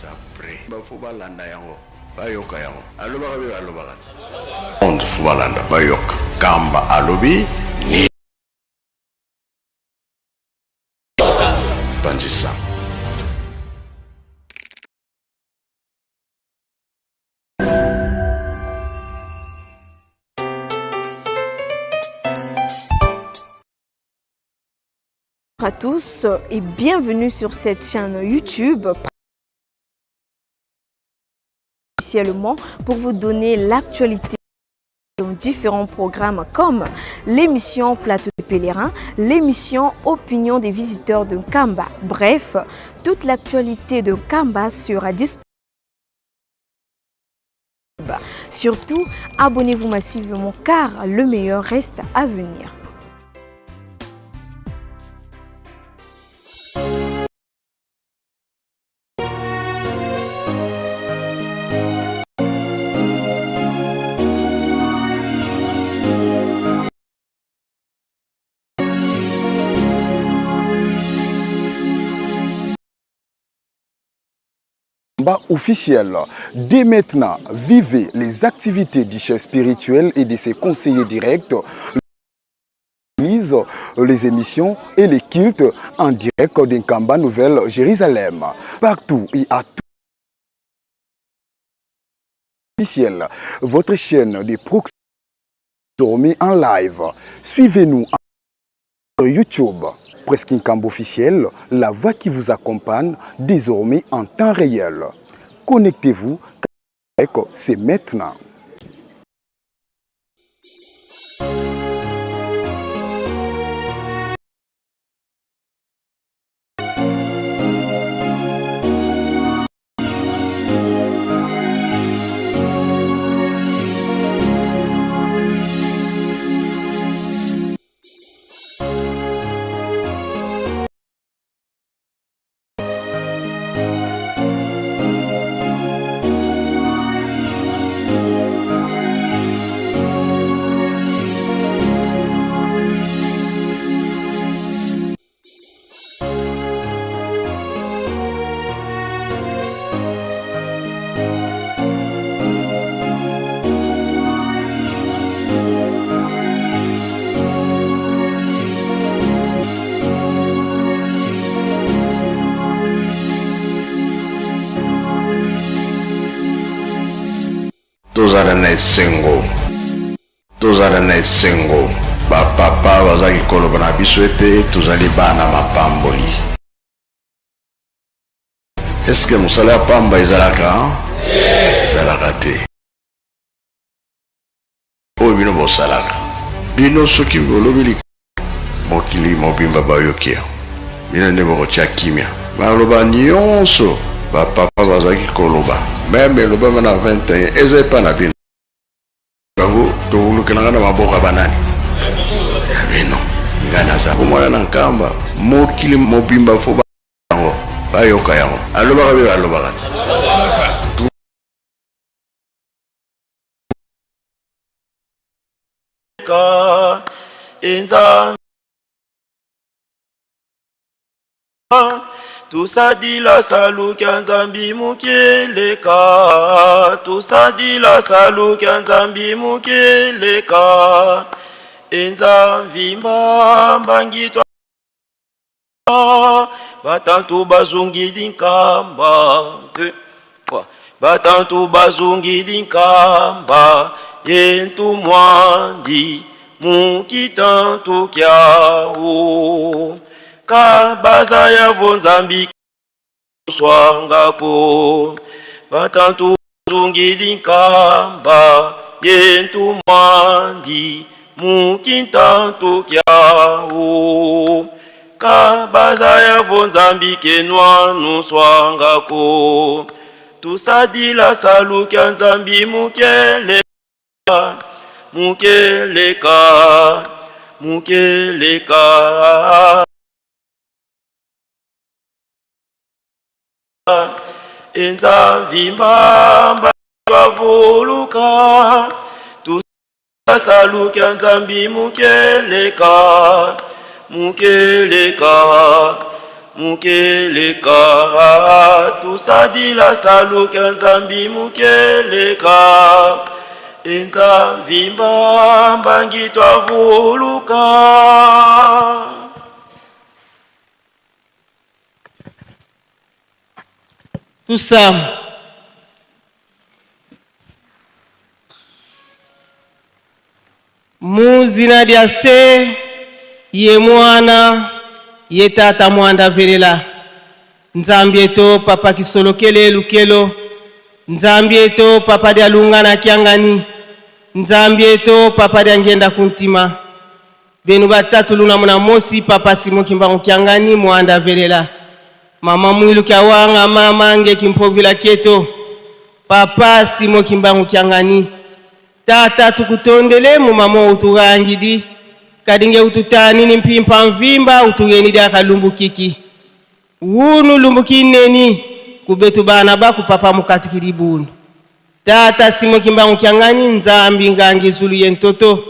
après bafuba landa yango bayoka yango aloba be aloba kati on fuba landa bayoka kamba alobi ni Bandissa. Bonjour à tous et bienvenue sur cette chaîne YouTube officiellement pour vous donner l'actualité de différents programmes comme l'émission Plateau des pèlerins, l'émission Opinion des visiteurs de Nkamba. Bref, toute l'actualité de Nkamba sera disponible. Surtout, abonnez-vous massivement car le meilleur reste à venir. Officiel. Dès maintenant, vivez les activités du chef spirituel et de ses conseillers directs, les émissions et les cultes en direct d'Nkamba Nouvelle Jérusalem. Partout et à tout. Officiel, votre chaîne de proximité en live. Suivez-nous sur YouTube. Presque Nkamba officiel, la voix qui vous accompagne désormais en temps réel. Connectez-vous, c'est maintenant. Tozarane sengo bapapa bazaki koloba na biso ete tozali bana mapamboli. Est-ce que mosala pamba ezalaka? Ezalaka te. Oyo bino bosalaka bino soki bolobeli mokili mobimba bayokia bino nde bokotia kimia baloba nyonso bapapa bazaki koloba même eloba na 21 ezali pa na bino bango tolukelanga na maboka banani ya bino ngana za komona na Nkamba mokili mobimba fo bango bayoka yango alobaka be alobaka ka enza tusadila saluka nzambi mukeleka tusadila saluka nzambi mukeleka enza vimba mbangitwa batantu bazungidi Nkamba batantu bazungidi Nkamba yentu mwandi mukitantu kyao kabaza ya vonzambi swangako batantu zungidi Nkamba yentu mwandi mukitantu kyao kabaza ya vonzambi kenwa nuswangako tusadila saluka nzambi mukeleka enza vimba bavuluka tusaluka nzambi mukeleka tusadila saluka nzambi mukeleka enzambi mbambangi twavuluka. Tusam muzina lya se ye mwana ye tata mwanda velela nzambi eto papa kisolokele lukelo nzambi eto papa lya lungana kiangani nzambi eto papa lya ngenda kuntima benu batatu luna muna mosi papa simo kimbangu kiangani mwanda velela mama mwilu kya wanga mama nge kimpovila keto papa simo kimbangu kiangani tata tukutondele mu mama utugangidi kadinge ututani ni mpimpa mvimba utugeni dia kalumbu kiki wunu lumbu kineni kubetu bana baku papa mukatikiribunu tata simo kimbangu kiangani nzambi ngangi zulu yentoto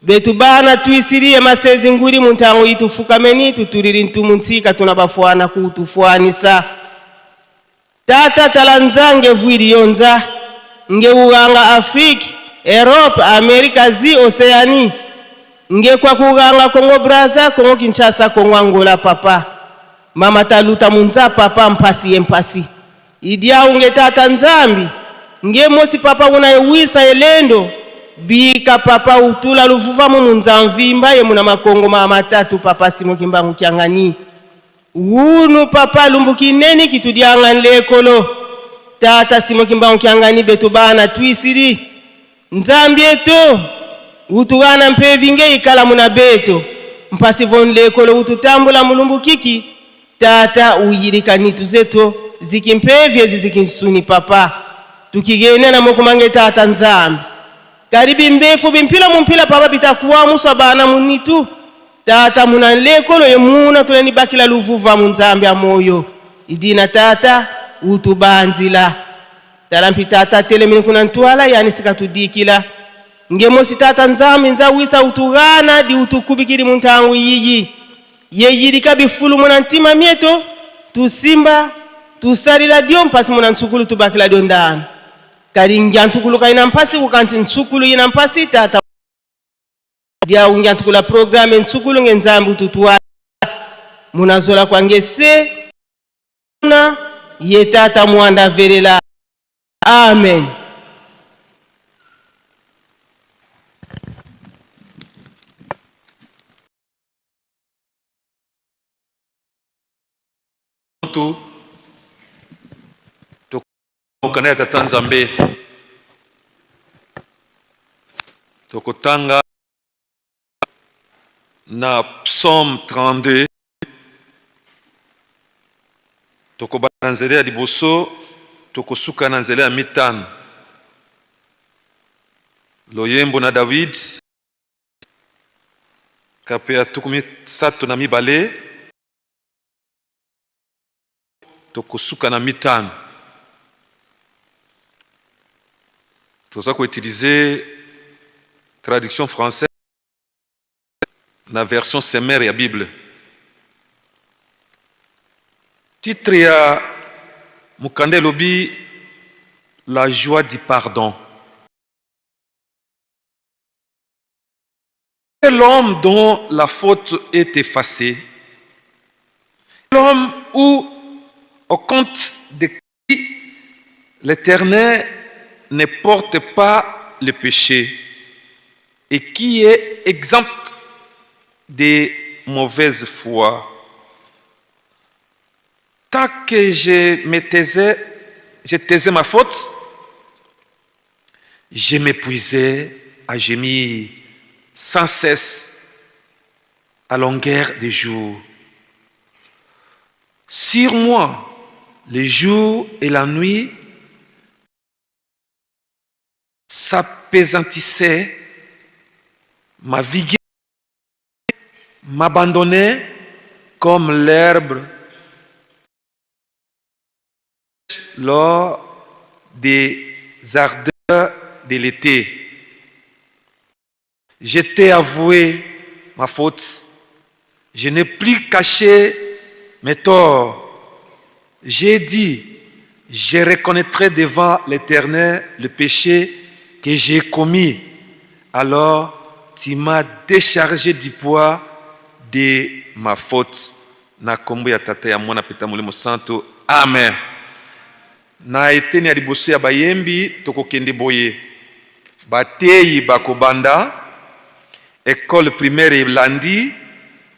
betu bana tuisirie masezi nguri muntangu itufukameni tuturiri ntumuntika tunabafuana kutufuanisa tata talanzange vuiri yonza nge uganga Afrika Europe Amerika zi Oceani nge kwa kuganga Kongo Brazza Kongo Kinshasa Kongo Angola papa mama taluta munza papa mpasi yempasi idia unge tata nzambi nge mosi papa unayewisa elendo bika papa utula luvuva mu munzamvimba ye muna makongo mama tatu papa simo kimbangu kiangani unu papa lumbukineni kitudianga nlekolo tata simo kimbangu kiangani betu bana tuisiri nzambi eto utugana mpevinge ikala muna beto mpasi von lekolo ututambula mulumbu kiki tata uyirika nitu zeto zikimpevye zikinsuni papa tukigene na mokumange tata nzambi karibi mbefu bimpila mumpila papa bitakuwa musa bana munitu tata muna lekolo ye muna tuleni bakila luvuva munzambi ya moyo idina tata utubanzila talampi tata telemini kuna ntuala yani sikatudikila ngemosi tata nzambi nza wisa utugana di utukubikiri muntangu yiyi yeyirika bifulu muna ntima mieto tusimba tusalila dio mpasi muna nsukulu tubakila dio ndana kari ngyantukulu kaina mpasi ukanti nsukulu ina mpasi tata dia ngyantukula programe nsukulu ngenzambi tutuwa munazola kwangese na ye tata mwanda velela amen. Tokana tata nzambe tokotanga na Psaume 32 tokobana nzela ya liboso tokosuka na nzela ya mitano loyembo na David kape ya tukumi sato na mibale tokosuka na mitano. C'est ça qu'on utilise traduction française la version Semer ya Bible. Titre ya Mukande lobi la joie du pardon. L'homme dont la faute est effacée, l'homme où au compte de qui l'Éternel ne porte pas le péché et qui est exempt de mauvaise foi. Tant que je taisais ma faute, je m'épuisais à gémir sans cesse à longueur des jours. Sur moi, le jour et la nuit s'apaisantissaient, ma vigueur m'abandonnait comme l'herbe lors des ardeurs de l'été. J'étais avoué ma faute, je n'ai plus caché mes torts. j'ai dit, je reconnaîtrai devant l'Éternel le péché que j'ai commis. Alors, tu m'as déchargé du poids de ma faute. Na kombo ya tata ya mwana peta molimo santo. Amen. Na eteni ya liboso ya bayembi tokokende boye. Bateyi bakobanda, école primaire Landi,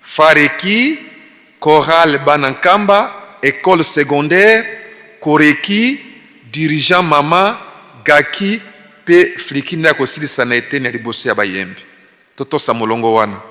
Fareki, chorale Banankamba, école secondaire, Koreki, dirigeant Mama, Gaki, pe Fliki na kosilisa na eteni ya liboso ya bayembi. Totosa molongo wana.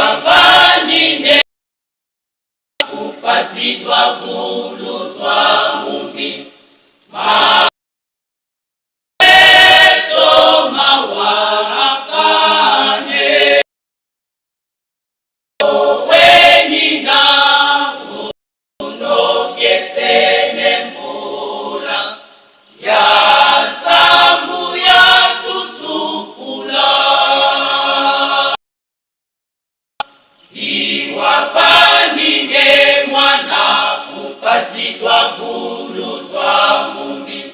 Iwafanine kupasidwa vuluswa mumbi maweto mawarakane oweni na unokesene mvula ya nsambu ya tusukula iwafanine mwana kupasidwa vuluzwa mumbi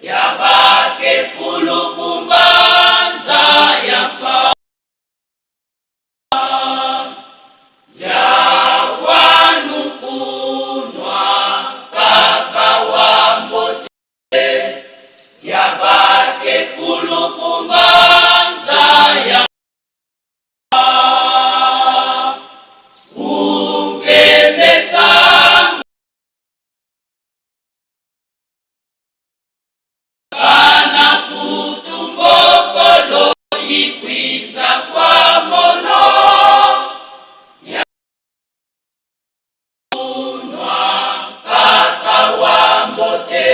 yabake fulu kumbanza yapa ya wanu kunwa kaka wambote yabake fulu kumbanza yapa umpemesa kana kutumbokolo ikwiza kwa mono ya kunwa kaka wambote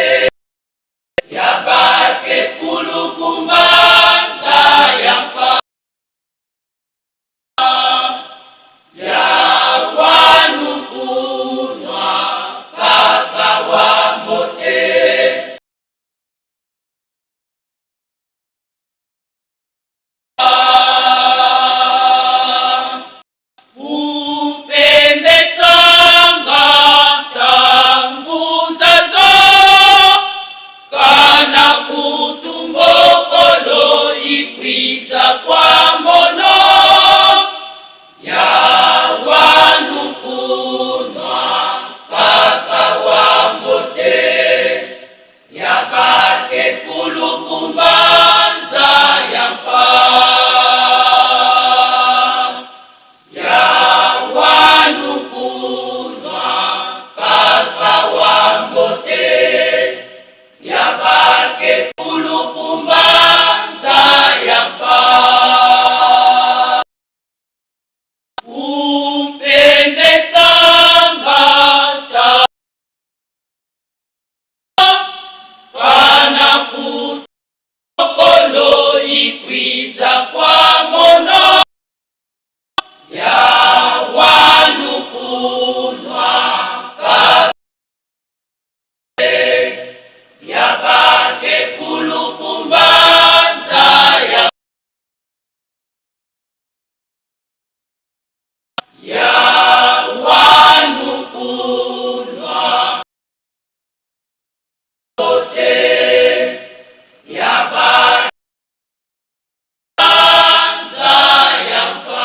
yabake fulu kumbanza yapa ya wanu kunwa kaka wambote upembesanga tanguzazo kana kutumbokolo ikwiza kwa mono ya wanu kunwa kaka wambote yabake fulu kumbanza yapa ya wanu kunwa kaka wambote yabake fulu kumbanza yapa umpembesanga kana kutokolo ikwiza kwa mono ya wanu kunwa kaka yabake fulu kumbanza ya wanu kunwa bote yabake yapa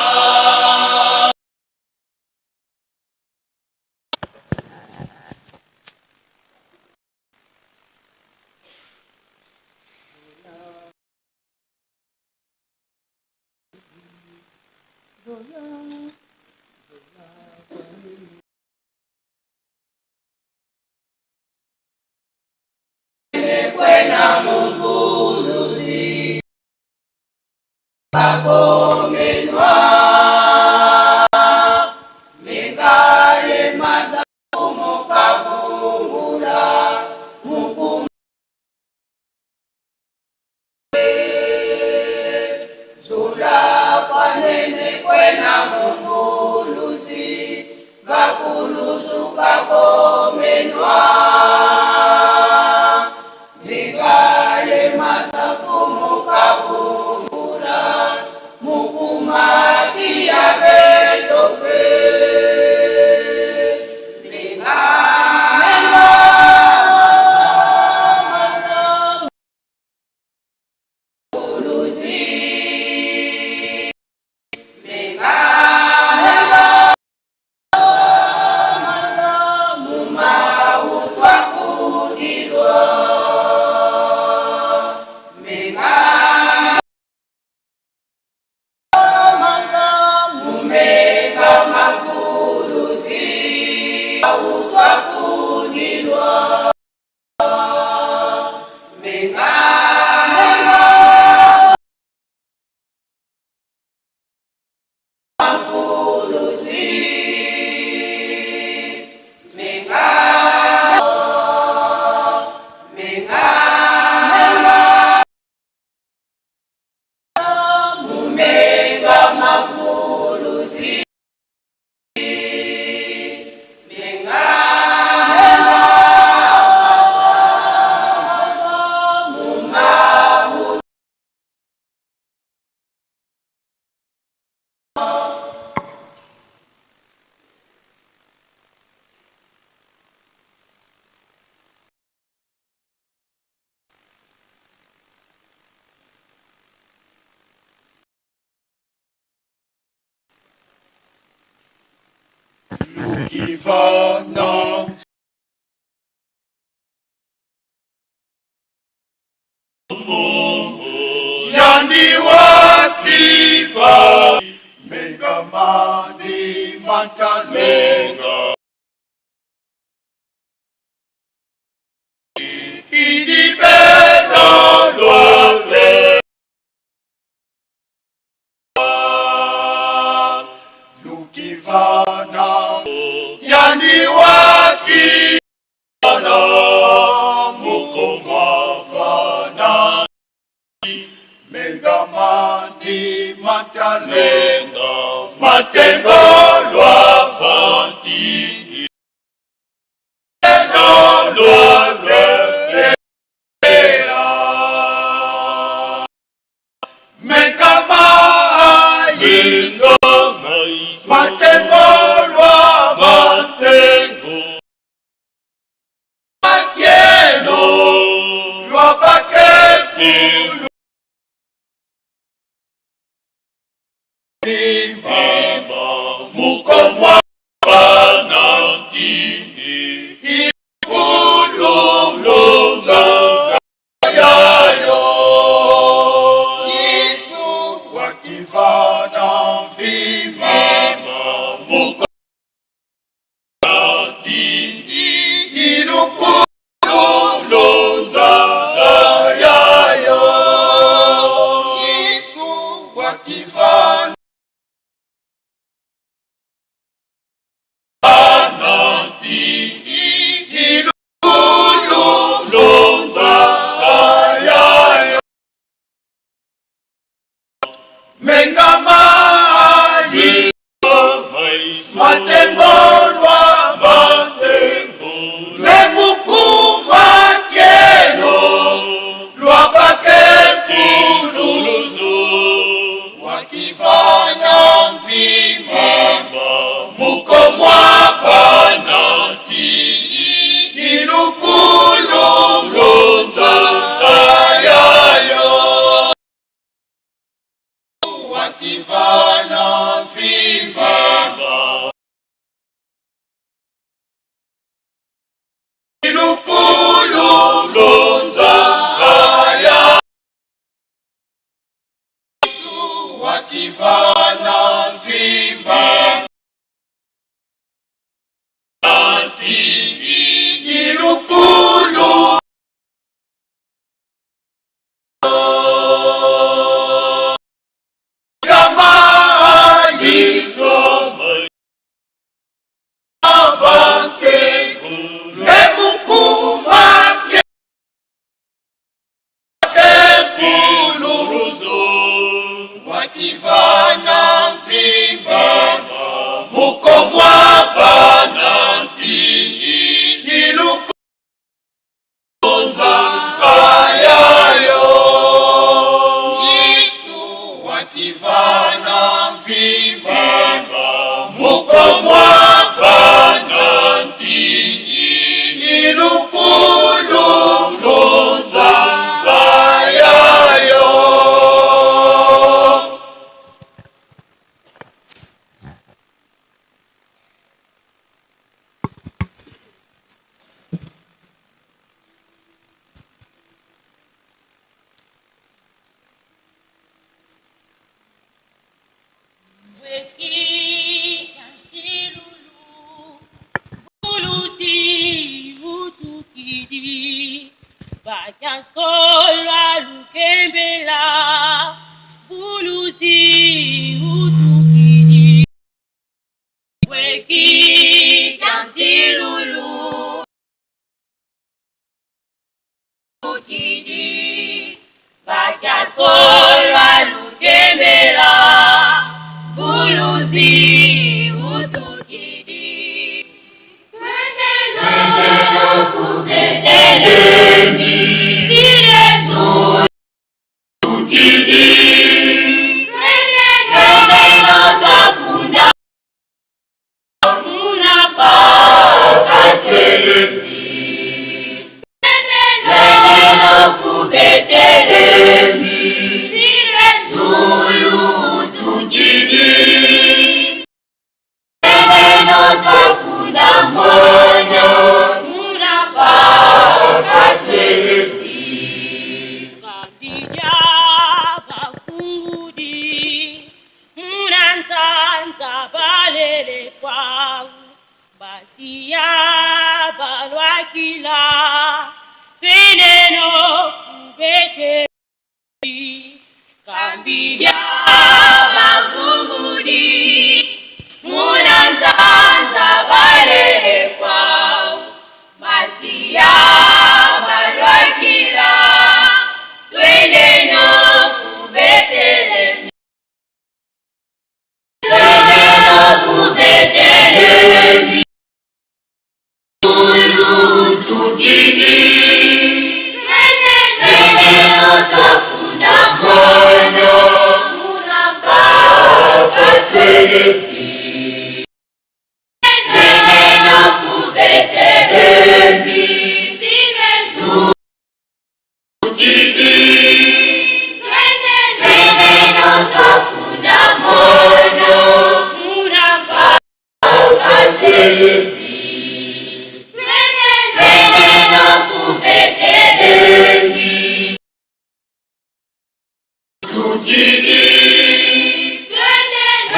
kwena muvuluzi bakomenwa mengaye masakumo kavungula mukumbe zula kwanene kwena muvuluzi bakuluzu kakomenwa mengaye masakumo kavungula Neno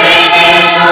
Veneno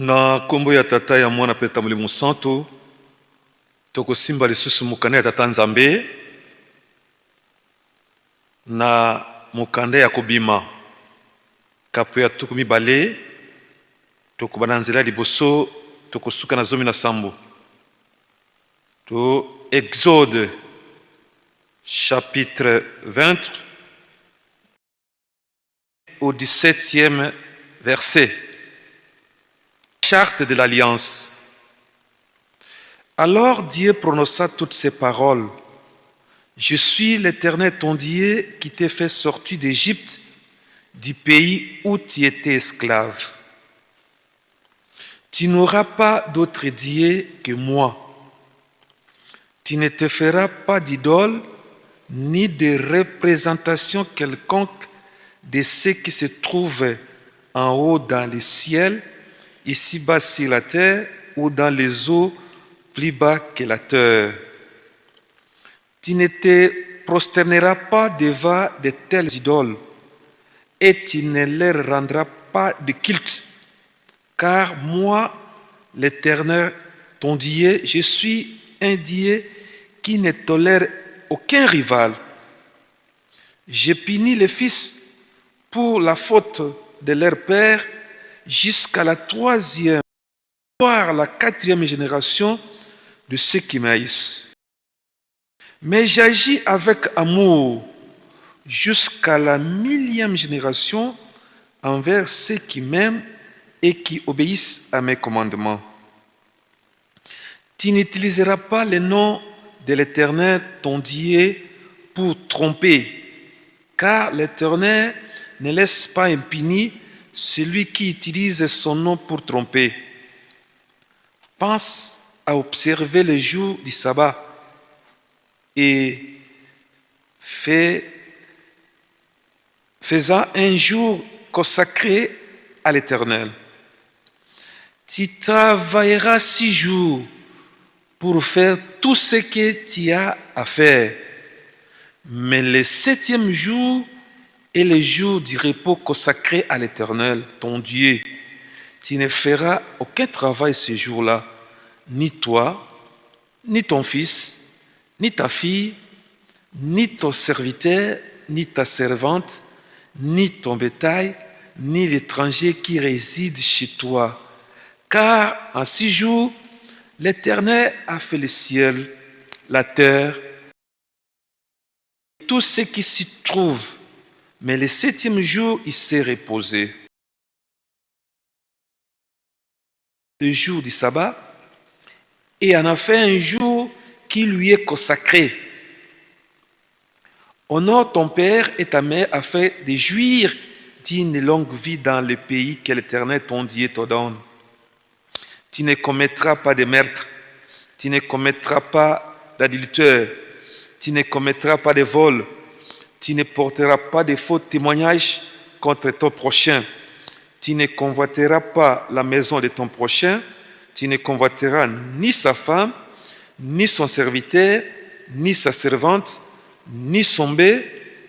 Na kombo ya tata ya mwana pe tamuli musantu tokosimba lisusu mukanda ya tata Nzambe na mukanda ya kobima kapo ya tuku mibale tokobana nzela liboso tokosuka na zomi na sambo to Exode chapitre 20 au 17e verset. Charte de l'Alliance. Alors Dieu prononça toutes ces paroles. Je suis l'Éternel ton Dieu qui t'ai fait sortir d'Égypte, du pays où tu étais esclave. Tu n'auras pas d'autre Dieu que moi. Tu ne te feras pas d'idole ni de représentation quelconque de ce qui se trouve en haut dans le ciel, ici-bas sur la terre ou dans les eaux plus bas que la terre. Tu ne te prosterneras pas devant de telles idoles et tu ne leur rendras pas de culte, car moi, l'Éternel, ton Dieu, je suis un Dieu qui ne tolère aucun rival. Je punis les fils pour la faute de leur père jusqu'à la 3e, voire la 4e génération de ceux qui m'haïssent. Mais j'agis avec amour jusqu'à la 1000e génération envers ceux qui m'aiment et qui obéissent à mes commandements. Tu n'utiliseras pas le nom de l'Éternel, ton Dieu, pour tromper, car l'Éternel ne laisse pas impuni celui qui utilise son nom pour tromper. Pense à observer les jours du sabbat et faisant un jour consacré à l'Éternel. Tu travailleras 6 jours pour faire tout ce que tu as à faire. Mais le 7e jour est le jour du repos consacré à l'Éternel, ton Dieu. Tu ne feras aucun travail ce jour-là, ni toi, ni ton fils, ni ta fille, ni ton serviteur, ni ta servante, ni ton bétail, ni l'étranger qui réside chez toi. Car en 6 jours, l'Éternel a fait le ciel, la terre, tout ce qui s'y trouve. Mais le 7e jour, il s'est reposé. Le jour du sabbat, et en a fait un jour qui lui est consacré. Honore ton père et ta mère afin de jouir d'une longue vie dans le pays que l'Éternel ton Dieu te donne. Tu ne commettras pas de meurtre, tu ne commettras pas d'adultère, tu ne commettras pas de vol, tu ne porteras pas de faux témoignages contre ton prochain, tu ne convoiteras pas la maison de ton prochain, tu ne convoiteras ni sa femme, ni son serviteur, ni sa servante, ni son bœuf,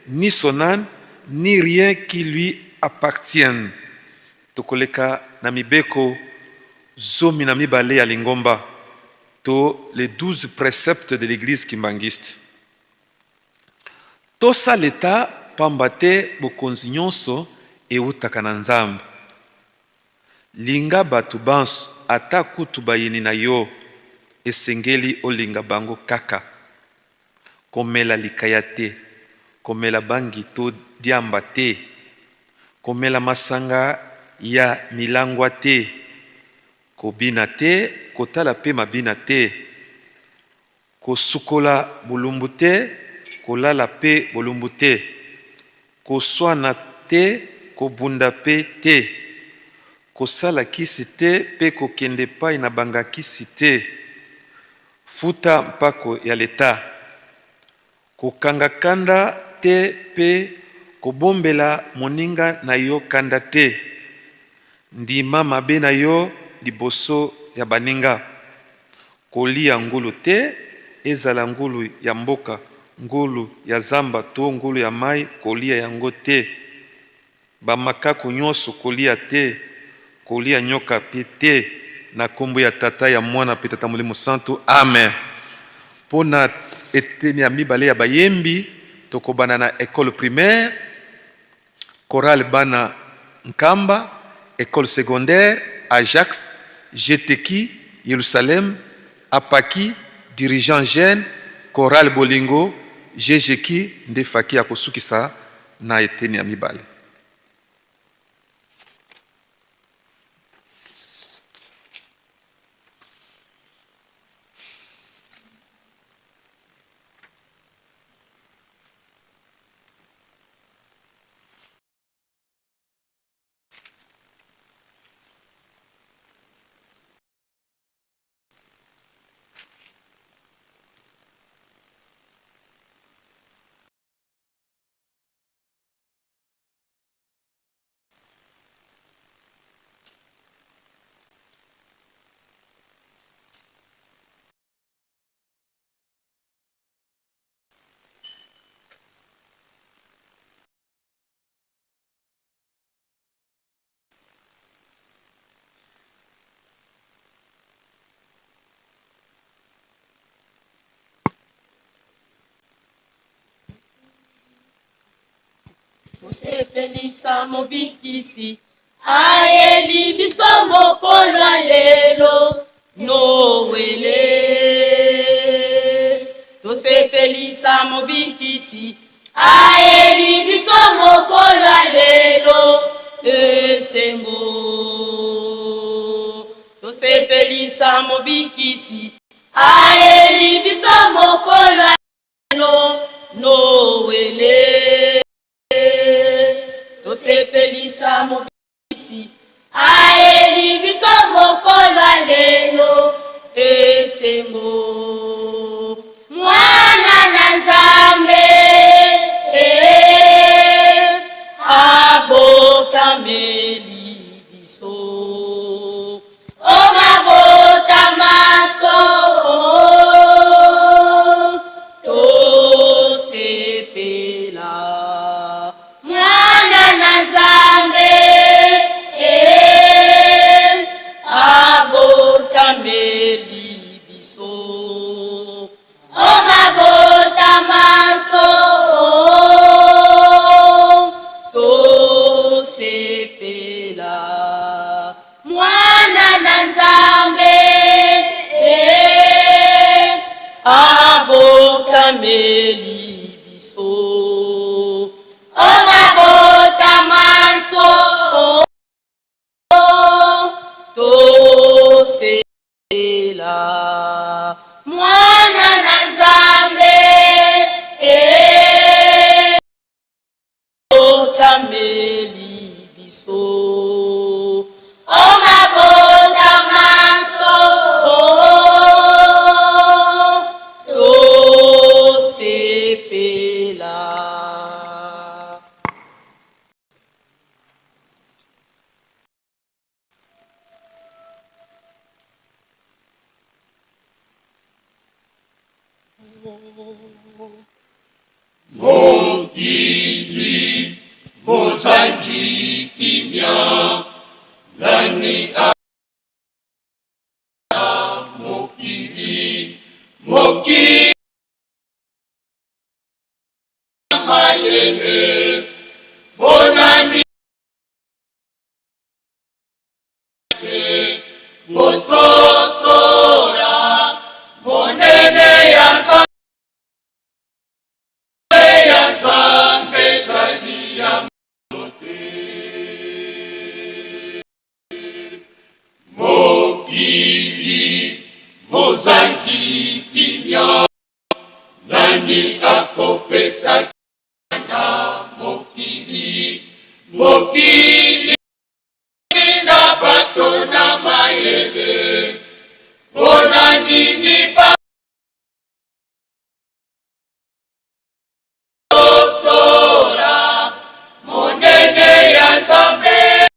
ni son âne, ni rien qui lui appartienne. Tokoleka na mibeko zomi na mibale ya lingomba to les 12 préceptes de l'église kimbangiste. Tosaleta pamba te bokonzi nyonso eutaka na Nzambe. Linga batu banso ata kutu bayini na yo esengeli olinga bango kaka. Komela likaya te, komela bangi to diamba te, komela masanga ya milangwa te, kobina te, kotala pe mabina te, kosukola bolumbu te, kolala pe bolumbu te, koswana te, kobunda pe te, kosala kisi te, pe kokende pai na banga kisi te, futa mpako ya leta, kokanga kanda te pe kobombela moninga na yo kanda te, ndima mabe na yo liboso ya baninga, kolia ngulu te, ezala ngulu ya mboka, ngulu ya zamba to ngulu ya mai kolia yango te, bamakaku nyonso kolia te, kolia nyoka pete na kombo ya tata ya mwana pe tata molimo santo amen. Pona eteni ya mibale ya bayembi tokobana na école primaire, chorale bana Nkamba, école secondaire Ajax, Jeteki Yerusalem, Apaki dirigeant jeune, chorale Bolingo, Jejeki ndefaki ya kosukisa na eteni ya mibale. Musepelisa mobikisi ayeli biso mokolo lelo nowele. Tosepelisa mobikisi ayeli biso mokolo lelo esengo. Tosepelisa mobikisi ayeli biso mokolo lelo nowele. Tosepelisa mobikisi ayeli biso mokolo lelo esengo. Mwana na Nzambe abokameli biso omabota maso tosepela. Mwana na Nzambe abokameli biso omabota maso tosepela. Mwana na Nzambe abokameli biso omabota maso tosepela. Mwana na Nzambe abokameli biso omabota maso tosepela. Mokili mozangi kimia nani mokili mokili mayele bonani bososora monene ya Nzambe zali ya mote. Mokili mozangi kimia nani akopesa na mokili mokili na bato na mayele bona nini ba sora monene ya Nzambe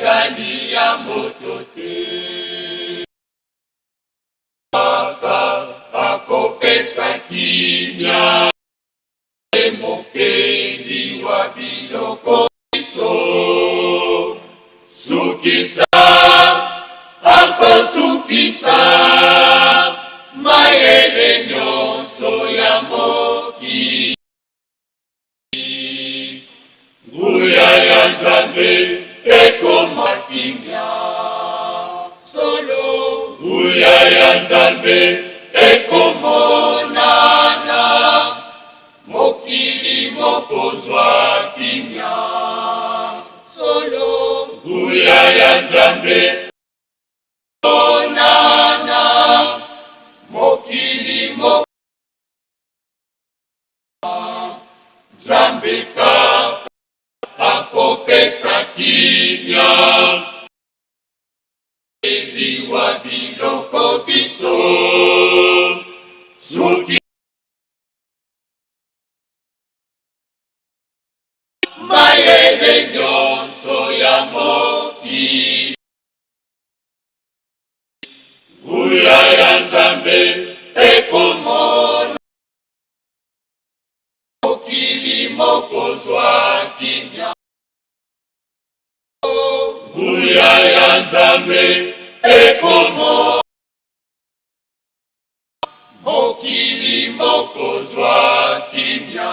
zali ya moto te. Akopesa kimia mokeli wa biloko biso Zambeka akopesa kimia ebiwa biloko biso soki mayele nyonso ya mokili nguya ya Nzambe ekomona mokili mokozwa kimia nguya ya Nzambe ekomona mokili mokozwa kimia.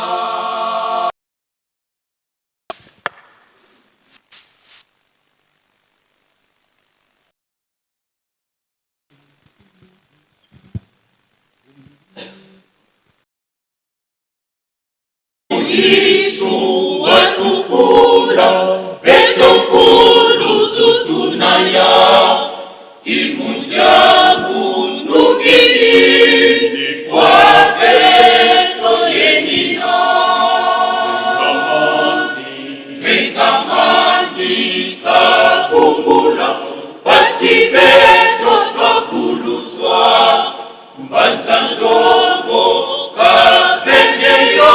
Yesu watukula betokulu zutunaya imunja mundukili kwa beto yenina mengamani kakumbula basi beto tofuluzwa mbanza ndongo kavendeyo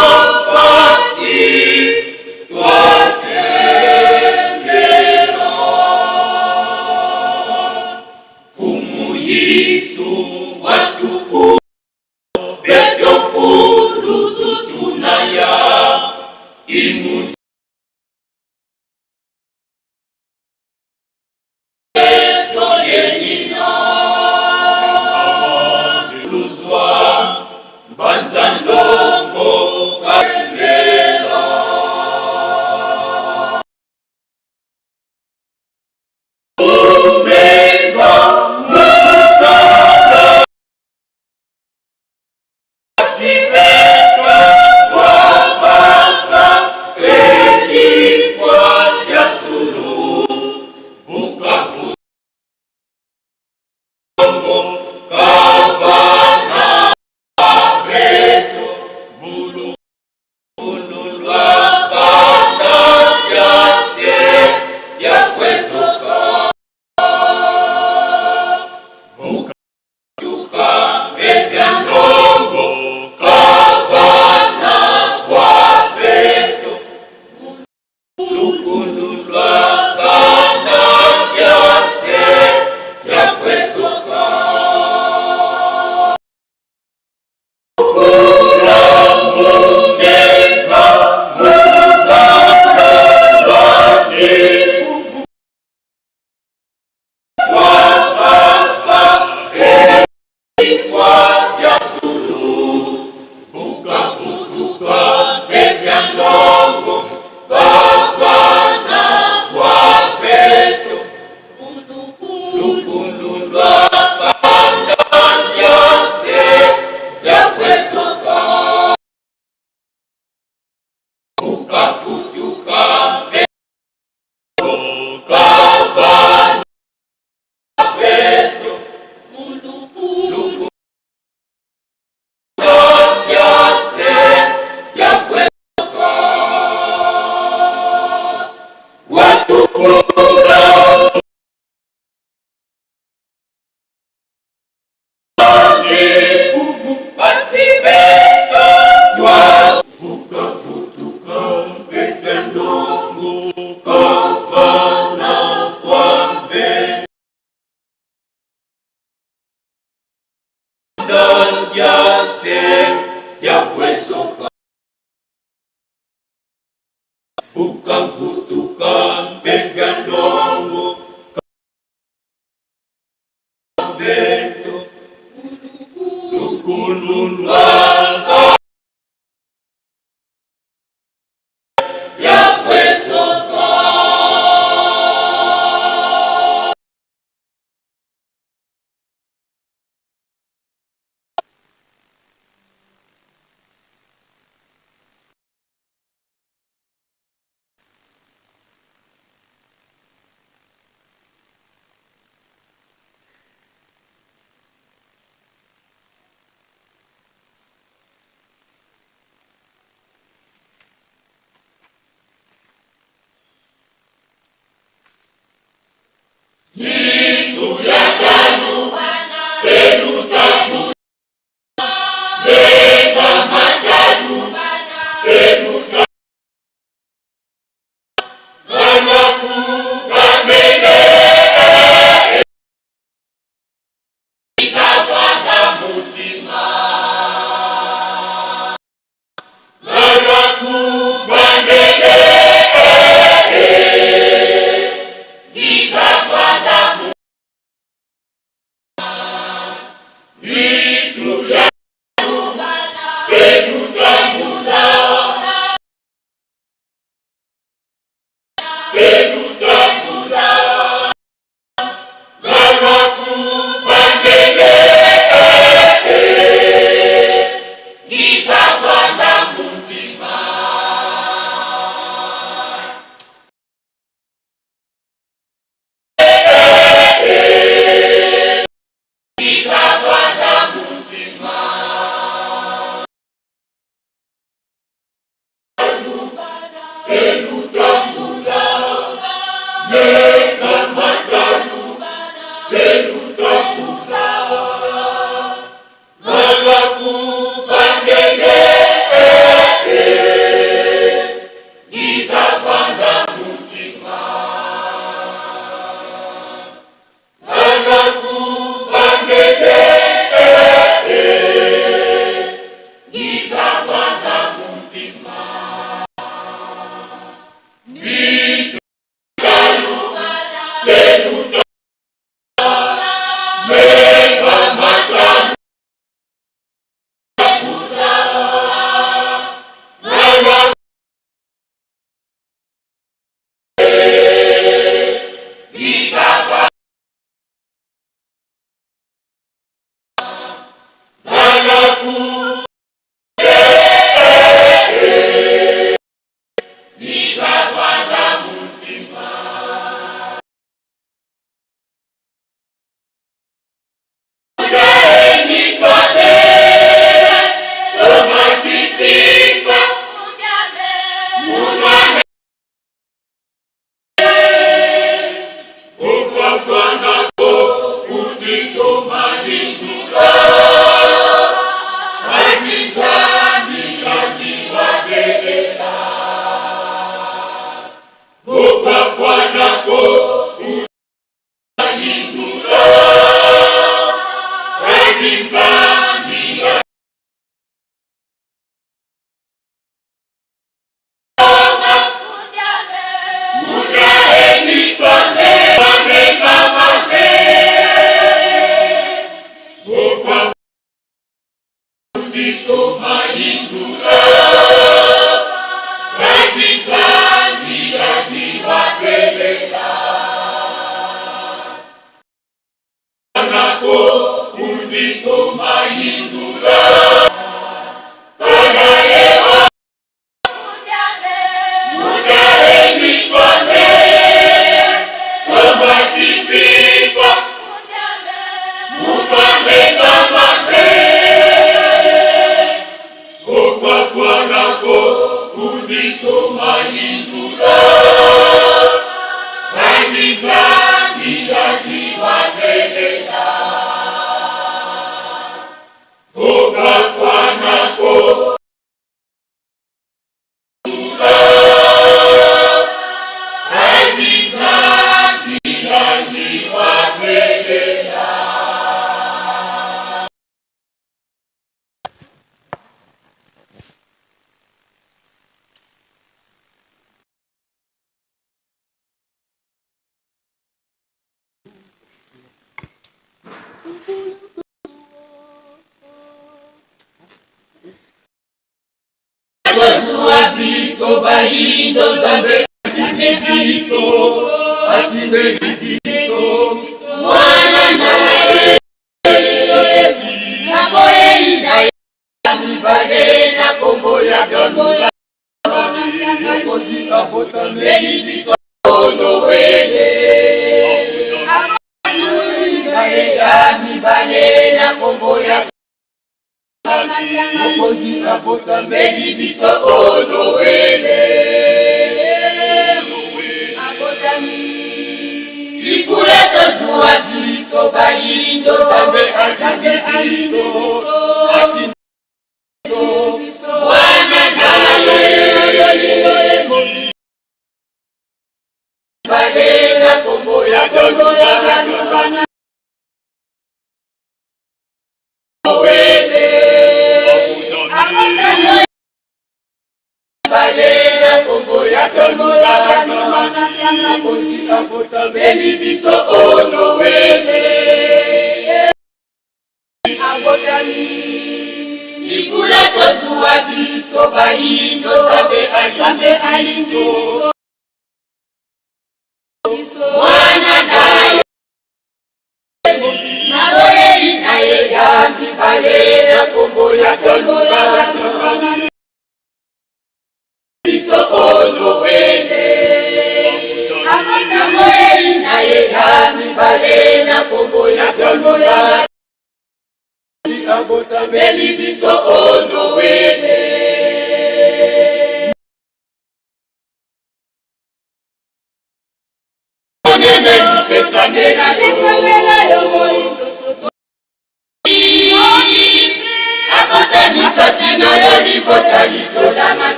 mikati na yo libota litolama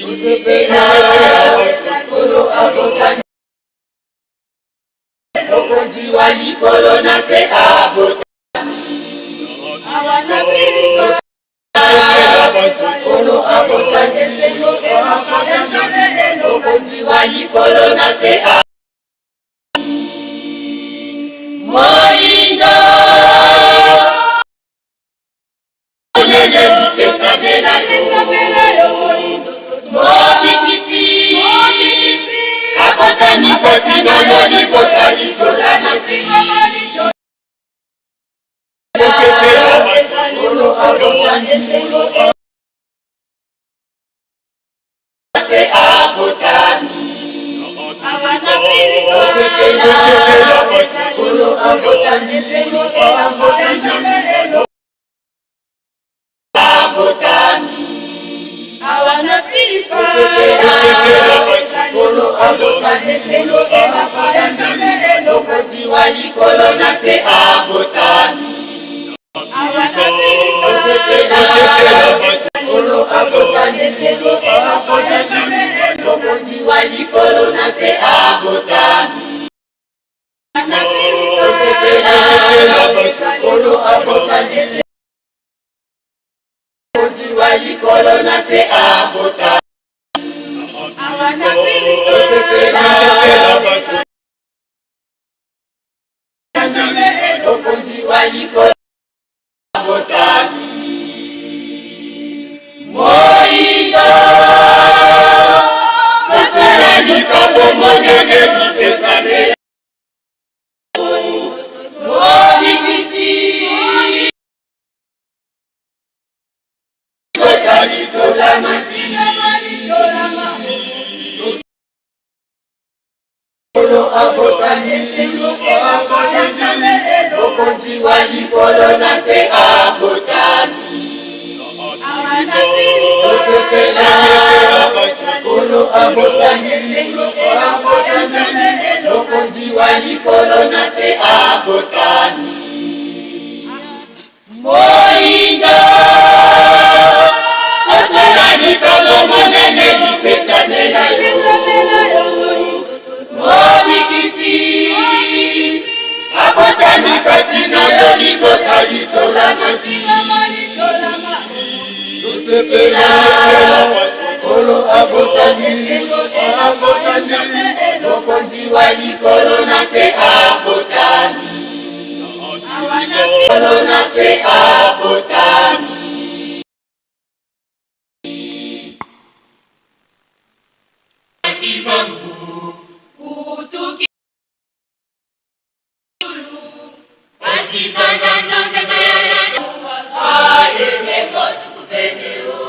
tusepela kolo abotani mokonzi wa likolo na se abotani awana piriko kolo abotani mokonzi wa likolo na se moindo onene lipesa bela yo moindo mobikisi akota mikati na yo libota litola na kolo abotani se abotani awana piriko kolo abotani awana piriko kolo abotani mokonzi wa likolo na se abotani awana piriko kolo abotani mokonzi wa likolo na se abotani kolo abotani mokonzi wa likolo na se abotani awana piriko mokonzi wa likolo abotani moindo sasala likambo monene lipesa bela mobikisi kota litolama kolo abotani mokonzi wa likolo na se abotani kolo abotani mokonzi wa likolo na se abotani moindo sasala likambo monene lipesa bela yo mobikisi akota mikati na yo libota litolama tusepela kolo abotani mokonzi wa likolo na se abotani kolo na se abotani utuki wasikana ndombe kayana ale meko tukufeneo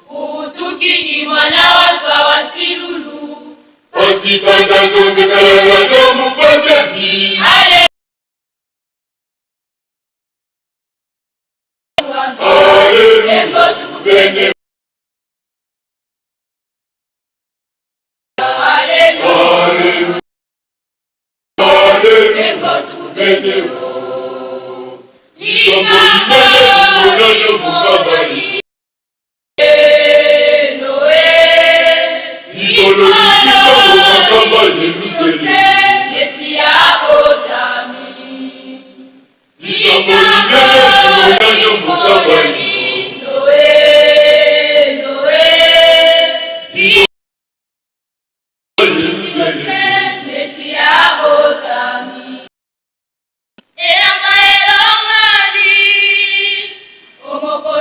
utukini mwana waswa wasilulu wasikanda ndombe kayana mupasesi ale meko tukufeneo Omoko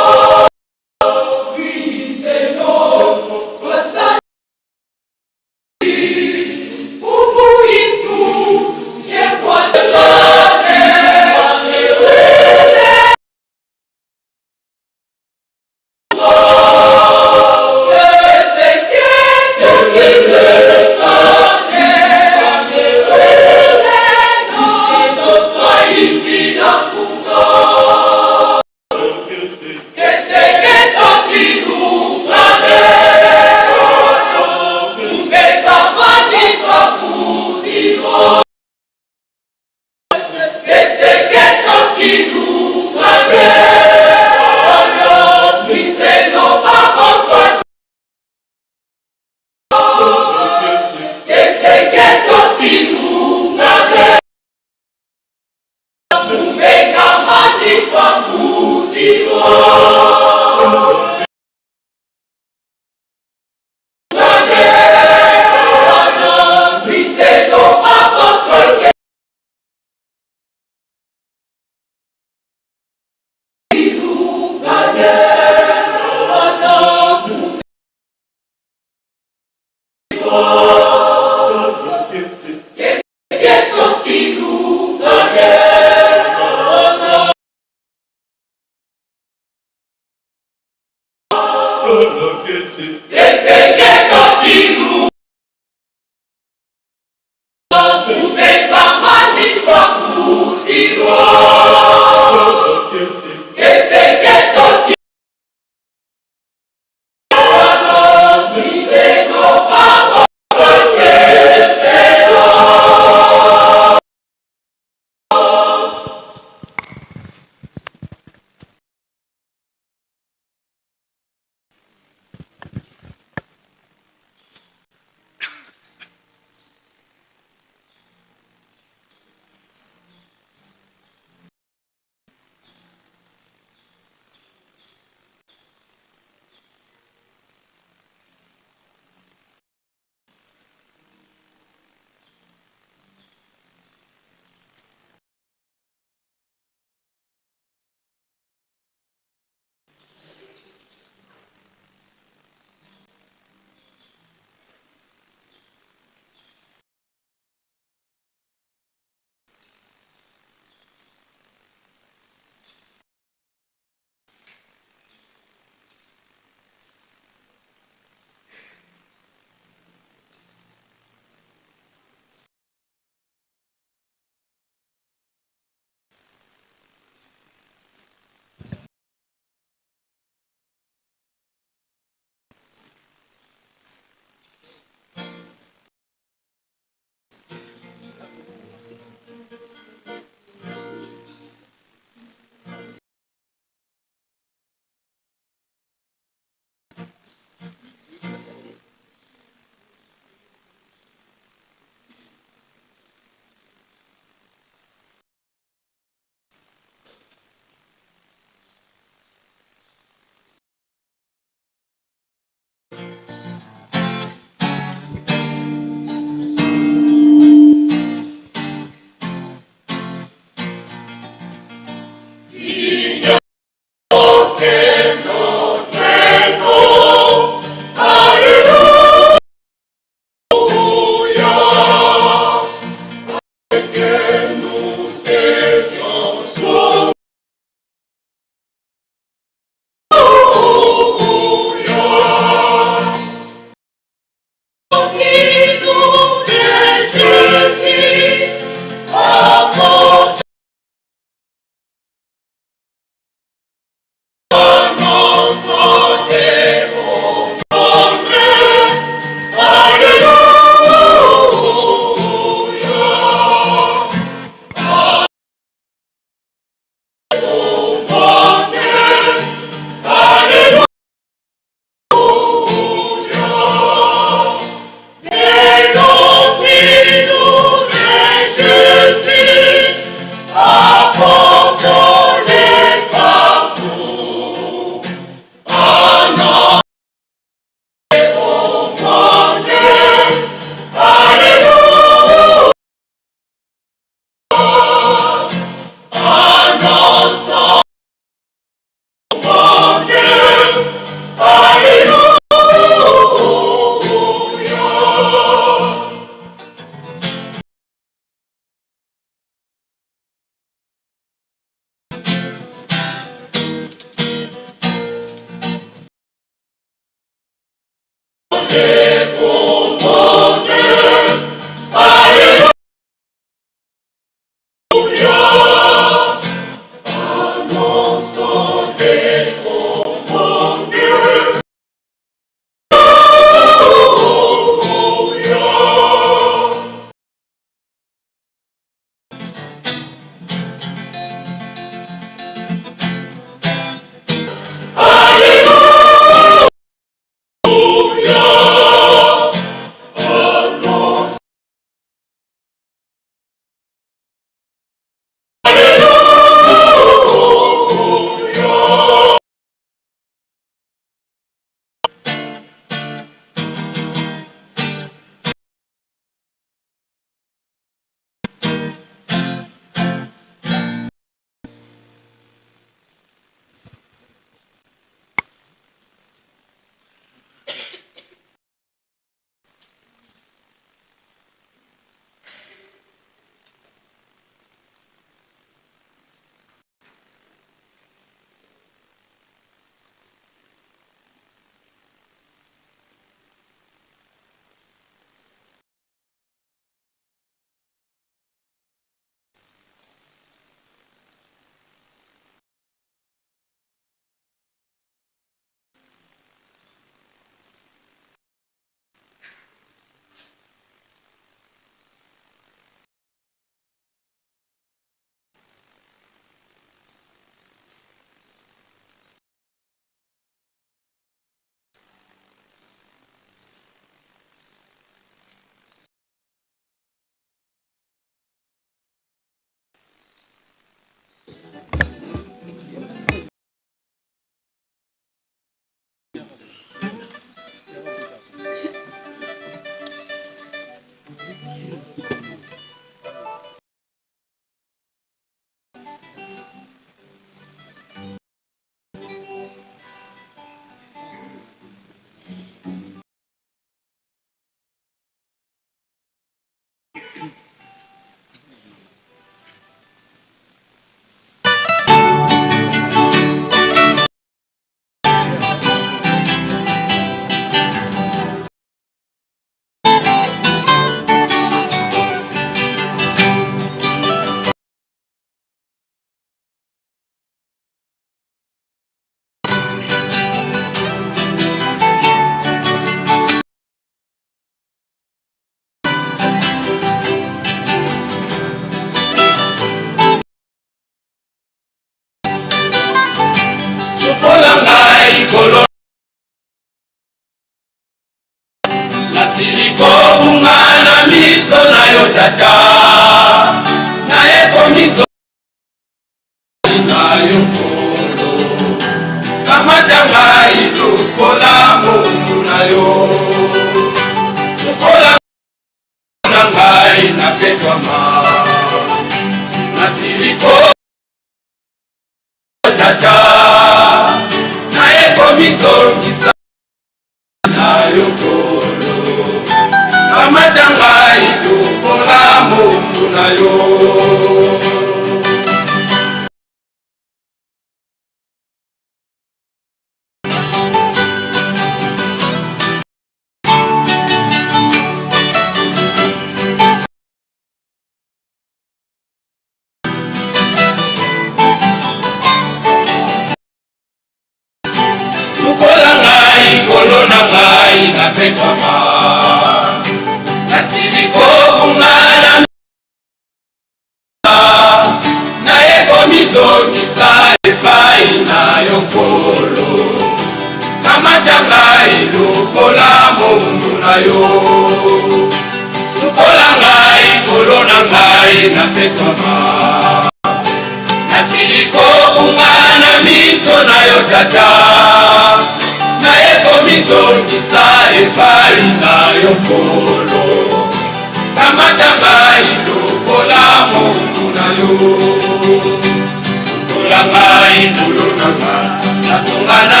Ngai, nazongana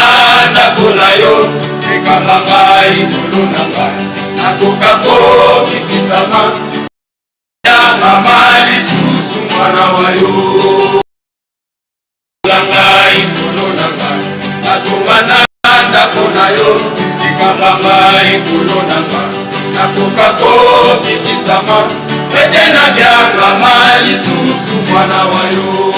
ndako na yo ekamba ngai ngulu na ngai nakoka kokikisama ya mama lisusu mwana wa yo ngai ngulu na ngai nazongana ndako na yo ekamba ngai ngulu na ngai nakoka kokikisama pete na bya mama lisusu mwana wa yo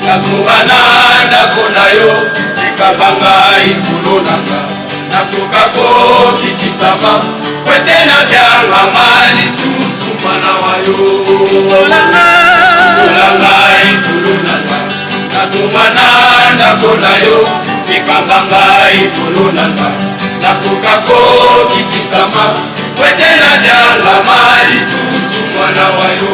nazongana ndako na yo ekamba ngai ngulu na ngai nakoka kokikisama kwete na byangama lisusu mwana wa yo sukola ngai ngulu na ngai nazongana ndako na yo ekamba ngai ngulu na ngai nakoka kokikisama kwete na byangama lisusu mwana wa yo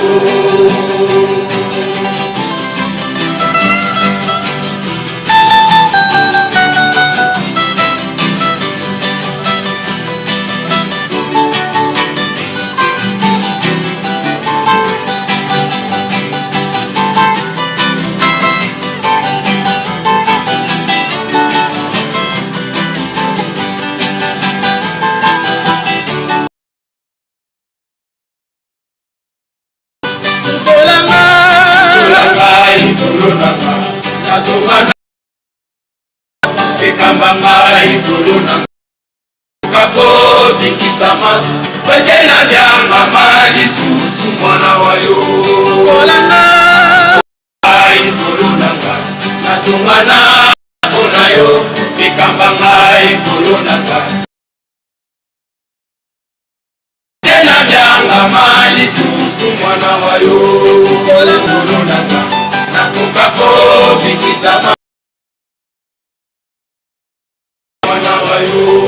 nazongana ekamba ngai ngulu na kakobikisama kwete na byangama lisusu mwana wa yo ngai ngulu na ngai nazongana mpona yo ekamba ngai ngulu na ngai kwete na byangama lisusu mwana wa yo ngulu na ngai nakoka kokikisama mwana wa yo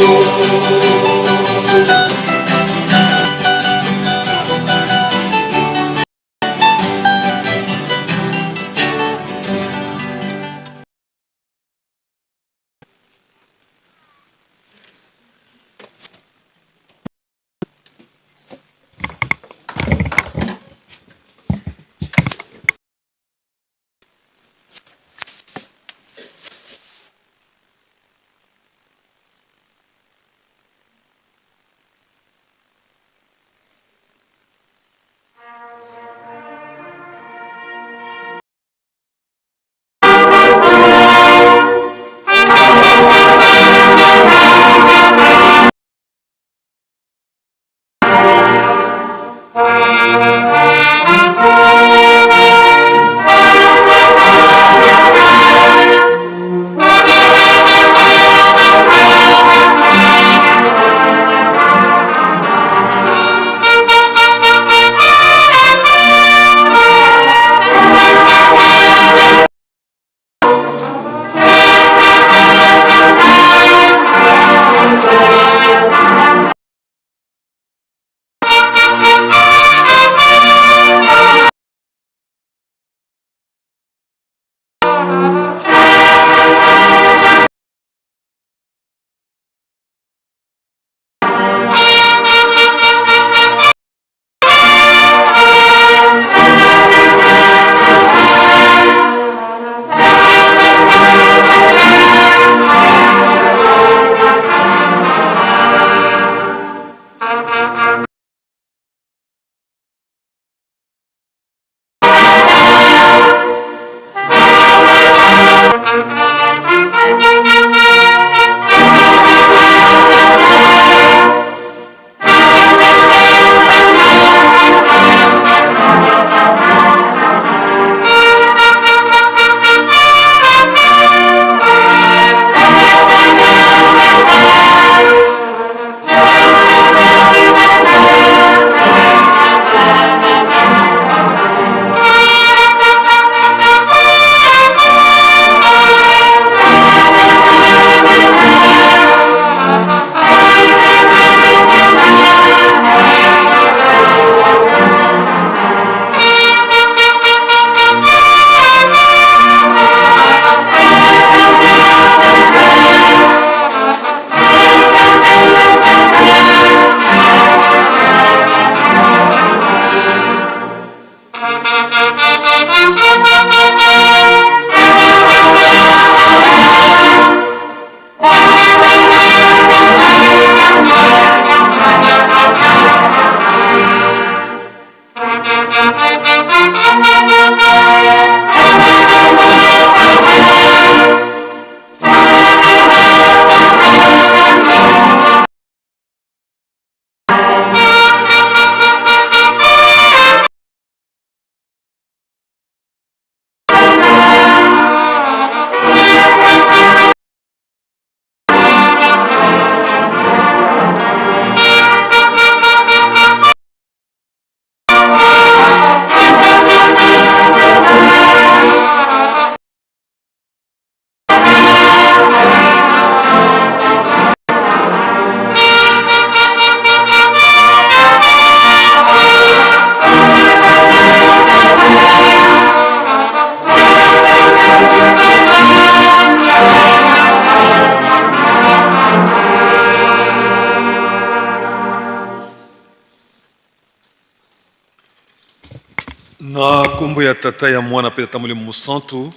nkombo ya tata ya mwana pe tata molimo mosantu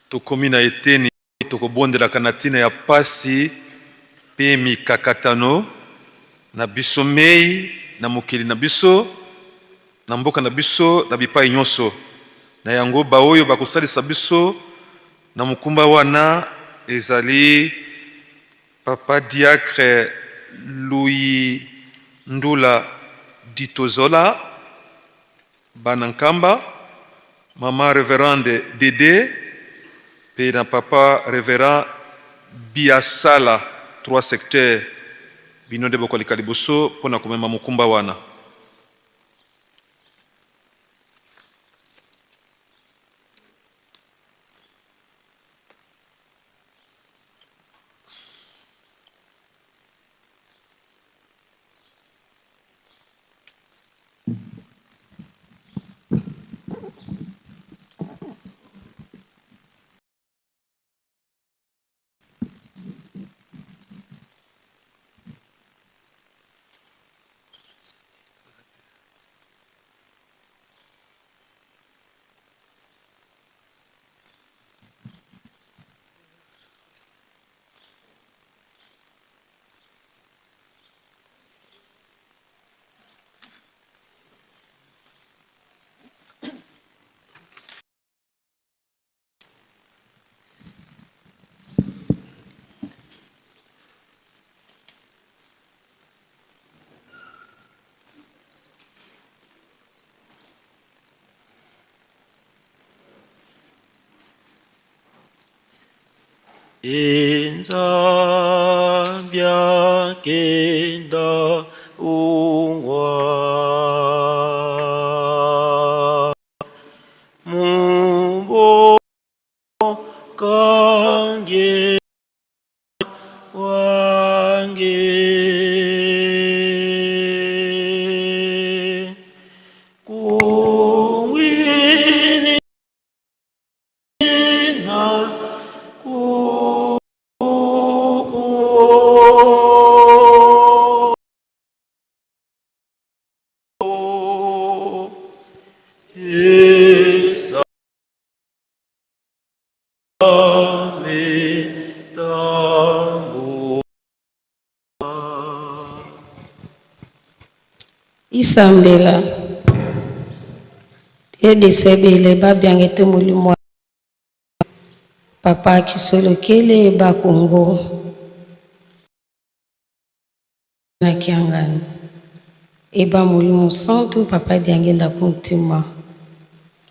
tokomi na eteni tokobondelaka na ntina ya pasi pe mikakatano na biso mei na mokili na biso na mboka na biso na bipai nyonso na yango baoyo bakosalisa biso na mokumba wana ezali papa diacre Louis Ndula Ditozola Banankamba, maman révérende Dédé, et na papa révérend Biasala, 3 secteurs, bino de bokoli kaliboso, pona komema mokumba wana. Enzambia kenda ungwa mumbo kange wange kuwini na Isambela edesebele babyangete mulimo papa Kisolokele ba Kongo na kiangani eba mulimo santu papa diangenda kuntima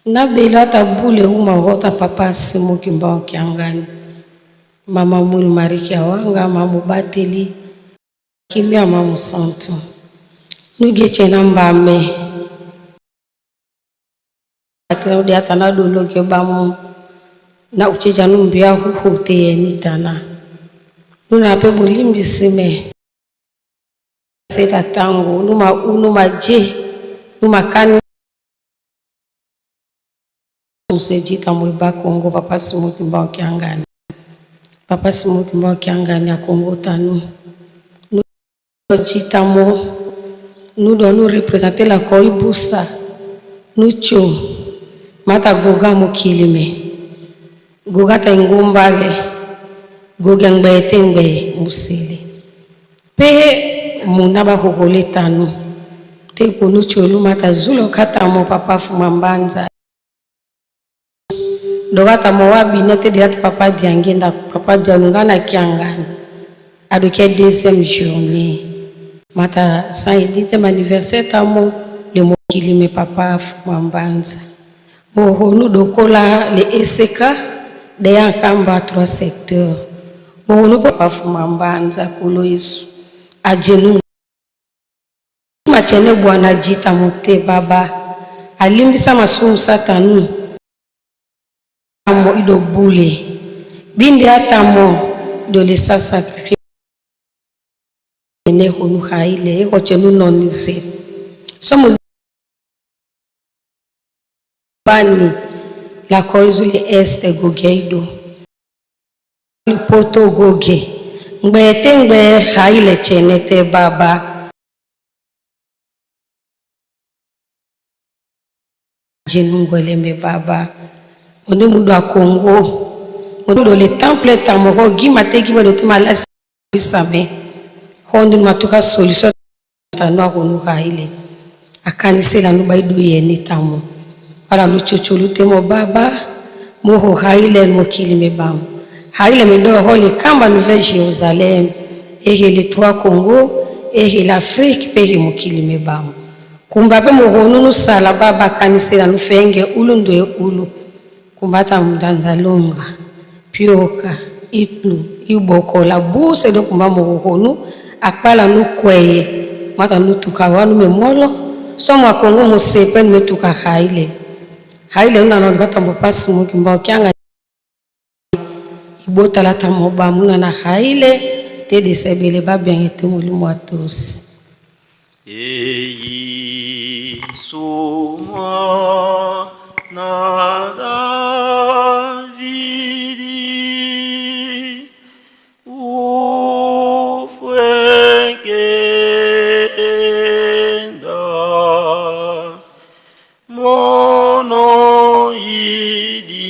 na bela tabule uma hota papa simu kimba kiangani mama mulu marikia wanga mamu bateli kimya mamu santu nugeche namba me atende atana dolo ke bamu na ucheja numbia huhute ni tana nuna pe bulimbi sime seta tango numa je numa kani usejita mwiba Kongo papa simu kimba kiangani papa simu kimba kiangani Kongo tanu jita mo nous devons représenter la Koibusa, nous tchou, mata goga mukilime, goga ta ngombale, goga ngbe musele. Pe munaba hogole tanu, te ponu cholu mata zulo kata mo papa fumambanza. Dogata mo wabi nete diat papa diangenda, papa diangana kiangani, adoke deuxième journée. Mata saidi te anniversaire tamo le mokili me papa fumambanza mo honu dokola le eseka de yankamba 3 secteurs mo honu papa fumambanza kulo Yesu ajenu machene bwana jita mote baba alimbisa masumu satanu amo ido bule binde atamo do le sacrifice ne honu haile ko chenu nonize somos bani la koizuli este gogeido poto goge ngbe haile chenete baba Jenungwelembe baba. Onde mudo a Congo. Onde le temple tamoko gimate gimado tumala same. Honde matuka solution tanwa kunuka ile. Akanise la nuba idu yeni tamu. Para luchocholu temo baba. Moho haile mokili mebamu. Haile medo holi kamba Nouvelle Jérusalem. Ehe les trois Congo. Ehe l'Afrique. Pehe mokili mebamu. Kumbape muhonunu sala baba kanise la nufenge ulu ndwe ulu. Kumbata mdanzalunga. Pioka. Itlu. Iboko la buse do kumba muhonu. Akpala nukweye. Mata nutuka wanu memolo. Somo Kongo musepen metuka haile. Haile unanongata mpasi mukimba kianga. Ibota la tamoba muna na haile. Tede sebele babi yangete mulimu atosi. Eyi suma na Davidi ufwekenda mono idi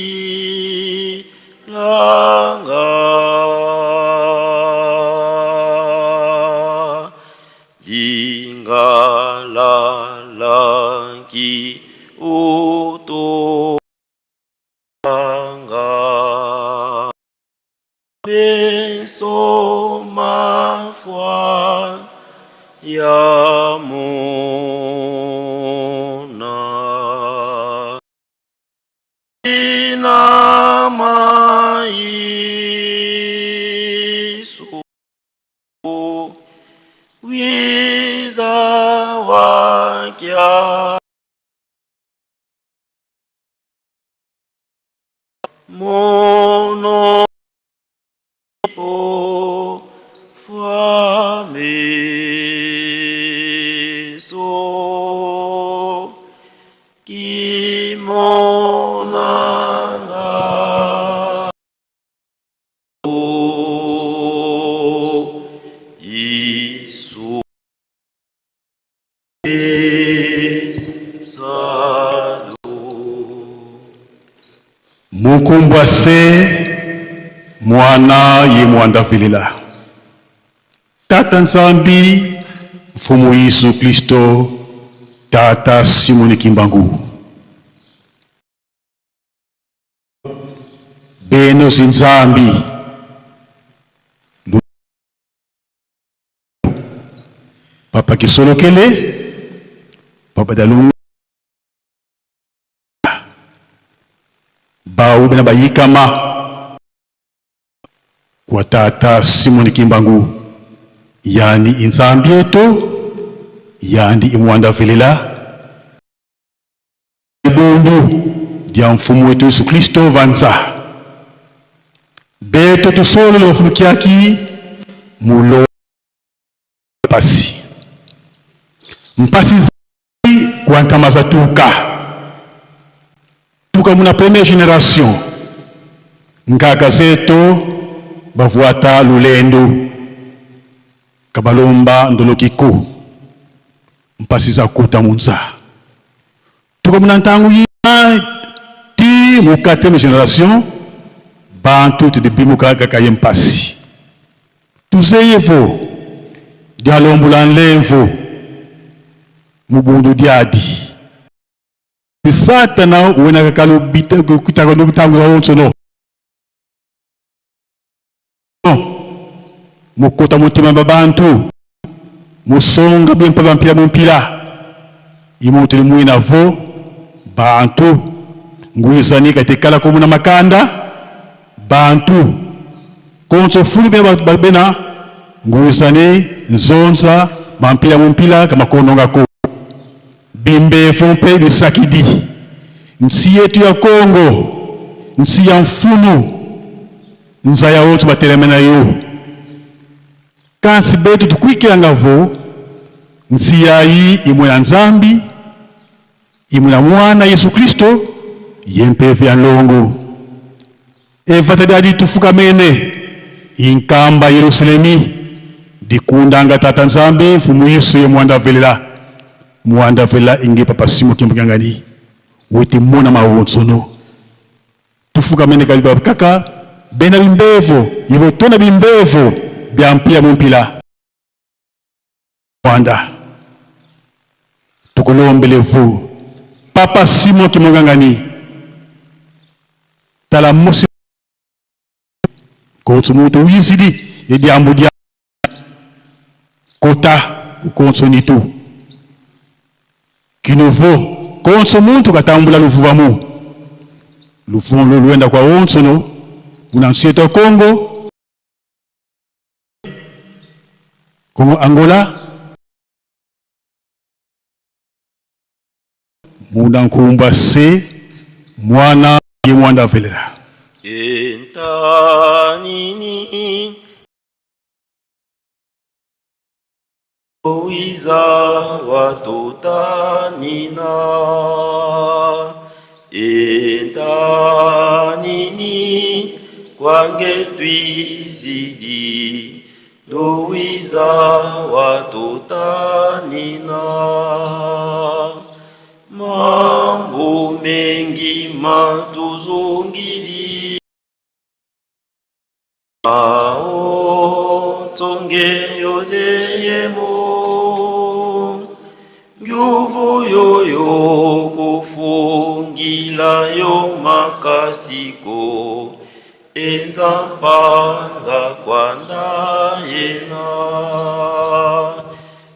langa Dingalalaki utolanga beso mafwa ya mona ina maisu wiza wakya mono o fameso kimonanga o Isu Mukumbwase mwana ye mwandavilila. Tata Nzambi mfumu Yesu Kristo tata Simoni Kimbangu. Beno Nzambi Papa Kisolokele Papa Dalunga Bawu bena bayikama kwa tata Simoni Kimbangu yani Nzambi yetu yani imwanda vilila ibundu dia mfumu wetu Yesu Kristo vanza beto tusolo lofulukiaki mulo pasi mpasi kwa nkamaza tuka muna première génération ngaka zeto bavuata lulendo kabalomba ndolokiko mpasi za kuta munza tuka muna ntangu yi ti mu 4e génération bantu te depuis muka kakaye mpasi tuzeyevo dialombulan levo mubundu diadi Satana wena kakalo bita kutakondo kutangu wonsono mukota mutima babantu musonga bempa bampira mumpira imutuli mwina vo bantu nguizani katekala komuna makanda bantu konso fulu bena nguizani nzonza bampira mumpira kama kononga ko bimbe fompe bisakidi nsi yetu ya Kongo nsi ya mfunu nzaya wotu batelemena yo kansi betu tukwikila ngavo nsi ya yi imwe na Nzambi imwe na mwana Yesu Kristo yempevi ya longo evata dadi tufukamene inkamba Yerusalemi dikundanga tata Nzambi mfumu Yesu ye mwanda velela ingi papa Simoni Kimbangu wote mona maonsono tufuka mene kaliba kaka bena bimbevo yivo tona bimbevo bya mpila mumpila Rwanda tukulombele vu Papa Simon Kimongangani tala musi konsumutu wizidi yedi ambudia kota konsonitu kinovo konsomuntu katambula luvuvamu lufumo luenda kwa onsono unansieta Kongo Angola muna nkumba se mwana ye mwanda velela entanini oiza watotanina entanini kwange twizidi doiza watotanina mambo mengi matuzungili ao tsonge yozeyemo nguvu yoyo kufungila yo makasiko enzapanga kwanda yena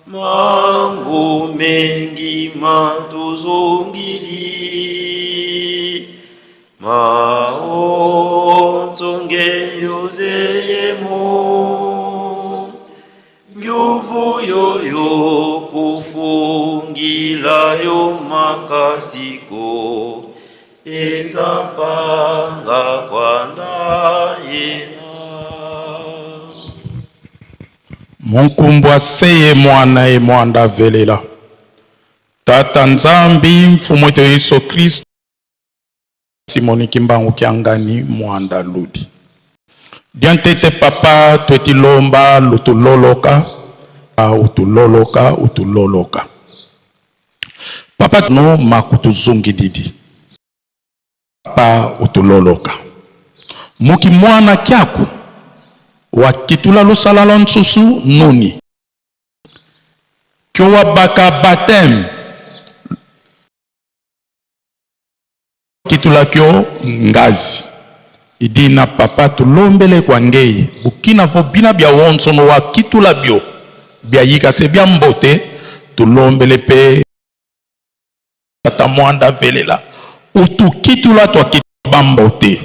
mambo mengi matuzungili maonzonge yozeyemo nguvu yoyo kufungila yo makasiko enzapanga kwanda yena Munkumbwa seye mwana e mwanda velela Tata Nzambi mfumu wetu Yesu Kristo Simoni Kimbangu Kiangani mwanda ludi Diantete papa twetilomba lutuloloka utuloloka Papa no makutuzungi didi Papa utuloloka Muki mwana kyaku wakitula lusalalo nsusu nuni kyo wabaka batem kitula kyo ngazi idina papa tulombele kwa ngei bukina fo bina bya wonsono wa kitula bio bya yikase bya mbote tulombele pe tata mwanda velela utu kitula to kitba mbote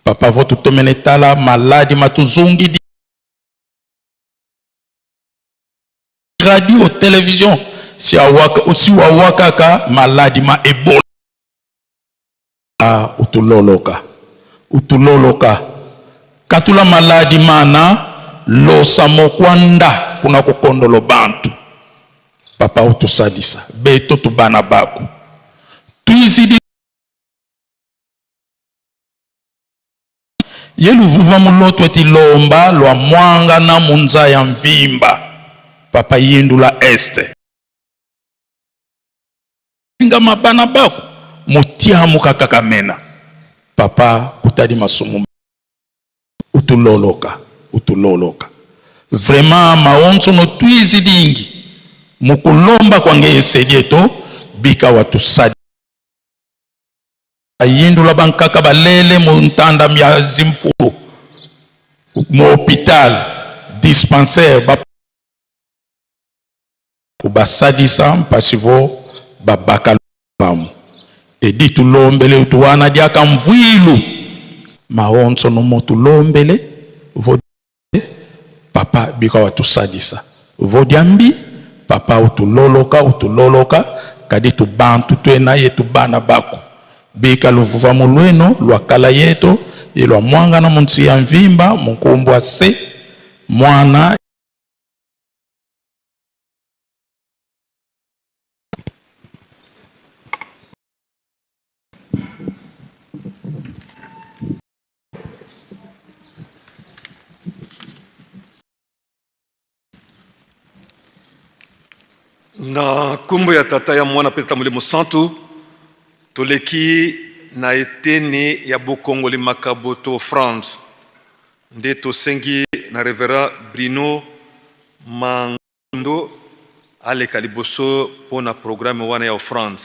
papa votu tomene tala maladi matuzungi di radio télévision si awaka aussi wawaka maladi ma ebola utuloloka katula maladi mana losa mokwanda kuna kukondolo bantu papa utusadisa beto tubana baku tuizidi yelu vuva muloto eti lomba lwa mwanga na munza ya mvimba papa yendula este inga mabana bako mutiamu kakakamena papa kutadi masumu utuloloka vraiment maonso no twizi dingi mukulomba kwa ngeye sedieto bika watu sadi ayindula bankaka balele mu ntanda mya zimfulu mu hospital dispensaire kubasadisa mpasivo babaka bamu edi tulombele utuwana diaka mvilu maonso no motulombele vo papa bika watusadisa vo diambi papa utuloloka kadi tubantu twena yetu bana bako bika luvuva mulweno lwakala yeto ilwa mwanga na munsi ya mvimba munkumbwa se mwana na kumbu ya tata ya mwana peta mulimo santu toleki na eteni ya bokongoli makabo to offrande nde tosengi na révérend Bruno Mangando aleka liboso mpona programme wana ya offrande.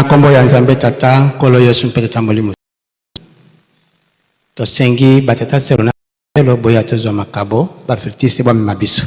Kombo ya Nzambe tata nkolo Yesu mpe tata molimo tosengi batata zero na lelo boya tozwa makabo bafirtiste bamema biso.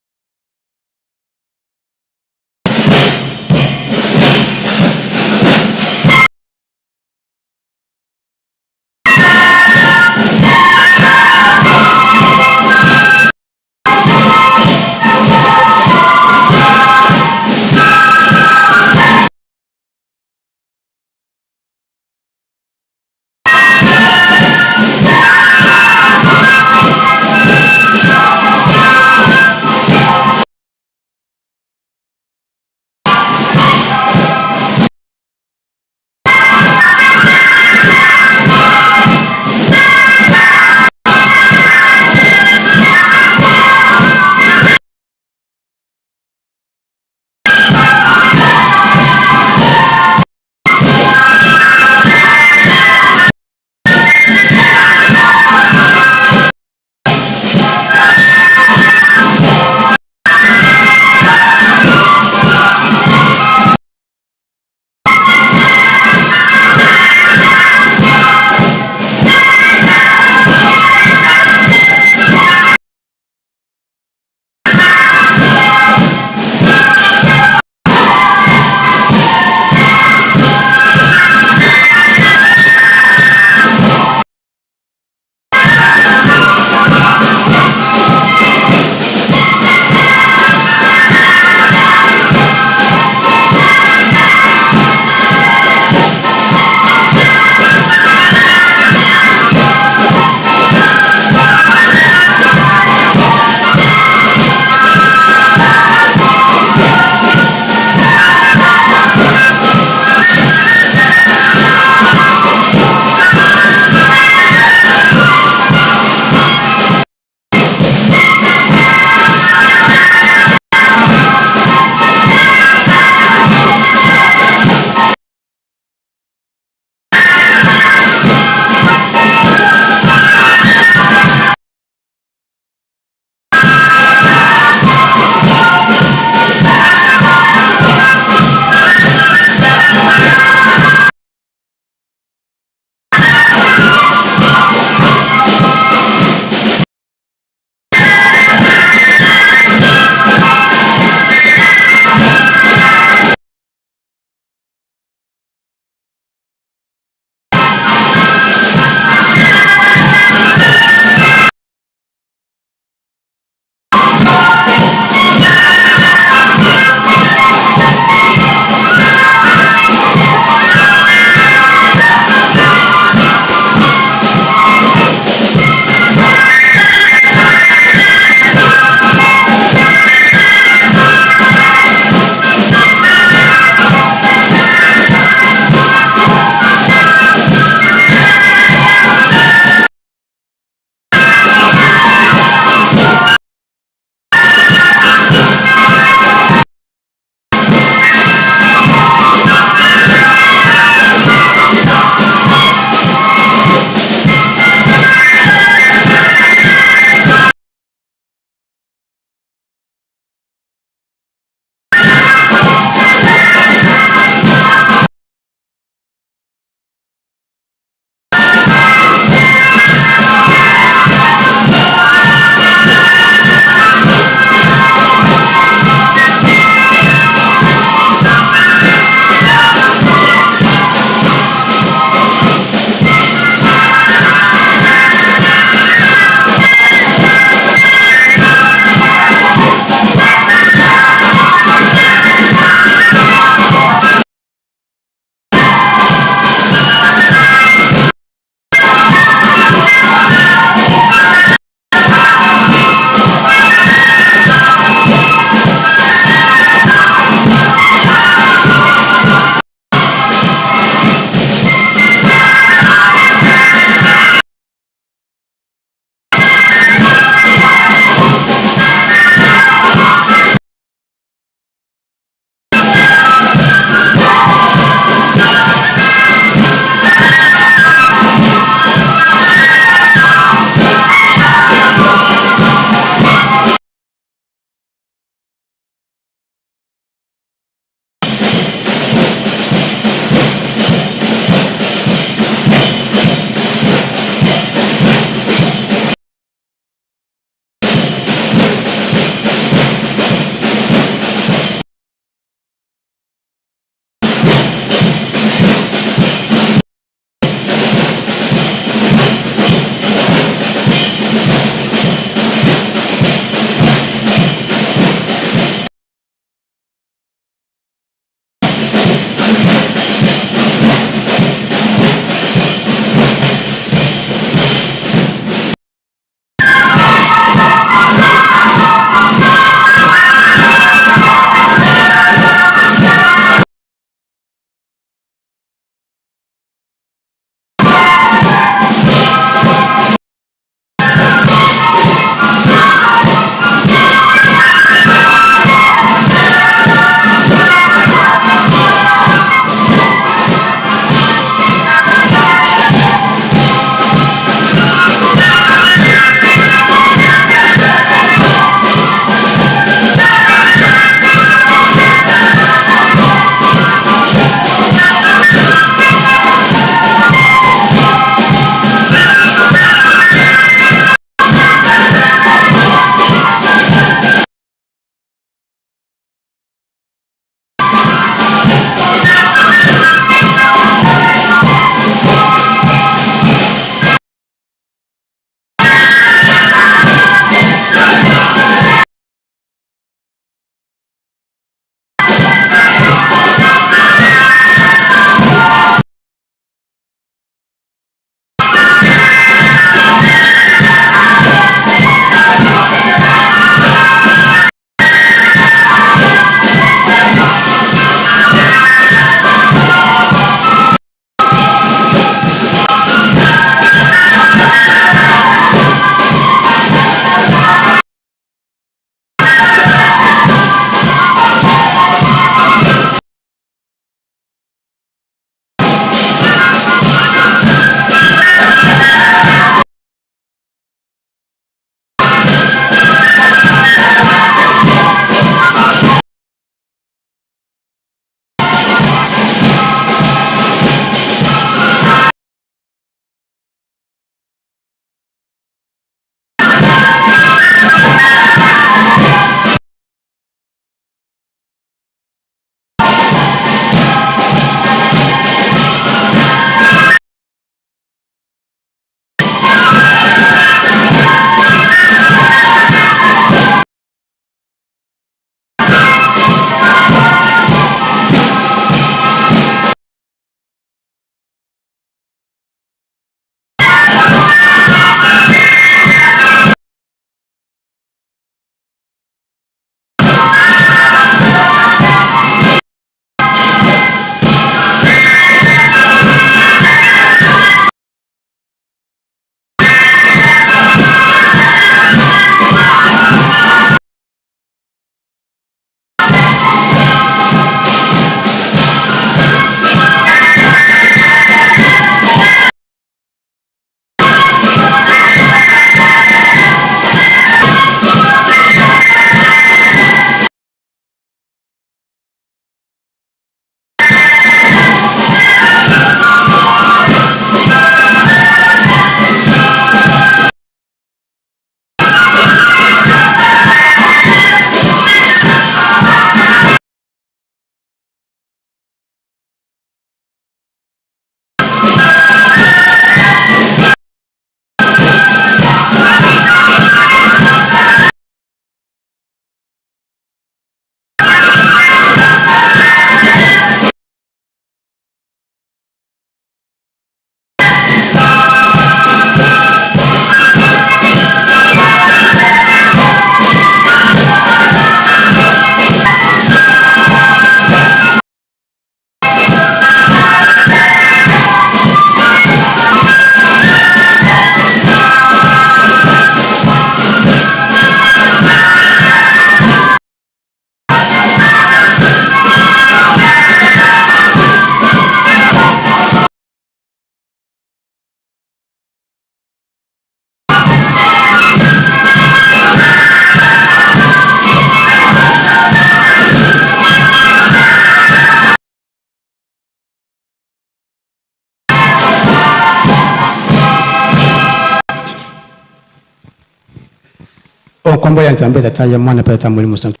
On combo ya nzambe tata ya mwana pe tata molimo santo.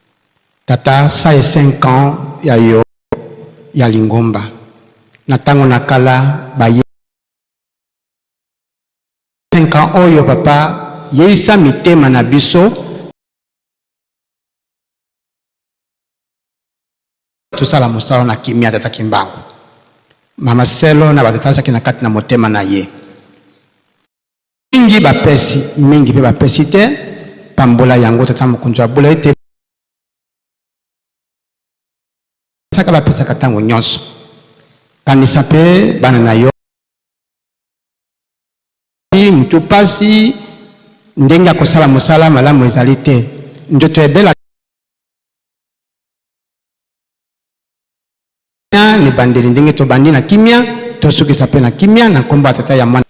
Tata ça et 5 ans ya yo ya lingomba. Na tango nakala ba 5 ans oyo papa yeisa mitema na biso tout ça la mosala na kimia tata kimbangu. Mama selo na batata saki na kati na motema na ye. Mingi pe bapesi te pambola yango tata mokunzo abula ete saka bapesa katango nyonso. Kanisa pe bana na yo mutu pasi ndenge akosala mosala malamu ezali te. Ndoto ebela ni bandeli ndenge tobandi na kimia tosukisa pe na kimia na kombo ya tata ya mwana.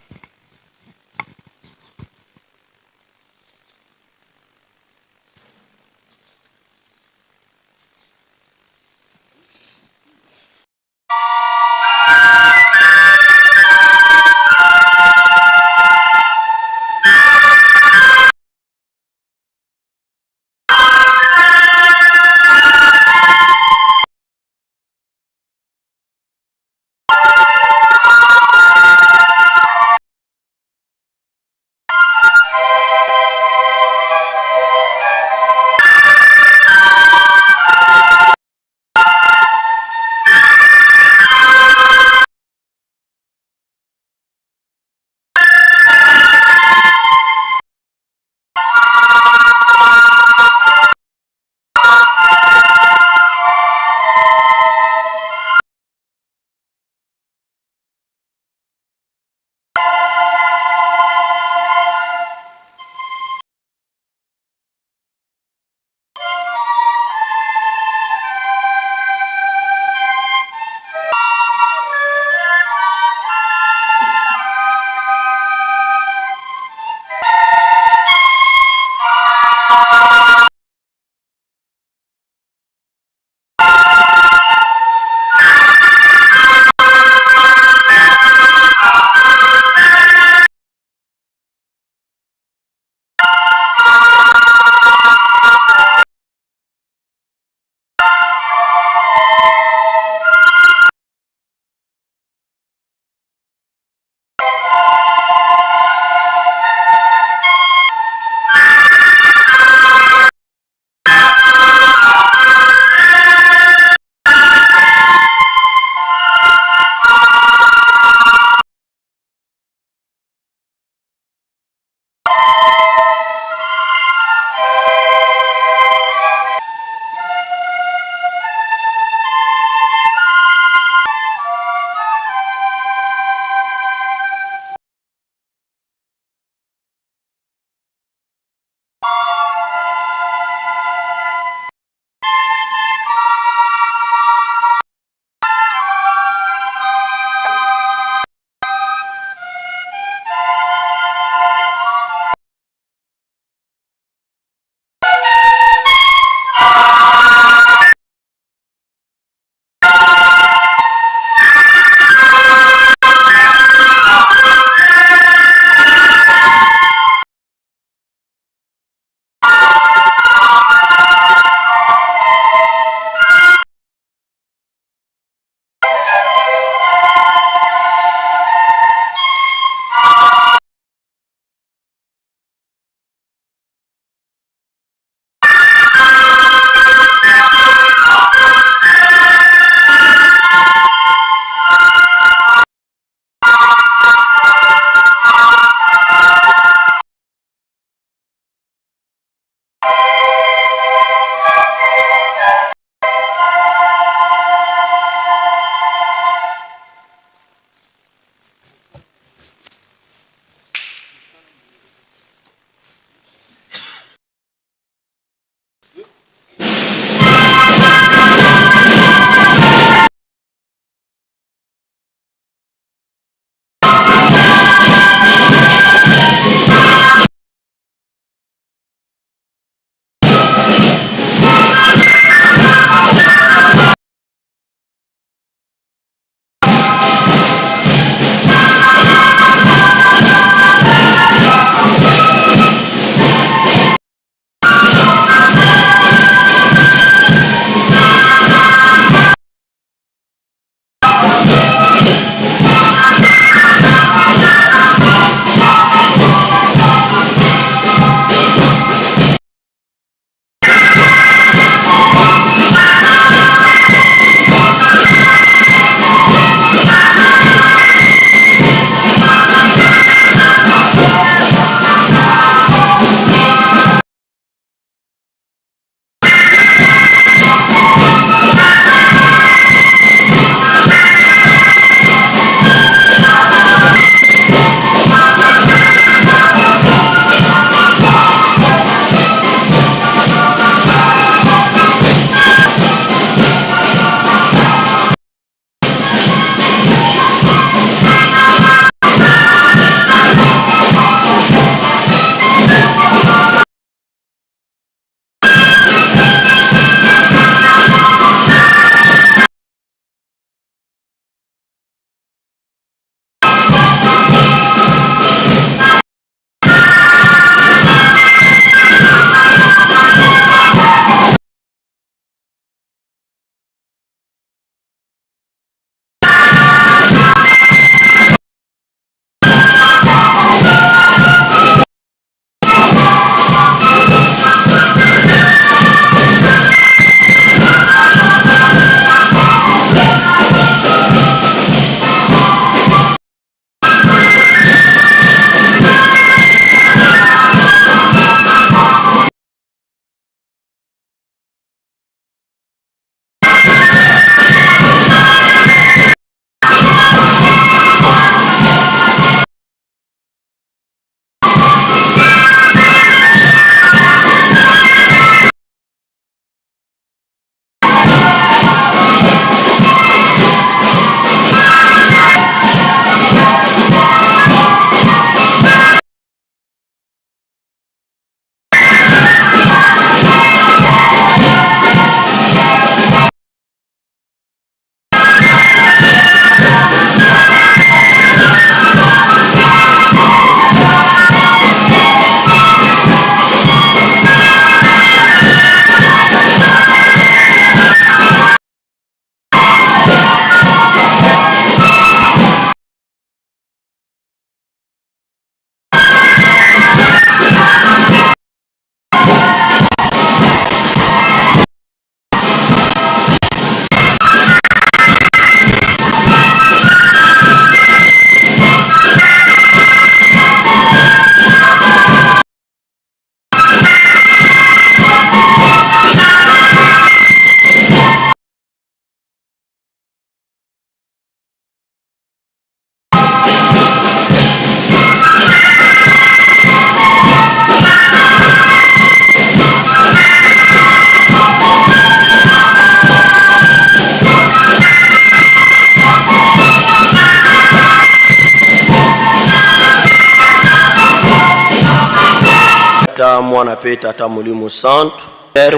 Tata mwana pe tata molimo santu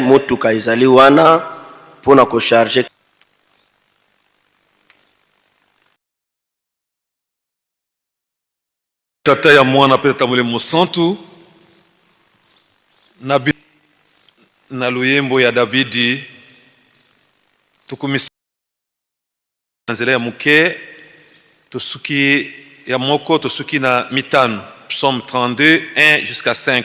mutuka ezali wana pona ko charger tata ya mwana pe tata molimo santu na luyembo ya Davidi tukumisa nzela ya muke tosuki ya moko tosuki na mitano psaume 32 1 jusqu'à 5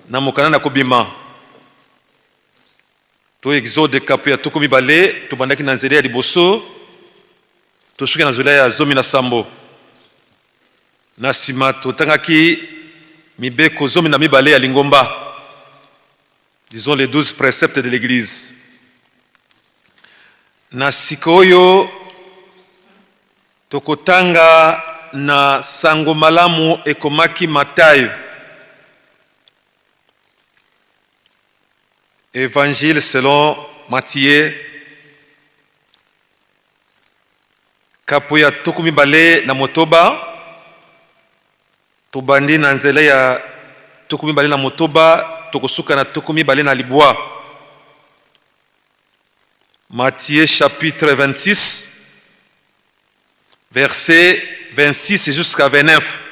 na mokana na kobima to exode kapu ya tuku mibale tobandaki na nzela ya liboso tosuki na nzela ya zomi na sambo na nsima totangaki mibeko zomi na mibale ya lingomba, disons les 12 préceptes de l'église. Na sikoyo tokotanga na sango malamu ekomaki Matayo, évangile selon Matthieu, kapo ya tukumi bale na motoba, tobandi na nzela ya tukumi bale na motoba, tokosuka na tukumi bale na libwa. Matthieu chapitre 26, verset 26 jusqu'à 29.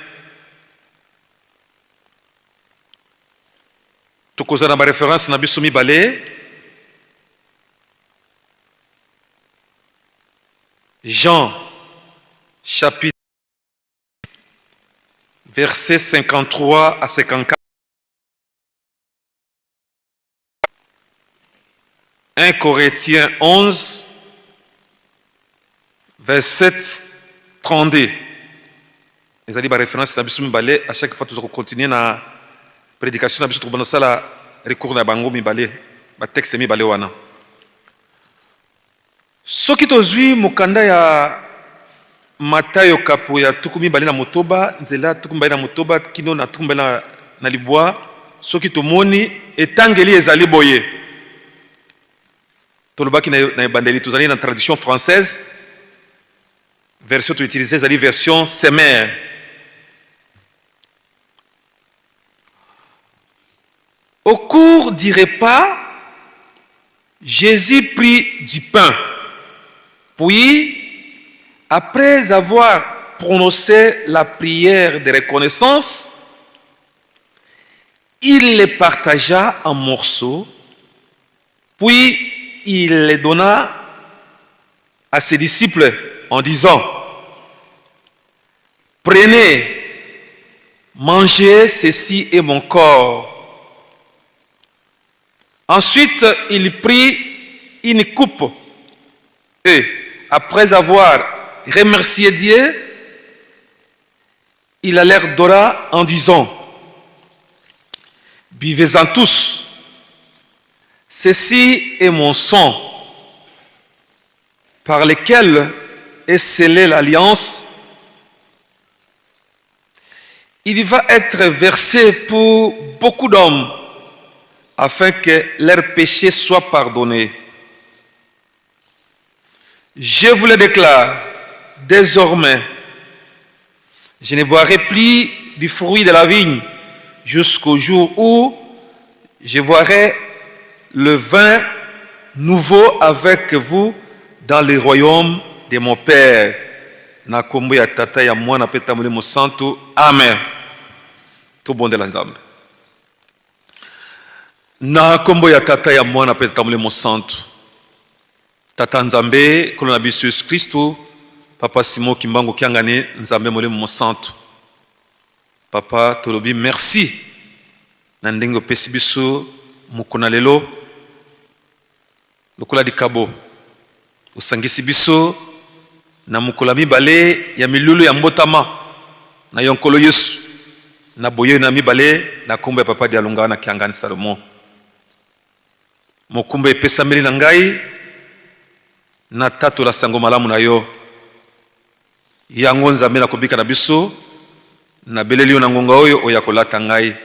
Tokozana ba référence na biso mibale. Jean chapitre verset 53 à 54. 1 Corinthiens 11, verset 32. Les ali ba référence na biso mibale, à chaque fois toujours continuer na prédication na biso tobana sala recours na bango mibale, ba texte mibale wana. Soki tozwi mukanda ya Matayo kapo ya tukumi bale na motoba, nzela tukumi bale na motoba kino na tukumi bale na libwa, soki tomoni etangeli ezali boye. Tolobaki na bandeli tozali na tradition française, version to utiliser ezali version Semer. Au cours du repas, Jésus prit du pain, puis après avoir prononcé la prière de reconnaissance, il les partagea en morceaux, puis il les donna à ses disciples en disant: prenez, mangez, ceci est mon corps. Ensuite, il prit une coupe et, après avoir remercié Dieu, il la leur donna en disant: buvez-en tous, ceci est mon sang, par lequel est scellée l'alliance. Il va être versé pour beaucoup d'hommes, afin que leurs péchés soient pardonnés. Je vous le déclare, désormais, je ne boirai plus du fruit de la vigne jusqu'au jour où je boirai le vin nouveau avec vous dans le royaume de mon Père. Na kombo ya tata ya mwana peta molimo santo. Amen. Tout bon de la nzambe. Na kombo ya tata ya mwana peta molimo santo. Tata nzambe kolona biso Yesu Kristo. Papa Simon Kimbango Kiangane nzambe molimo santo. Papa tolobi merci. Na ndenge opesi biso mukuna lelo. Lokola dikabo. Usangisi biso na mukula mibale ya milulu ya mbotama na yonkolo Yesu na boye na mibale na kombo ya papa Dialunga na Kiangani Salomon. Mokumba epesa meli na ngai na tatu la sango malamu na yo yango nzambe na kobika na biso na beleli na ngonga oyo oya kolata ngai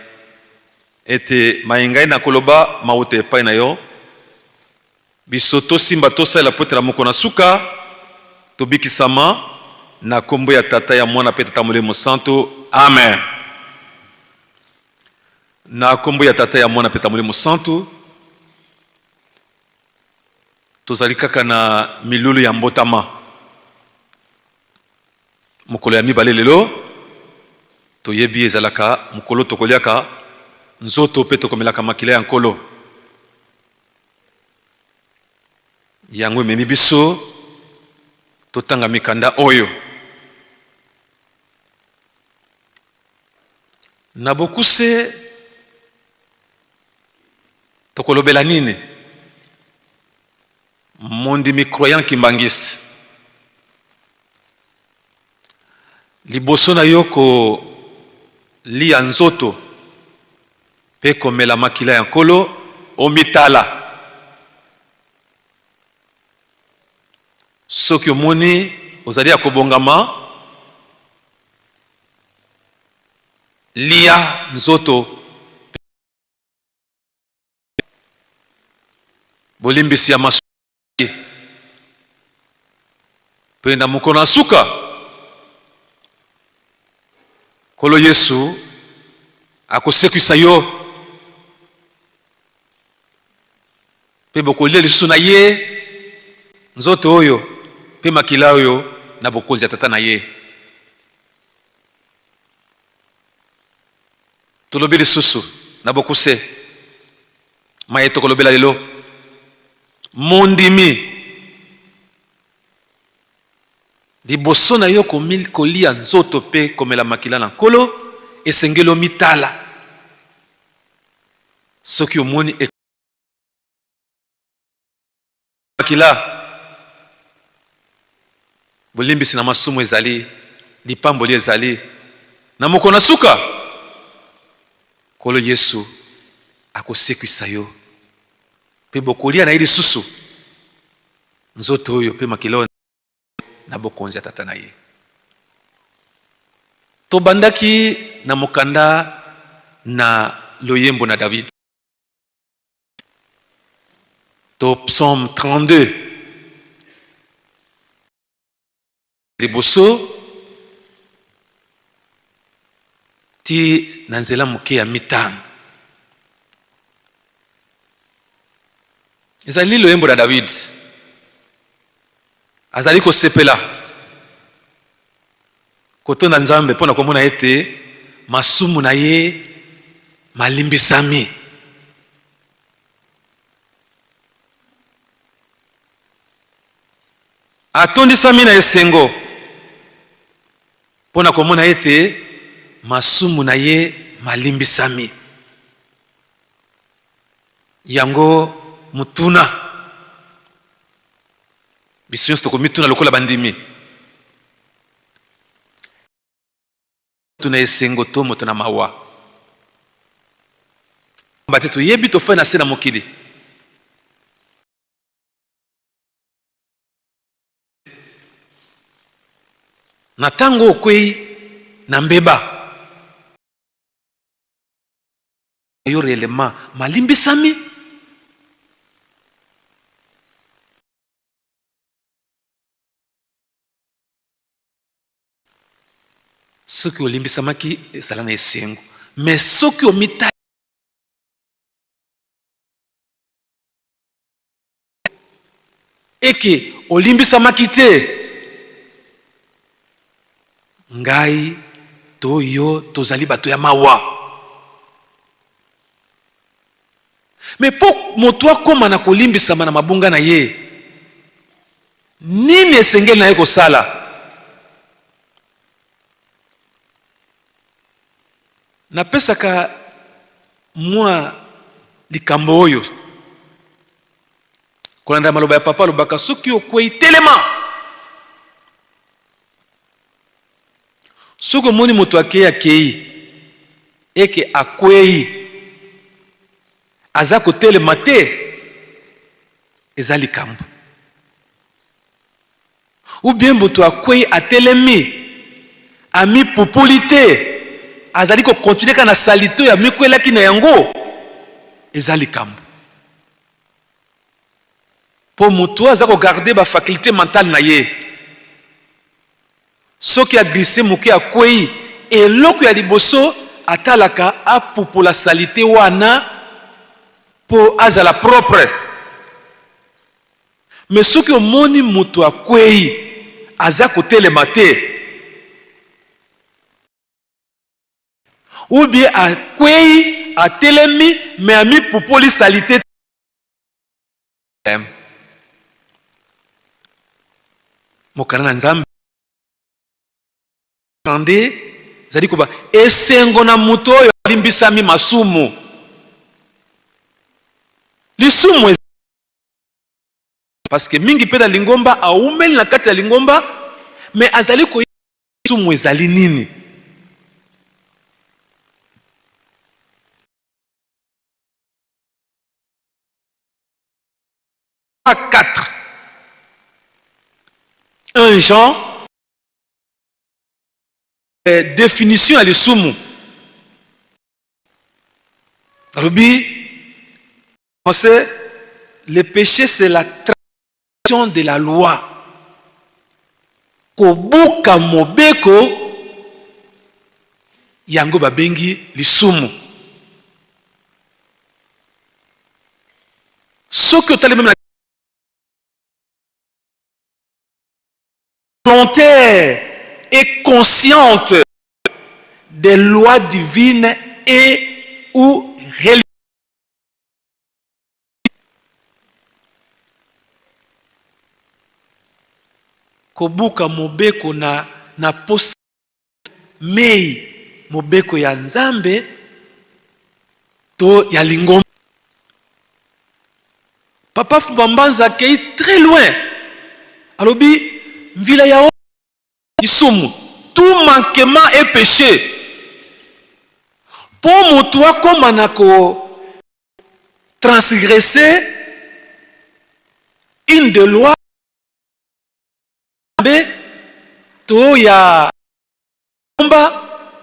ete maingai na koloba maute epai na yo biso to simba to sala potela moko na suka to bikisama na kombo ya tata ya mwana pe tata molimo santo. Amen. Na kombo ya tata ya mwana pe tata molimo santo. Tozali kaka na milulu ya mbotama. Mukolo ya mibale lelo toyebi ezalaka mukolo tokoliaka nzoto pe tokomelaka makila ya nkolo. Yango ememi biso totanga mikanda oyo. Na bokuse tokolobela nini? Mondimi croyant kimbangiste. Liboso na yo ko lia nzoto pe komela makila ya nkolo omitala. Soki omoni ozali ya kobongama lia nzoto bolimbisi ya masu pe na mokona suka kolo Yesu akosekwisa yo pe bokolia lisusu na ye nzoto oyo pe makila oyo na bokonzi ya tata na ye. Tolobi lisusu na bokuse maye tokolobela lelo mondimi liboso na yo kolia nzoto pe komela makila na nkolo esengeli omitala. Soki omoni makila bolimbisi na masumu ezali lipamboli ezali na mokona suka kolo Yesu akosekwisa yo pe bokolia na ye lisusu nzoto oyo pe makila na bokonzi ya tata na ye. Tobandaki na mokanda na loyembo na David to Psaume 32 liboso ti na nzela moke ya mitano. Ezali loyembo na David azali kosepela kotonda Nzambe mpona komona ete masumu na ye malimbisami. Atondisami na esengo mpona komona ete masumu na ye malimbisami. Yango mutuna biso nyonso tokomituna lokola bandimi. Tuna esengo to moto na mawa mbate toyebi tofai na se na mokili. Na tango okwei na mbeba yo réellement malimbisami. Soki olimbisamaki ezala na esengo, mais soki omita eke olimbisamaki te, ngai to yo tozali bato ya mawa. Mais po moto akoma na kolimbisama na mabunga na ye, nini esengeli na ye kosala? Napesaka mwa likambo oyo kolanda maloba ya papa lobaka soki okwei telema. Soki omoni moto akei eke akwei aza kotelema te, eza likambo. Ou bien moto akwei atelemi ami pupuli te, azali ko continuer kana salito ya mikwelaki na yango, eza likambo. Po moto aza ko garder ba faculté mentale na ye. soki a glissé moke a kwei eloko ya liboso atalaka apupola salite wana po azala propre. Mais soki omoni moto a kwei aza kotelema te, ou bien a kwei a telemi mais a mi pupoli salite mokana na nzambe zali koba esengo na moto oyo alimbisami masumu. Lisumu parce que mingi pe na lingomba aumeli na kati ya lingomba mais azali ko lisumu ezali nini. À 4 1 Jean définition à l'isumu. Rubi, le péché c'est la transgression de la loi. Kobuka mobeko yango babengi lisumu. Ce que tu as même volontaire et consciente des lois divines et ou religieuses. Kobuka mobeko na posa mei mobeko ya nzambe to ya lingomba. Papa Fubambanza kei très loin. Alobi Vila ya isumu, tout manquement est péché. Pour moutoua comme anako transgresser une de loi to ya komba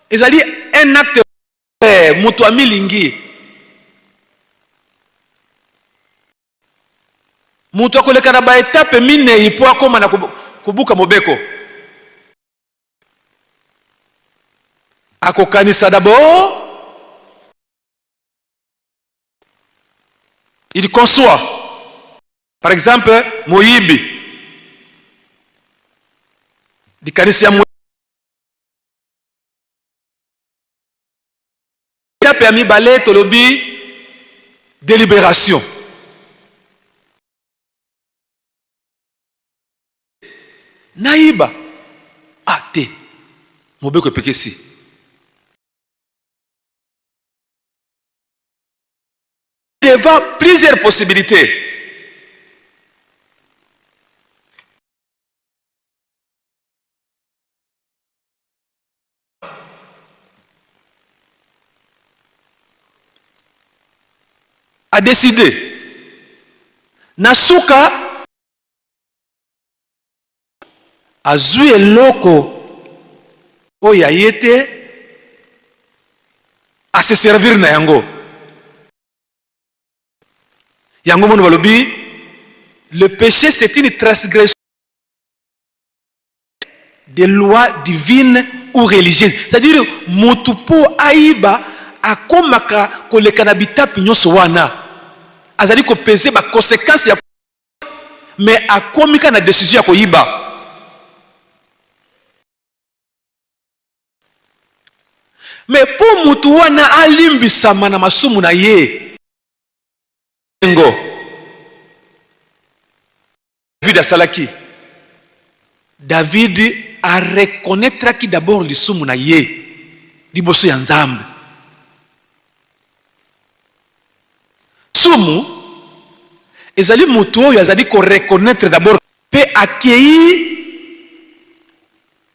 ezali un acte moutoua milingi. Moutoua koleka na ba étape mine ipo akoma na kubuka mobeko. Akokanisa d'abord, il conçoit. Par exemple, Moïbi. Il kanisa Moïbi. Il a permis balai tolobi délibération. Naïba. Ah, te. Mobeko pekesi. Devant plusieurs possibilités. A décidé. Nasuka azui eloko oya yete a se servir na yango. Yango mono balobi, le péché c'est une transgression des lois divines ou religieuses. C'est-à-dire motupo aiba akomaka koleka na bitapi nyonso wana. Azali ko peser ba conséquences ya mais akomika na décision ya koyiba. Mais pour mutu wana alimbisama na masumu na ye. David a salaki. David a reconnaître qui d'abord lisumu na ye liboso ya nzambe. Sumu ezali mutu oyo azali ko reconnaître d'abord pe accueillir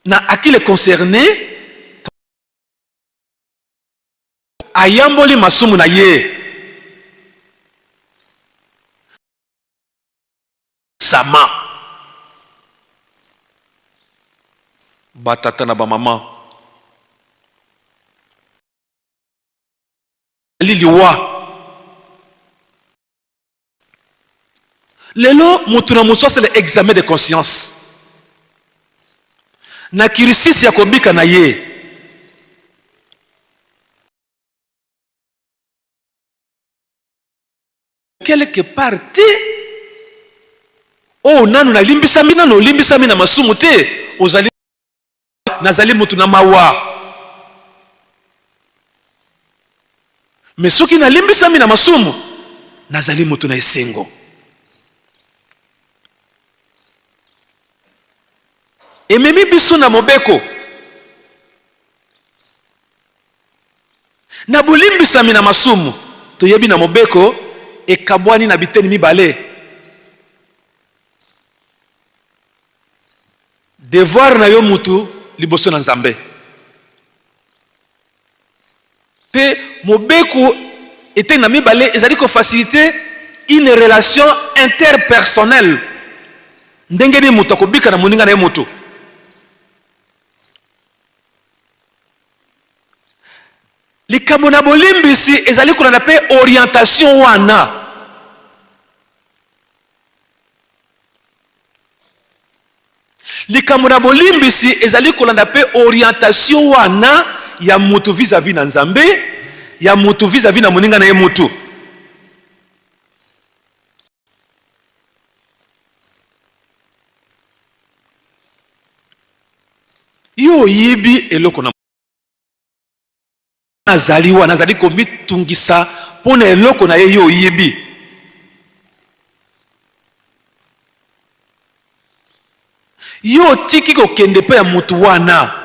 na à qui le concerné ayamboli masumu na ye. Sama batata na ba mama liliwa lelo mutu na muso c'est l'examen de conscience. na kirisisi ya kobika na ye. Quelque part te oh nanu na limbisami nanu limbisami na masumu te ozali nazali mutu na mawa. Mais soki na limbisami na masumu nazali mutu na esengo. Ememi biso na mobeko na bolimbisami na masumu toyebi na mobeko ekabwani na biteni mibale. Devoir na yo mutu liboso na Nzambe. Pe mobeko eteni na mibale ezali ko faciliter une relation interpersonnelle. Ndenge ni mutu akobika na moninga na ye mutu. Likambo na bolimbisi ezali kolanda pe orientation wana. Likambo na bolimbisi ezali kolanda pe orientation wana ya mutu vis-à-vis na Nzambe, ya mutu vis-à-vis na moninga na ye mutu. Yo yibi eloko na nazali wana nazali komitungisa pona eloko na ye yo yibi. Yo tiki kokende pe ya mutu wana.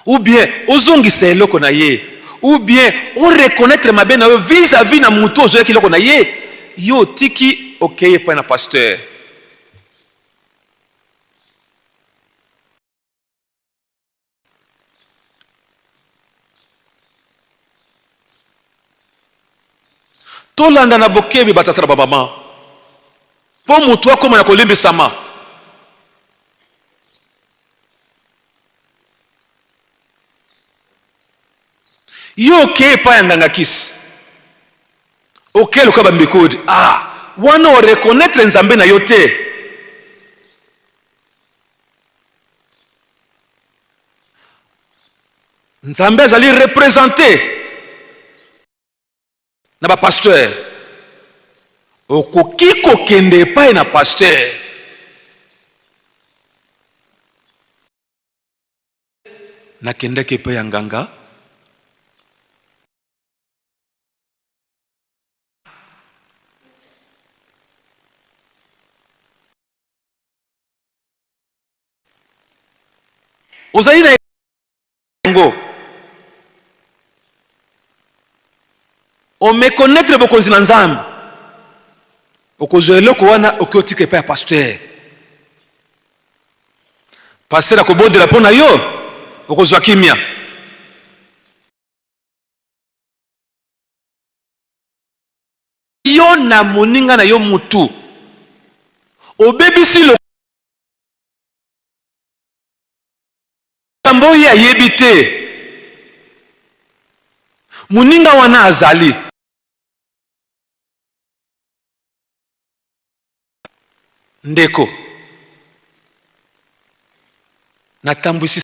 Ou bien ozongisa eloko na ye. Ou bien on reconnaître mabe na yo vis-à-vis na mutu ozoyaki eloko na ye. Yo tiki okeye pe na pasteur. Tolanda na bokebi batatara babama po mutu akoma na kolimbisama. Yo ke pa yanganga kisi okelo ka bambikodi wana o reconnaître Nzambe na yo te. Nzambe azali représenter na ba pasteur. Okoki kokende pa na pasteur. Na kende ke pa yanganga. Ozali na yango. On me connaître bokonzi na Nzambe. Okozwe eloko wana okiotika epai ya pasteur. Pasteur akobondela pona yo okozwa kimia. Yo na moninga na yo mutu obebisi lo kambo ya yebite moninga wana azali. Ndeko natambwisi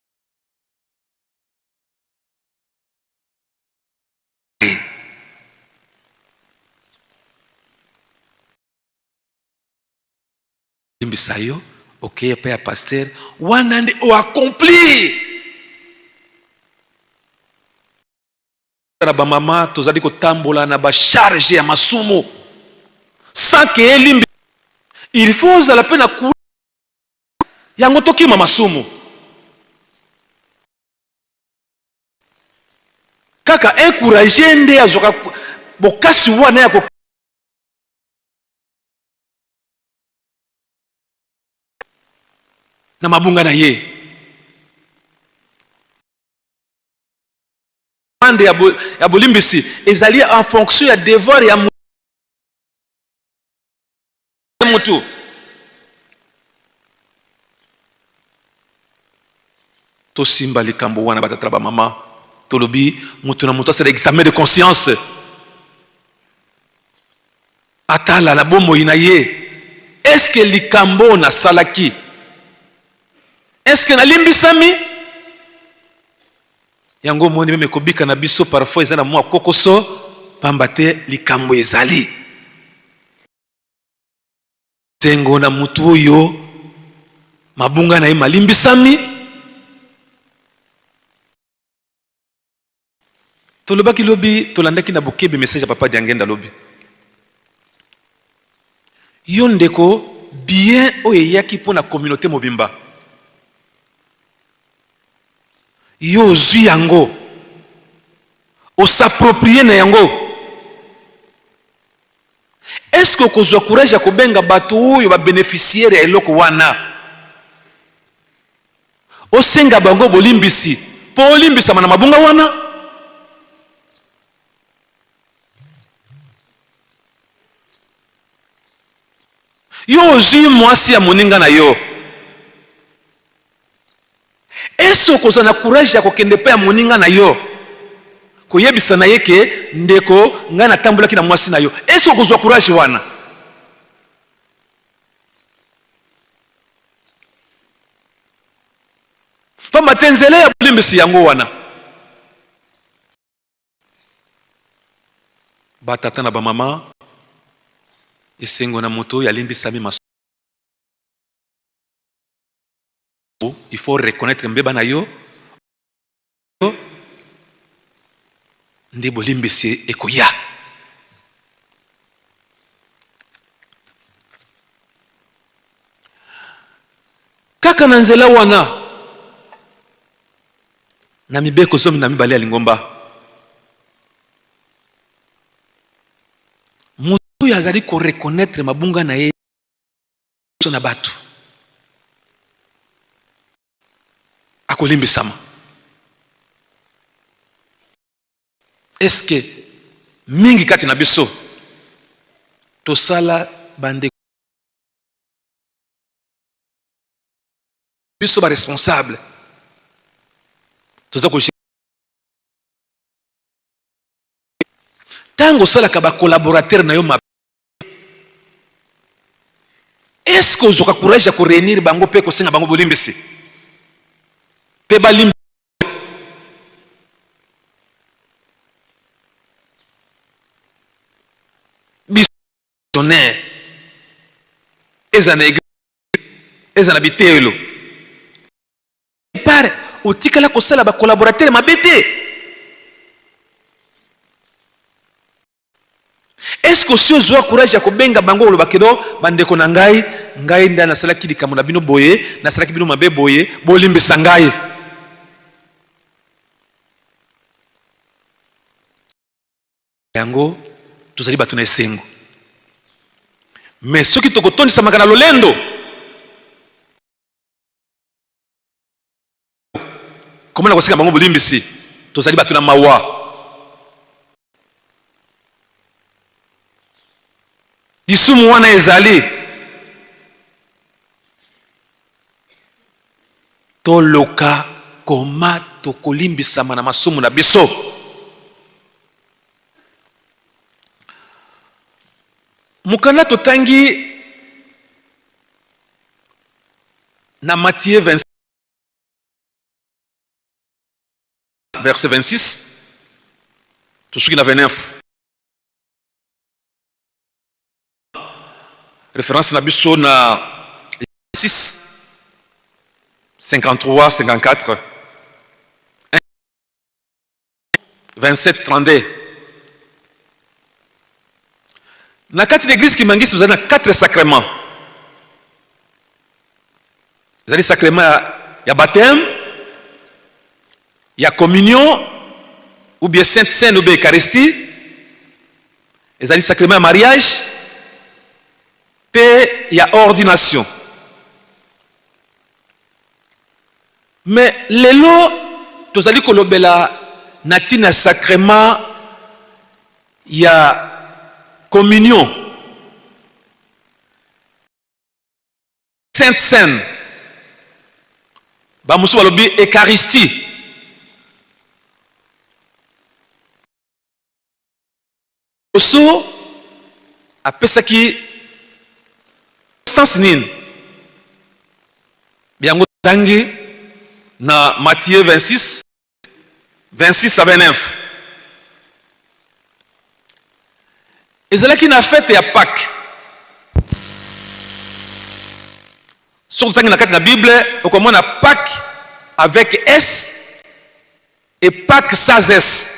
imbisayo okeye pe ya pasteur wana ndi o accompli na ba mama tozali kotambola na ba charge ya masumu sans que elimbi. Il faut la peine à yango tokima masumu kaka encourager nde azoka bokasi wana yako na mabunga na ye. Mande ya bolimbisi ezali en fonction ya devoir ya mutu. To simba likambo wana batatala ba mama tolobi mutu na mutu asala examen de conscience atala na bomoi na ye. Est-ce que likambo na salaki, est-ce que nalimbisami yango moni meme kobika na biso parfois ezana mwa kokoso pamba te likambo ezali sengo na mutu oyo mabunga na ye malimbisami tolobaki lobi tolandaki na bokebi message ya papa Diangenda lobi yo ndeko bien oyo eyaki mpo na communauté mobimba yo ozwi yango osaproprie na yango. Est-ce que okozwa courage ya kobenga bato oyo babénéficiaire ya eloko wana osenga bango bolimbisi mpo olimbisama na mabunga wana? Yo ozwi mwasi ya moninga na yo, est-ce okozwa na courage ya kokende pe ya moninga na yo koyebisa na ye ke ndeko nga natambolaki na mwasi na yo? Est-ce okozwa courage wana? Pamba te nzela ya bolimbisi yango wana batata na bamama esengo na moto ya limbisami maso. Il faut reconnaître mbeba na yo nde bolimbisi ekoya. Kaka na nzela wana na mibeko zomi na mibale ya lingomba mutu yazali ko reconnaître mabunga na ye na batu akolimbisama. Est-ce que mingi kati na biso tosala bande biso ba responsable toza ko tango sala ka ba collaborateur na yo ma. Est-ce que ozoka courage ya ko réunir bango pe ko senga bango bolimbisi pe balimbi bisonné ezana ezana bitelo pare otikala ko sala ba collaborateur mabete. Est-ce que si ozwa courage ya kobenga bango oloba kedo bandeko na ngai nda nasalaki likambo na bino boye nasalaki bino mabe boye bolimbisa ngai? Yango tozali bato na esengo, mais soki tokotondisamaka na lolendo komona kosenga bango bolimbisi tozali bato na mawa. Lisumu wana ezali toloka koma tokolimbisama na masumu na biso. Mukanda totangi na Matthieu 26 verset 26 tosuki na 29 référence na biso na 6 53 54 27 32 na kati l'église qui mangisi vous avez 4 sacrements. Vous avez sacrement ya baptême, ya communion ou bien sainte seine ou bien eucharistie. Vous avez sacrement ya mariage, puis ya ordination. Mais lelo tozali kolobela natina sacrement ya communion, sainte seine, bamusu balobi eucharistie. Oso apesaki constance nini biango tangi dans Matthieu 26, 26 à 29. ezalaki na fête ya Pâques. Surtout dans la Bible, on commence à Pâques avec S et Pâques sans S.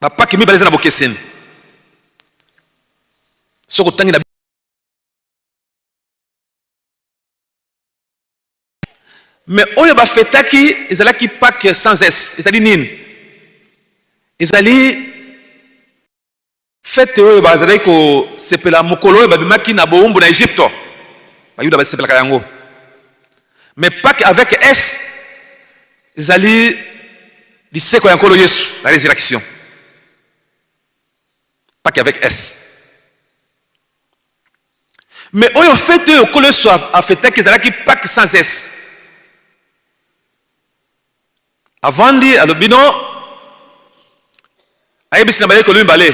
La Pâques mi baleza na bokeseni. Surtout dans la mais oyo ba fêtaki ezalaki Pâques sans S. Ezali nini? Ezali fête oyo bazalaki ko sepela mokolo oyo babimaki na boumbu na Egypte. Bayuda ba sepela yango. Mais Pâques avec S ezali liseko ya nkolo Yesu, la résurrection. Pâques avec S. Mais oyo fête oyo kolo soit a fêtaki ezalaki Pâques sans S. Avant dit alobino ayebisi na baye ko lumbale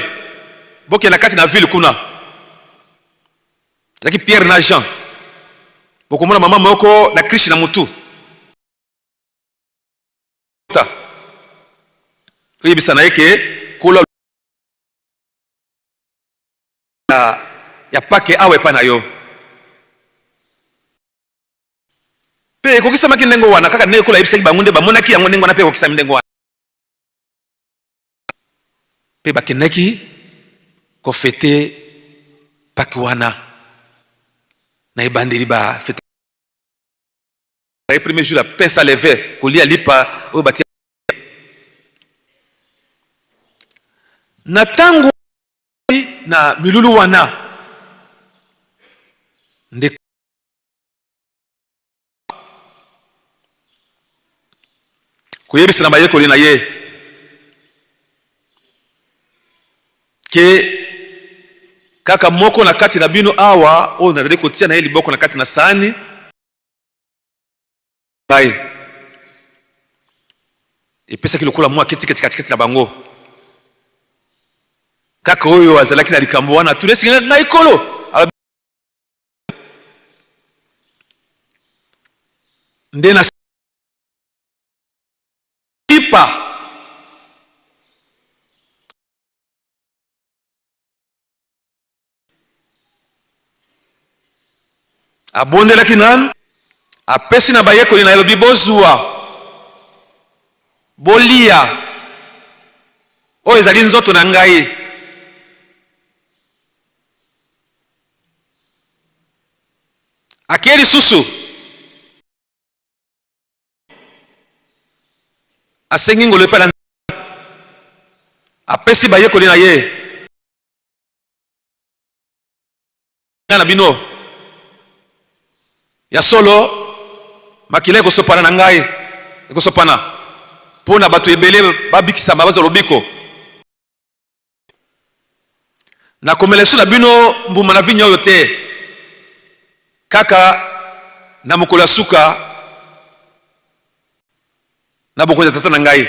boke na kati na ville kuna zaki Pierre na Jean boko mona mama moko na Kristo na mutu ta oyebisa na yeke kolo ya Pâques awe pa na yo pe kokisa maki ndengo wana kaka ne kola yebisa bangunde bamonaki yango ndengo na pe kokisa ndengo wana pe bakenaki ko fêter Pâques wana na ebandeli ba fêter le premier jour la pain ça levé ko lia lipa o batia na tango na milulu wana nde kuyebisa na baye ko lina ye ke kaka moko na kati na bino awa o nazali kotia na ye liboko na kati na sani bai epesaki lokola mwa kiti katikati na bango kaka oyo azalaki na likambo wana tulesi na ikolo nde na lipa abondelaki nanu apesi na bayekoli na elobi bozwa bolia oyo ezali nzoto na ngai akei lisusu asengi ngolo epai na apesi bayekoli na ye na bino ya solo makila ekosopana na ngai ekosopana mpona bato ebele babikisama bazwa lobiko nakomela esu na bino mbuma na vinya oyo te kaka na mokolo ya suka na bokonzi ya tata na ngai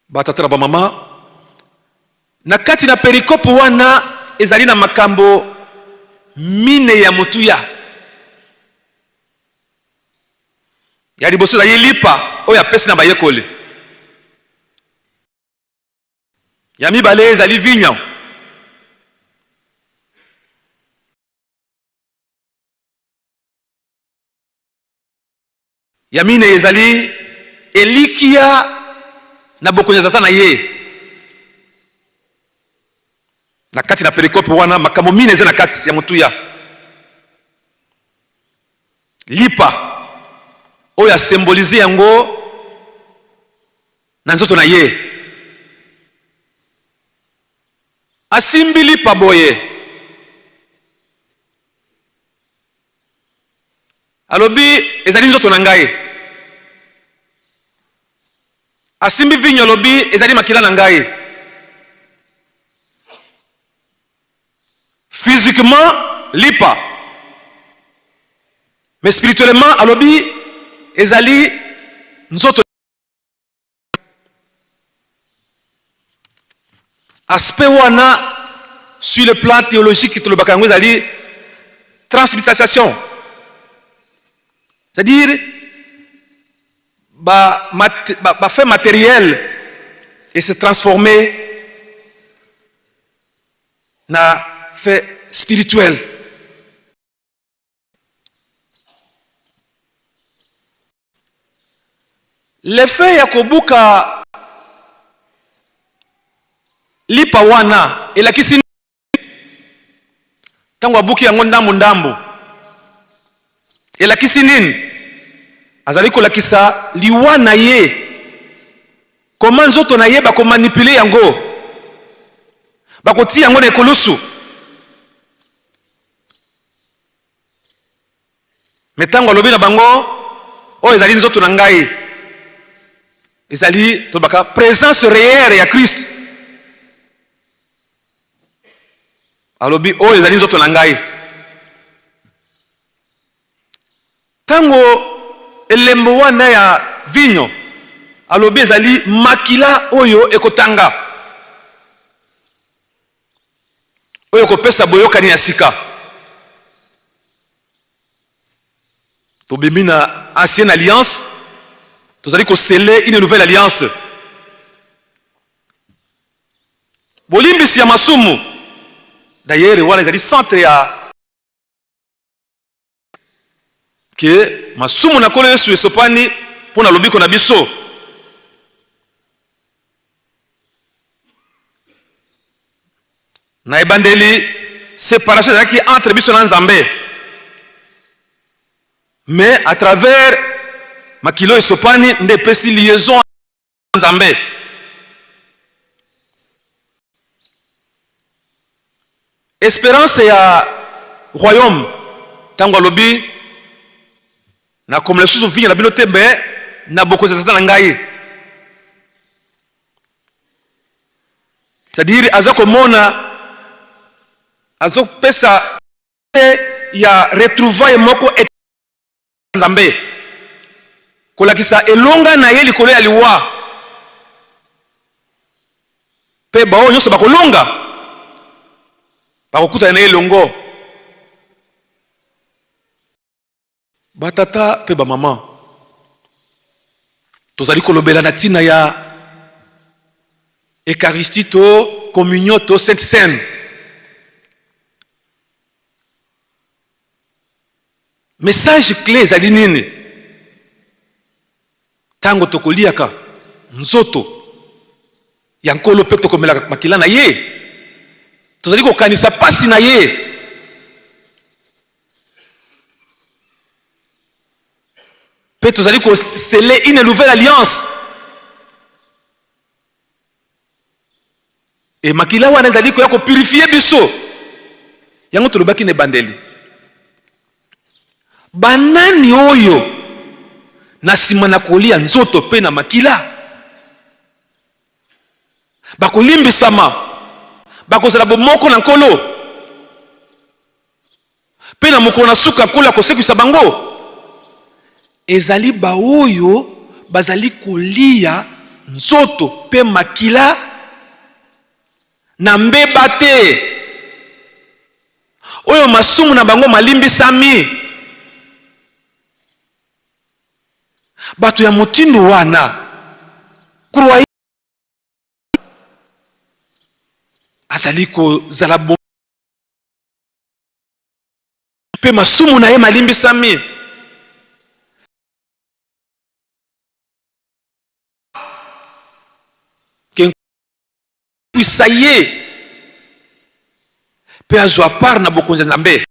batata na bamama na kati na perikope wana ezali na makambo mine ya motuya ya liboso ezali lipa oyo apesi na bayekoli ya mibale ezali vinya ya mine ezali elikia na bokonzi ya tata na ye na kati na perikope wana makambo mine eza na kati ya motuya lipa oyo asymbolize yango na nzoto na ye asimbi lipa boye alobi ezali nzoto na ngai asimbi vinyo alobi ezali makila na ngai physiquement lipa mais spirituellement alobi ezali nzoto aspect wana sur le plan théologique tout le bakango ezali transubstantiation, c'est-à-dire fait matériel et se transformer na fait spirituel. L'effet ya kobuka lipa wana elakisi tango abuki yango ndambo elakisi nini? Azali kolakisa liwa na ye koma nzoto na ye bakomanipule yango bakoti yango na ekolusu. Metango alobi na bango oyo ezali nzoto na ngai, ezali tobaka présence réelle ya Christ. Alobi oyo ezali nzoto na ngai. Tango elembo wana ya vinyo alobi ezali makila oyo ekotanga, oyo kopesa boyokani ya sika. Tobimi na ancienne alliance, tozali ko sceller une nouvelle alliance. Bolimbisi ya masumu d'ailleurs wana ezali centre ya que masumu na kolo Yesu esopani pona lobiko na biso. Na ebandeli séparation ezalaki entre biso na Nzambe, mais à travers makilo esopani nde pesi liaison na Nzambe. Espérance ya royaume tango alobi na comme le sous vie na bino tembe na bokoza tata na ngai, c'est-à-dire azako mona azok pesa ya retrouvaille moko et Nzambe kolakisa elonga na ye likolo ya liwa pe bao nyonso bakolonga bakokuta na elongo batata pe ba mama. Tozali kolobela na tina ya Eucharistie to communion to Sainte Seine. Message clé ezali nini? Tango tokoliaka nzoto ya nkolo pe tokomela makila na ye, tozali kokanisa pasi na ye. Pe tozali ko sceller une nouvelle alliance. Et makila wana ezali ko ya ko purifier biso. Yango tolobaki ne bandeli. Banani oyo na sima na kolia nzoto pe na makila bakolimbisama bakozala bomoko na nkolo pe na mokolo na suka nkolo akosekisa bango. Ezali ba oyo bazali kolia nzoto pe makila na mbeba te, oyo masumu na bango malimbisami. Bato ya motindo wana kurwa azali kozala bo pe masumu na ye malimbisami. Isaye pe azwa part na bokonzi Nzambe.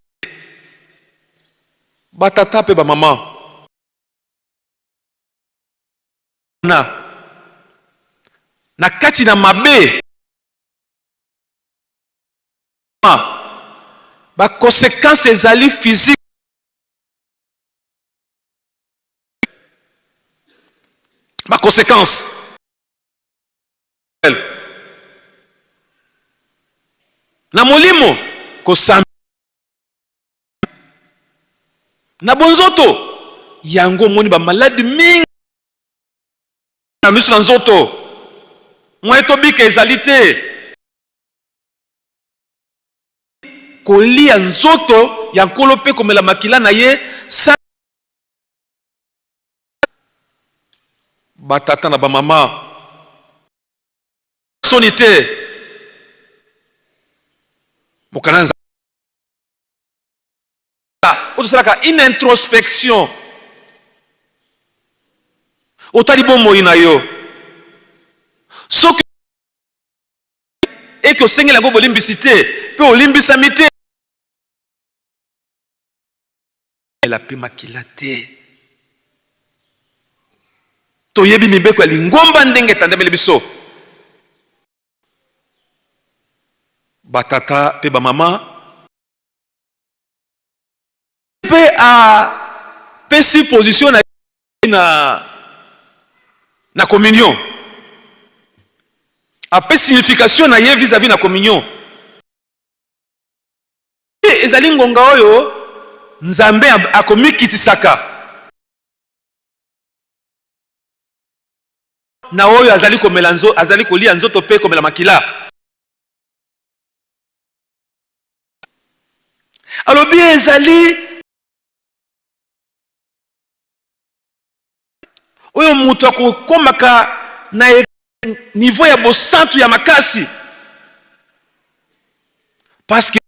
Batata pe ba mama na kati na mabe ba conséquences ezali physique, ba conséquences na molimo kosamba na bonzoto yango moni ba maladi mingi na miso na nzoto mwa etobika ezali te. kolia nzoto ya nkolo pe komela makila na ye sa batata na bamama sonité bokananza otosalaka une introspection otali bomoi na yo soki eke osengeli yango bolimbisi te mpe olimbisami te ela mpe makila te toyebi mibeko ya lingomba ndenge etandameli biso batata mpe bamama mpe apesi position na communion apesi signification na ye vis-à-vis na communion ezali ngonga oyo nzambe akomikitisaka na oyo azali komela azali kolia nzoto pe komela makila alobi ezali oyo mutu akokomaka na niveau ya bosantu ya makasi parce que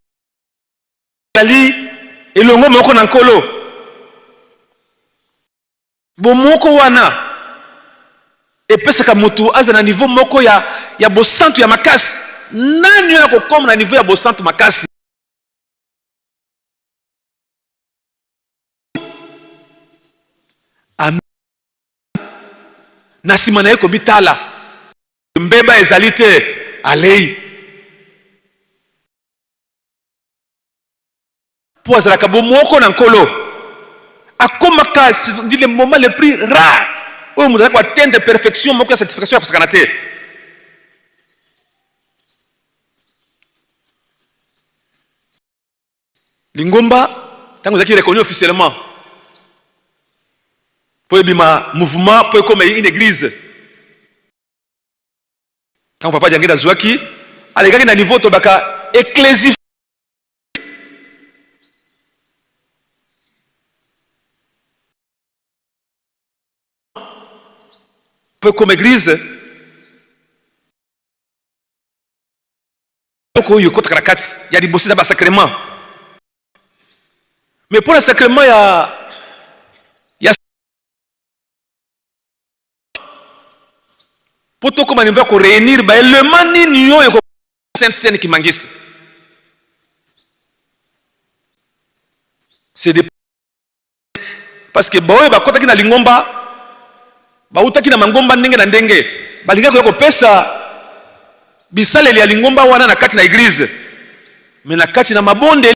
ezali elongo moko na nkolo bomoko wana epesaka mutu aza na niveau moko ya bosantu ya makasi nani oyo akokoma na niveau ya bosantu makasi na nsima na ye kobitala mbeba ezali te alei mpo azalaka bomoko na nkolo akomaka dit le moment le plus rare oyo moto azalaki koatteindre perfection moko ya satisfaction ya kosakana te lingomba ntango ezalaki reconnu officiellement po ebima mouvement po ekoma une église ntango papa Diangenda azwaki alekaki na niveau tobaka ecclésie po ekoma église oko oyo ekotaka na kati ya libosi na basacrement mais pour le sacrement ya pour tout comme on va réunir le mani nio et sainte scène qui mangiste c'est des parce que boy ba kota kina lingomba ba uta kina mangomba ndenge na ndenge balinga ko pesa bisale ya lingomba wana na kati na église mais na kati na mabonde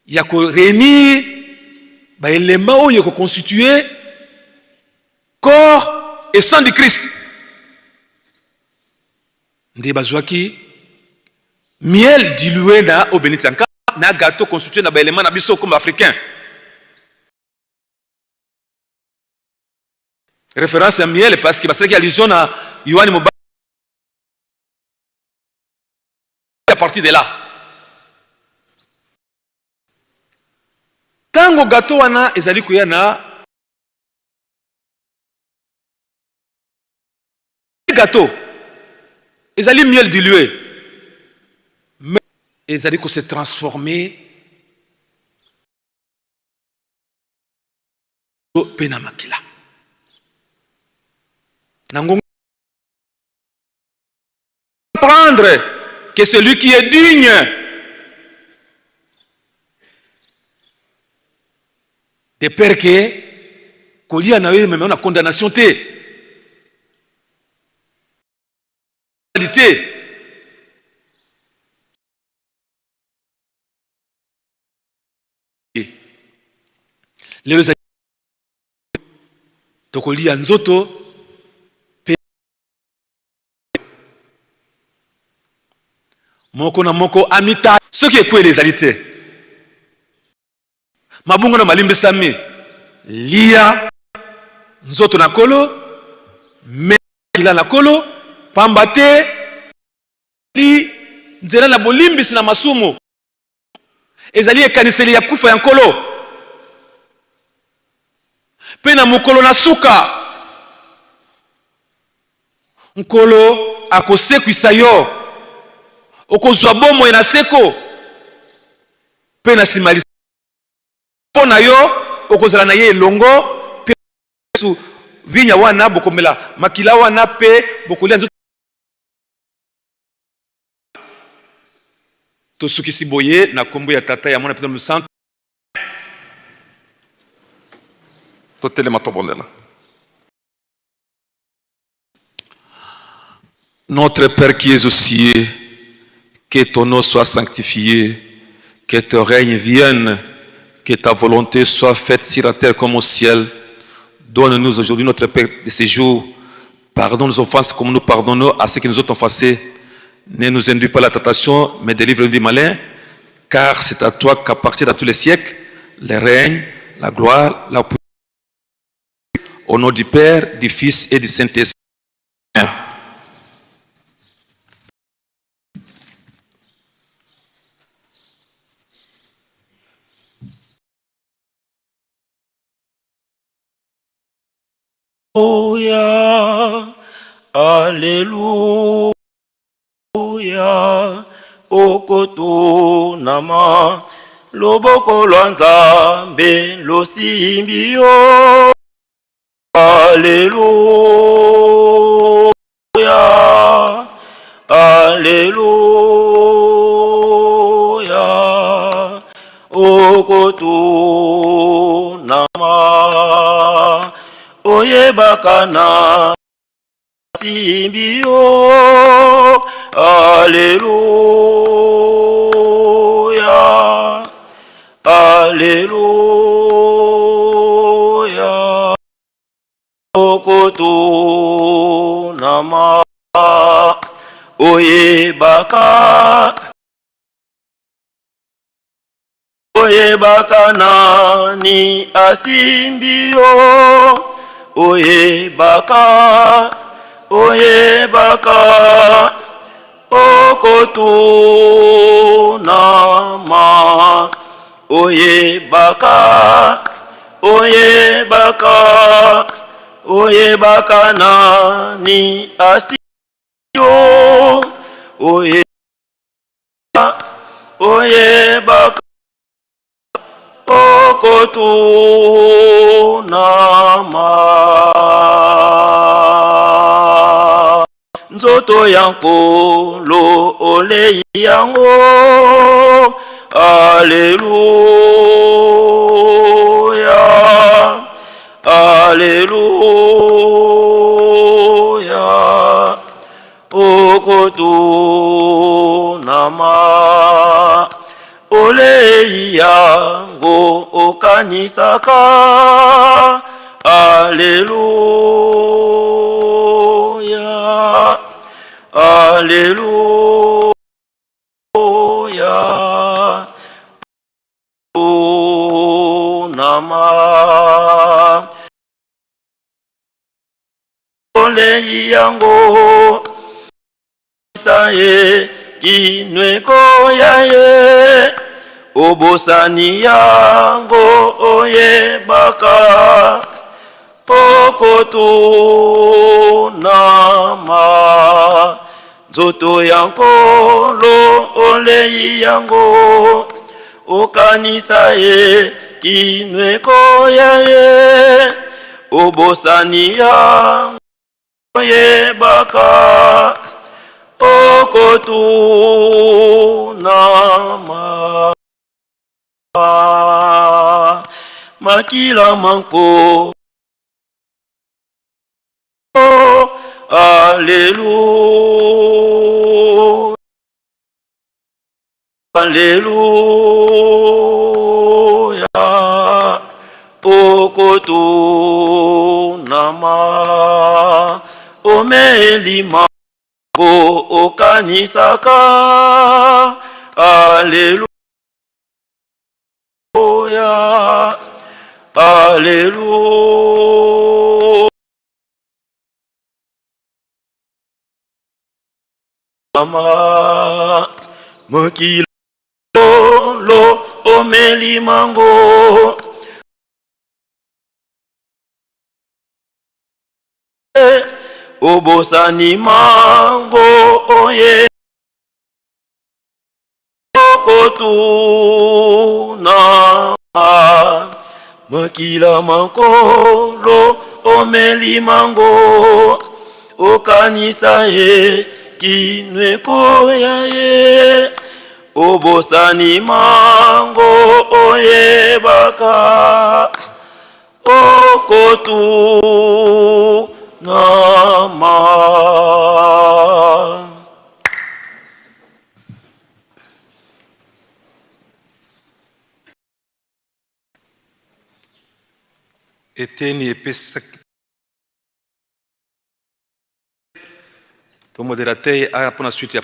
ya ko réunir ba élément oyo ko constituer corps et sang du Christ nde bazwaki miel dilué na obenitanka na gâteau constitué na ba élément na biso comme africain référence à miel parce que basaki allusion à Yohani Moba à partir de là tango gâteau wana ezali kuya na gâteau ezali miel dilué mais ezali ko se transformer pena makila nango prendre que celui qui est digne de peur que kolia na we même on a condamnation te lelo tokolia nzoto moko na moko amita soki ekwele ezali te mabungo na malimbisami lia nzoto na kolo mekila na kolo pamba te li nzela na bolimbisi na masumu ezali ekaniseli ya kufa ya nkolo mpe na mokolo na suka nkolo akosekwisa yo okozwa bomoi na seko mpe na nsima mpo na yo okozala na ye elongo mpe vinya wana bokomela makila wana mpe bokolia nzoto tosukisi boye na kombo ya tata ya mwana mpe santo totelema tobondela. Notre Père qui es aux cieux, que ton nom soit sanctifié, que ton règne vienne, que ta volonté soit faite sur la terre comme au ciel. Donne-nous aujourd'hui notre Père de ces jours. Pardonne nos offenses comme nous pardonnons à ceux qui nous ont offensés. Ne nous induis pas à la tentation, mais délivre-nous du malin, car c'est à toi qu'appartient à tous les siècles le règne, la gloire, la puissance. Au nom du Père, du Fils et du Saint-Esprit. Alléluia, Alléluia, okotunama loboko lwa Nzambe losimbi yo. Alléluia, Alléluia, okotunama oyebakana simbi yo. Alléluia, Alléluia, okotunama oyebaka oyebakana ni asimbi yo. Oyebaka okotunama oyebaka nani asi yo. Oyebaka okotunama nzoto ya nkolo olei yango. Alléluia, Alléluia, okotunama olei yango okanisaka. Alléluia, Alléluia, okotunama olei yango isaye kinweko yaye. Obosani yango oyebaka okotunama nzoto ya nkolo olei yango okanisa ye kinweko yaye. Obosani yango oyebaka okotunama makila manko. Alléluia, Alléluia, okotunama omelima okanisaka. Alléluia, Alléluia. Mama mokilo lo omeli mango obosani mango oye kotuna mokila mankolo omeli mango okanisa ye kinwe koya ye obosani mango oye baka okotu nama. Eteni epesa to moderateur hapo na suite ya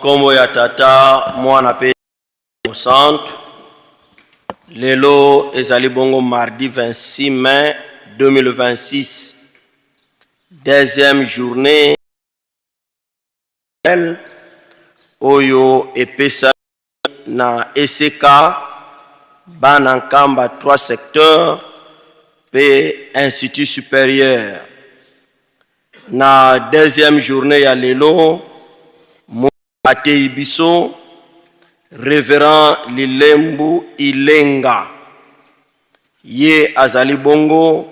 Kombo ya tata mwana pe Santo lelo ezali bongo mardi 26 mai 2026 deuxième journée oyo epesa na ECK bana nkamba 3 secteurs pe institut supérieur na deuxième journée ya lelo Atei biso révérend Lilembu Ilenga ye azali bongo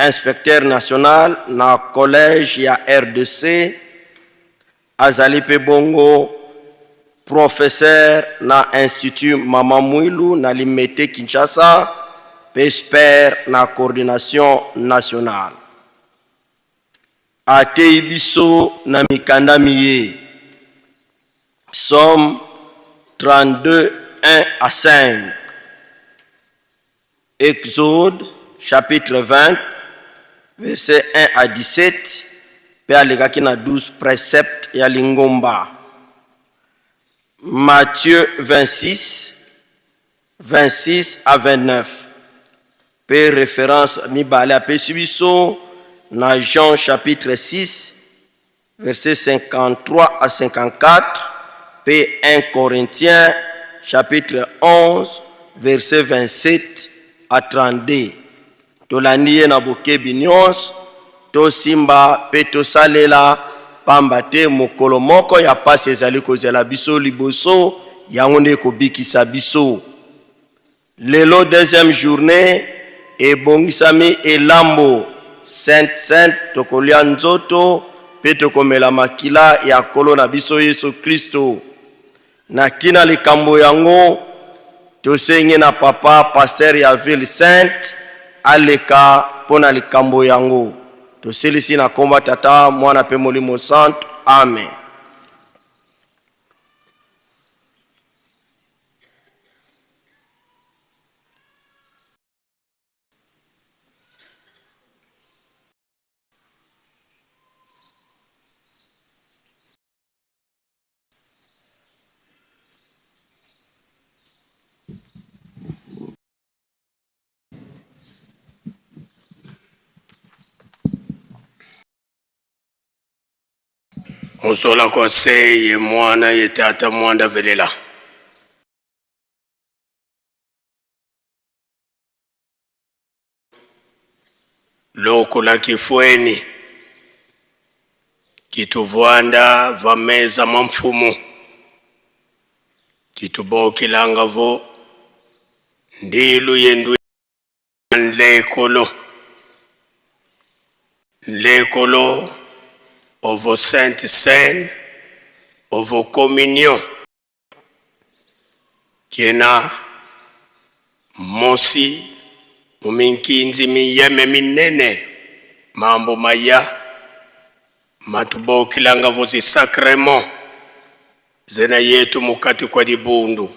inspecteur national na collège ya RDC, azali pe bongo professeur na institut Mama Mwilu na Limete Kinshasa, pe expert na coordination nationale. Atei biso na mikanda miye. Somme 32, 1 à 5. Exode, chapitre 20, verset 1 à 17. Pe alegaki na 12 préceptes ya lingomba. Matthieu 26, 26 à 29. Pe référence mibale a pe subiso na Jean chapitre 6, verset 53 à 54. Pe 1 Corinthiens chapitre 11, verset 27 à 32. Tolanie na bokebi nyonso, to simba pe to salela pamba te mokolo moko ya pasi ezali kozela biso liboso yango nde kobikisa biso. Lelo deuxième journée ebongisami elambo sainte tokolia nzoto pe tokomela makila ya kolo na biso Yesu Kristo. Na tina likambo yango tosenge na papa pasteur ya ville sainte aleka pona likambo yango. Toselisi na komba tata mwana pe molimo santo. Amen. Musola kose ye mwana ye tata mwanda velela. Loko la kifweni kituvwanda vameza mamfumu kitubokilanga vo ndilu yendu lekolo ovo Sainte Seine, ovo communion, kiena mosi muminkinzi miyeme minene mambo maya matubokilanga vozi sacrement zena yetu mukati kwa dibundu.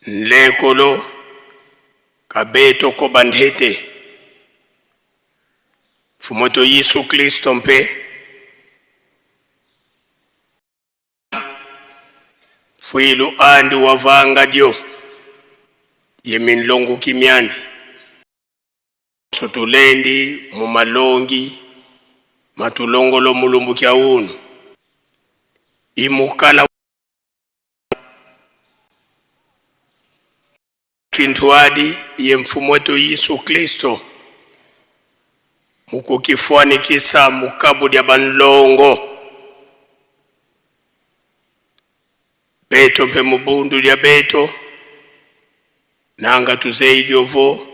Lekolo kabeto ko bandhete fumoto Yesu Kristo mpe fuilu andi wavanga dio yeminlongo kimyandi sotulendi mumalongi matulongolo mulumbu kya unu imukala kintuadi ye mfumo wetu Yesu Kristo mukukifuanikisa mukabu dia banlongo beto mpe mubundu dia beto nanga tuzeidi ovo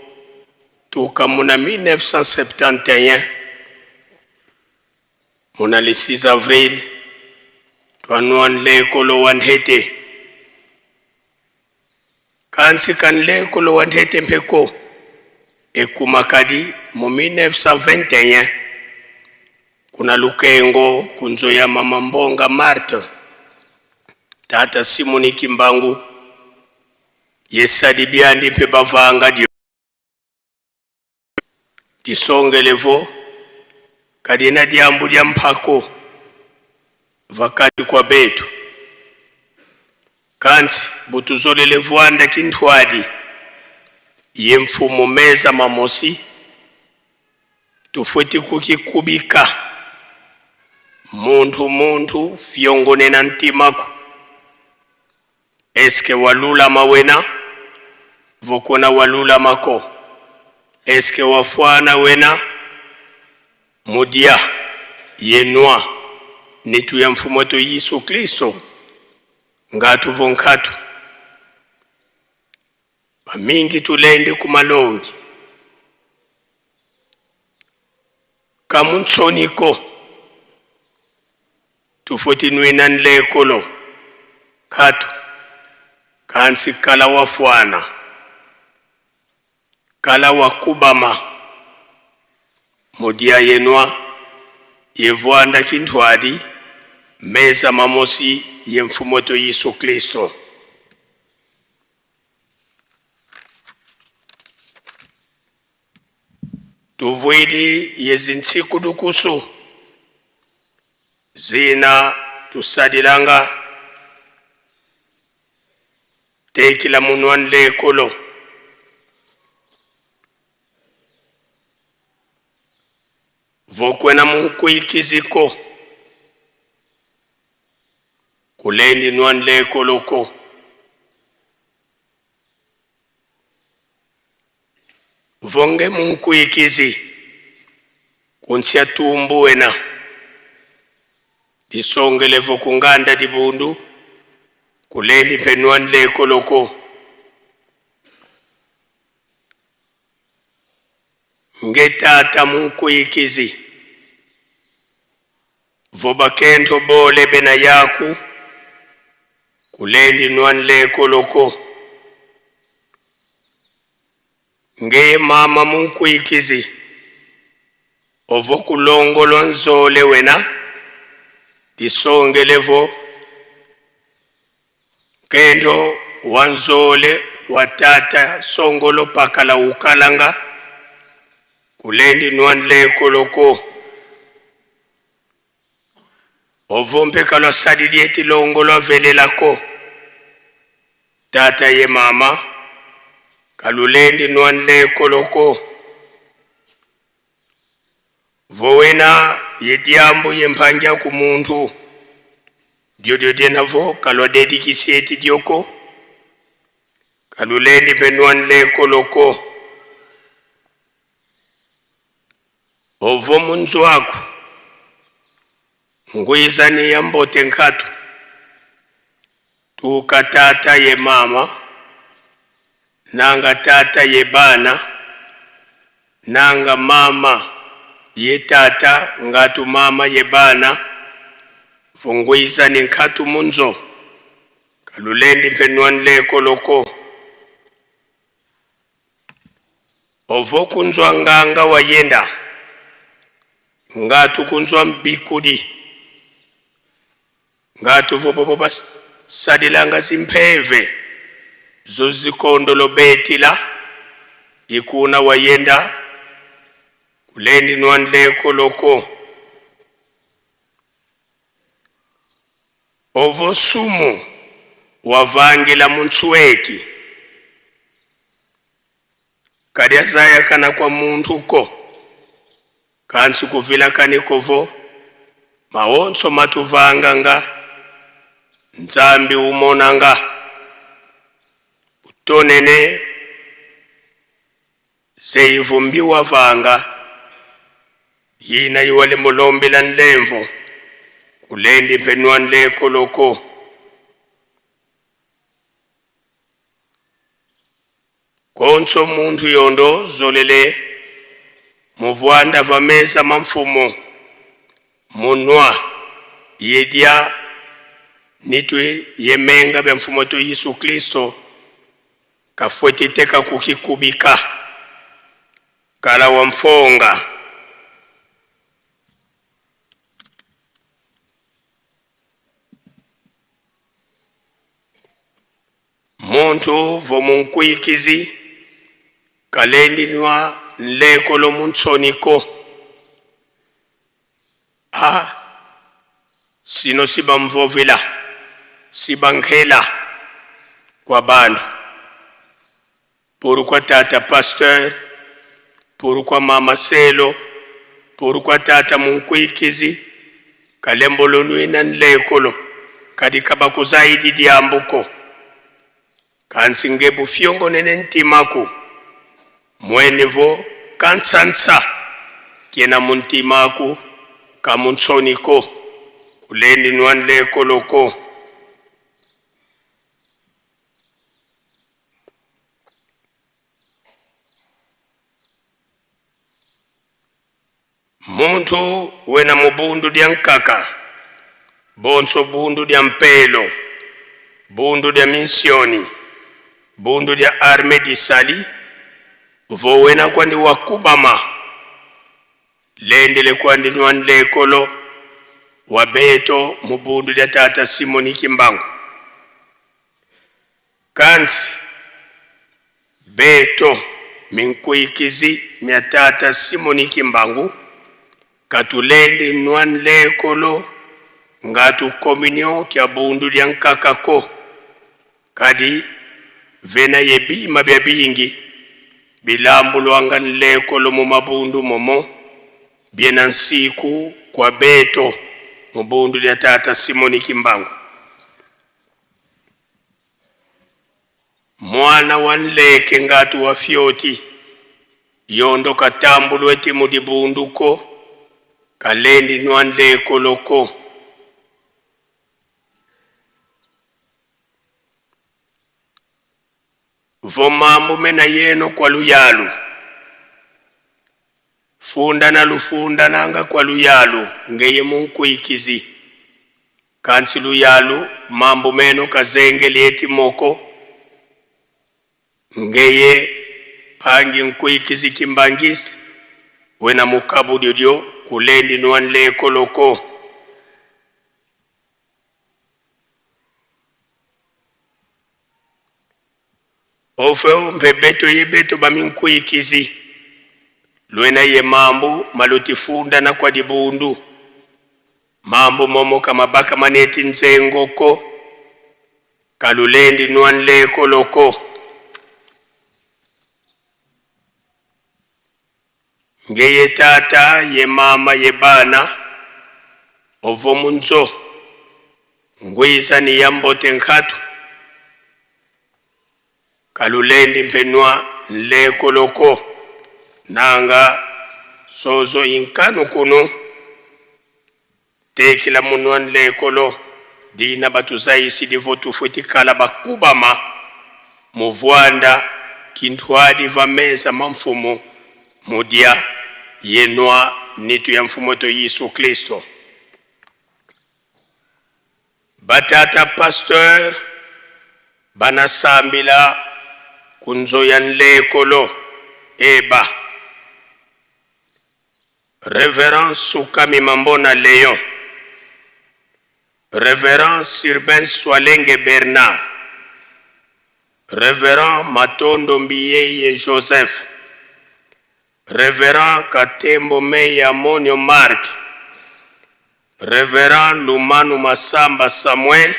tukamuna 1971 muna le 6 avril tuanuan lekolo wandhete kansi kan lekolo wandhete mpeko ekumakadi mu 1921 kuna lukengo kunzo ya mama Mbonga Marthe tata Simoni Kimbangu yesadi biandi mpe bavanga dio tisongelevo kadina diambu dia mpako vakati kwa betu kansi butuzolele vuanda kintwadi ye mfumo meza mamosi tufueti kukikubika muntu fiongone na ntimaku eske walula mawena vokona walula mako eske wafuana wena mudia yenwa nitu ya mfumo to Yesu Kristo ngatu vonkatu mingi tulende kumalongi kamuntsoniko tufuti nwina nlekolo katu kansi kala wafwana kala wakubama mudia yenwa yevwanda kintwadi meza mamosi yemfumoto Yesu Kristo. Tuvwidi yezintsiku dukusu zina tusadilanga tekila munwan lekolo vokwena munkuikiziko kulendi nwan lekoloko vonge munkuikizi kunsia tumbu wena disongele vokunganda dibundu kulendi penwan lekoloko ngetata munkuikizi vobakento bole bena yaku kulendi nwan lekoloko ngeye mama munkuikizi ovo kulongolo nzole wena disongelevo kendo wanzole watata songolo pakala ukalanga kulendi nwan lekoloko ovo mpekalo sadilieti longolo velelako tata ye mama kalulendi nwan lekoloko vowena yediambu yempanja kumuntu diodio denavo kalwa dedikisieti dioko kalulendi penwan lekoloko ovo munzu wako nguizani ya mbote nkatu tuka tata ye mama nanga tata ye bana nanga mama ye tata ngatu mama ye bana funguizani nkatu munzo kalulendi penwan lekoloko ovo kunzwa nganga wayenda ngatu kunzwa mbikudi ngatu vobobo sadilanga simpeve zozikondolo betila ikuna wayenda kulendi nwan lekoloko ovo sumu wavangila muntsweki kadi azaya kana kwa muntu ko kansi kuvila kanikovo maonso matuvanganga nzambi umonanga utonene zeivumbi wavanga yina iwale mulombela nlemvo kulendi penwan lekoloko konso muntu yondo zolele muvwanda vameza mamfumo munwa yedia nitwe yemenga bya mfumo to Yesu Kristo kafwetiteka kukikubika kala wa mfonga muntu vomunkuikizi kalendi nwa nlekolo muntsoniko sino siba mvovila siba nkela kwa bandu pourquoi tata pasteur pourquoi mama selo pourquoi tata munkuikizi kalembolo nwina nlekolo kadi kabaku zaidi diambuko kansi ngebu fiongo nene ntimaku mwenevo kansansa kiena muntimaku kamuntsoniko kulendi nwan lekoloko muntu wena mubundu dia nkaka bonso bundu dia mpelo bundu dia misioni bundu dia arme di sali vo wena kwandi wakubama lendele kwandi nwanle kolo wabeto mubundu dia tata Simoni Kimbangu kanti beto minkuikizi mya tata Simoni Kimbangu katulendi nwanle kolo ngatu komunyon kya bundu dia nkakako kadi vena yebi mabya bingi bilambulwanga nlekolo mu mabundu momo biena nsiku kwa beto mu bundu dia tata Simoni Kimbangu mwana wanleke ngatu wa fyoti yondo katambulu eti mudi bundu ko kalendi nwanleko loko vomambu mena yeno kwa luyalu funda na lufunda nanga kwa luyalu ngeye munkuikizi kansi luyalu mambu meno kazenge lieti moko ngeye pangi nkuikizi kimbangisi wena mukabu diodio kulendi nwanle koloko ofeo mpebeto yebeto baminkuikizi lwena ye mambu malutifunda na kwa dibundu mambu momo kama baka maneti nzengoko kalulendi nwanle koloko ngeye tata ye mama ye bana ovo munzo ngwisa ni yambote nkatu kalulendi mpenwa nleko loko nanga sozo inkanu kuno tekila munwa nleko lo dina batuzaisi divotu futikala bakubama muvwanda kintwadi vameza mamfumu mudia yenwa nitu ya mfumoto Yesu Kristo batata pasteur banasambila kunzo ya nlekolo eba Révérend Soukami Mambona Léon Révérend Sirben Swalenge Bernard Révérend Matondo Mbiyeye Joseph Révérend Katembo Meya Monio Mark Révérend Lumanu Masamba Samuel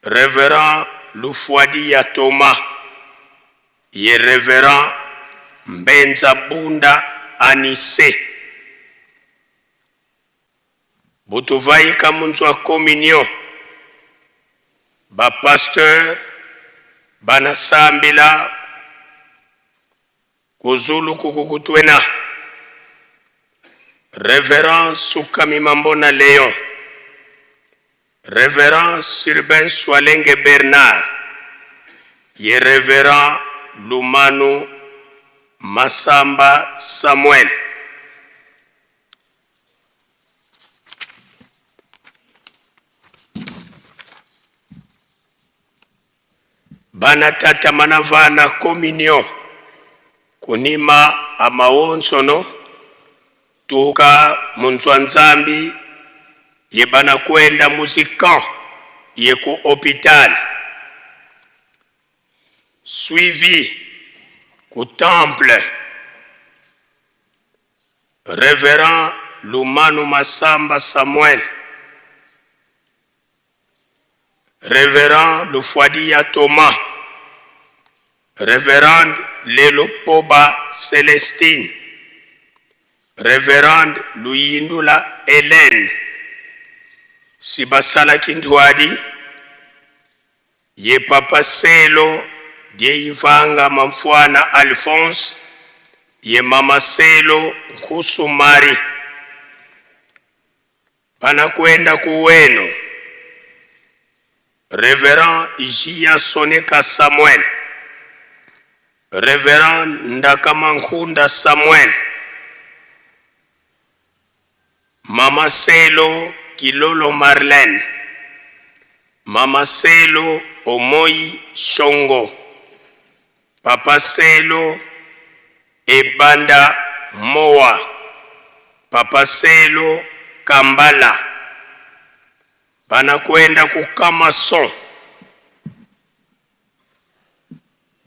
Révérend Lufwadi ya Thomas ye Révérend Mbenza Bunda Anise butuvai kamunzwa communion ba pasteur banasambila kuzulu kukukutwena Révérend Soukami Mambona Léon Révérend Sirben Swalenge Bernard ye Révérend Lumanu Masamba Samuel bana tata manavana communion kunima amaonsono tuka munzwa nzambi ye bana kwenda musikan ye ku hôpital suivi ku temple Révérend Lumanu Masamba Samuel Révérend Lufwadi ya Thomas Révérend Lelo Poba Célestine Révérend Luyindula Hélène Sibasala Kindwadi ye Papa Selo die Ivanga Mamfwana Alphonse ye Mama Selo Kusumari banakwenda kuweno Révérend Ijia Soneka Samuel Révérend Ndakamankunda Samuel Mama Selo Kilolo Marlène, Mama Selo Omoi Shongo, Papa Selo Ebanda Moa, Papa Selo Kambala, banakwenda kukama son.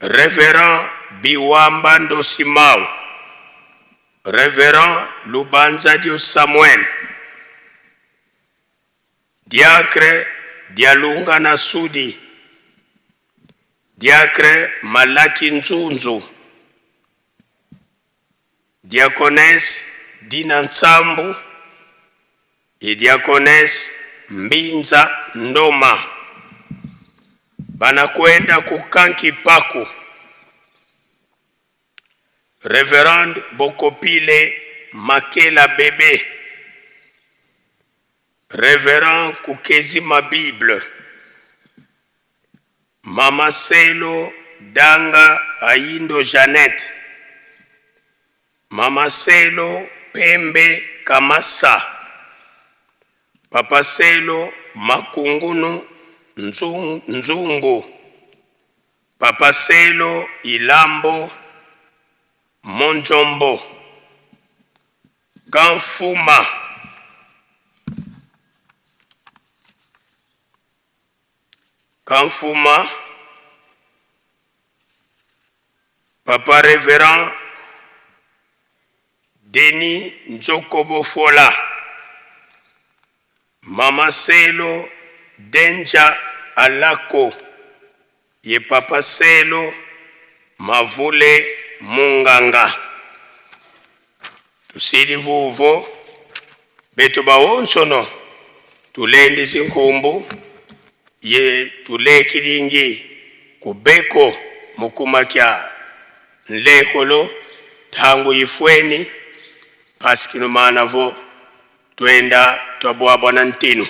Révérend Biwamba Ndosimau, Révérend Lubanza Dio Samuel, Diacre Dialunga Nasudi, Diacre Malaki Nzunzu, Diaconesse Dina Nsambu et Diaconesse Mbinza Ndoma, banakwenda kukanki paku. Révérende Bokopile Makela Bébé, Révérend Kukezima Bible, Mama Selo Danga Aindo Jeannette, Mama Selo Pembe Kamasa, Papa Selo Makungunu Nzungu, Papa Selo Ilambo Monjombo, Kanfuma, Papa Révérend Denis Njokobo Fola, Mama Selo Denja Alako, ye Papa Selo Mavule Munganga. Tusili vuvo betu bawonsono tulendi zinkumbu ye tule kilingi kubeko mukumakya nlekolo tangu yifweni pasikino manavo twenda twabwabwa na ntinu.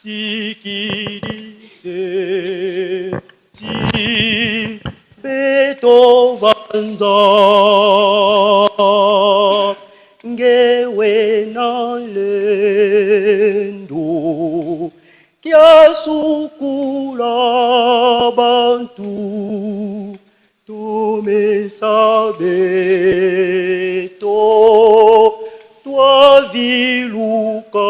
sikilise tibeto vanza ngewe na lendo kiasukula bantu tumesabeto twaviluka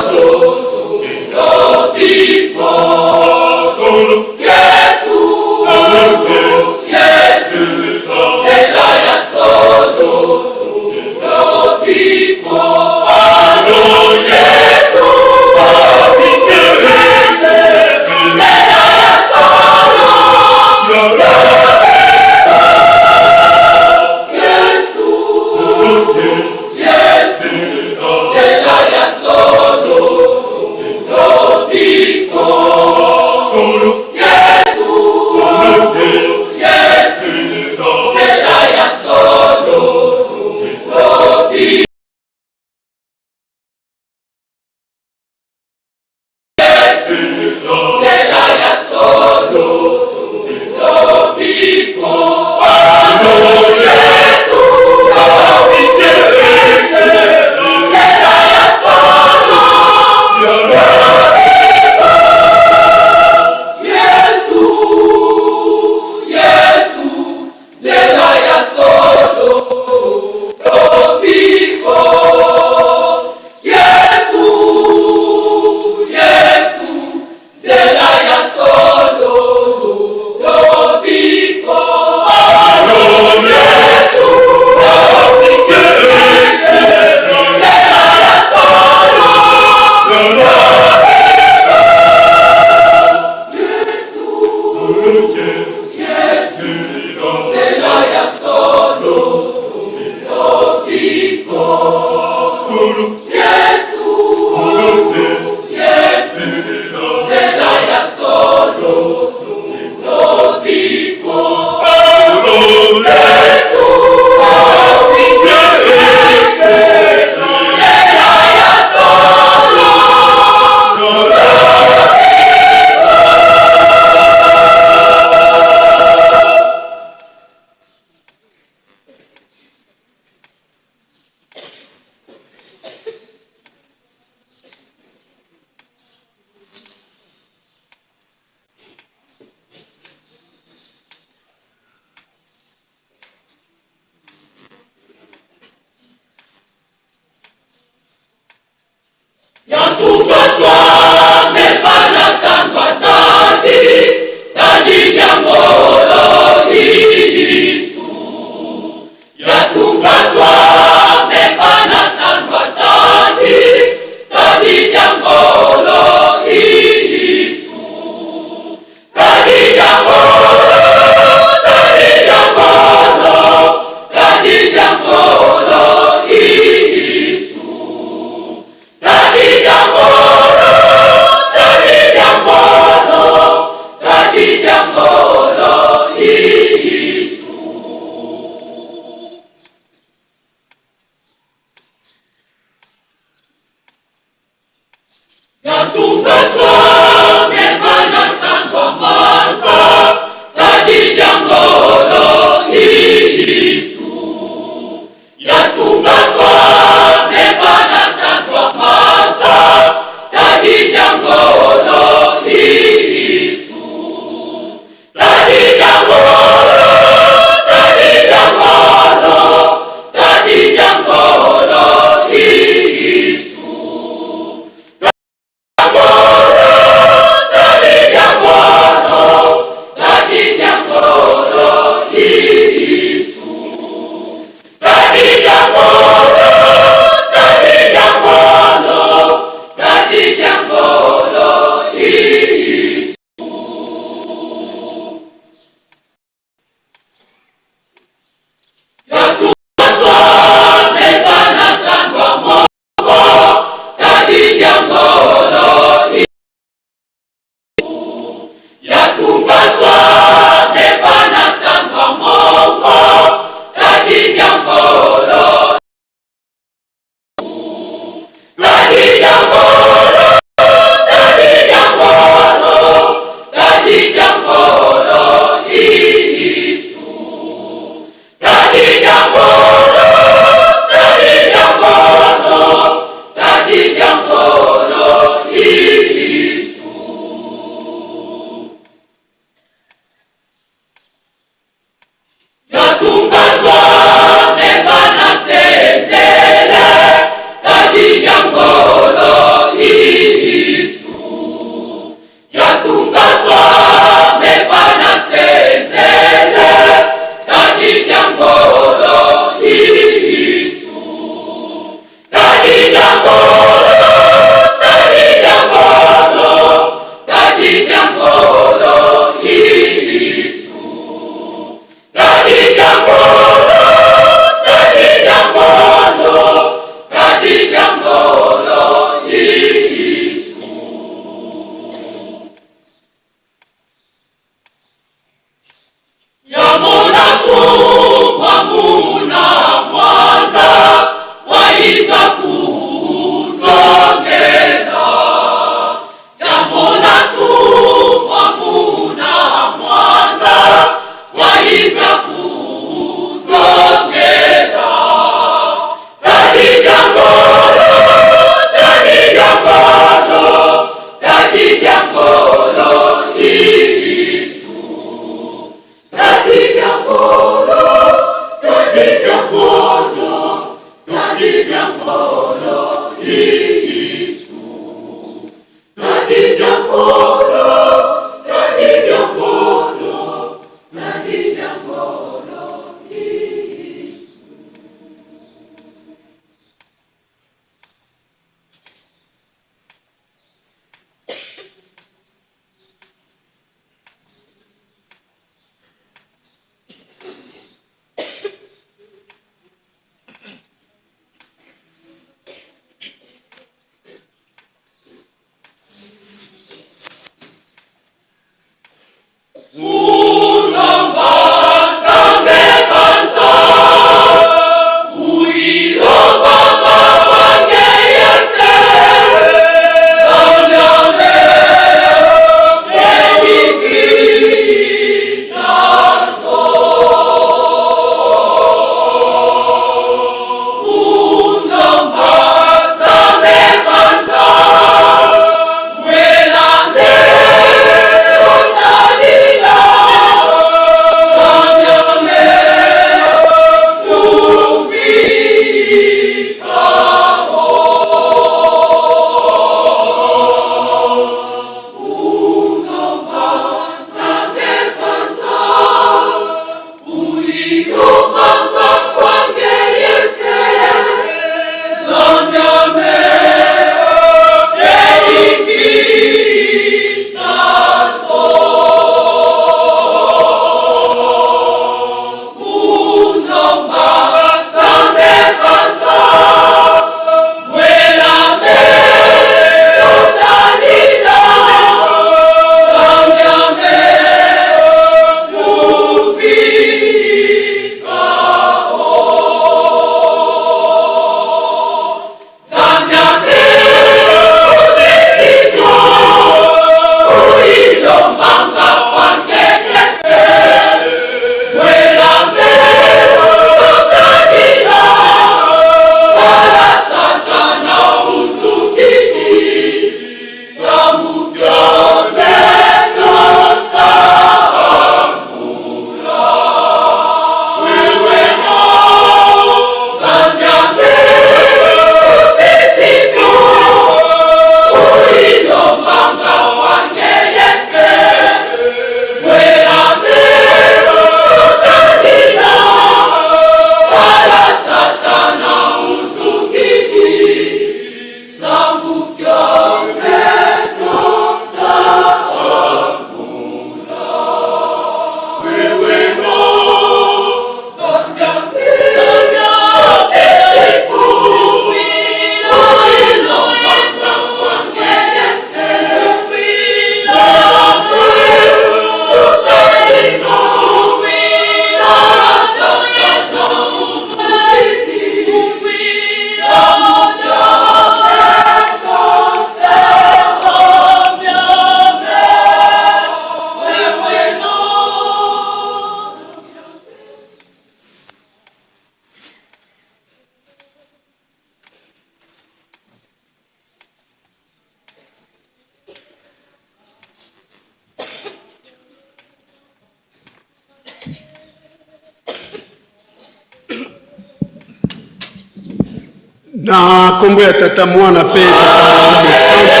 na kombo ya tata mwana pe tata mosantu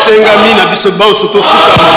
sengami na biso banso tofukama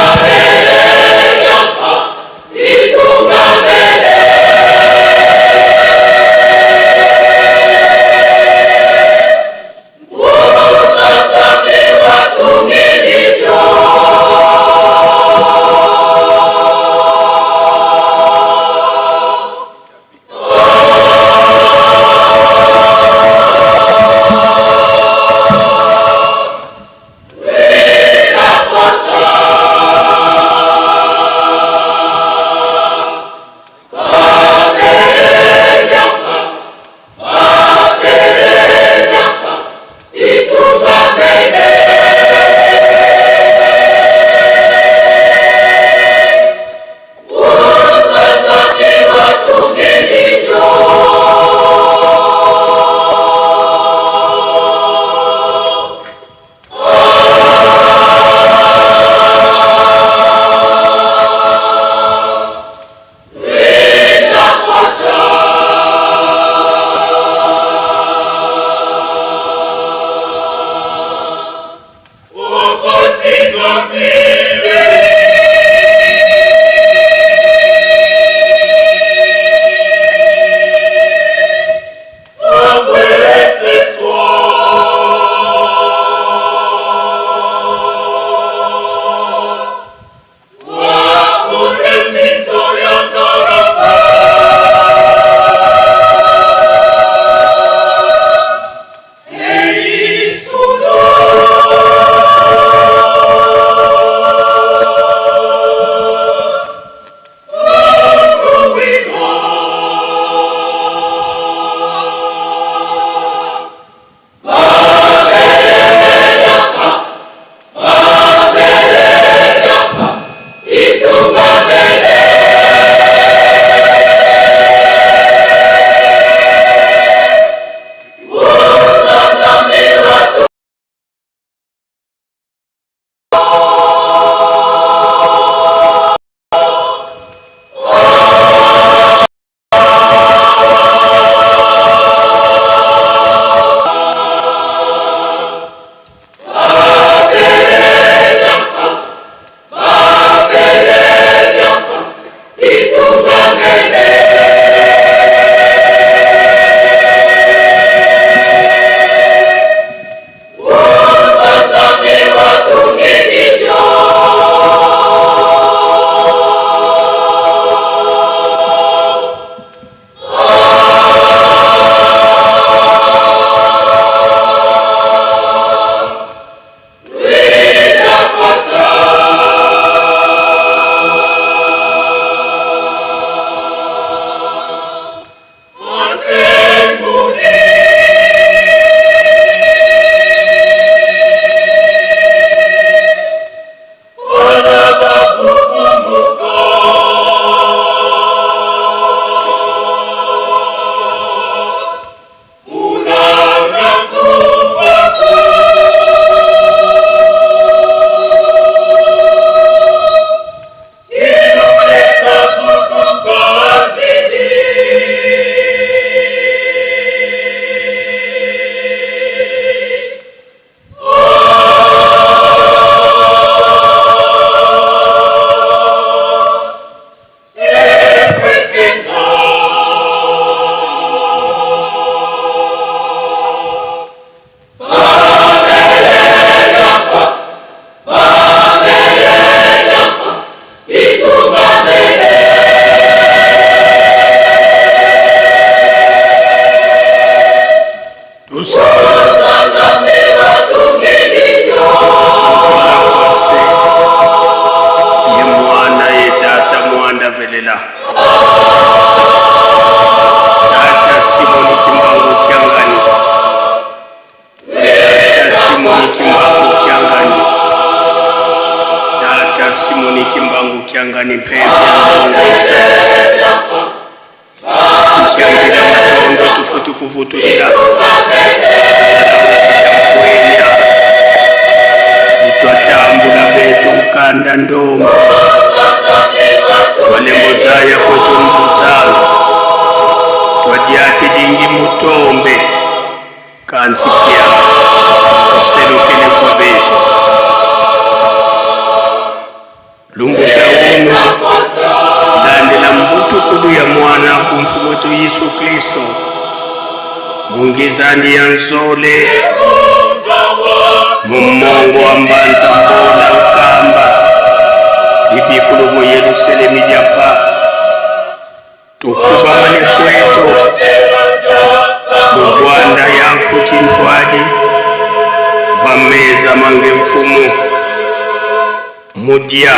Kiangani pepe Kiangila matondo tufutu kuvutulila Itwatambula betu ukanda ndomo Walembozaya kwetu mvutalo Twadiati dingi mutombe banzi pia uselukile kwa betu lungu taunu landela mbutu kudu ya mwana kumfumu wetu Yesu Kristo mungizani ya nzole mumongo wa mbanza mbola ukamba ibikuluvo Yerusalemu japa tukuba mane kwetu muvwanda yanku kintwadi vameza mange mfumu mudia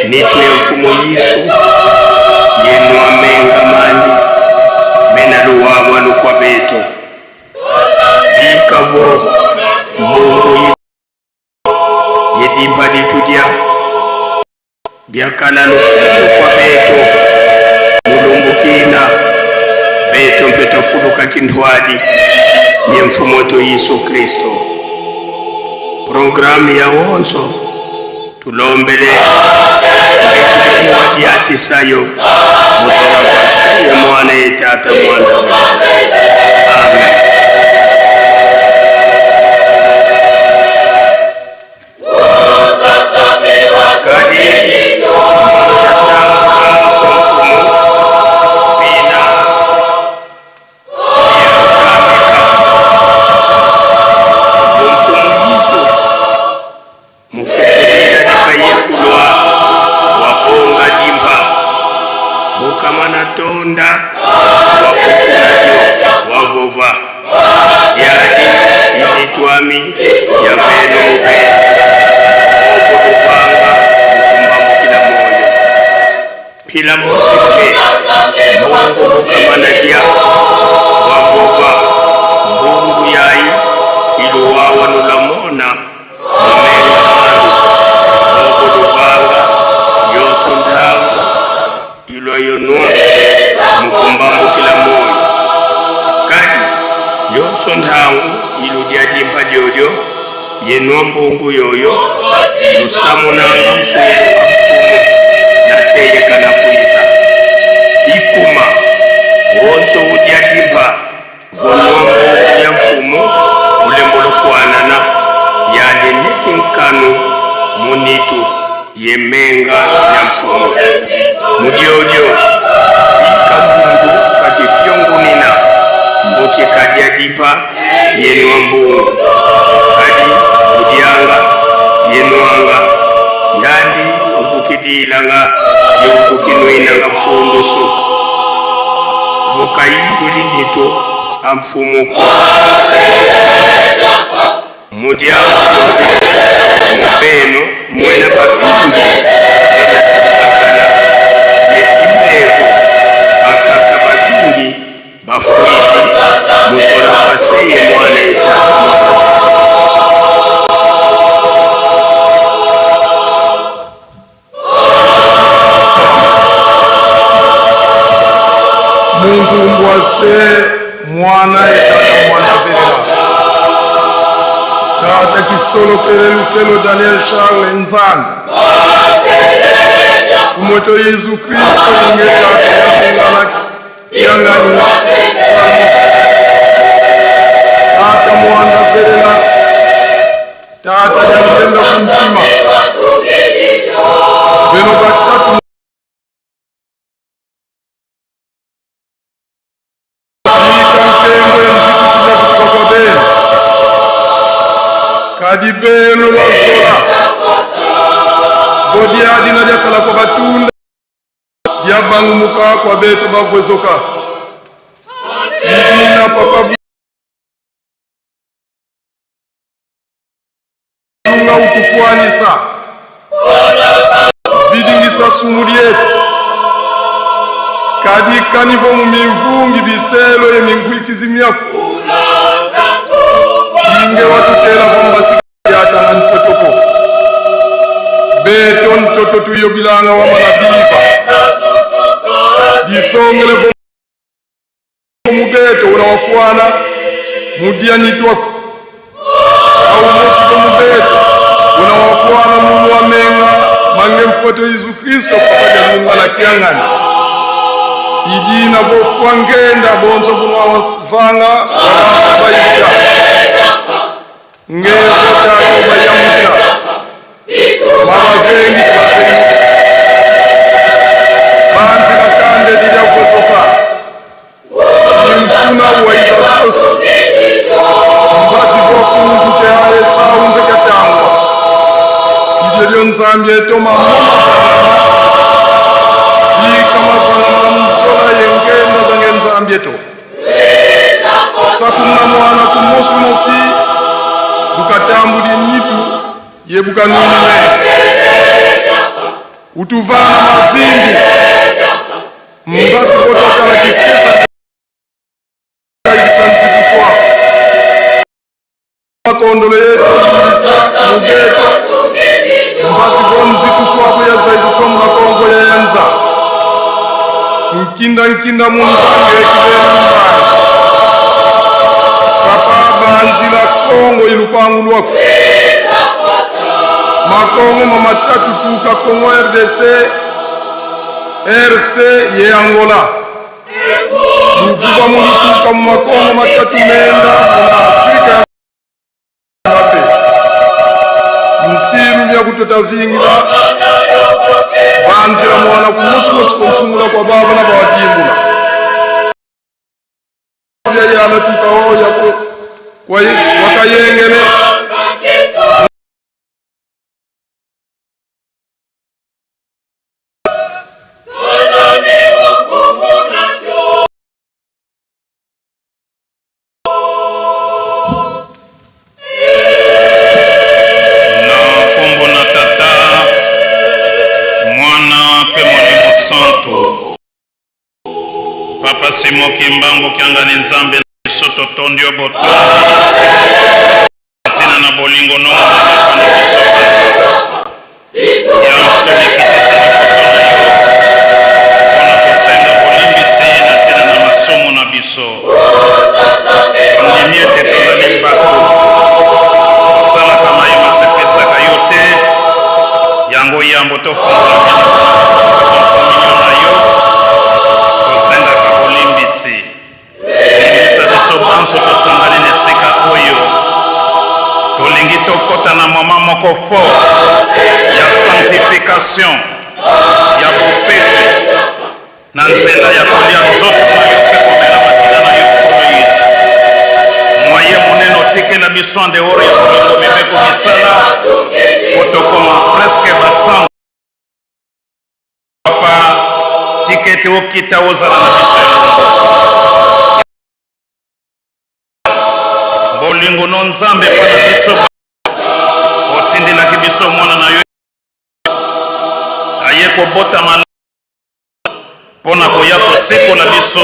nitu ya mfumu Yesu yenu amenga mandi mena luwawa nukwa beto bikavo mbungu yedimba ditudia biakala nukwa beto mulumbukina beto mpeta fuluka kintwadi ye mfumu wetu Yesu Kristo programu ya wonso tulombele ngekufuwadi atisayo muzora kwasiye mwana yetata mwana amen. Pila musipe mungu bukamanadia wavova mungu yai iluwawa nulamona mumenga manu muguluvanga yotso ndangu ilwayonua mukumbambu kila moyo kadi yotso ndangu iludiadimpa jojo yenua mbungu yoyo lusamunanga mfumu nateye kana kuiza ikuma wonso udiadimba vonombo ya mfumu ulembolofuanana yali netinkanu munitu yemenga ya mfumu mudiodio ikabungu kakifyongunina mbuki kadiadimba yenua mbungu kadi udianga yenuanga yandi ukukidilanga yokukinuinanga mfundusu vokayiduli nito amfumuko mudianga mupeno mwena babingi akala yeimbevu akaka babingi bafuiti muzora paseye mwana etatu Mungu mbwase mwana etata mwana velela tata kisolo kelelukelo Daniel Charles Nzanda mfumu wetu Yesu Kristo ingetata yakungana kiangani sana tata mwana velela tata jalilenga kumtima beno batatu kadi beno basola vodiadi na jakala kwa batunda diabangu muka kwa beto bavwezoka idina papa bunga ukufuanisa vidingisa sumuli yetu kadi kanivo mumimvungi biselo ye mingulikizimyaku inge watutela vombasika yatanga ntotoko beto ntoto tuyobilanga wamanabiva disongele mubeto unawafuana mudianitwaku au mosiko mubeto unawafuana munu wamenga mange mfuato Yesu Kristo papaja Mungu anakiangani idina vofuangenda bonzo bunwa wasvanga wabaita ngekota bayamuta mabavengi bavengi banzi bakande didafosoka yimfuna waizasosi mbasi vokunguke hale saunde katangwa idyo nzambi etoma ikamafana mzola yengenda zange nzambi eto sakumna mwana kumosimosi bukatambuli mitu yebukanunwe utuvana mavimbi mbasi kotakala kipesa isansikuswa makondolo yetu ilisa mugeto mbasi komzikuswa kuyazaikuswa mumakongo yayanza nkinda munzange ekibera mbaya papa banzila kongo ilupangu lwako makongo mamatatu tuka Kongo RDC RC ye Angola muvuga mulituka mu makongo matatu menda na Afrika mape msiru bya kutota vingila banzila mwana kumusimusi kumsungula kwa baba na bawatimbula bya yana tukao yako kwa wakayengene Simo kimbango kiangani nzambe na soto tondio boto tina na bolingo no na kisoka ya mtolikitisa na kusona yo ona kusenga bolimbisi na tina na masomo na biso ndimie tetola limbako sala kama ima sepesa kayote yango yambo tofunga na yo kusenga limbisi biso banso tosangani na esika oyo tolingi tokota na moma moko fort ya sanctification ya bopepe na nzela ya kolia nzoto na yo mpe komela makila na yo kolo yesu moye monene otikela biso andeoro ya kolingo mibeko misala po tokoma preske basango papa tikete okita ozala na biso bolingo no nzambe pana biso otindelaki biso mwana na yo aye kobotama mpona koya kosekola biso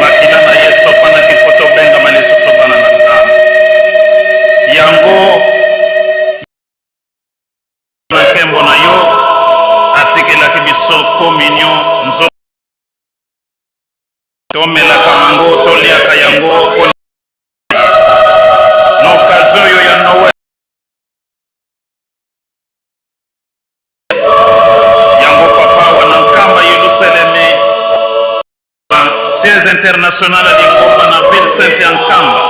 makila na yesu pana kifoto bengama lisusu bana na nzambe yango na nkembo na yo atikelaki biso communion nzo tomelaka mango toliaka yango na okazio oyo ya Noel yango papa wana nkamba Yerusalemi siège international ya Lingomba na ville sainte ya Nkamba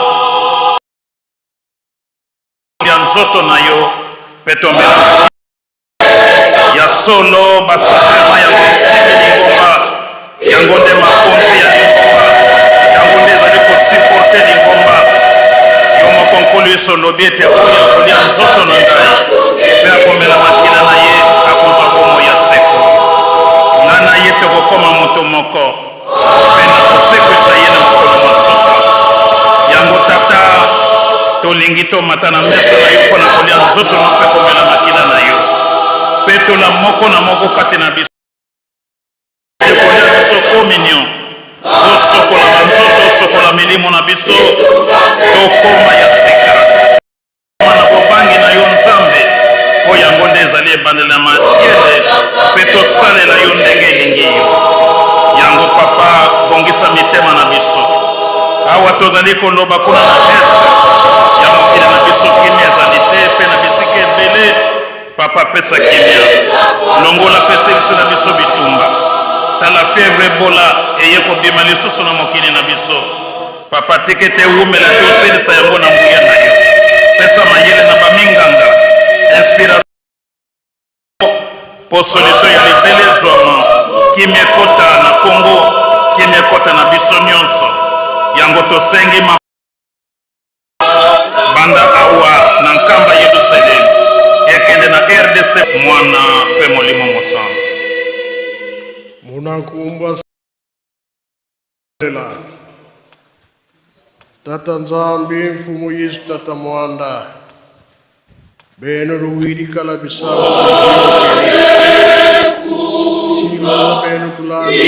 ya nzoto na yo mpe tomelaka ya solo basakrema ya kotibe Lingomba yango nde makonzi ya Lingomba yango nde ezali kosiporte Lingomba yo moko nkolo yesu olobi ete oyo akolia nzoto na ngai mpe akomela makila na ye akozwa bomo ya seko nga na ye tokokoma moto moko mpe na kosekwisa ye na mokolo masoka yango tata tolingi tomata na meso na yo mpona kolia nzoto na mpe komela makila na yo mpe tola moko na moko kati na biso ekolia biso communion osokola banzoto osokola milimo na biso tokoma ya sika na bobangi na yo nzambe po yango nde ezali ebandela mayele mpe tosalela yo ndenge elingi yo yango papa bongisa mitema na biso awa tozali koloba kuna na este ya mokili na biso kimia ezali te mpe na bisika ebele papa pesa kimia longola peselisi na biso bitumba tala fièvre ebola eye kobima lisusu na mokili na biso papa tike te wumela te osilisa yango na nguya na yo pesa mayele na baminganga inspiration po solution ya libelezwama kimekota na Congo kimekota na biso nyonso yango tosengi banda awa na nkamba Yerusalemu ekende na RDC mwana pe molimo mosamba munankumbwa Tata Nzambi mfumu Yesu Tata Mwanda beno ruwiri kala bisaba sima beno tulani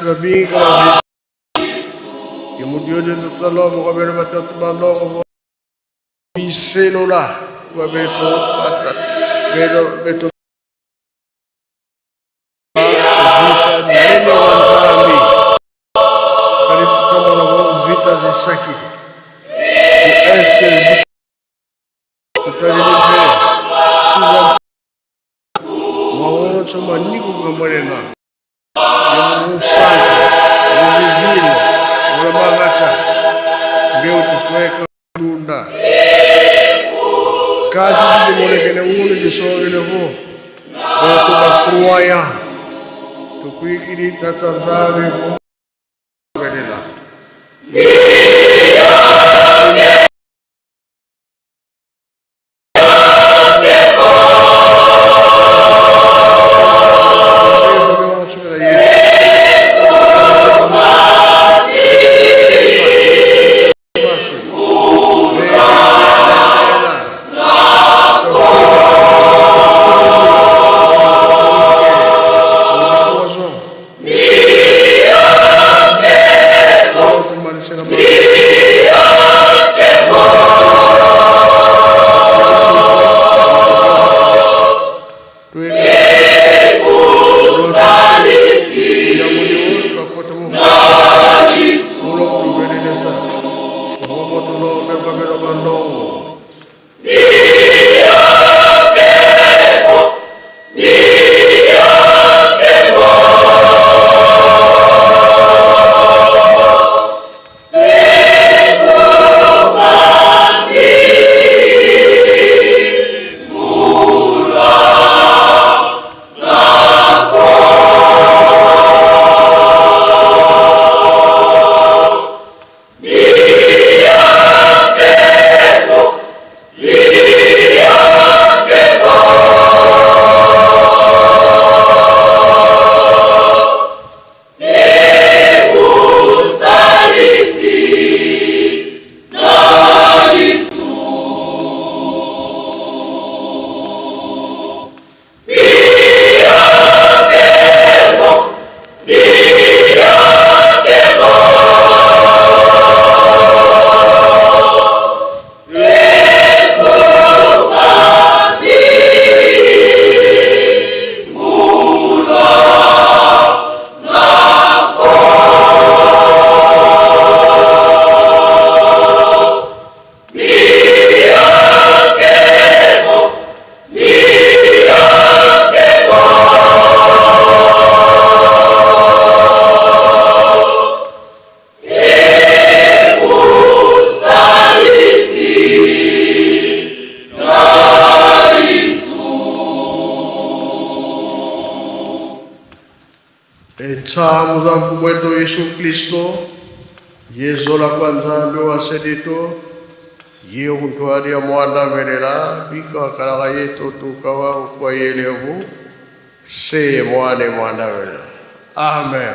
babinga imudiode tutalomo kwa beno batatu bandongo biselola kwa beto pata beto bisa nene wanzambi kali kama na vita zisakiti este tutalilipe siza mawono choma niku kamorena Santo, divino, una malata, Deus te fueca lunda. Caso de mole que ne uno de sobre le vo, tu ba cruaya, tu qui di tatanzame fu vedela. Enchamu za mfumu wetu Yesu Kristo yezola kwa nzambe wa sedito ye untwali ya mwanda velela bika kalaga yetu tukawa kwa yelevu se mwane mwanda velela. Amen.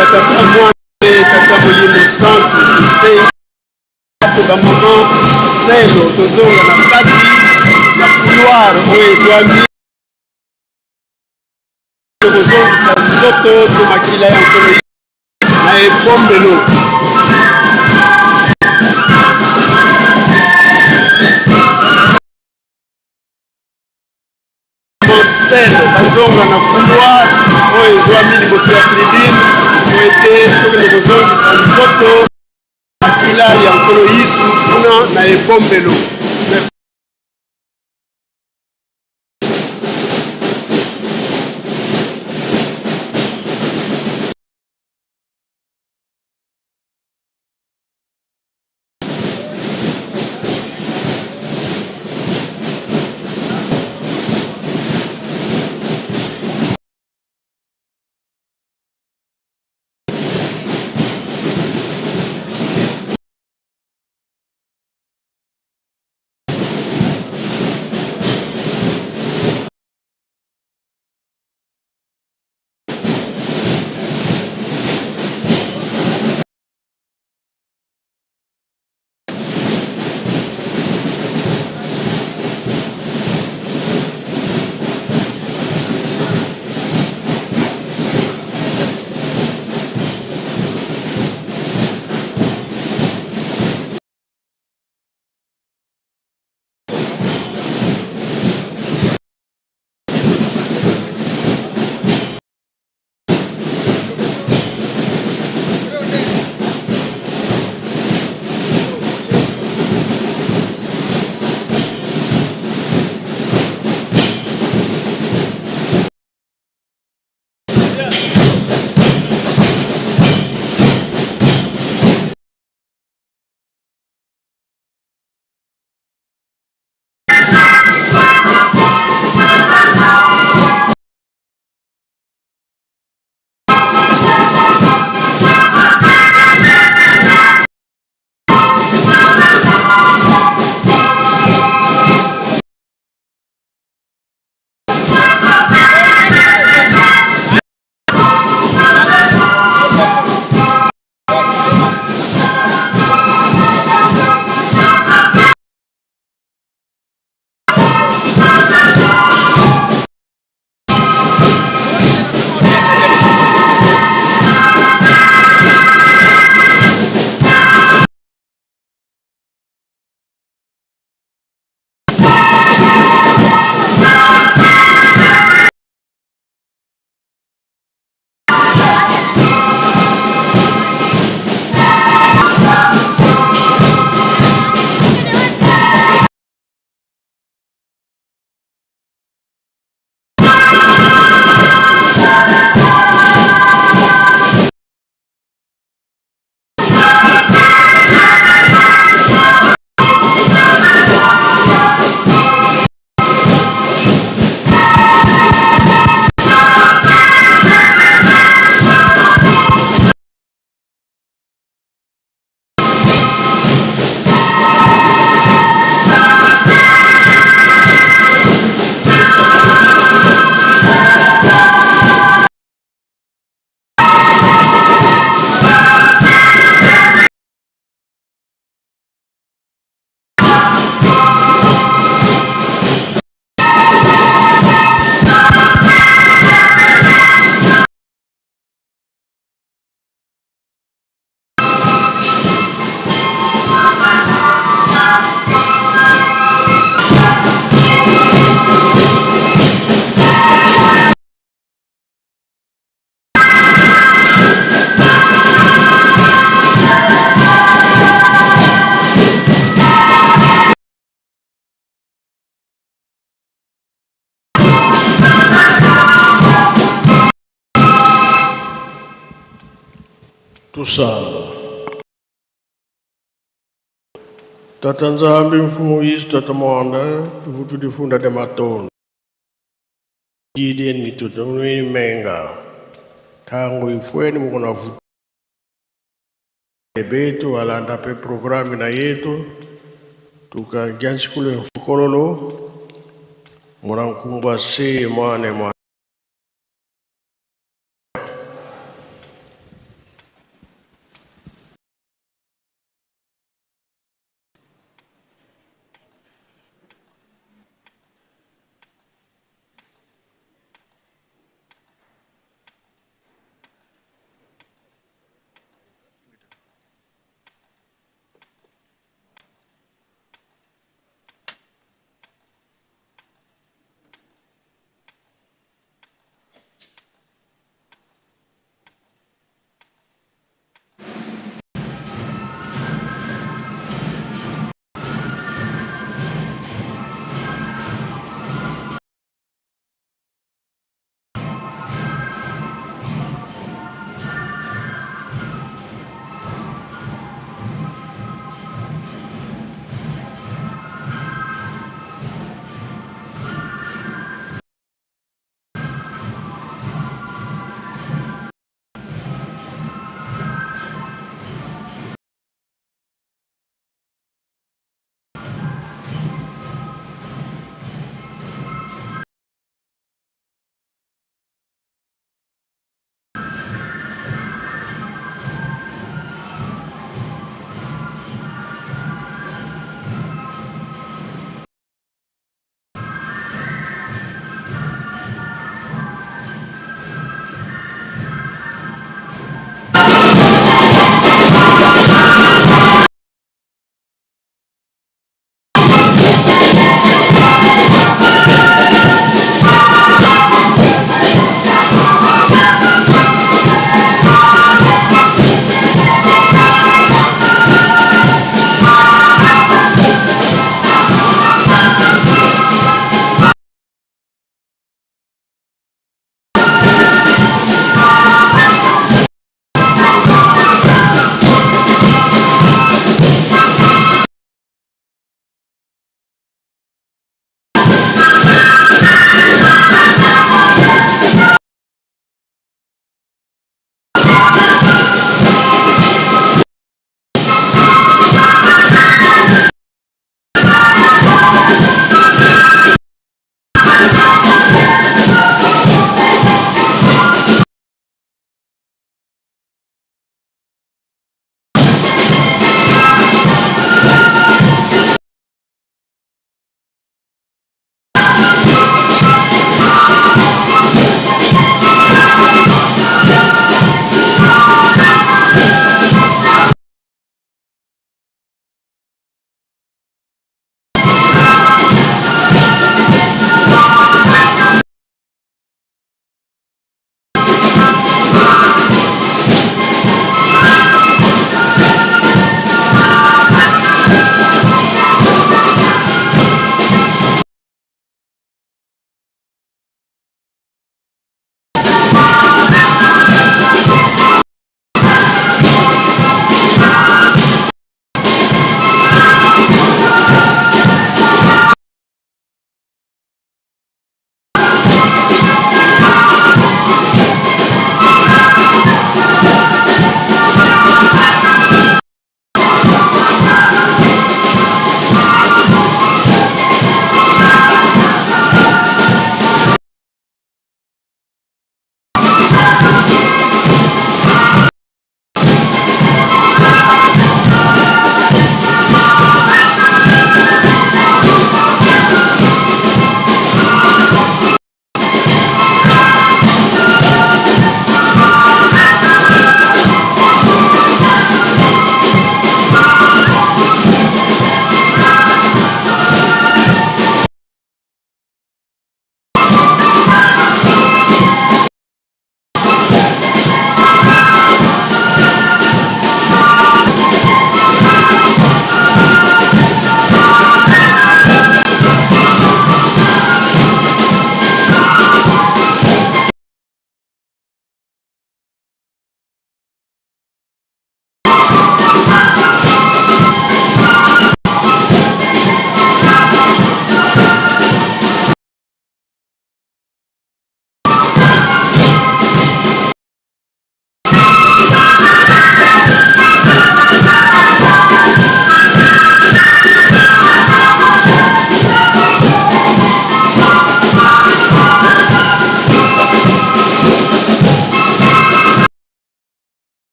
ya tata mwana pe tata molimo centre ise po ba maman selo tozonga na kati ya couloir oyo ezwami kozongisa nzoto po makila ya nkolo na ebombelo selo bazonga na couloir oyo ezwami liboso ya tribune po ete tokende kozongisa nzoto makila ya nkolo yisu kuna na ebombelo. Tusamba. Tata Nzambi mfumu Yesu tata mwanda tuvutu difunda de maton. Jidien mitutunui menga. Tangu ifweni mkuna vutu. Betu alanda pe programi na yetu. Tuka jansikule mfukololo. Mwanankumba se mwane mwane.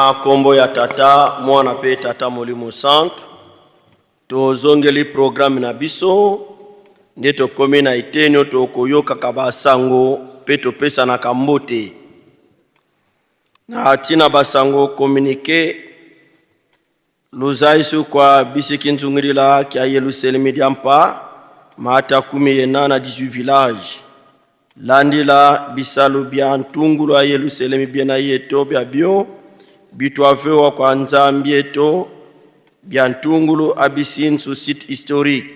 na kombo ya tata mwana pe tata molimo centre tozongeli programme na biso nde tokomi na itenio tokoyoka kabasango pe topesa na kambote na tina basango communiqué luzaisu kwa bisiki nzungirila kia Yerusalemi diampa mata 18 na 18 village landila bisalu bia ntungulu ya Yerusalemi biena yeto bia bio bitwavewa kwa nzambi yeto bia ntungulu abisinsu site historique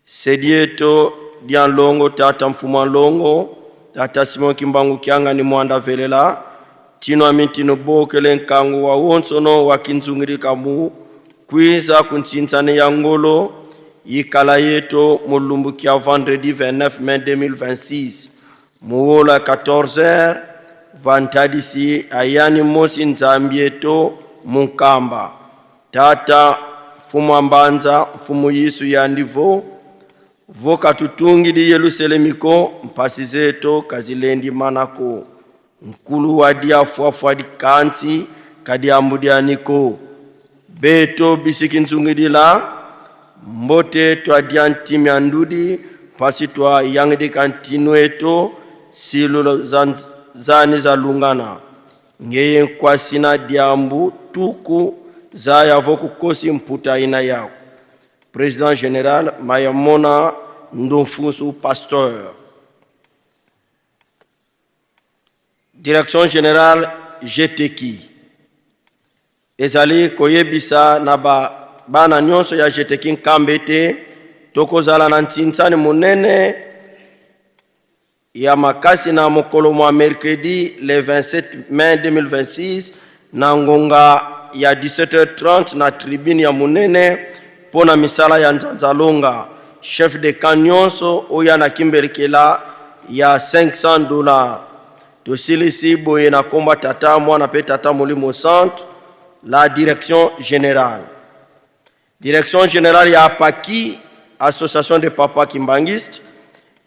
sedieto dian longo tata mfuma longo tata Simon Kimbangu kianga ni mwanda velela tino amintino bokele nkangu wa wonsono wa kinzungiri kamu kwiza kunchinsane ya ngolo yikala yeto mulumbu kia vendredi 29 mai 2026 muwola 14h vantadisi ayani mosi nzambi yeto munkamba tata fumu ambanza fumu yisu ya ndivo voka tutungi di Yerusalemiko mpasi zeto kazilendi manako nkulu wadia fuafua di kansi kadi ambudianiko beto bisiki nzungidila mbote twa diantimi andudi pasi twa yangdi kantinu eto silu zani za lungana ngeye kwa sina diambu tuku za yavoku kosi mputa ina yako Président général Mayamona Ndonfusu Pasteur. Direction générale GTK. Ezali koyebisa na bana nyonso ya GTK nkambete tokozala na ntinsani munene ya makasi na mokolo mwa mercredi le 27 mai 2026 na ngonga ya 17h30 na tribune ya munene pona misala ya Nzanzalonga chef de kanyonso oya na kimbelikela ya $500 tosilisi boye na komba tata mwana pe tata molimo centre la direction générale ya Paki association de papa kimbangiste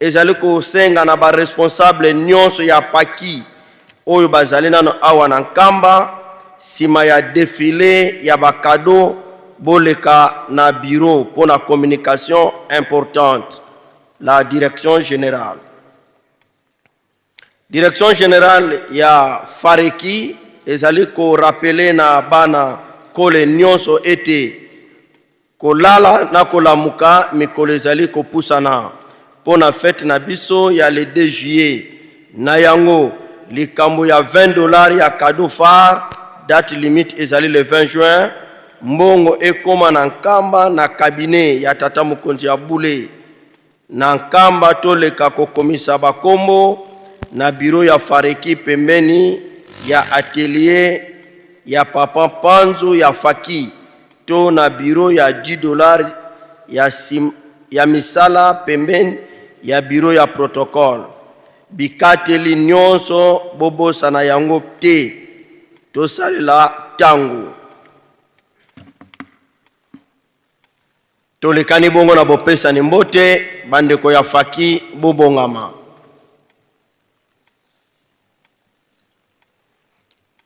ezali ko senga na ba responsable nyonso ya Paki oyo bazali nano awa na nkamba sima ya défilé ya bakado boleka na bureau pour la communication importante la direction générale ya Fareki ezali ko rappeler na bana kole nyonso ete kolala na kolamuka mikolo ezali ko pusana pona fête na biso ya le 2 juillet na yango likambo ya $20 ya cadeau phare date limite ezali le 20 juin mbongo ekoma na nkamba na cabinet ya tata mukonzi ya bule na nkamba toleka kokomisa bakombo na bureau ya Fareki pembeni ya atelier ya papa Panzo ya Faki to na bureau ya $10 ya misala pembeni ya bureau ya protocole bikateli nyonso bobosa na yango te tosalela tango tolekani bongo na bopesa ni mbote bandeko ya Faki bobongama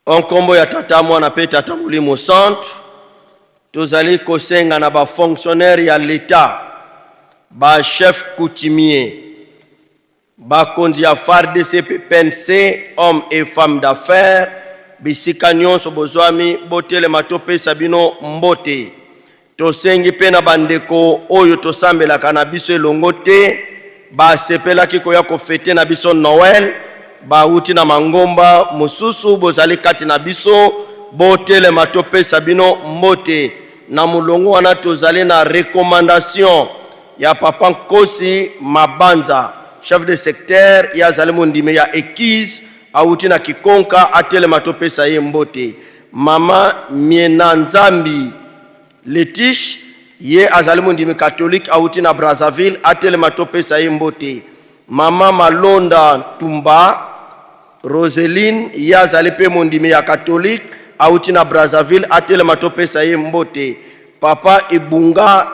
onkombo ya tata mwana pe tata molimo centre tozali kosenga na ba fonctionnaire ya l'État ba chef coutumier ba konzi ya FARDC PNC hommes et femmes d'affaires bisika nyonso bozwami botele matopesa bino mbote tosengi pe na bandeko oyo tosambelaka na biso elongo te basepelaki koya kofete na biso Noël bauti na mangomba mususu bozali kati na biso botele matopesa bino mbote na mulongo wana tozali na recommandation ya papa Nkosi Mabanza chef de secteur ya zalimu ndime ya Ekiz auti na Kikonka atele matopesa ye mbote mama Miena Nzambi Letish ye azalimu ndime catholique auti na Brazzaville atele matopesa ye mbote mama Malonda Tumba Roseline ye azalipe mondime ya catholique auti na Brazzaville atele matopesa ye mbote papa Ibunga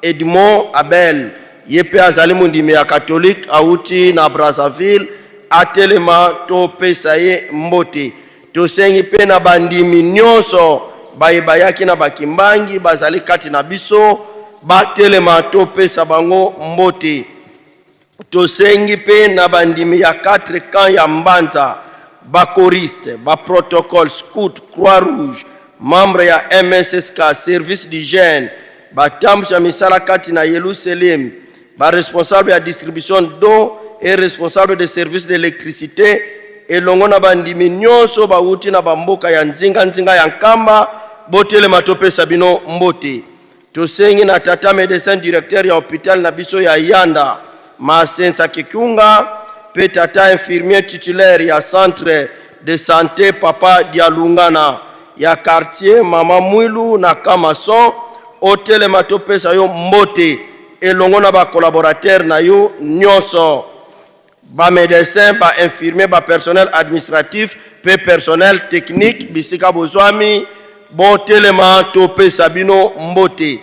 Edmond Abel yepe azalimu ndime ya catholique auti na Brazzaville atele matopesa ye mbote tosengi pe na bandimi nyonso bayebayaki na bakimbangi bazali kati na biso batelema topesa bango mbote. Tosengi pe na bandimi ya 4 camp ya Mbanza, bakoriste, baprotocole, scout, croix rouge, membre ya MSSK, service d'hygiène, batambusa misala kati na Yerusalem, responsable ya distribution d'eau et responsable de service d'électricité, elongo na bandimi nyonso bauti na bamboka ya nzinga ya Nkamba, botelema topesa bino mbote. Tosengi na tata médecin directeur ya hôpital na biso ya Yanda, Masensa Kikunga, pe tata infirmier titulaire ya centre de santé Papa Dialungana ya quartier Mama Mwilu na Kamason, otelema topesa yo mbote elongo na ba collaborateur na yo nyonso, ba médecin, ba infirmier, ba personnel administratif, pe personnel technique bisika bozwami, botelema topesa bino mbote.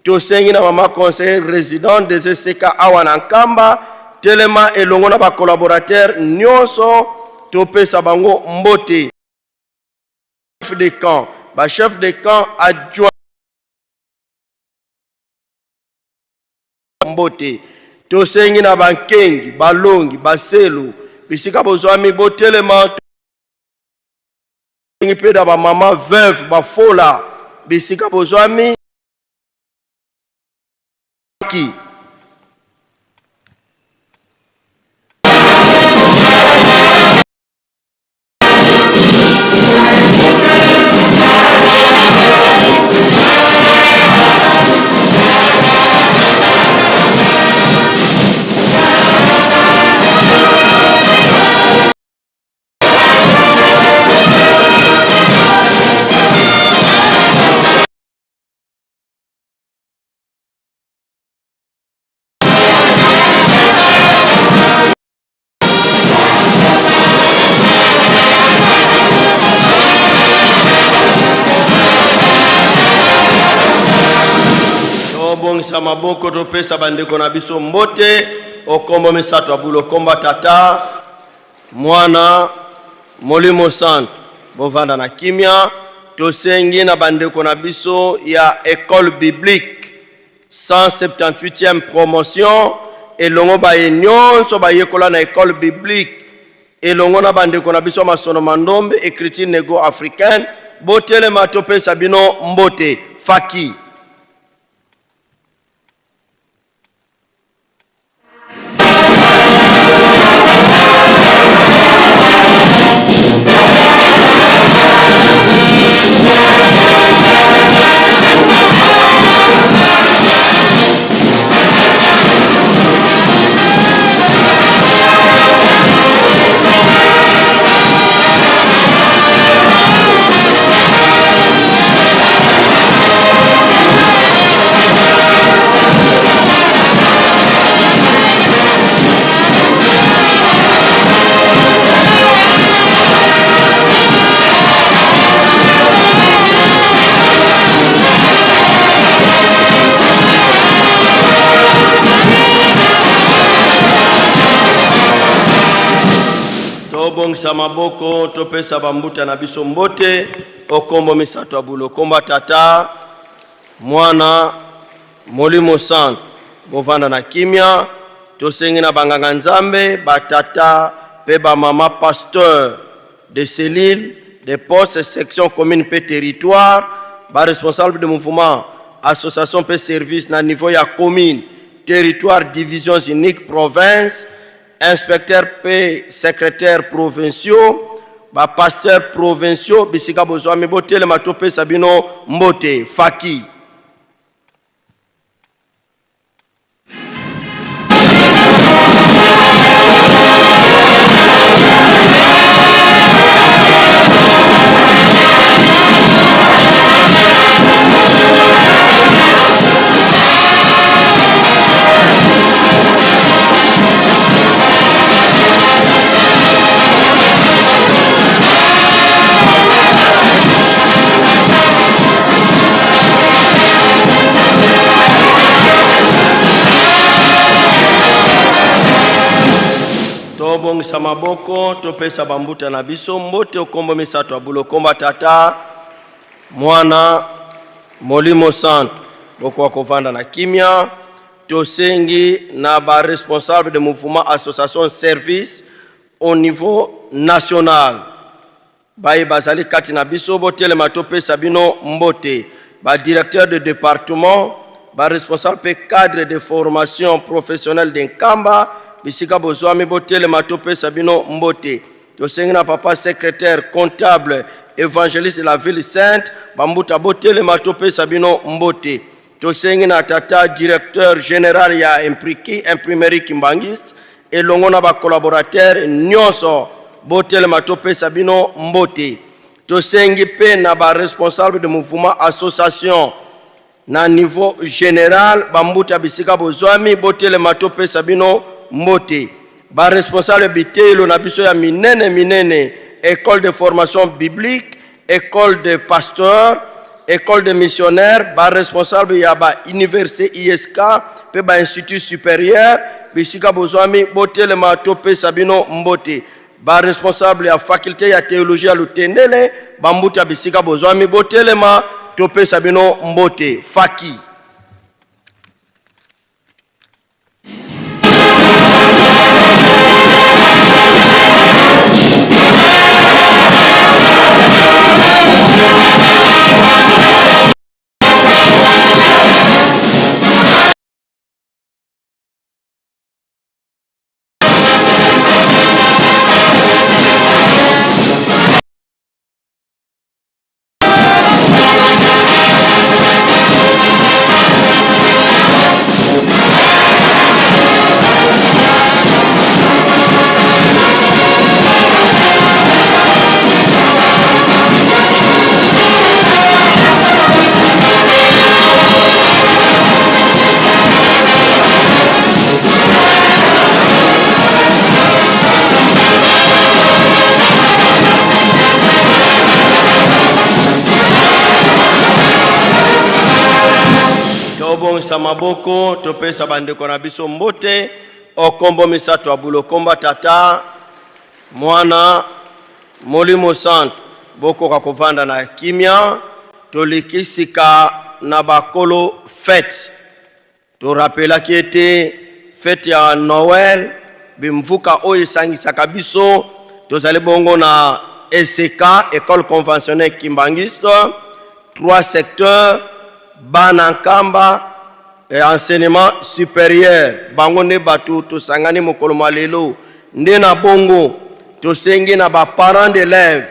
Tosengi na mama conseiller résident des ECK awa na Nkamba, telema elongo na ba collaborateur nyonso topesa bango mbote. Chef de camp, ba chef de camp adjoint mbote. Tosengi na bankengi, balongi, baselu, bisika bozwami botelema. Tosengi pe da ba mama veuve, bafola, bisika bozwami. Bongisa maboko topesa bandeko na biso mbote okombo misato abulo komba tata mwana molimo santo bovanda na kimia. Tosengi na bandeko na biso ya école biblique 178e promotion elongo baye nyonso bayekola na école biblique elongo na bandeko na biso masono mandombe écriture nego africaine botelema topesa bino mbote. Faki bongisa maboko topesa bambuta na biso mbote okombo misato abulo komba tata mwana molimo santo bovanda na kimia. Tosengi na banganga nzambe batata pe ba mama pasteur de cellule de poste section commune pe territoire ba responsable de mouvement association pe service na niveau ya commune territoire divisions uniques province inspecteur P, secrétaire provinciaux, ba pasteur provinciaux, bisika bozwami botelema matope sabino mbote. Faki tobongisa maboko topesa bambuta na biso mbote okombo misato abulo komba tata mwana molimo santo boko kovanda na kimia tosengi na ba responsable de mouvement association service au niveau national baye bazali kati na biso botele matopesa bino mbote ba directeur de département ba responsable cadre de formation professionnelle d'Nkamba bisika bozwami botele matopesa bino mbote tosengi na papa secrétaire comptable évangéliste de la ville sainte bambuta botele matopesa bino mbote tosengi na tata directeur général ya imprimerie Kimbangiste elongo na ba collaborateur nyonso botele matopesa bino mbote tosengi pe na ba responsable de mouvement association na niveau général bambuta bisika bozwami botele matopesa bino mbote ba responsable bitelo na biso ya minene école de formation biblique école de pasteur école de missionnaire ba responsable ya ba université ISK pe ba institut supérieur bisika bozwami botele matopesa bino mbote ba responsable ya faculté ya théologie ya Lutendele bambuta bisika bozwami botele matopesa bino mbote faki. Tobongisa maboko topesa bandeko na biso mbote okombo misato abulo komba tata mwana molimo santo boko kwa kovanda na kimia tolikisika na bakolo fête to rappela ki ete fête ya Noël bimvuka oyo sangisaka biso tozali bongo na ECK école conventionnelle Kimbangiste 3 secteurs Banankamba et enseignement supérieur bango ne batu to sangani mokolo malelo nde na bongo to sengi na ba parents d'élèves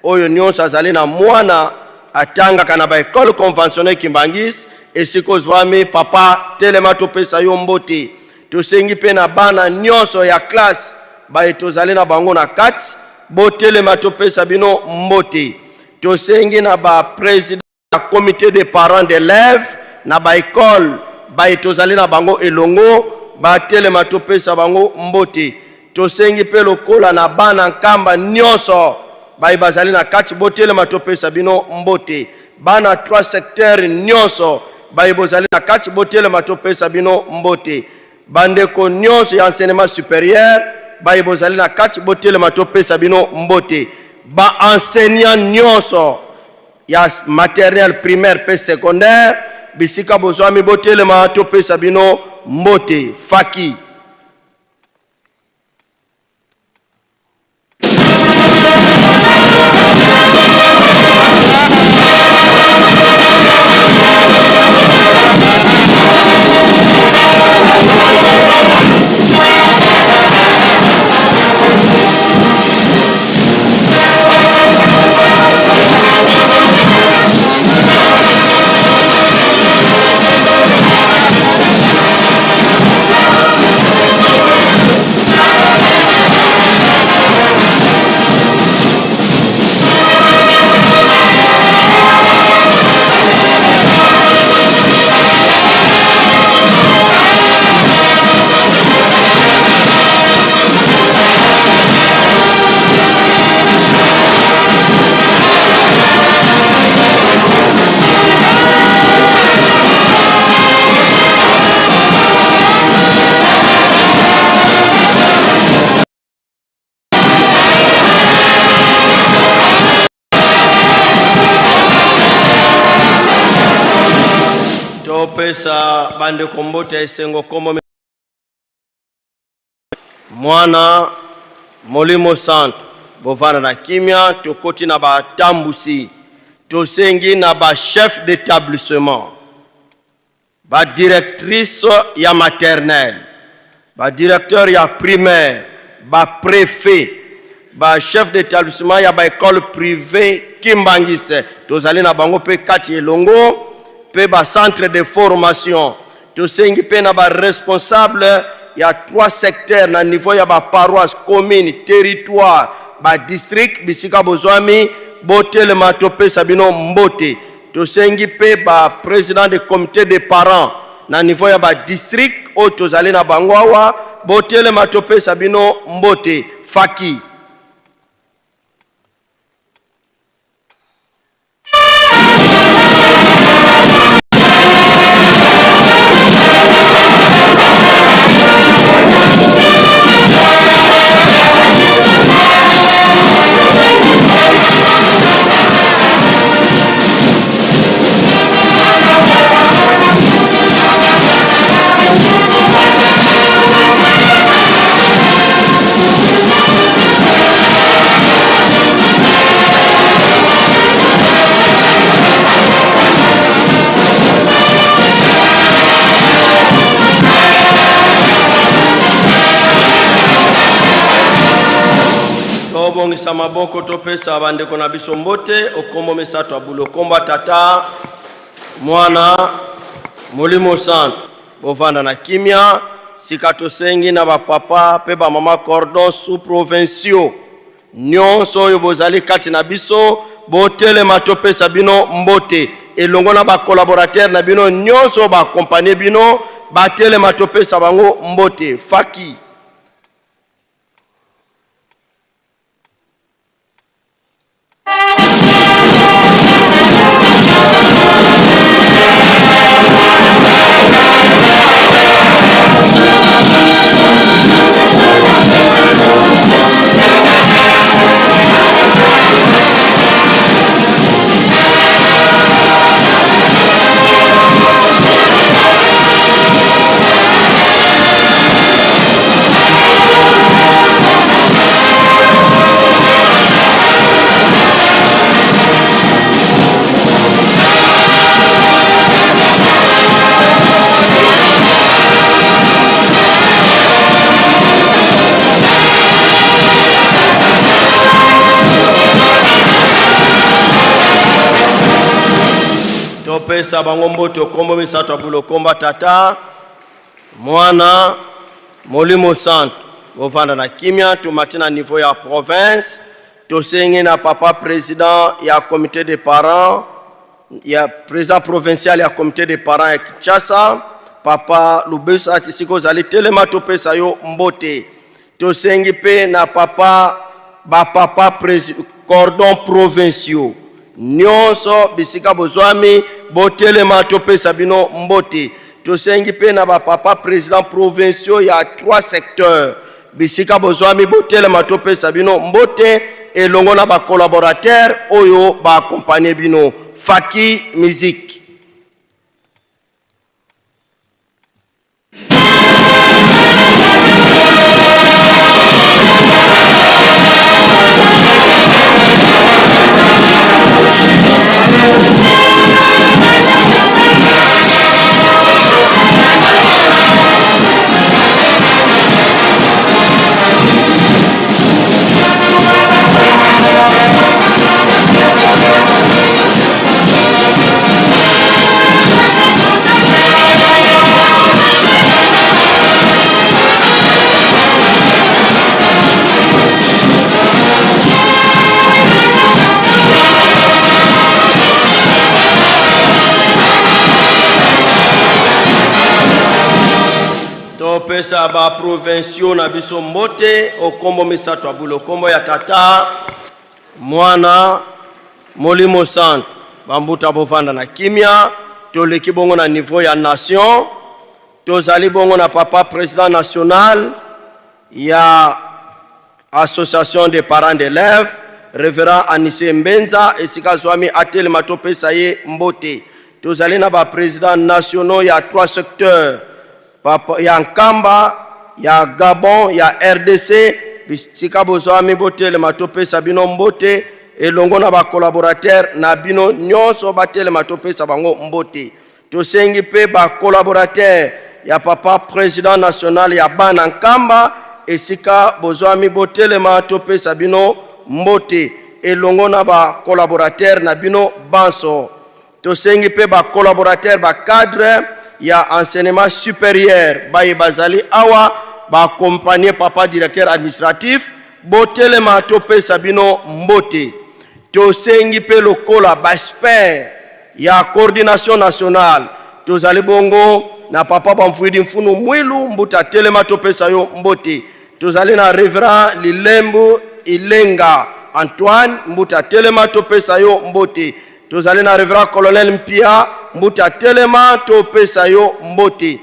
oyo nyonso azali na mwana atanga kana ba école conventionnelle Kimbangiste esiko zwami papa telema to pesa yo mbote to sengi pe na bana nyonso ya classe ba etozali na bango na 4 botelema to pesa bino mbote to sengi na ba président comité de parents d'élèves na ba école ba etozali na bango elongo ba telema topesa bango mbote tosengi pe lokola na bana nkamba nyonso ba bazali na kati botelema topesa bino mbote bana 3 secteurs nyonso ba bozali na kati botelema topesa bino mbote bandeko nyonso ya enseignement supérieur ba bozali na kati botelema topesa bino mbote ba enseignant nyonso ya maternelle primaire pe secondaire bisika bozwami botelema topesa bino mbote faki. topesa bande kombote esengo komo mwana molimo santo bovana na kimia tokoti na batambusi tosengi na ba chef d'établissement ba directrice ya maternelle ba directeur ya primaire ba préfet ba chef d'établissement ya ba école privée Kimbangiste tozali na bango pe kati elongo pe ba centre de formation tosengi pe na ba responsable ya 3 secteurs na niveau ya ba paroisse commune territoire ba district bisika bozwami botele matope sabino mbote tosengi pe ba président de comité de parents na niveau ya ba district o tozali na bango awa botele matope sabino mbote faki tobongisa maboko topesa bandeko na biso mbote okombo misato abulo komba tata mwana molimo santo bovanda na kimia sika tosengi na bapapa pe bamama cordon sous provinciaux nyonso oyo bozali kati na biso botelema topesa bino mbote elongo na bakolaborateur na bino nyonso baakompagne bino batelema topesa bango mbote faki topesa bango mbote okombo misato abulo komba tata mwana molimo santo bovanda na kimia tumati na niveau ya province tosengi na papa président ya comité de parents ya président provincial ya comité de parents ya Kinshasa papa Lubesa tisiko zali telema topesa yo mbote tosengi pe na papa cordon provinciaux nyonso bisika bozwami botelema topesa bino mbote tosengi pe na bapapa président provinciaux ya 3 secteurs bisika bozwami botelema topesa bino mbote elongo na bakolaborateur oyo baakompagne bino faki musique topesa ba provinciaux na biso mbote okombo misato abulo kombo ya tata mwana molimo santo bambuta bovanda na kimia toleki bongo na niveau ya nation tozali bongo na papa président national ya association des parents d'élèves révérend Anissé Mbenza esika zwami atelema topesa ye mbote tozali na ba présidents nationaux ya 3 secteurs papa ya Nkamba ya Gabon ya RDC bisika bozwami botelema topesa bino mbote elongo na ba collaborateur na bino nyonso batelema topesa bango mbote tosengi pe ba collaborateur ya papa président national ya bana Nkamba esika bozwami botelema topesa bino mbote elongo na ba collaborateur na bino banso tosengi pe ba collaborateur ba cadre ya enseignement supérieur baye bazali awa ba accompagner papa directeur administratif botelema topesa bino mbote tosengi pe lokola ba expert ya coordination nationale tozali bongo na papa Bamfuidi Mfunu Mwilu mbuta telema topesa yo mbote tozali na Reverend Lilembu Ilenga Antoine mbuta telema topesa yo mbote tozali na Reverend Colonel Mpia mbuta telema topesa yo mbote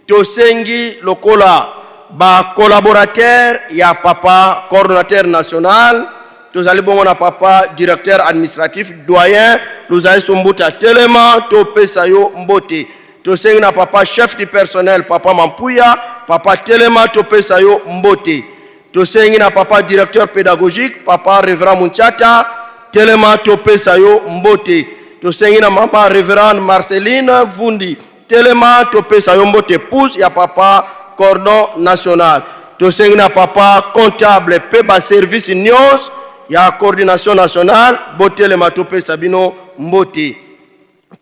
tosengi lokola ba collaborateur ya papa coordinateur national tozali bongo na papa directeur administratif doyen luzali sombuta telema topesa yo mbote tosengi na papa chef du personnel papa Mampuya papa telema topesa yo mbote tosengi na papa directeur pédagogique papa Reverend Munchata telema topesa yo mbote tosengi na mama Reverend Marceline Vundi telema topesa yo mbote pousse ya papa cordon national tosengi na papa comptable pe ba service nyos ya coordination nationale botelema topesa bino mbote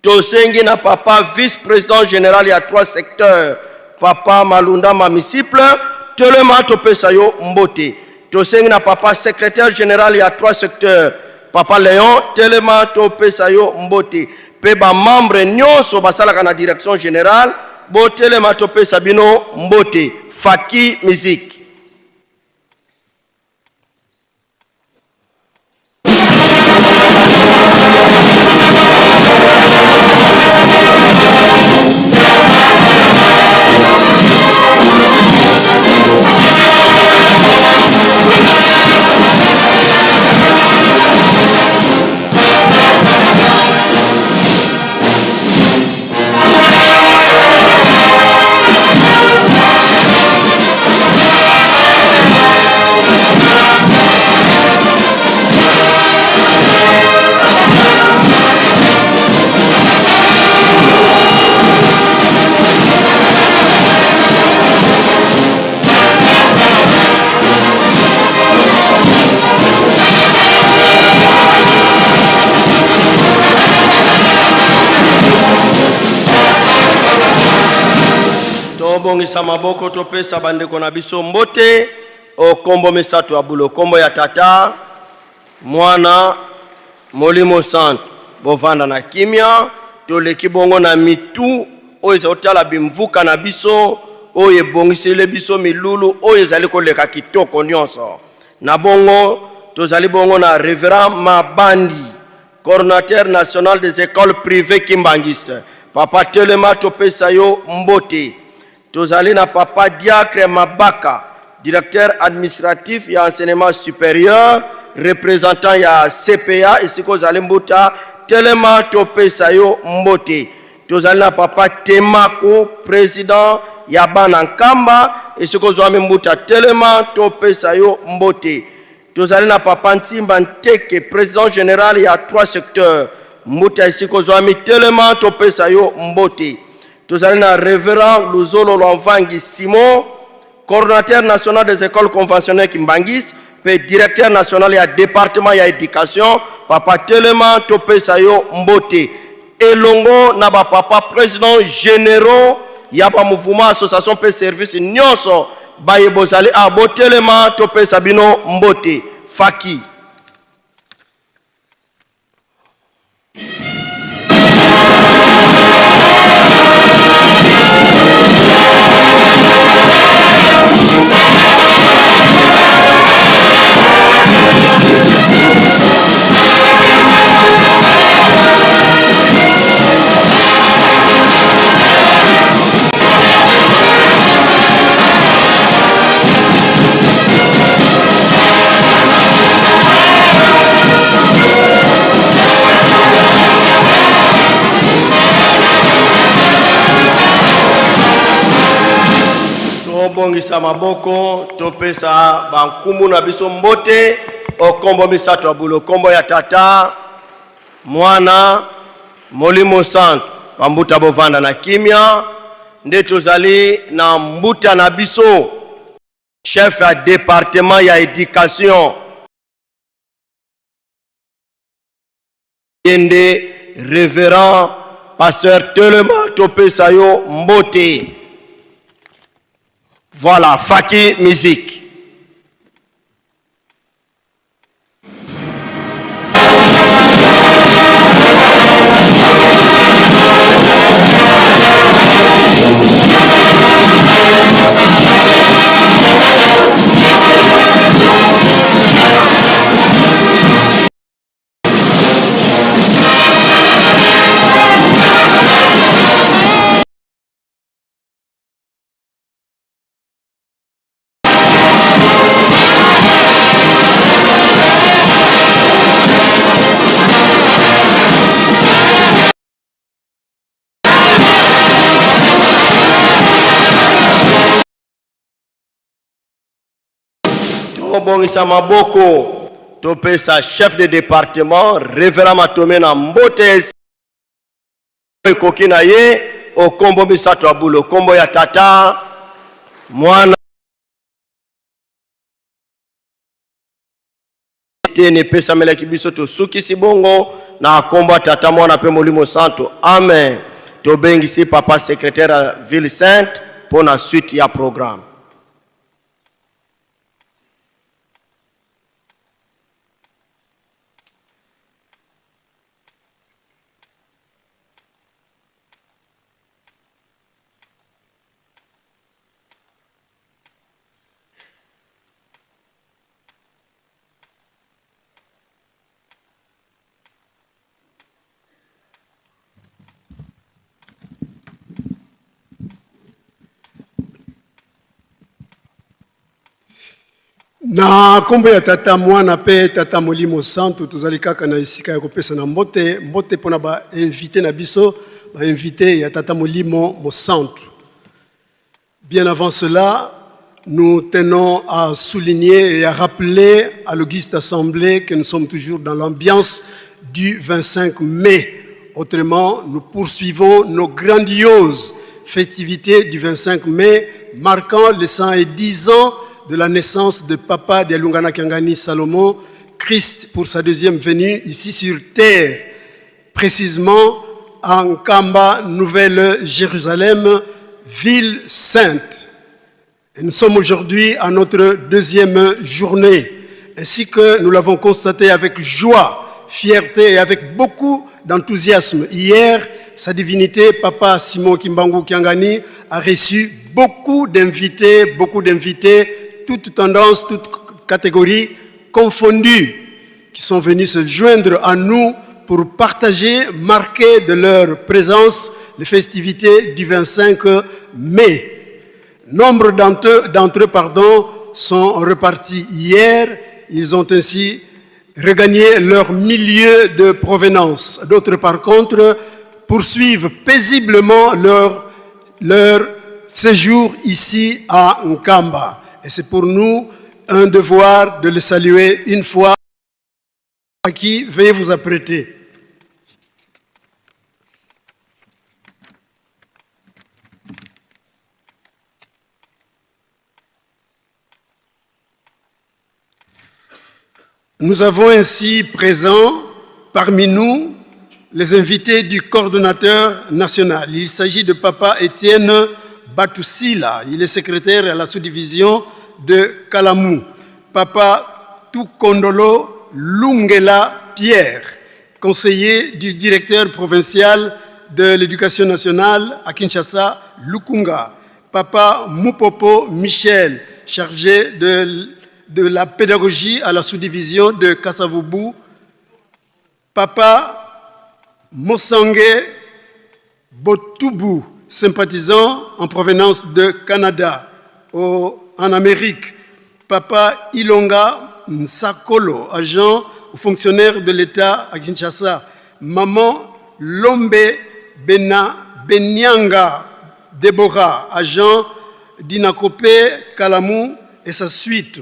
tosengi na papa vice-président général ya 3 secteurs papa Malunda Mamisiple telema topesa yo mbote tosengi na papa secrétaire général ya 3 secteurs papa Léon telema topesa yo mbote pe ba membre nyonso basalaka na direction générale botelema topesa bino mbote Faki musique. Bongisa maboko topesa bandeko na biso mbote o kombo misato abulo kombo ya tata mwana molimo sant bovanda na kimia toleki bongo na mitu oyo ezotala bimvuka na biso oyo ebongisele biso milulu oyo ezali koleka kitoko nyonso na bongo tozali bongo na Reverend Mabandi coordinateur national des écoles privées kimbangiste papa telema topesa yo mbote tozali na papa Diacre Mabaka directeur administratif ya enseignement supérieur représentant ya CPA esiko zali mbuta telema topesa yo mbote tozali na papa Temako président ya bana Nkamba esiko zwami mbuta telema topesa yo mbote tozali na papa Ntimba Nteke président général ya 3 secteurs mbuta esiko zwami telema topesa yo mbote tozali na Révérend Luzolo Lwanvangi Simon coordinateur national des écoles conventionnelles Kimbangis pe directeur national ya département ya éducation papa telema topesa yo mbote elongo na ba papa président généraux ya ba mouvement association pe service nyonso baye bozali a botelema topesa bino mbote Faki. tobongisa maboko topesa bankumu na biso mbote okombo misato abulo kombo ya tata mwana molimo santo bambuta bovanda na kimia nde tozali na mbuta na biso chef ya département ya éducation yende révérend pasteur Telema topesa yo mbote. Voilà, Faki musique. Tobongisa maboko topesa chef de département révérend Matomena Mbote kokina ye okombo misato abulo kombo ya tata mwana tene pesa meleki biso to suki sibongo na kombo tata mwana pe molimo santo. Amen. Tobengisi papa secrétaire à Ville Sainte pour la suite ya programme. Na kombo ya tata mwana pe tata molimo santo tozali kaka na esika ya kopesa na mbote mbote pona ba invité na biso ba invité ya tata molimo santo. Bien avant cela, nous tenons à souligner et à rappeler à l'auguste assemblée que nous sommes toujours dans l'ambiance du 25 mai. Autrement, nous poursuivons nos grandioses festivités du 25 mai marquant les 110 ans de la naissance de Papa Dialungana Kiangani Salomon, Christ pour sa deuxième venue ici sur terre, précisément à Nkamba, Nouvelle-Jérusalem, ville sainte. Et nous sommes aujourd'hui à notre deuxième journée, ainsi que nous l'avons constaté avec joie, fierté et avec beaucoup d'enthousiasme. Hier, sa divinité, Papa Simon Kimbangu Kiangani, a reçu beaucoup d'invités, toutes tendances, toutes catégories confondues, qui sont venus se joindre à nous pour partager, marquer de leur présence les festivités du 25 mai. Nombre d'entre eux, sont repartis hier. Ils ont ainsi regagné leur milieu de provenance. D'autres, par contre, poursuivent paisiblement leur séjour ici à Nkamba. Et c'est pour nous un devoir de les saluer une fois. À qui veuillez vous apprêter. Nous avons ainsi présents parmi nous les invités du coordonnateur national. Il s'agit de Papa Étienne Batoussila. Il est secrétaire à la sous-division de Kalamou. Papa Tukondolo Lungela Pierre, conseiller du directeur provincial de l'éducation nationale à Kinshasa, Lukunga. Papa Mupopo Michel, chargé de la pédagogie à la sous-division de Kasavubu. Papa Mosange Botubu, sympathisant en provenance de Canada, en Amérique. Papa Ilonga Nsakolo, agent ou fonctionnaire de l'État à Kinshasa. Maman Lombe Benyanga Deborah, agent Dinakopé Kalamou et sa suite.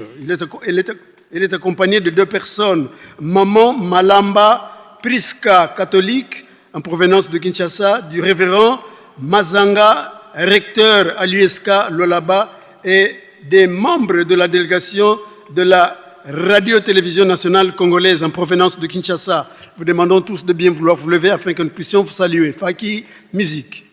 Elle est accompagnée de 2 personnes, Maman Malamba Priska, catholique, en provenance de Kinshasa, du révérend Mazanga, recteur à l'USK Lolaba, et des membres de la délégation de la Radio-Télévision nationale congolaise en provenance de Kinshasa. Vous demandons tous de bien vouloir vous lever afin que nous puissions vous saluer. Faki, musique.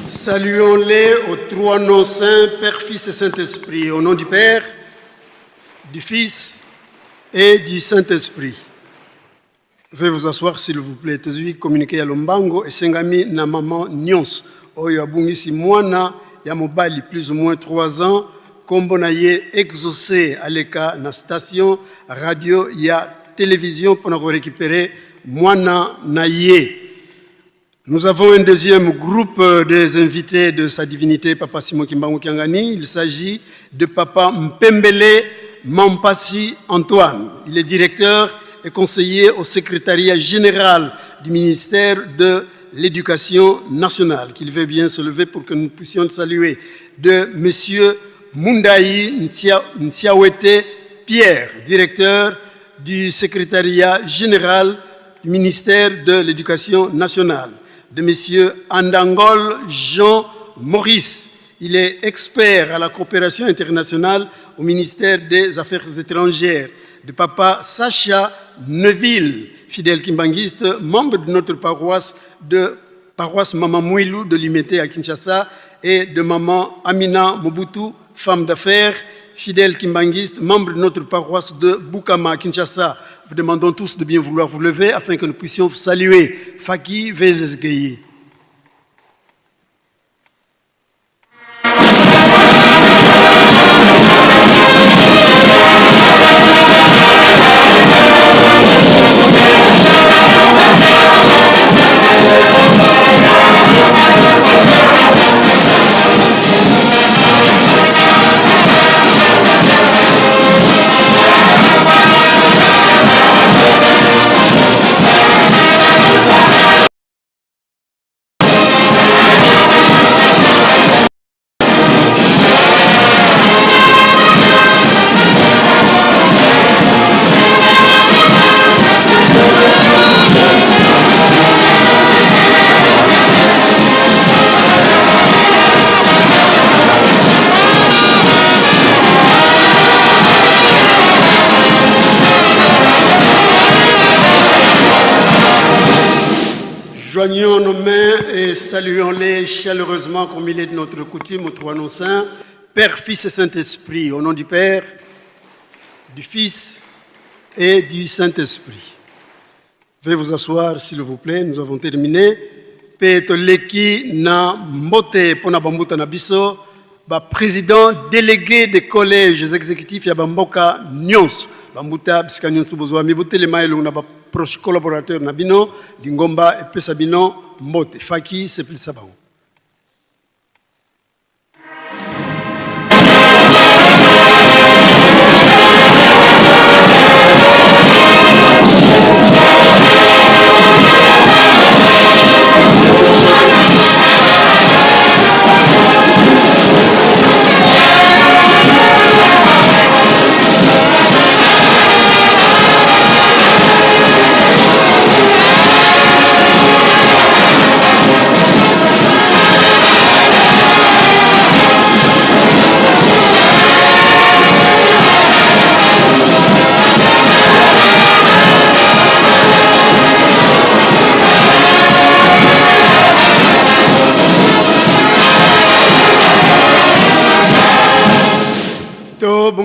Saluons-les aux 3 noms saints, Père, Fils et Saint-Esprit. Au nom du Père, du Fils et du Saint-Esprit. Veuillez vous asseoir, s'il vous plaît. Tezui communiquer à Lombango et Sengami na maman Nyons. Oyo abungisi mwana ya mobali plus ou moins 3 ans. Kombo na ye exaucé à l'ECA na station radio ya télévision pour nous récupérer mwana na ye. Nous avons un deuxième groupe des invités de sa divinité, Papa Simon Kimbangu Kiangani. Il s'agit de Papa Mpembele Mampasi Antoine. Il est directeur et conseiller au secrétariat général du ministère de l'Éducation nationale. Qu'il veut bien se lever pour que nous puissions saluer de Monsieur Mundaï Nsiawete Pierre, directeur du secrétariat général du ministère de l'Éducation nationale. De M. Andangol Jean Maurice. Il est expert à la coopération internationale au ministère des Affaires étrangères. De Papa Sacha Neuville, fidèle kimbanguiste, membre de notre paroisse Maman Mouilou de Limete à Kinshasa, et de Maman Amina Mobutu, femme d'affaires, fidèle kimbanguiste, membre de notre paroisse de Bukama à Kinshasa. Vous demandons tous de bien vouloir vous lever afin que nous puissions vous saluer. Faki Vezesgeyi. Joignons nos mains et saluons-les chaleureusement comme il est de notre coutume aux 3 noms saints, Père, Fils et Saint-Esprit. Au nom du Père, du Fils et du Saint-Esprit. Veuillez vous asseoir, s'il vous plaît, nous avons terminé. Peto leki na mbote pona bambuta na biso, président délégué des collèges exécutifs ya bamboka nyons. Bambuta bisika nyonso bozwa mibutele maelo na ba proche collaborateur na bino lingomba epesa bino mbote faki sepelisa bango.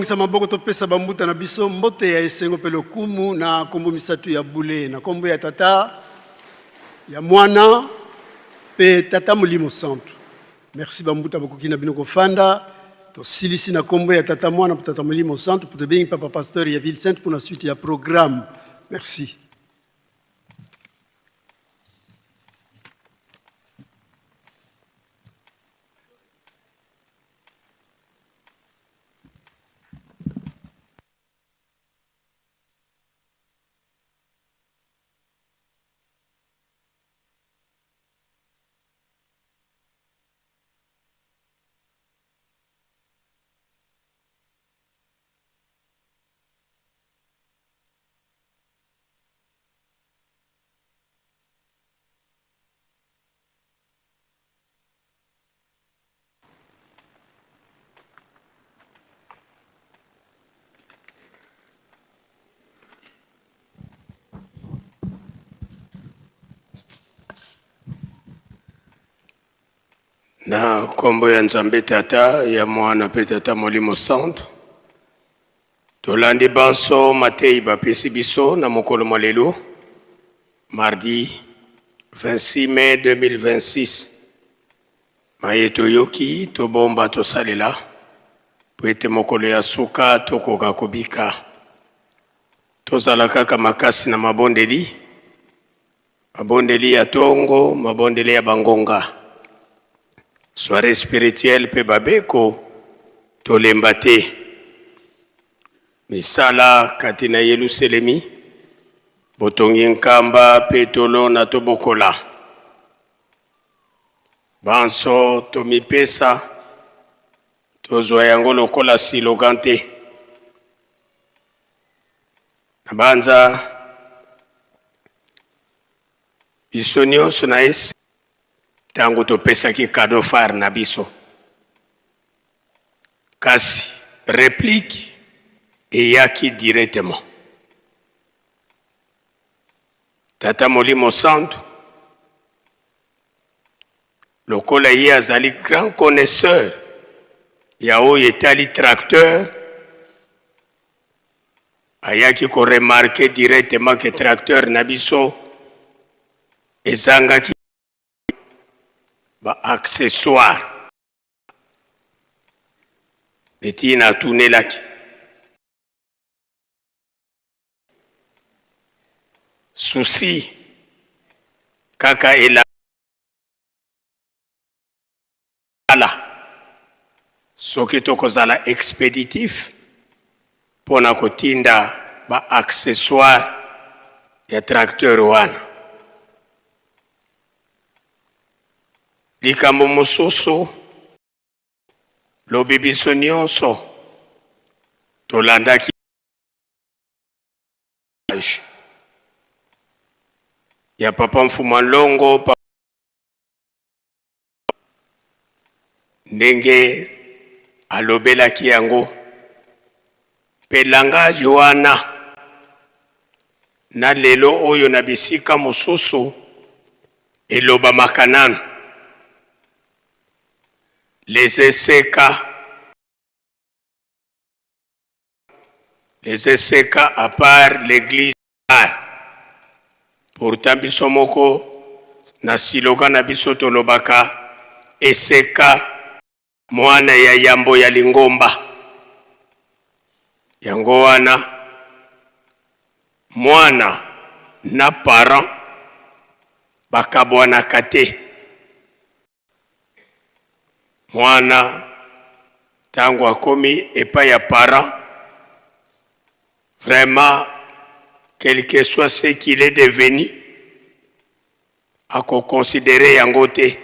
tobongisa maboko topesa bambuta na biso mbote ya esengo pe lokumu na kombo misatu ya bule na kombo ya tata ya mwana pe tata molimo santu. Merci bambuta bakoki na bino kofanda to silisi na kombo ya tata mwana pe tata molimo santu pour te bengi papa pasteur ya Ville Sainte pour la suite ya programme. Merci. Na kombo ya Nzambe tata ya mwana pe tata molimo santo tolandi banso matei bapesi biso na mokolo malelo mardi 26 mai 2026 maye toyoki tobomba tosalela po ete mokolo ya suka tokoka kobika tozala kaka makasi na mabondeli ya tongo mabondeli ya bangonga soirée spirituelle pe babeko tolemba te misala kati na Yerusalemi botongi nkamba pe tolona tobokola banso tomipesa tozwa yango lokola silogan te na banza biso nyonso na esi tango topesaki cadeau phare na biso kasi réplique eyaki directement tata molimo santo lokola ye azali grand connaisseur ya oyo etali tracteur ayaki ko remarquer directement que tracteur na biso ezangaki ba accessoire betina tunelaki souci kaka ela soki tokozala expéditif pona kotinda ba accessoire ya tracteur wana likambo mosusu lobi biso nyonso tolandaki ya papa Mfuma Longo ndenge alobelaki yango pe langage wana na lelo oyo na bisika mosusu eloba makanano les ECK à part l'église. Pourtant, biso moko na siloga na biso tolobaka ECK mwana ya yambo ya lingomba. Yango wana mwana na parent bakabwana kate. Mwana tango akomi epa ya parent, vraiment quel que soit ce qu'il est devenu, ako considérer yango te,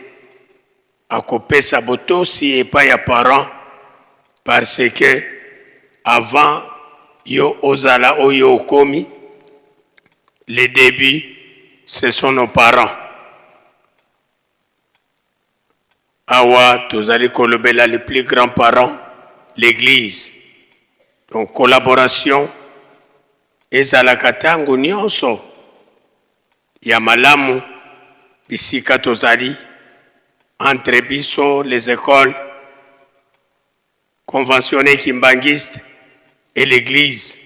ako pesa botosi epa ya parent, parce que avant yo ozala oyo okomi, les débuts ce sont nos parents. Awa tozali kolobela les plus grands parents, l'église. Donc collaboration ezalaka tango nyonso ya malamu bisika tozali entre biso les écoles conventionnées kimbangistes et l'Église.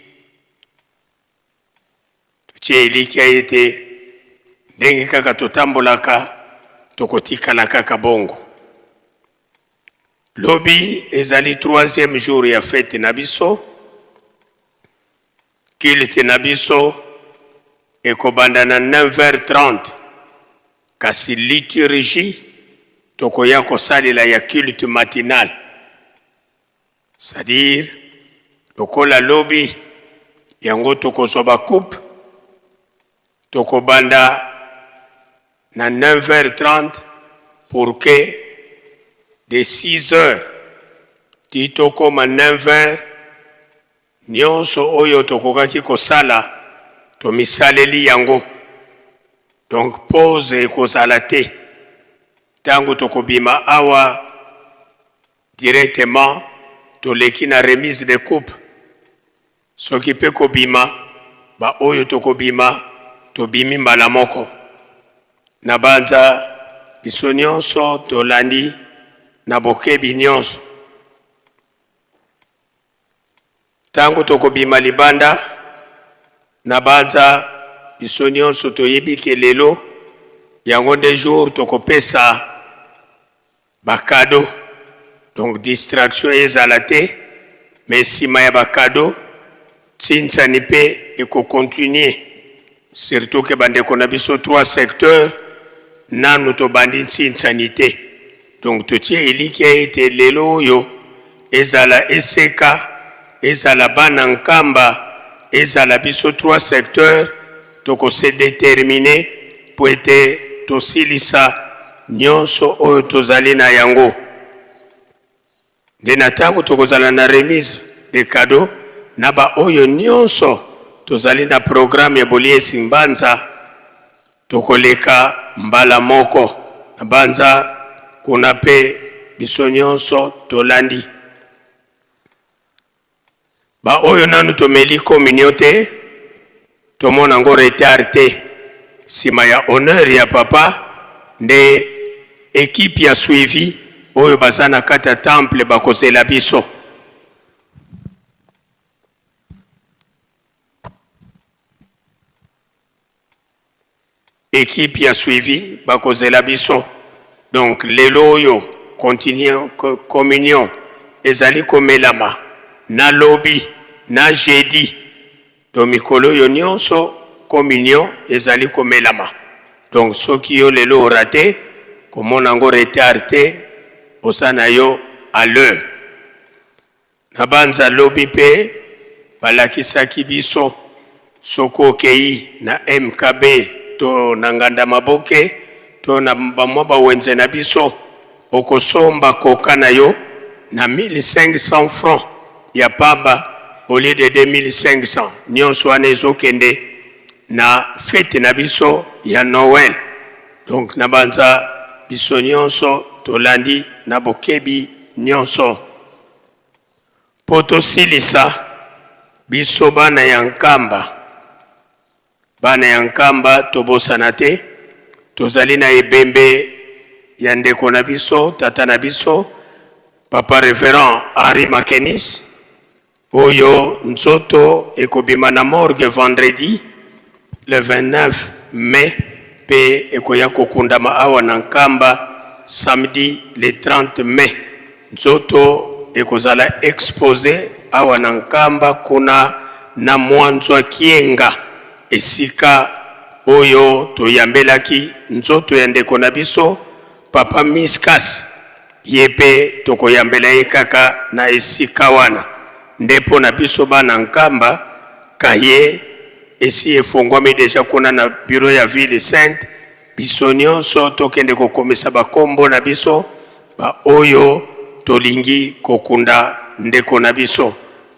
Tutie eliki ete ndenge kaka totambolaka tokotikala kaka bongo. Lobi ezali 3e jour ya fête na biso. Culte na biso ekobanda na 9h30 kasi liturgie tokoya kosalela ya culte matinal. C'est-à-dire lokola lobi yango tokozwa bakoupe tokobanda na 9h30 pour que de 6h ti tokoma 9h nyonso oyo tokokaki kosala tomisaleli yango. Donc pause ekozala te. Tango tokobima awa directement toleki na remise de coupe. Soki pe kobima ba oyo tokobima tobimi mbala moko. Na banza biso nyonso tolandi na bokebi nyonso. Tango tokobima libanda na banza biso nyonso toyebi ke lelo yango nde jour tokopesa bakado. Donc distraction ezala te, mais sima ya bakado tinsani pe ekokontinue. Surtout ke bandeko na biso 3 secteurs nanu tobandi tinsani te. Donc totie eliki ete lelo oyo ezala eseka, ezala bana nkamba, ezala biso 3 secteurs toko se déterminer po ete tosilisa nyonso oyo tozali na yango. Nde na tango tokozala na remise de cadeaux na ba oyo nyonso tozali na programme ya boliesi mbanza tokoleka mbala moko. Na banza kuna pe biso nyonso tolandi. Ba oyo nanu tomeli communion te tomona ngo retard te. Sima ya honneur ya papa nde équipe ya suivi oyo bazana kata temple bakozela biso. Équipe ya suivi bakozela biso. Donc lelo oyo continue communion ezali komelama na lobi na jeudi. Donc mikolo yo nyonso communion ezali komelama. Donc soki yo lelo raté komona ngo retard te osana yo à l'heure. Na banza lobi pe balakisaki biso soko okei na MKB to na nganda maboke to na bamwa bawenze na biso okosomba koka na yo na 1500 francs ya pamba au lieu de 2500. Nyonso wana ezokende na fête na biso ya Noël. Donc na banza biso nyonso tolandi na bokebi nyonso. Poto silisa biso bana ya nkamba. Bana ya nkamba tobosana te. Tozali na ebembe ya ndeko na biso, tata na biso, papa révérend Henri Makenis. Oyo nzoto ekobima na morgue vendredi le 29 mai pe ekoya kokundama awa na nkamba samedi le 30 mai. Nzoto ekozala exposé awa na nkamba kuna na mwanzwa kienga esika oyo toyambelaki nzoto ya ndeko na biso papa Miskas yepe tokoyambela ye kaka na esika wana. Ndepo na biso bana nkamba kaye esi efongwami deja kuna na bureau ya ville sainte. Biso nyonso tokende kokomisa bakombo na biso ba oyo tolingi kokunda ndeko na biso.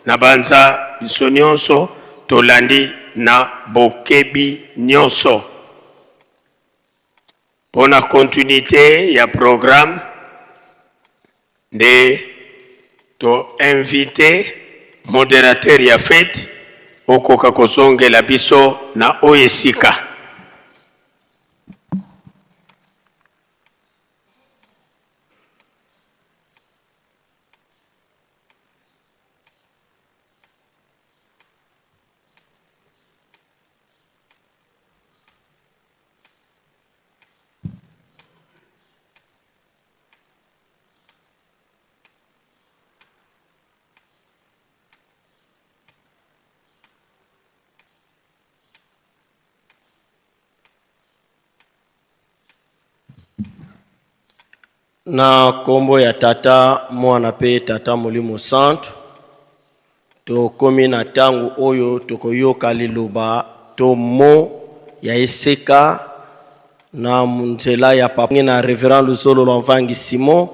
Na banza biso nyonso tolandi na bokebi nyonso. Pona continuité ya programme nde to invité modérateur ya fête okoka kozongela biso na oyesika. na kombo ya tata mwana pe tata molimo santo tokomi na tangu oyo tokoyoka liloba to mo ya eseka na nzela ya papa na révérend Luzolo Lwanvangi Simon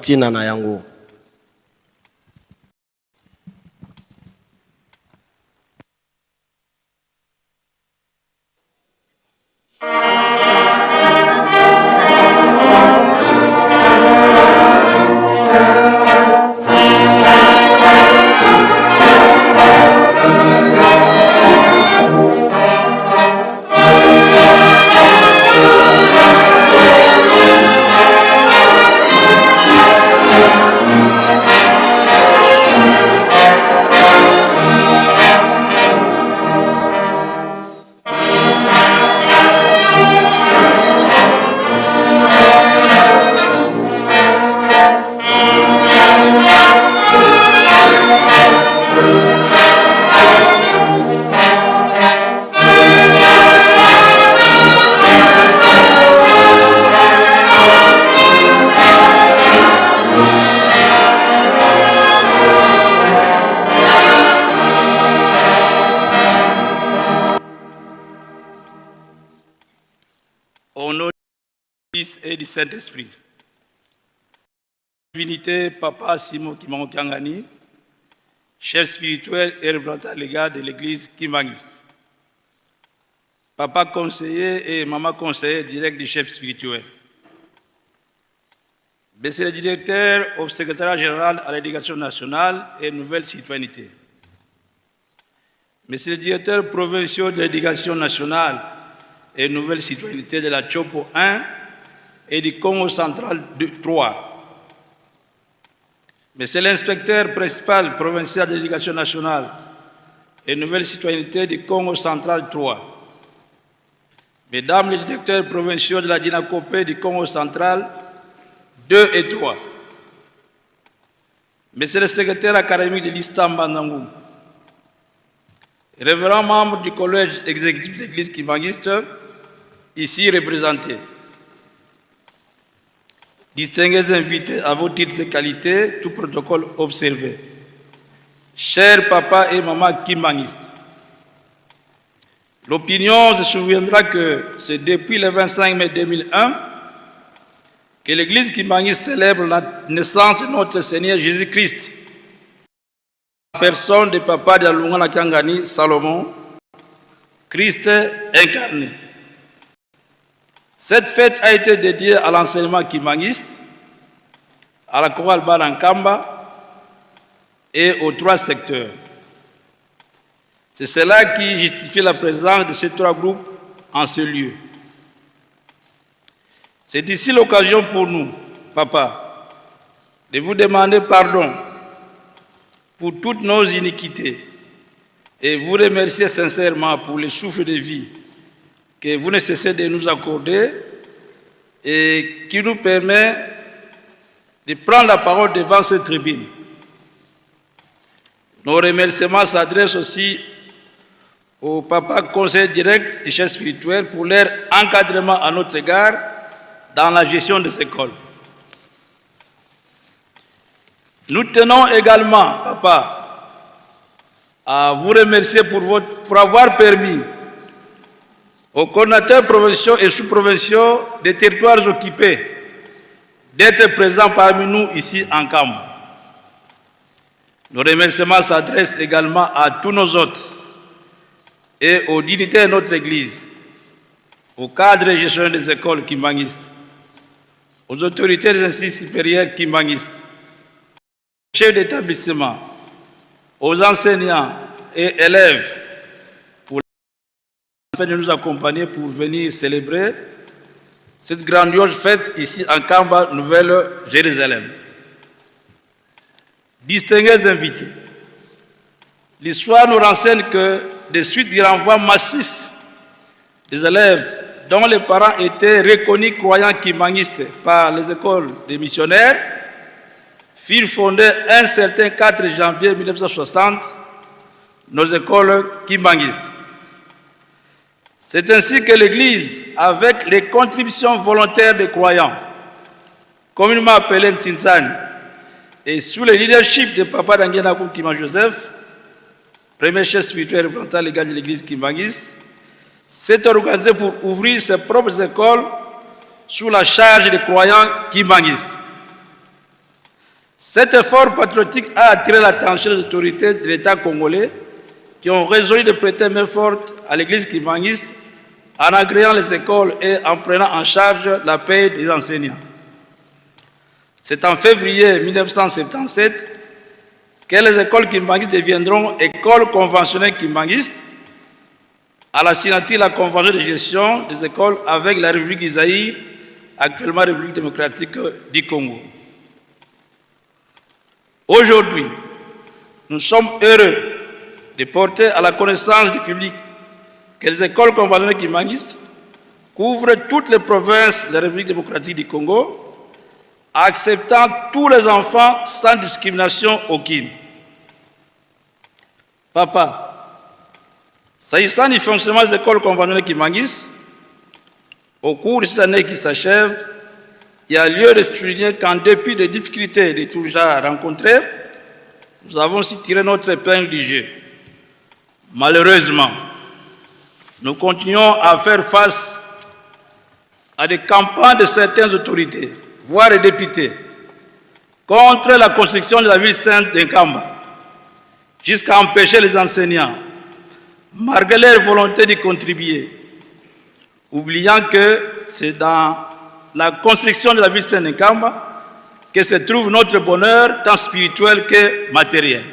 tina na yango. Au nom du Fils et du Saint-Esprit. Divinité, Papa Simon Kimangani, chef spirituel et représentant légal de l'église kimangiste. Papa conseiller et maman conseiller direct du chef spirituel. Monsieur le directeur au secrétariat général à l'éducation nationale et nouvelle citoyenneté. Monsieur le directeur provincial de l'éducation nationale et nouvelle citoyenneté de la Chopo 1 et du Congo central 3. Monsieur l'inspecteur principal provincial de l'éducation nationale et nouvelle citoyenneté du Congo central 3. Mesdames les directeurs provinciaux de la Dinakopé du Congo central 2 et 3. Monsieur le secrétaire académique de l'Istamba Nangou. Révérend membre du collège exécutif de l'église kimangiste, ici représenté. Distingués invités à vos titres et qualités, tout protocole observé. Chers papa et maman kimangistes, l'opinion se souviendra que c'est depuis le 25 mai 2001 que l'église kimangiste célèbre la naissance de notre Seigneur Jésus-Christ, la personne de papa de Lungana Kangani Salomon, Christ incarné. Cette fête a été dédiée à l'enseignement kimangiste, à la chorale Balankamba et aux 3 secteurs. C'est cela qui justifie la présence de ces 3 groupes en ce lieu. C'est ici l'occasion pour nous, papa, de vous demander pardon pour toutes nos iniquités et vous remercier sincèrement pour le souffle de vie que vous ne cessez de nous accorder et qui nous permet de prendre la parole devant cette tribune. Nos remerciements s'adressent aussi au papa conseiller direct du chef spirituel pour leur encadrement à notre égard dans la gestion des écoles. Nous tenons également, papa, à vous remercier pour avoir permis aux coordinateurs provinciaux et sous-provinciaux des territoires occupés d'être présents parmi nous ici en Kamba. Nos remerciements s'adressent également à tous nos hôtes et aux dignitaires de notre Église, aux cadres et gestionnaires des écoles kimbangistes, aux autorités des instituts supérieurs kimbangistes, aux chefs d'établissement, aux enseignants et élèves, afin de nous accompagner pour venir célébrer cette grandiose fête ici en Kamba, Nouvelle-Jérusalem. Distingués invités, l'histoire nous renseigne que des suites du renvoi massif des élèves dont les parents étaient reconnus croyants kimbangistes par les écoles des missionnaires furent fondées un certain 4 janvier 1960 nos écoles kimbangistes. C'est ainsi que l'Église, avec les contributions volontaires des croyants, communément appelés Ntinzani, et sous le leadership de Papa Dangena Kuntima Joseph, premier chef spirituel représentant légal de l'Église Kimbangis, s'est organisé pour ouvrir ses propres écoles sous la charge des croyants kimbanguistes. Cet effort patriotique a attiré l'attention des autorités de l'État congolais qui ont résolu de prêter main forte à l'Église kimbanguiste en agréant les écoles et en prenant en charge la paie des enseignants. C'est en février 1977 que les écoles kimbanguistes deviendront écoles conventionnelles kimbanguistes à la signature de la convention de gestion des écoles avec la République d'Isaïe, actuellement République démocratique du Congo. Aujourd'hui, nous sommes heureux de porter à la connaissance du public que les écoles conventionnelles kimbanguistes couvrent toutes les provinces de la République démocratique du Congo, acceptant tous les enfants sans discrimination aucune. Papa, s'agissant du fonctionnement des écoles conventionnelles kimbanguistes, au cours de ces années qui s'achèvent, il y a lieu de souligner qu'en dépit des difficultés de tout genre rencontrées, nous avons aussi tiré notre épingle du jeu. Malheureusement, nous continuons à faire face à des campagnes de certaines autorités, voire des députés, contre la construction de la ville sainte d'Nkamba, jusqu'à empêcher les enseignants, malgré leur volonté d'y contribuer, oubliant que c'est dans la construction de la ville sainte d'Nkamba que se trouve notre bonheur, tant spirituel que matériel.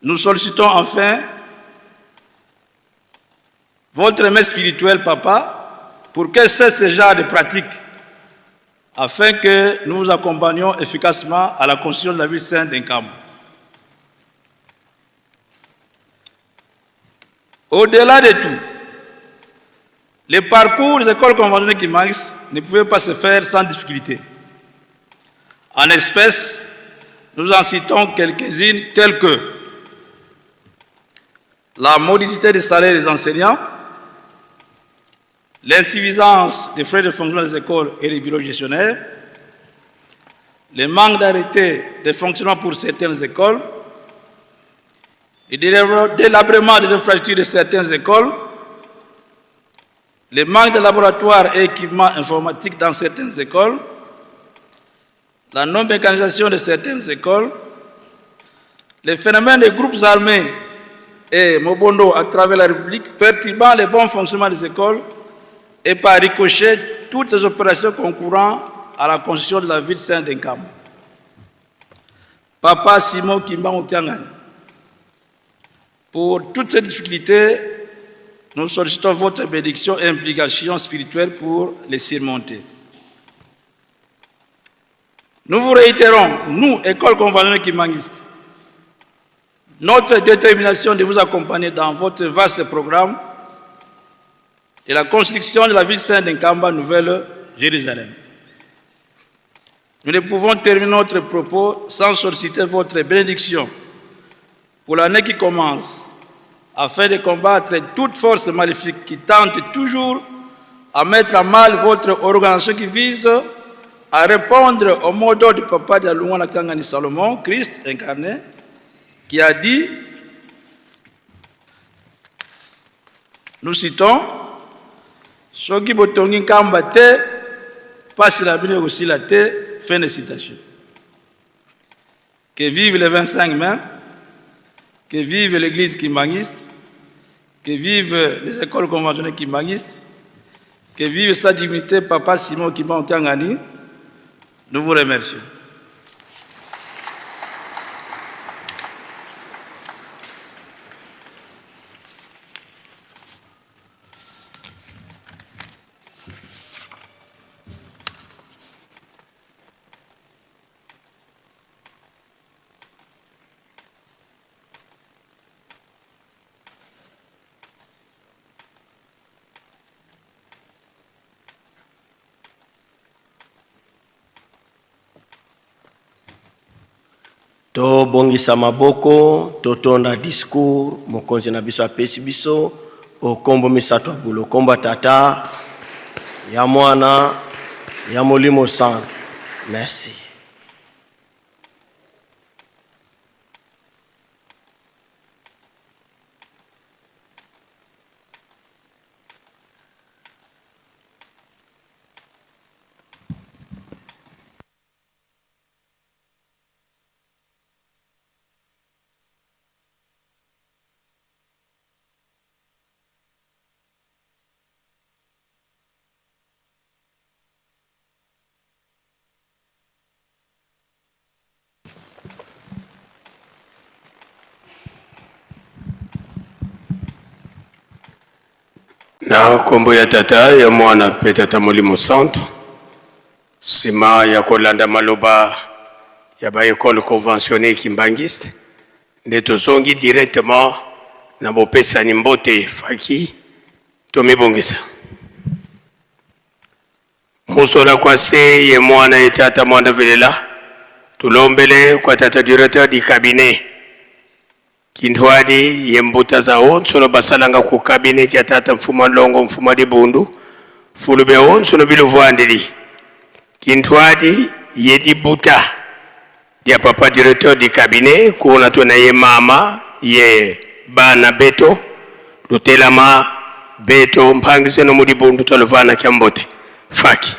Nous sollicitons enfin votre main spirituelle, Papa, pour que cesse ce genre de pratiques, afin que nous vous accompagnions efficacement à la construction de la ville sainte d'Nkamba. Au-delà de tout, les parcours des écoles conventionnelles kimbanguistes ne pouvaient pas se faire sans difficulté. En espèces, nous en citons quelques-unes telles que la modicité des salaires des enseignants, l'insuffisance des frais de fonctionnement des écoles et des bureaux gestionnaires, le manque d'arrêtés de fonctionnement pour certaines écoles, le délabrement des infrastructures de certaines écoles, le manque de laboratoires et équipements informatiques dans certaines écoles, la non-mécanisation de certaines écoles, les phénomènes des groupes armés et Mobondo à travers la République perturbant le bon fonctionnement des écoles et par ricochet toutes les opérations concourant à la construction de la ville sainte d'Nkamba. Papa Simon Kimbangu Tiangani, pour toutes ces difficultés, nous sollicitons votre bénédiction et implication spirituelle pour les surmonter. Nous vous réitérons, nous, École conventionnelle kimbanguiste, notre détermination de vous accompagner dans votre vaste programme de la construction de la ville sainte d'Nkamba, Nouvelle-Jérusalem. Nous ne pouvons terminer notre propos sans solliciter votre bénédiction pour l'année qui commence, afin de combattre toute force maléfique qui tente toujours à mettre à mal votre organisation qui vise à répondre au mot d'ordre du Papa de Lungwana Kangani Salomon, Christ incarné, qui a dit, nous citons, Soki botongi Nkamba te, passe la bine aussi la te, fin de citation. Que vive les 25 mai, que vive l'Église kimbanguiste, que vive les écoles conventionnelles kimbanguistes, que vive sa divinité Papa Simon Kimbangu Tiangani. Nous vous remercions. To bongisa maboko, totonda discours, mokonzi na biso apesi biso, okombo misato abulu okombo tata ya mwana ya molimo santo. Merci. Na kombo ya tata ya mwana pe tata molimo santo sima ya kolanda maloba ya ba école conventionnée kimbangiste nde tozongi directement na bopesani mbote faki tomibongisa musola kwa se ye mwana ye tata mwana velela tulombele kwa tata directeur du cabinet Kintwadi yembuta za onsono basalanga ku cabinet kya tata mfuma longo mfuma di bundu fulube onsono biluvandili Kintwadi yedi buta ya papa directeur du cabinet kuna tuna ye mama ye bana beto lutelama beto mpangise no mudi bundu tolvana kyambote faki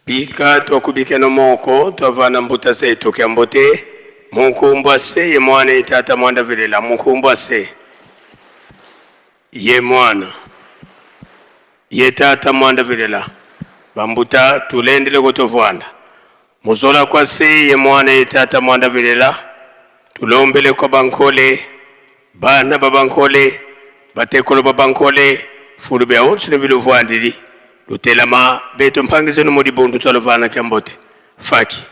Bika twakubike no moko twavana mbuta zetu kyambote munkumbwa se ye mwana itata mwanda vilela munkumbwa se ye mwana ye tata mwanda vilela bambuta tulendele gotovwanda muzola kwa se ye mwana itata mwanda vilela tulombele kwa bankole bana babankole batekolo babankole fulube onsu ne biluvwandili lutelama beto mpangize no mudi bundu tolovana kyambote faki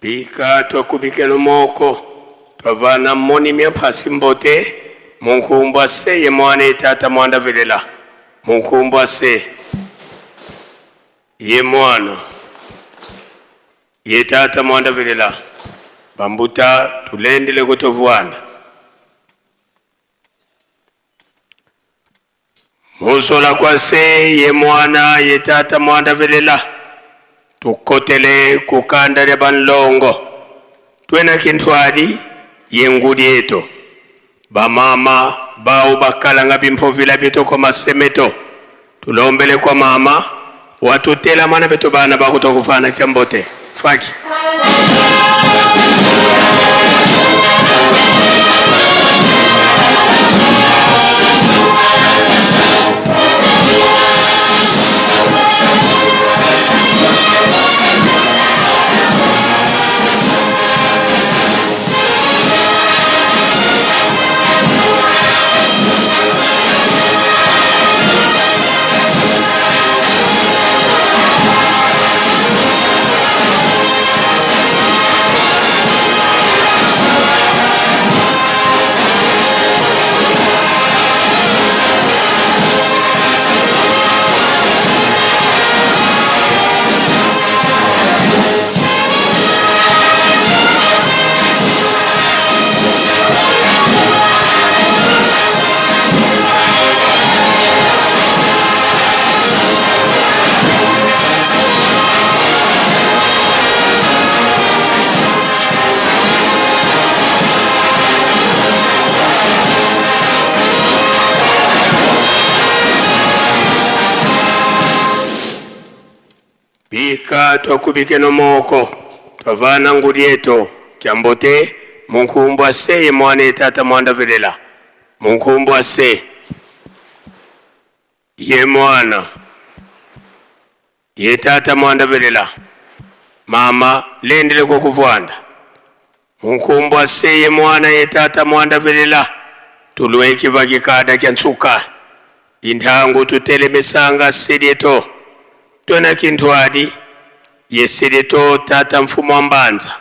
Bika twakubike no moko twavana moni mia pasi mbote munkumbwa se ye mwana itata mwanda vilela munkumbwa se ye mwana ye tata mwanda vilela bambuta tulendele kutovwana musola kwa se ye mwana ye tata mwanda vilela tukotele kukanda lya banlongo twena Kintwadi yengudi yeto bamama bao bakalanga bimpovila bito kwa masemeto tulombele kwa mama watutela mana beto bana bakutokufana kyambote faki Leka twakubike no moko twavana ngulieto kyambote munkumbu ase ye mwana tata mwanda velela munkumbu ase ye mwana ye tata mwanda velela mama lendele kwa kuvwanda munkumbu ase ye mwana ye tata mwanda velela tulweki vakikada kya nsuka inthangu tutelemesanga sedeto tona kintwadi ye sedeto tata mfumo wa mbanza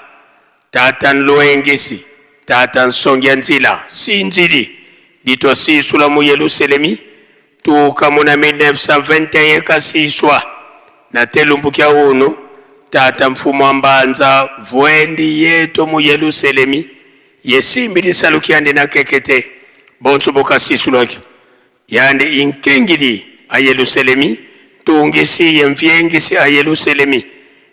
tata nloengesi tata nsongya nzila sinzili ditwa sisula mu Yerusalemi tuka muna 1921 kasiswa na telumbu kya unu tata mfumo wa mbanza vwendi yeto mu Yerusalemi yesimbi lisalukiande na kekete bonso boka sisulwaki yande inkengili a Yerusalemi tungisi yemvyengisi a Yerusalemi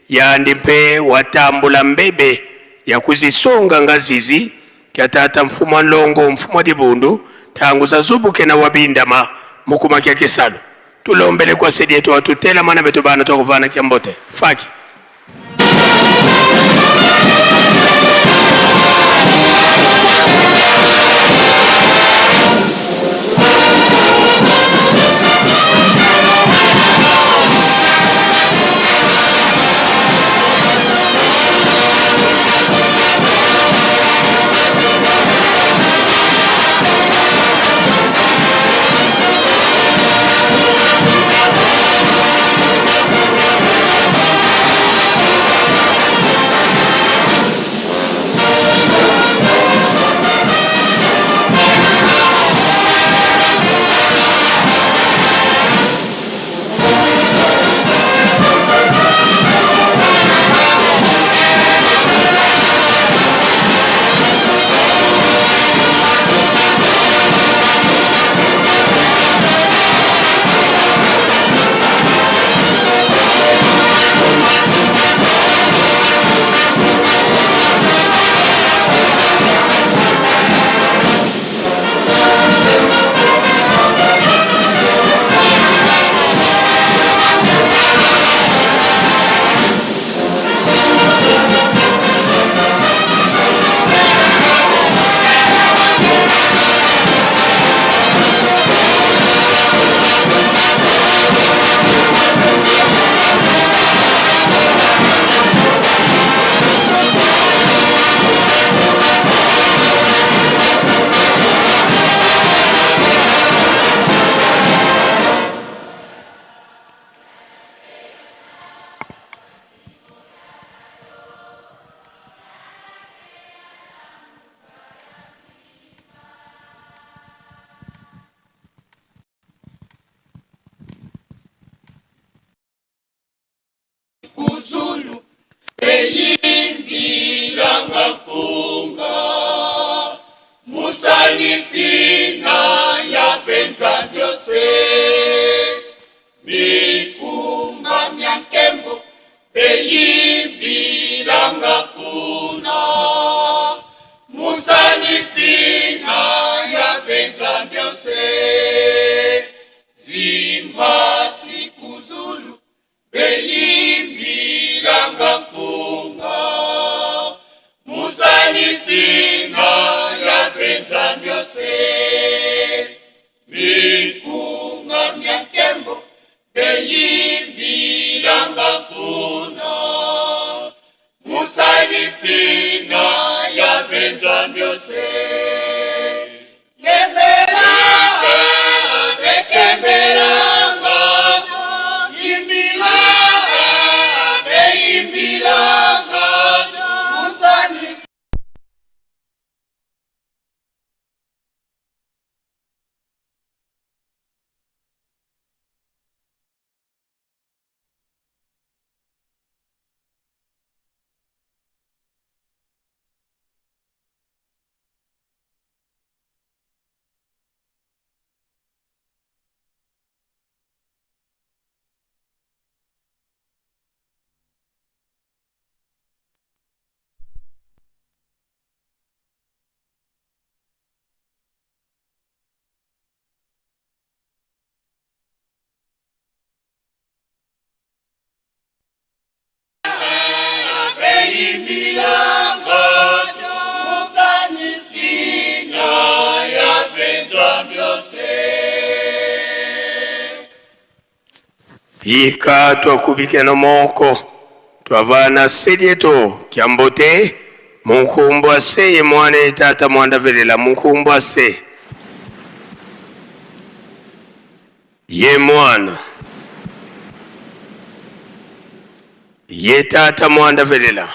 yande mpe watambula mbebe ya kuzisonga ngazizi kya tata mfumo nlongo mfumo dibundu tangu za zubuke na wabindama mukuma kya kisalo tulombele kwa sedi yetu watutela mana betu bana tukuvana kya mbote faki Kuzulu eyimbilanga kunga musanisina yavenza byose mikumba myankembo eyimbilanga kuna musanisina yavenza byose zimbasi Kuzulu eyimbilanga kunga musanisina yavenza byose mikunga myankembo eyimbilanga kuna musanisina yavenza byose ngembela Ika twakubike no moko twavana sedieto kiambote munkumbu ase ye mwana ye tata mwanda velela munkumbu ase ye mwana ye tata mwanda velela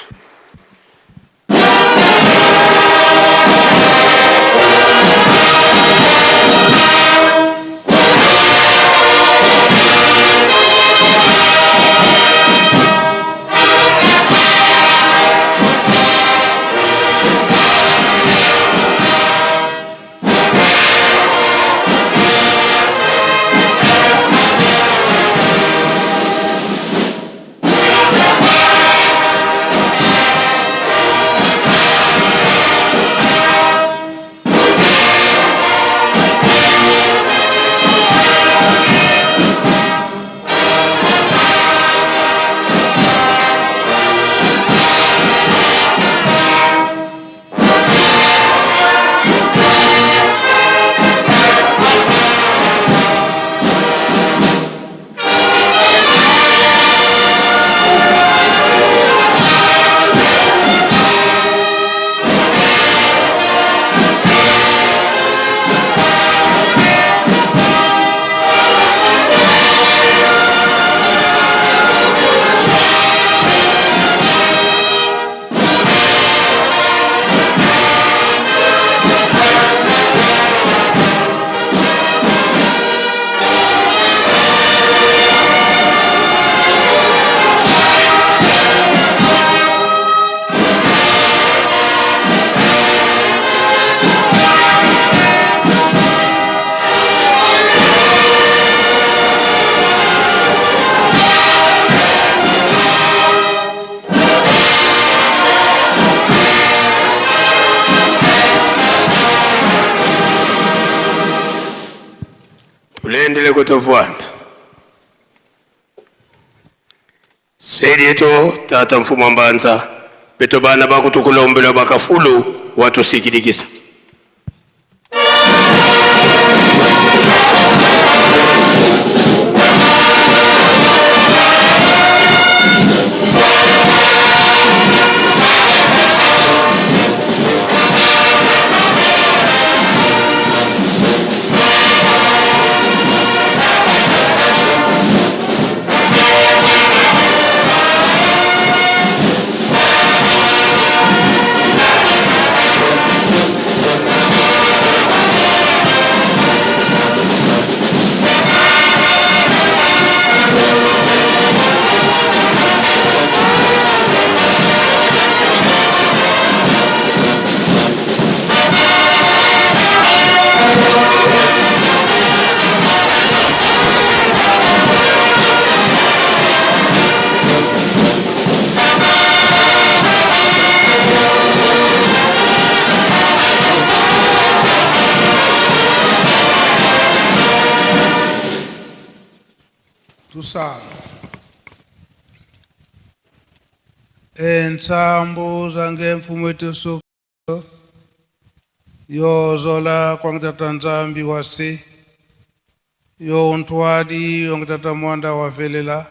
tulendele kutovwana sedieto tata mfumo mbanza beto bana bakutukulombela bakafulu watusikidikisa tusala entsambo zange mfumo wetu so yozola kwangitata nzambi wase yo ntwadi yongitata mwanda wavelela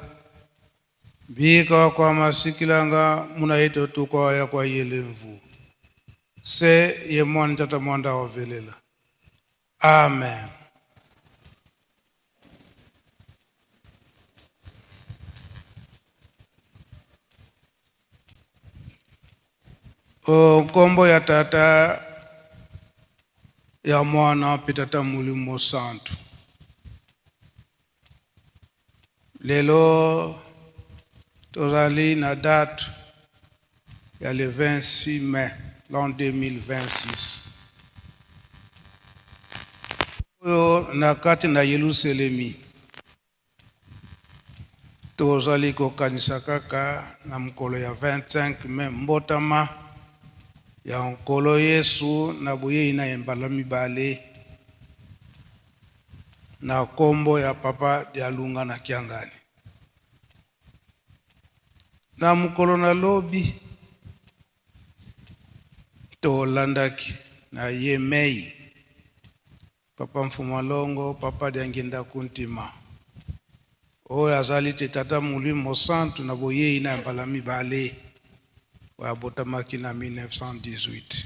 bika kwa masikilanga muna yetu tukwa ya kwa yelemvu se ye mwana tata mwanda wavelela. Amen. Kombo ya tata ya mwana pitata mulimo santu. Lelo tozali na date ya le 26 mai l'an 2026. Oyo na kati na Yerusalemi tozali kokanisa kaka na mkolo ya 25 mai mbotama ya nkolo Yesu na boye ina embala mibale na kombo ya papa dialunga na kiangani. Na mkolo na lobi tolandaki na ye mei papa Mfumalongo papa Diangenda Kuntima oyo azali te tata Molimo Santu na boyei na mbala mibale wa botamaki na 1918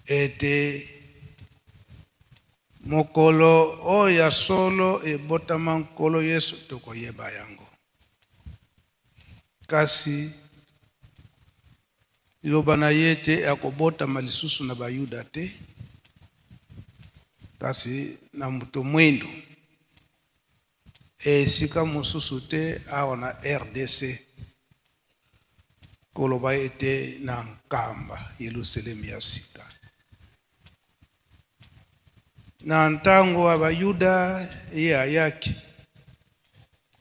ete mokolo oyo ya solo ebotama nkolo Yesu tokoyeba yango kasi liloba na ye te akobotama lisusu na bayuda te kasi na moto mwendo esika mosusu te awa na RDC koloba ete na nkamba Yerusalemu ya sika na ntango wa bayuda ye ayaki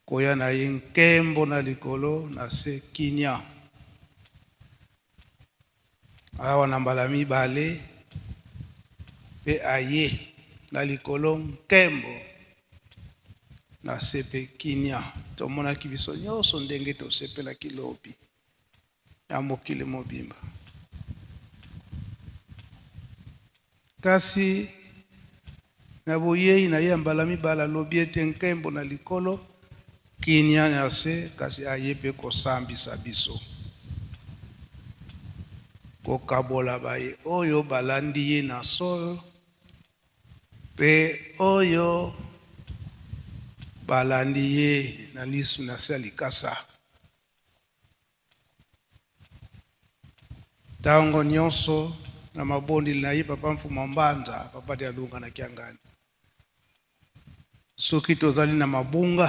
koya na ye nkembo na likolo na se kinya awa na mbala mibale pe aye na likolo nkembo na sepe kinya tomonaki biso nyonso ndenge tosepelaki lobi ya mokili mobimba kasi na boyei na ye mbala mibala lobi ete nkembo na likolo kinya na se kasi aye pe kosambisa biso kokabola baye oyo balandi ye na solo pe oyo balandi ye na lisu na se likasa tango nyonso na mabondi na ye papa Mfumambanza papa Dialunga na Kiangani soki tozali na mabunga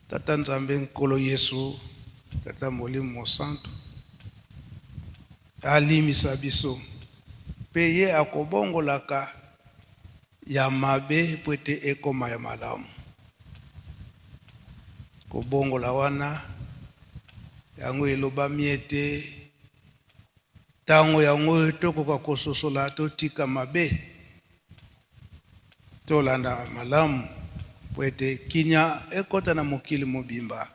tata Nzambe nkolo Yesu tata Molimo Santu alimisa biso pe ye akobongolaka ya mabe po ete ekoma ya malamu kobongola wana yango elobami ete tango yango tokoka kososola totika mabe tolanda malamu po ete kinya ekota na mokili mobimba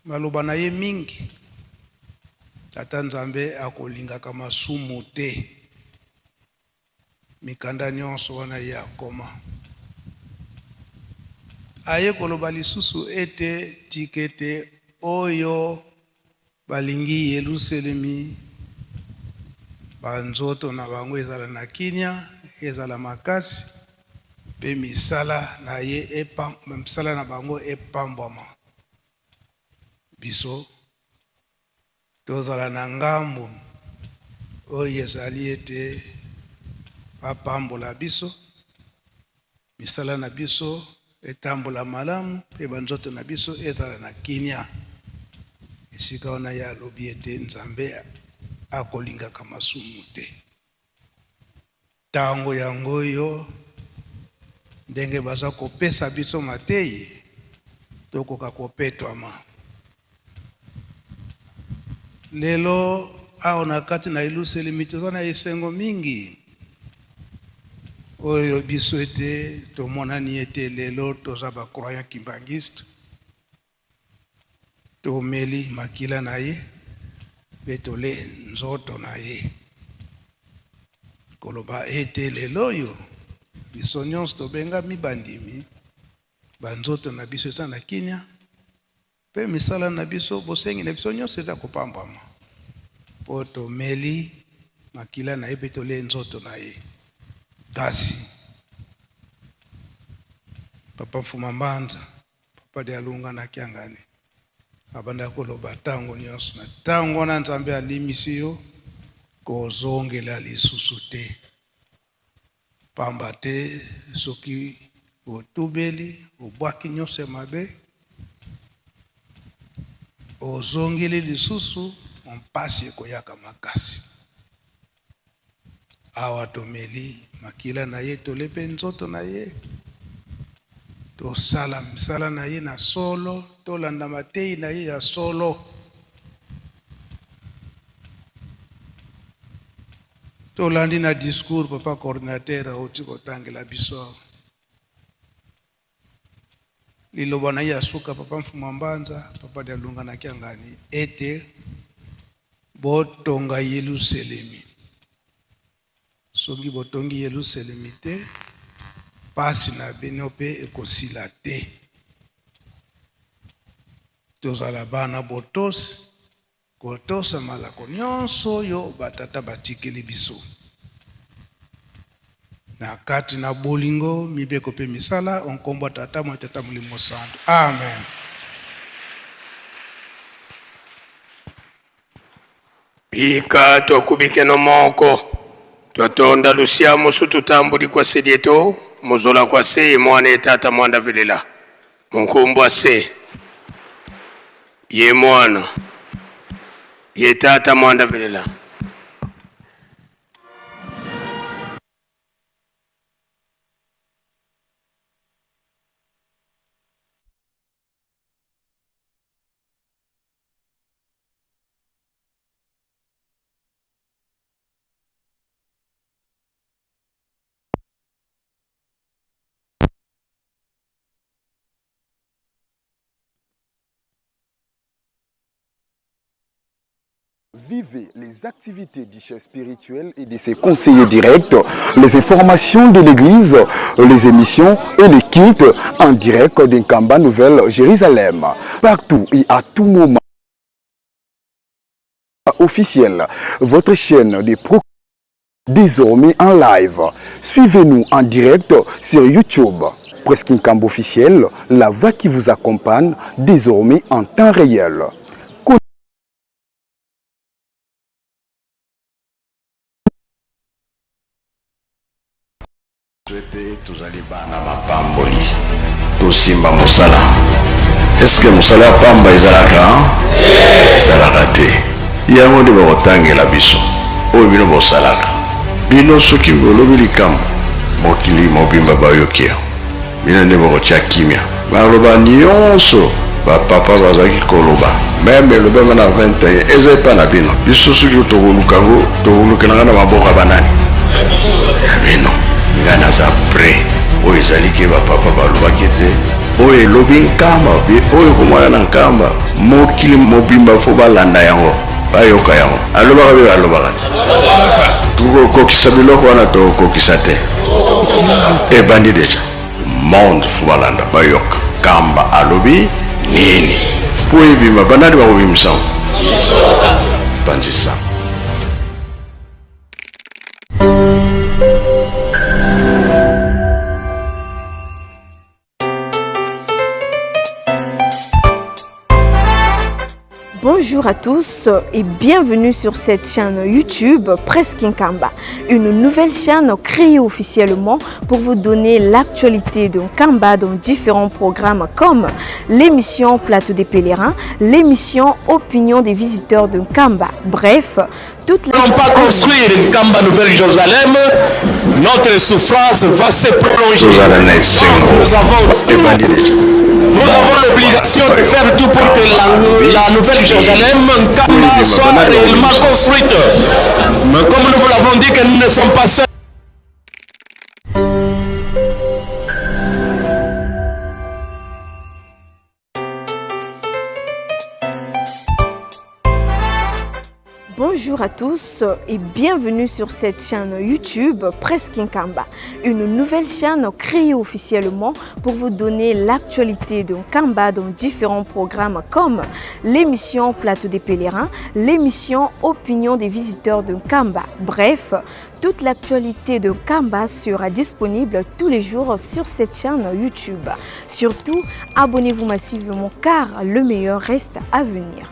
maloba na ye mingi tata Nzambe akolingaka masumu te mikanda nyonso wana ye akoma aye koloba lisusu ete tikete oyo balingi Yerusalemi banzoto na bango ezala na kinya ezala makasi pe misala na ye misala na bango epambwama biso tozala na ngambo oyo ezali ete bapambola biso misala na biso etambola malamu pe banzoto na biso ezala na kinya esika wana ya alobi ete Nzambe akolingaka masumu te tango yango oyo ndenge baza kopesa biso mateyi tokoka kopetwama lelo awa na kati na Yerusalemi toza na esengo mingi oyo biso ete tomonani ete lelo toza bacroyant kimbangiste tomeli makila na ye pe tole nzoto na ye koloba ete lelo oyo biso nyonso tobengami bandimi banzoto na biso eza na kinya pe misala na biso bosengi na biso nyonso eza kopambwama po tomeli makila na ye pe tole nzoto na ye kasi papa Mfumambanza papa Dialunga na Kiangani abanda koloba tango nyonso na tango wana Nzambe alimisi yo kozongela lisusu te pamba te soki otubeli obwaki nyonso mabe ozongeli lisusu mpasi ekoyaka makasi awa tomeli makila na ye tolepe nzoto na ye tosala misala na ye na solo tolanda mateyi na ye ya solo tolandi na discours papa coordinateur auti kotangela biso liloba na ya suka papa mfuma mbanza papa de lunga na kiangani ete botonga Yerusalemi soki botongi Yerusalemi te pasi na bino pe ekosila te tozala bana botosi kotosa malako nyonso oyo batata batikeli biso na kati na bolingo mibeko pe misala onkombo tata mo tata mulimo santo amen. Pika tokubike no moko twatonda lusia musu tutambuli kwa sedieto muzola kwa se mwana tata mwanda vilela munkumbwa se ye mwana ye tata mwanda vilela. Vivez les activités du chef spirituel et de ses conseillers directs, les informations de l'église, les émissions et les cultes en direct d'Inkamba Nouvelle Jérusalem. Partout et à tout moment. Officiel, votre chaîne de pro désormais en live. Suivez-nous en direct sur YouTube. Presque Inkamba officiel, la voix qui vous accompagne désormais en temps réel. Tozali bana mapamboli tosimba musala. Est-ce que musala ya pamba ezalaka? Ezalaka te. Yango nde bakotangela biso oyo bino bosalaka. Bino soki bolobi likambo mokili mobimba bayoki yango. Bino nde bakotya kimia. Baloba nyonso bapapa bazalaki koloba meme elobema na 21 eza epa na bino. Biso soki tokolukango tokolukelanga na maboko ya banani ya bino. Nga naza pre oyo ezali ke bapapa balobaki te oyo elobi nkamba oyo komwana na nkamba mokili mobimba fo balanda yango bayoka yango alobaka be balobaka te tokokokisa biloko wana tokokokisa te ebandi deja monde fo balanda bayoka nkamba alobi nini po ebima banani bakobimisa ngo panzisa. Bonjour à tous et bienvenue sur cette chaîne YouTube Presque Inkamba, une nouvelle chaîne créée officiellement pour vous donner l'actualité de Nkamba dans différents programmes comme l'émission Plateau des pèlerins, l'émission Opinion des visiteurs de Nkamba. Bref, toute la... Nous n'allons pas construire Nkamba Nouvelle Jérusalem, notre souffrance va se prolonger. Nous avons l'obligation de faire tout pour que la Nouvelle Jérusalem, Nkamba, soit réellement construite. Mais comme nous vous l'avons dit que nous ne sommes pas seuls. Bonjour à tous et bienvenue sur cette chaîne YouTube Presque Inkamba, une nouvelle chaîne créée officiellement pour vous donner l'actualité de Nkamba dans différents programmes comme l'émission Plateau des pèlerins, l'émission Opinion des visiteurs de Nkamba. Bref, toute l'actualité de Nkamba sera disponible tous les jours sur cette chaîne YouTube. Surtout, abonnez-vous massivement car le meilleur reste à venir.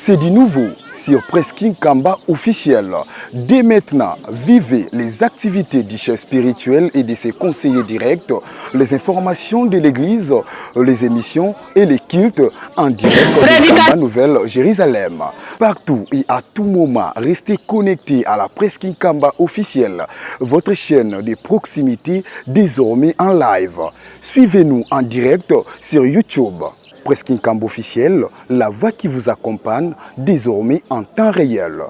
C'est du nouveau sur Presqu'île Kamba officiel. Dès maintenant, vivez les activités du chef spirituel et de ses conseillers directs, les informations de l'église, les émissions et les cultes en direct de Kamba Nouvelle Jérusalem. Partout et à tout moment, restez connectés à la Presqu'île Kamba officielle, votre chaîne de proximité désormais en live. Suivez-nous en direct sur YouTube. Presqu'île Kamba officiel, la voix qui vous accompagne désormais en temps réel.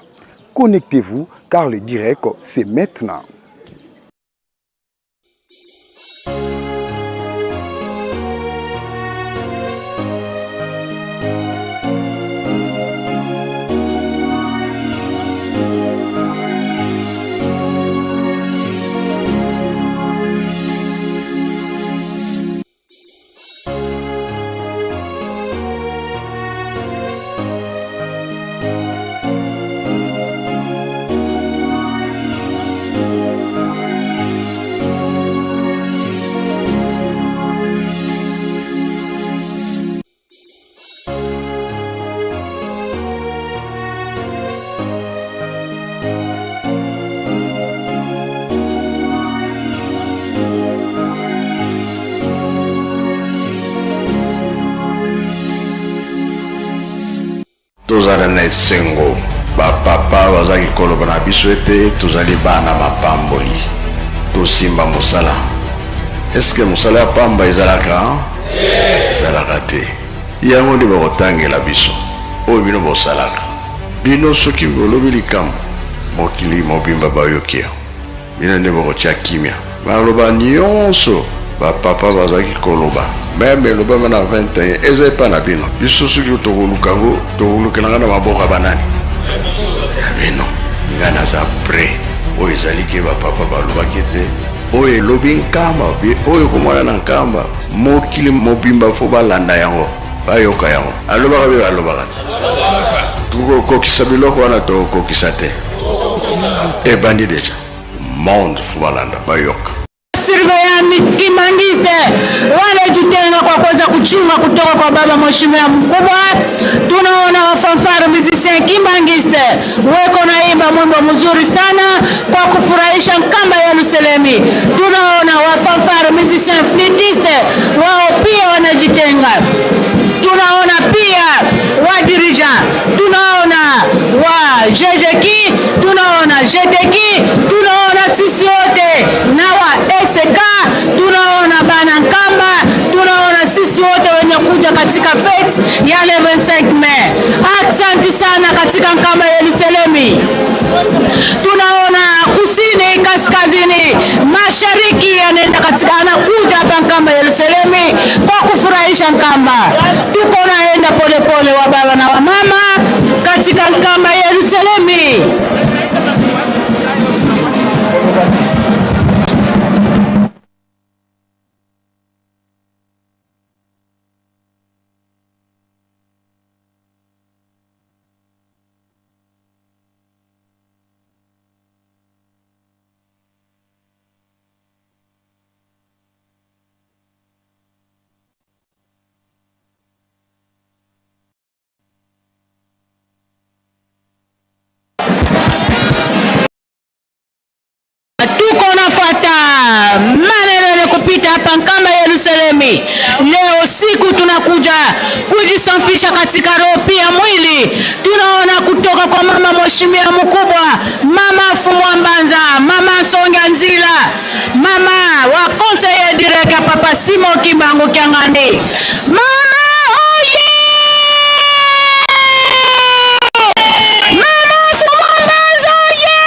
Connectez-vous car le direct c'est maintenant. tozala na esengo bapapa bazaki koloba na biso ete tozali bana mapamboli tosimba mosala. Eske mosala ya pamba ezalaka ezalaka te yango nde bakotangela biso oyo bino bosalaka bino soki bolobi likambo mokili mobimba bayoki bino nde bakotya kimia baloba nyonso bapapa bazaki koloba meme elobama na 21 eza epa na bino biso soki tokoluka ngo tokolukelanga na maboko ya banani ya bino nga naza pre oyo ezaliki bapapa balobaki te oyo elobi nkamba oyo komona na nkamba mokili mobimba fo balanda yango bayoka yango alobaka be balobaka te tokokokisa biloko wana tokokokisa te ebandi deja monde fo balanda bayoka Kimangiste wanajitenga kwa kuweza kuchunga kutoka kwa baba mheshimiwa mkubwa. Tunaona wafanfare musicien Kimangiste weko naimba mwimbo mzuri sana kwa kufurahisha Nkamba ya Yerusalemi. Tunaona wafanfare musicien flutiste wao pia wanajitenga. Tunaona pia wa dirigeant, tunaona wa jejeki, tunaona jedeki, tunaona sisi wote na wa SK, tunaona bana Nkamba, tunaona sisi wote wenye kuja katika fete ya 25 Mei. Asante sana katika Nkamba ya Yerusalemi. Tunaona kusini, kaskazini, mashariki yanaenda katika anakuja hapa Nkamba ya Yerusalemi kwa kufurahisha Nkamba. Tuko naenda pole pole wa baba na wa mama katika Nkamba ya Yerusalemi. Maneno kupita hapa Nkamba ya Yerusalemi. Leo siku tunakuja kujisafisha katika roho pia mwili. Tunaona kutoka kwa mama mheshimiwa mkubwa, mama Fumwambanza, mama Songa Nzila, mama wa conseiller direct ya papa Simo Kimbangu Kiangani. Mama oye! Mama Fumwambanza oye!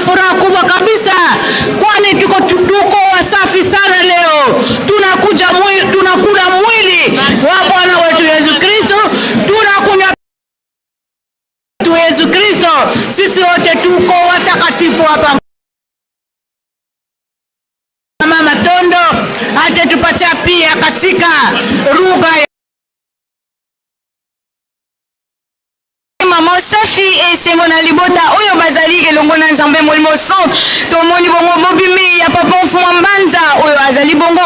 Furaha kubwa kabisa, kwani tuko wasafi sana leo. Tunakula mwili wa Bwana wetu Yesu Kristo, tunakunywa Yesu Kristo. Sisi wote tuko watakatifu hapa. Mama Tondo atatupatia pia katika lugha ya safi esengo na libota oyo bazali elongo na nzambe molimo centre tomoni bongo mobimi ya papa mfuma mbanza oyo azali bongo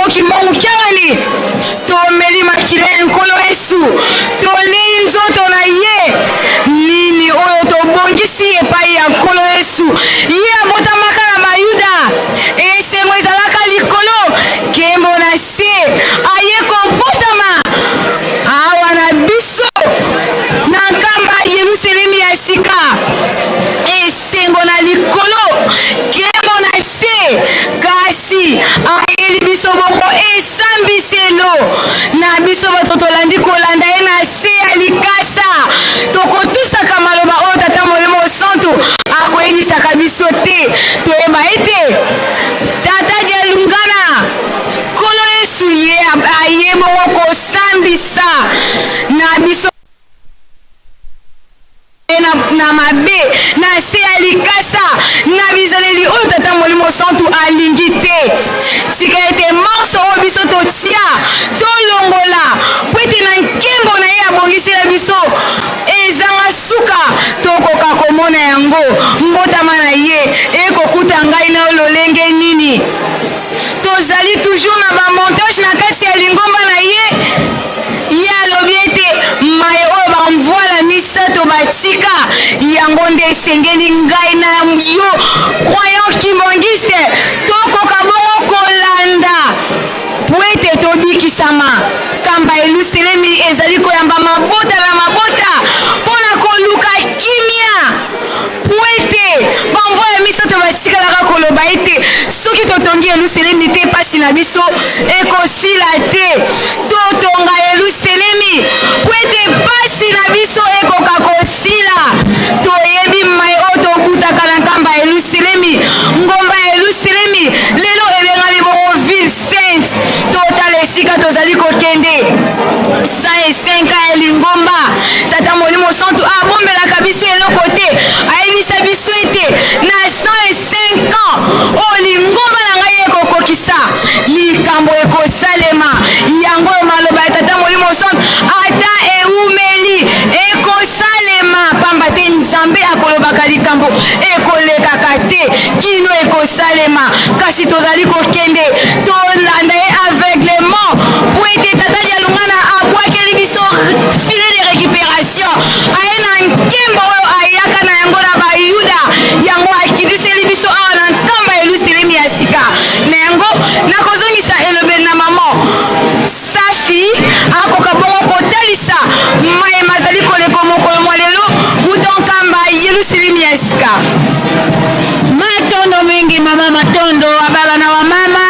Kimbongo kyani tomeli makile nkolo Yesu tolinzo tona ye nini oyo tobongisi epai ya nkolo Yesu ye abotamaka na Bayuda esengo ezalaka likolo kembo na se aye kobotama awa na biso na nkamba Yerusalemi ya sika esengo na likolo kembo na se kasi ayeli biso bongo esambiselo na biso bato tolandi kolanda ye na se ya likasa tokotusaka maloba oyo tata molimo santu akoyebisaka biso te toyeba ete tata dialungana nkolo Yesu ye aye bongo kosambisa na biso na mabe na se ya likasa na bizaleli oyo tata molimo santu alingi te tika ete marso oyo biso totia tolongola po ete na nkembo na ye abongisela biso ezanga suka tokoka komona yango mbotama na ye ekokuta ngai na lolenge nini tozali toujours na bamontage na kati ya lingomba na ye ye alobi ete maye oyo bamvoila misato batika yango nde esengeli ngai na yo croyant kimbongiste tokoka bongo kolanda po ete tobikisama kamba Yerusalemi ezali koyamba mabota na mabota mpona koluka kimia po ete bamvoila misato batikalaka koloba ete soki totongi Yerusalemi te pasi na biso ekosila te totonga Yerusalemi po ete pasi na biso ekoka kosila toyebi mai oyo tobutaka na nkamba Yerusalemi ngomba Yerusalemi lelo ebengami bongo ville sainte totala esika tozali kokende 105 ya lingomba tata molimo santu abombelaka biso eloko te ayebisa biso ete na 105 ans oyo lingomba na ngai ekokokisa likambo ekosalema yango maloba ya tata molimo santu ata eumeli ekosalema pamba te nzambe akolobaka likambo ekolekaka te kino ekosalema kasi tozali kokende tolanda ye aveuglement po ete tata dialungana abwakeli biso filet de récupération aye na nkembo oyo ayaka na yango na Bayuda yango akidiseli biso awa na nkamba Yerusalemi ya sika na yango nakozongisa elobeli na mama safi akoka bongo kotalisa maye mazali koleka mokolo mwa lelo buto nkamba Yerusalemi ya sika matondo mingi mama matondo wa baba na wa mama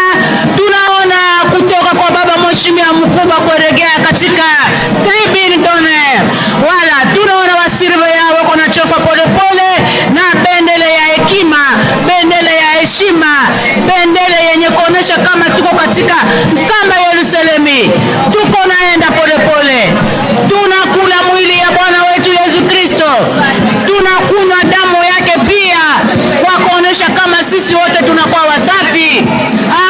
tunaona kutoka kwa baba mheshimiwa mkubwa kuelekea katika tribune d'honneur wala tunaona wasirve yao wako na chofa polepole na bendele ya hekima bendele ya heshima bendele yenye kuonesha kama tuko katika kamba Yerusalemi tuko naenda polepole tunakula mwili ya Bwana wetu Yesu Kristo tunakunywa damu yake pia kwa kuonesha kama sisi wote tunakuwa wasafi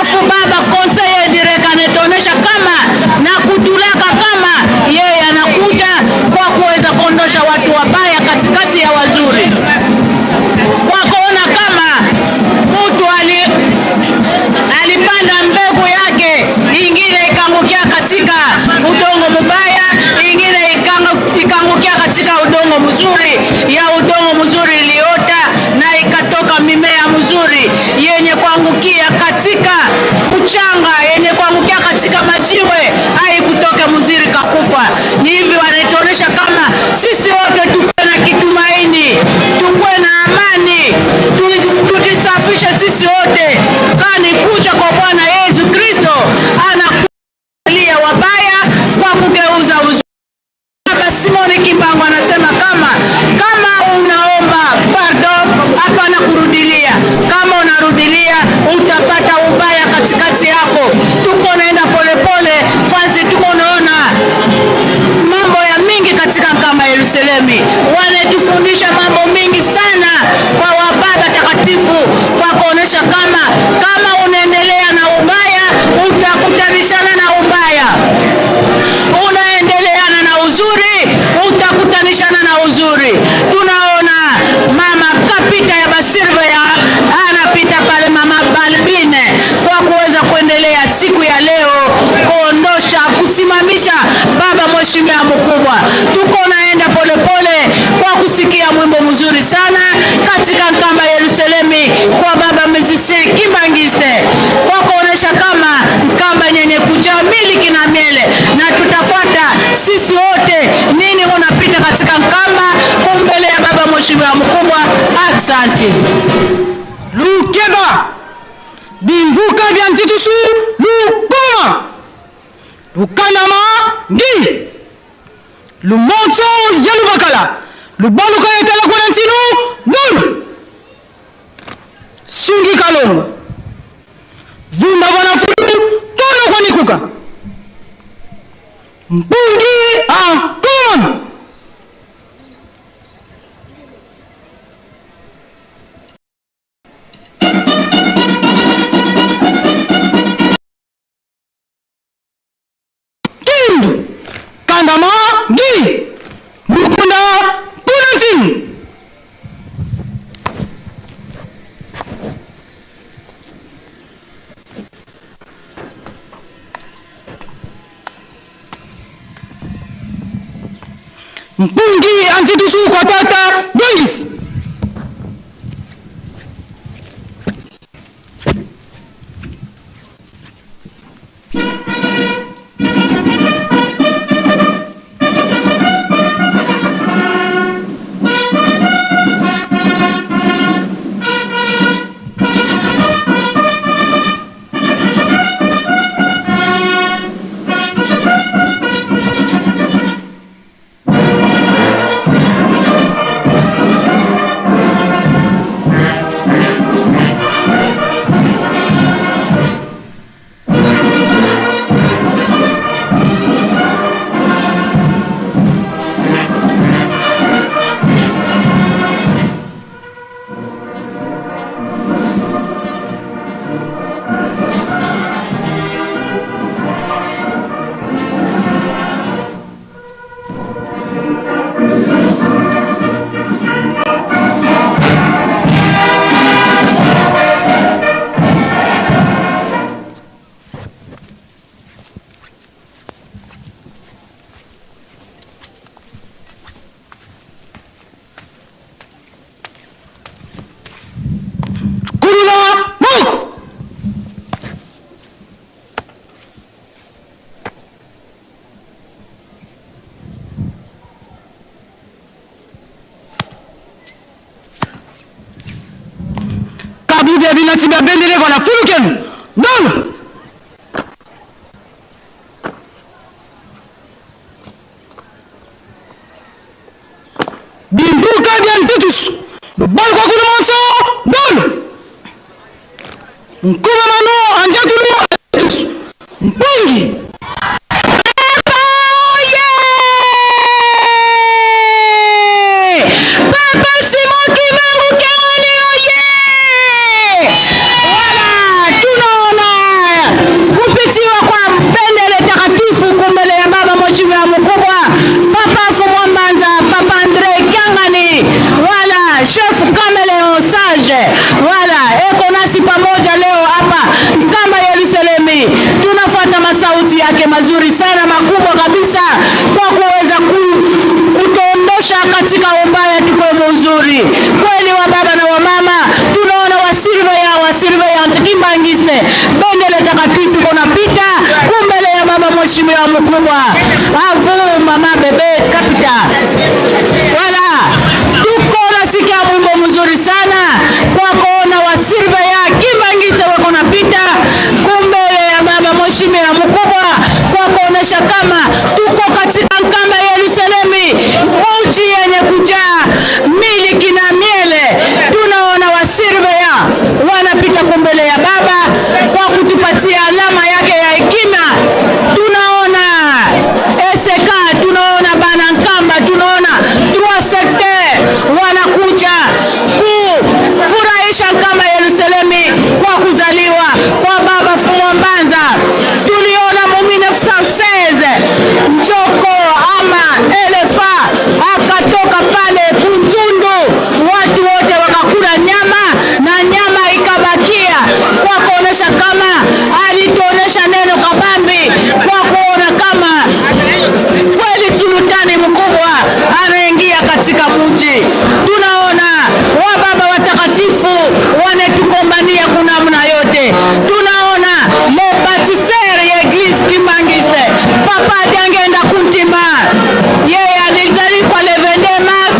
afu baba conseiller direct anatuonesha kama na kutulaka kama yeye anakuja kwa kuweza kuondosha watu wabaya katikati ya wazuri kwa kuona kama mtu alipanda mbegu yake ingine ikangukia katika udongo mbaya ingine ikangukia katika udongo mzuri ya udongo mzuri iliota na ikatoka mimea mzuri yenye kuangukia katika uchanga yenye kuangukia katika majiwe haikutoka mzuri kakufa ni hivi wanatuonesha kama sisi wote tukuwe na kitumaini tukuwe na amani tukisafisha sisi wote kani kuja kwa Bwana Yesu Kristo anakulia wabaya kwa kugeuza uzuri. Baba Simoni Kimbangu anasema kama unaomba pardon hapana kurudilia kama unarudilia utapata ubaya katika mheshimiwa mkubwa. Asante. Lukeba bimvuka vya ntitusu lukoma lukanama ngi lumonto ya lubakala lubaluka yetala kuna ntinu dulu sungi kalongo vumba wana fulu tono kwa nikuka mpungi ankoma kandama ngi mukunda kunansin mpungi antitusu kwa tata dongis bibi binati babendele kwa na fuluken non bimvuka vya ntitus bal kwa kuna monso non nkuma mano anjatulu ntitus mpungi chef Kameleon Sage, wala eko nasi pamoja leo hapa kama Yerusalemi. Tunafuata masauti yake mazuri sana makubwa kabisa kwa kuweza kutuondosha katika ubaya tuko mzuri. Kweli wa baba na wa mama, tunaona wasurveillant Kimbangiste bendele takatifu kunapita kumbele ya baba mheshimiwa mkubwa avu mama bebe kapita wala sikia mwimbo mzuri sana kwa kuona wasilva ya Kimbangiste wako napita kumbele ya baba mheshimiwa mkubwa kwa kuonesha kama tuko katika nkamba ya Yerusalemi, mji yenye kujaa miliki na miele. Tunaona wasilva ya wanapita kumbele ya baba kwa kutupatia alama yake ya hekima. Tunaona SK, tunaona Banankamba, tunaona 3 secteurs wanakuja kufurahisha kama Yerusalemi kwa kuzaliwa kwa baba Fumwambanza. Tuliona mu 1916 Njoko ama elefa akatoka pale Kunzundu, watu wote wakakula nyama na nyama ikabakia, kwa kuonesha kama alituonesha neno kabambi, kwa kuona kama kweli sultani mkubwa anaingia katika mji. Tunaona wababa watakatifu wanatukombania kunamna yote. Tunaona le bâtisseur ya Eglise Kimbangiste papa Diangenda Kuntima, yeye alizaliwa le 22 mars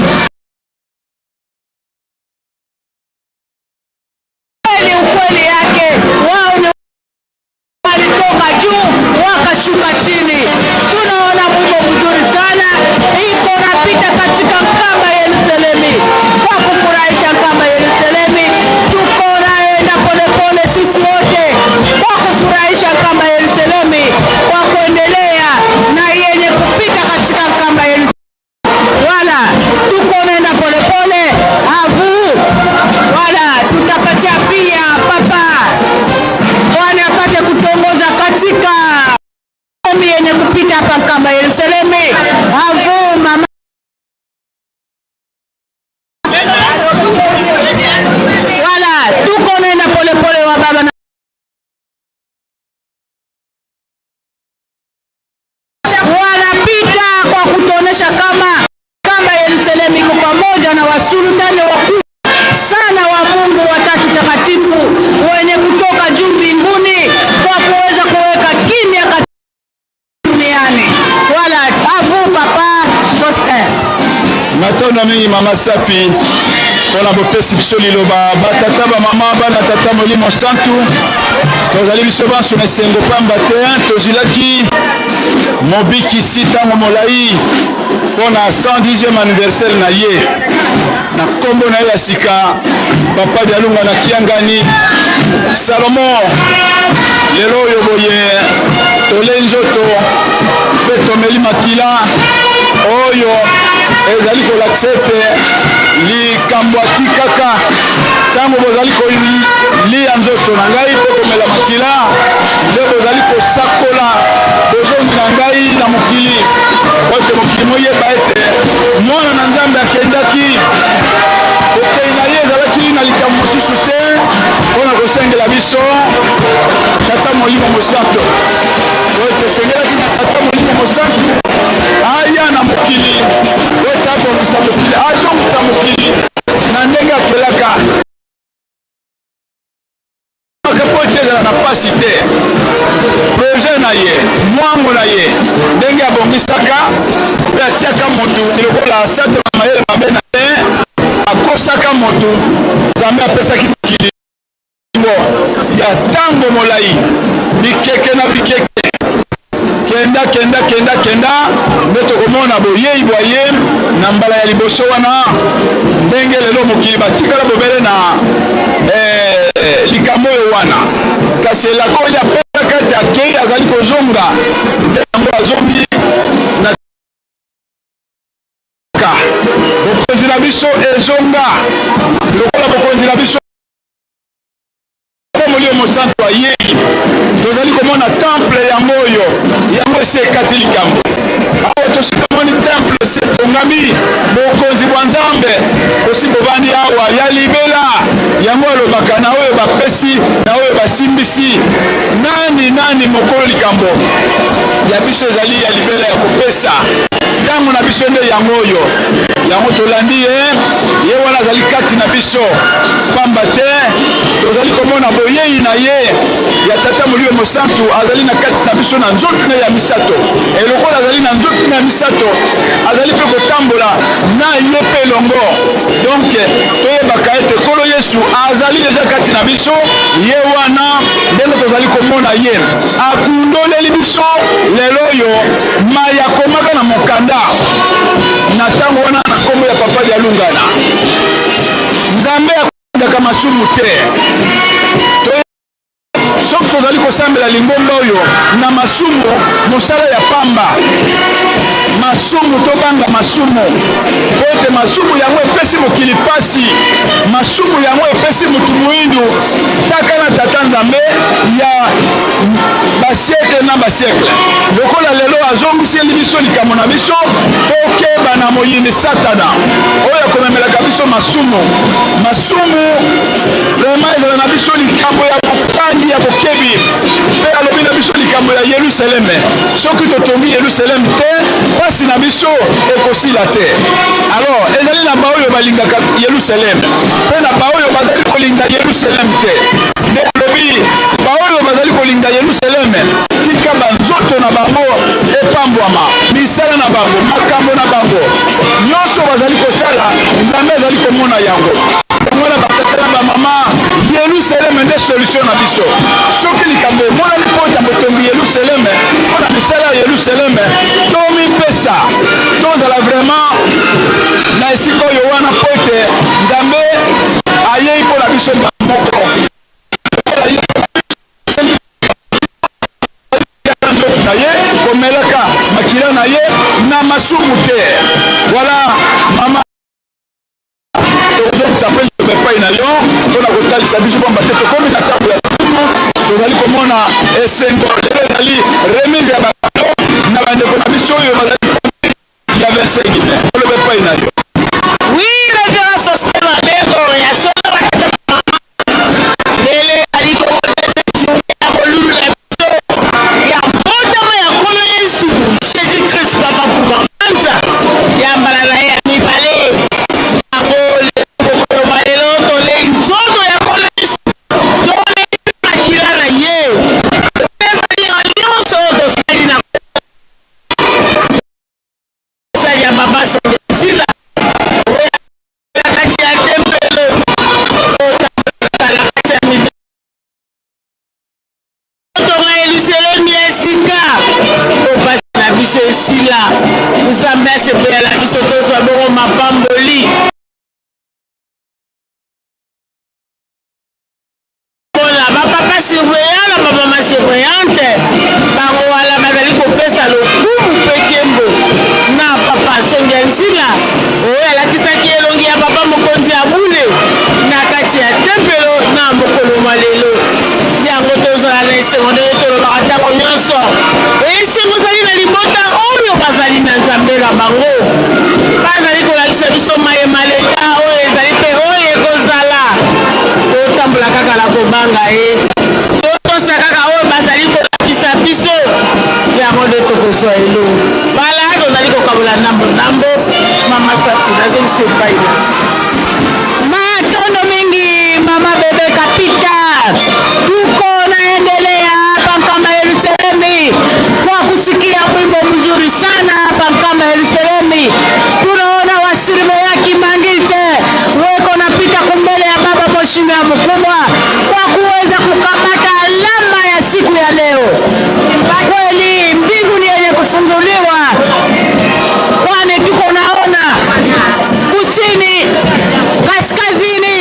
Wala, tuko nenda polepole wa baba na wanapita kwa kutuonesha kama Yerusalemu iko pamoja na wasultani wakuu sana wa Mungu watatu takatifu wenye kutoka juu mbinguni kwa kuweza kuweka kimya katika duniani. Wala avu papa Foster. Matona mingi mama Safi pona bopesi biso liloba batata ba mama bana tata molimo santu tozali biso banso na esengo pamba te tozilaki mobiki si ntango molai mpona 110e anniversaire na ye na nkombo na ye ya sika papa Dialunga na Kiangani Salomo. Lelo oyo boye tole nzoto mpe tomeli makila oyo ezali kolakisa ete likambo atikaka ntango bozali kolia nzoto na ngai mpe komela makila nde bozali kosakola bozongi na ngai na mokili ote mokili moyeba ete mwana na Nzambe akendaki kokei na ye ezalaki na likambo mosusu te mpona kosengela biso tata molimo mosantu ote esengelaki na tata molimo mosantu aya na mokili ote abongisa mokili azongisa mokili na ndenge akelaka po ete ezala na pasi te projet na ye mwango na ye ndenge abongisaka mpe atiaka motu lokola asate na mayele mabe na ye akosaka motu Nzambe apesaki mokili ya ntango molai bikeke na bikeke kenda nde tokomona boyei bwa ye na mbala ya liboso wana ndenge lelo mokili batikala bobele na likambo oyo wana kasi elaka oyo apesaka ete akei azali kozonga nde yango azongi na bokonzi na biso ezonga lokola bokonzi na biso molio mosantu ayei tozali komona temple yango oyo yango esi ekati likambo awa tosikomoni temple esi etongami bokonzi bwa Nzambe osi bovandi awa ya libela yango elobaka na oyo bapesi na oyo basimbisi nani mokolo likambo ya biso ezali ya libela ya kopesa ntango na biso nde yango oyo yango tolandi ye wana azali kati na biso pamba te tozali komona boyei na ye ya tata molio mosantu azali na kati na biso na nzoto na ya misato elokola azali na nzoto na ya misato azali mpe kotambola na ye mpe elongo donc toyebaka ete Nkolo Yesu azali deja kati na biso ye wana ndenge tozali komona ye akundoleli biso lelo oyo mai akomaka na mokanda na ntango wana na nkombo ya papa Dialunga Nzambe akundaka masumu te soki tozali kosambela lingomba oyo na masumu mosala ya pamba masumu tobanga masumu po ete masumu yango epesi mokili pasi masumu yango epesi motu moyindu taka na tata Nzambe ya basiekle na basiekle lokola lelo azongiseli biso likambo na biso tokeba na moyini satana oyo akomemelaka biso masumu vraiment ezala na biso likambo ya bopangi ya bokebi mpe alobi na biso likambo ya Yerusaleme soki totongi Yerusaleme te pasi na biso ekosila te alors ezali na baoyo balingaka Yerusaleme mpe na baoyo bazali kolinga Yerusaleme te nde alobi baoyo bazali kolinga Yerusaleme tika banzoto na bango epambwama misala na bango makambo na bango nyonso bazali kosala Nzambe azali komona yango mwana batata na bamama Yerusaleme nde solution na biso soki likambo emonani mpo ya botongi Yerusaleme mpona misala ya Yerusaleme tomipesa tozala vraiment na esika oyo wana mpo ete Nzambe ayei mpo na biso moko na ye komelaka makila na ye na masumu te voilà mama tozali epai na yo mpona kotalisa biso pamba te tokomi na ntango ya tumu tozali komona esengo lelo ezali remise ya bakalo na bandeko na biso oyo bazali ya 25 oloba epai na yo oui révérence Foster Mabengo ya sola surveillant na bamama surveillante bango wala bazali kopesa lokumu mpe nkembo na papa Songia Nzila oyo alakisaki elongi ya papa mokonzi ya bule na kati ya tempelo na mokolo malelo yango tozala na esengo ndenge tolobaka ntango nyonso esengo ozali na libota oyo bazali na nzambe na bango bazali kolakisa biso mayema leta oyo ezali mpe oyo ekozala totambola kaka na kobanga ye totosa kaka oyo bazali kolakisa biso yango nde tokozwa elo bala tozali kokabola ndambo mama Safi nazoliso epai matondo mingi mama bebe kapita tuko naendelea hapa Nkamba Yerusalemi kwa kusikia wimbo mzuri sana hapa Nkamba Yerusalemi. Tunaona wasirime ya Kimangise weko napita kumbele ya baba mheshimiwa mkubwa kwa kuweza kukamata alama ya siku ya leo. Kweli mbingu ni yenye kufunguliwa, kwani tuko naona kusini, kaskazini,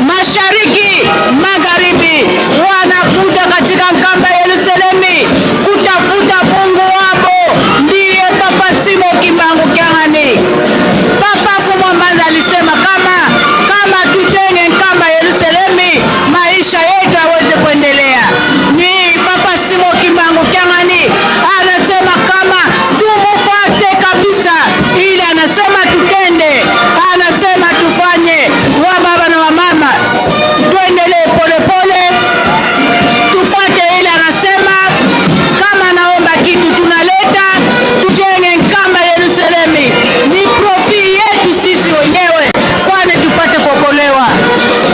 mashariki, magharibi wanakuja katika Nkamba Yerusalemi kutafuta Mungu wao, ndiye Papa Simo Kimbangu Kyang'ani. Papa Fumo Mbanza alisema kama tujenge Nkamba Yerusalemi maisha yetu yaweze kuendelea. Ni Papa Simo Kimbangu Kyang'ani anasema kama tumufuate kabisa, ili anasema tutende, anasema tufanye, wa baba na wa mama tuendelee polepole tufuate, ili anasema kama naomba kitu tunaleta, tujenge Nkamba Yerusalemi, ni profi yetu sisi wenyewe, kwani tupate kuokolewa.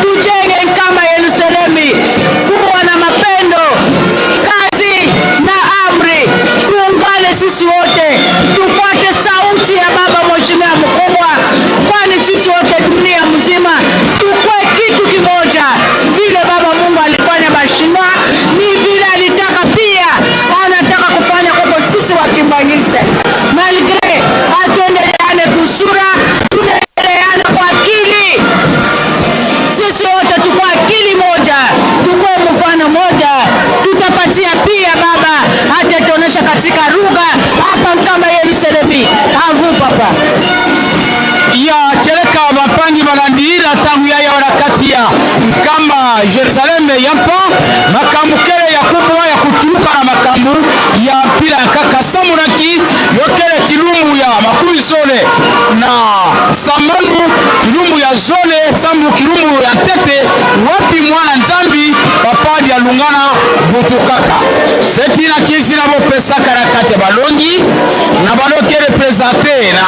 Tujenge Nkamba Yerusalemi kuwa na mapendo, kazi na amri, tuungane sisi wote, tufuate sauti ya baba mheshimiwa mkubwa, kwani sisi wote dunia mzima tukue kitu kimoja. Vile baba Mungu alifanya Bashima, ni vile alitaka pia anataka kufanya kwa sisi wa Kimbangiste. Malgre atuendeleane kusura, tuendeleane kwa akili, sisi wote tukue akili moja, tukue mfano moja, tutapatia pia baba atatuonesha katika lugha hapa Nkamba Yerusalemi. Avu papa ya keleka bapangi balandira tangu ya warakati ya Nkamba Yerusaleme yampa makambu kele ya kubwa ya kutuluka na makambu ya pila ya kaka samuraki yokele kilumbu ya makumi zole na samanu kilumbu ya zole sambu kilumbu ya tete wapi mwana nzambi papa ya lungana butu kaka feti na kisi na bopesa karakate balongi na baloke represente na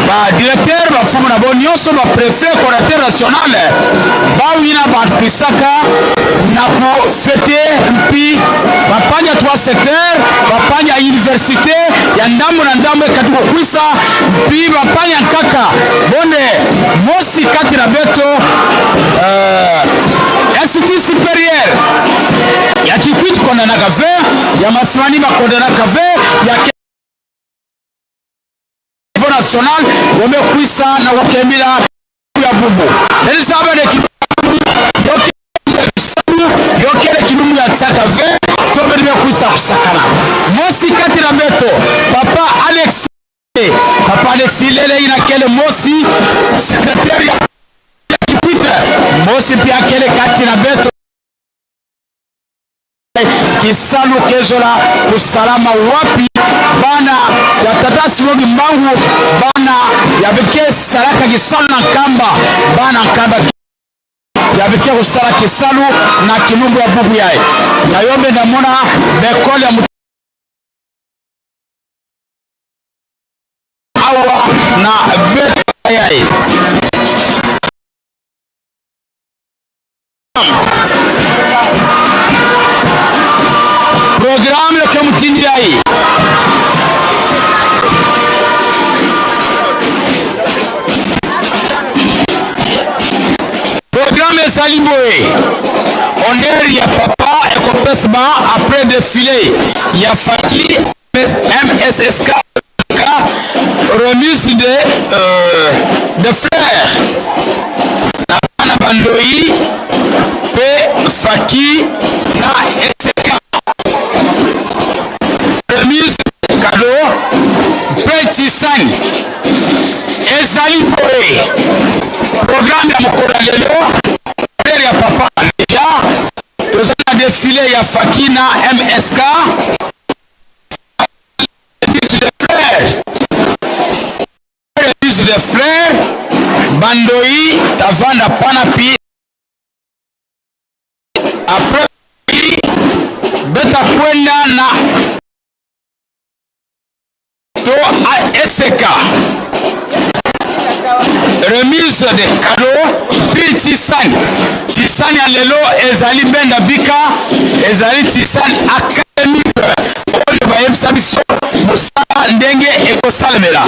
ba directeur ba fumu na bonyoso ba prefet coordinateur national bawina ba pisaka na ko fete mpi bapanya 3 secteur bapanya université ya ndambo na ndambo katuko kwisa mpi bapanya kaka bonde mosi kati na beto institut supérieur ya Kikwit kondana kave ya Masimani bakondana kave ya national wamekwisa na wakembila ya bubu elizabeth yokele kilumu ya tsakave tobe limekwisa kusakana mosi kati na beto papa Alex lele inakele mosi sekretari ya Kikwit mosi pia kele kati na beto Kisalu kezola kusalama wapi bana ya tata Simogi Mbangu bana ya beke saraka Kisalu na Nkamba bana Nkamba ya beke kusala Kisalu na kilumbu ya bubu yae na yombe na mona bekole ya awa na beke yae programme le kamutindi yae programme Salimboé honneur ya papa ekopesba après défilé ya Faki MSSK remise de fleurs na Bandoi pe Faki kado Petit Sani ezali boye programme ya mokolo lelo ya papa déjà tozana défilé ya Fakina MSK de frères Bandoi Tavanda Panapi après beta kwenda na to a SK remise de cadeaux puis Tisani lelo ezali benda bika ezali Tisani académique oyo bayebisa biso mosala ndenge ekosalemela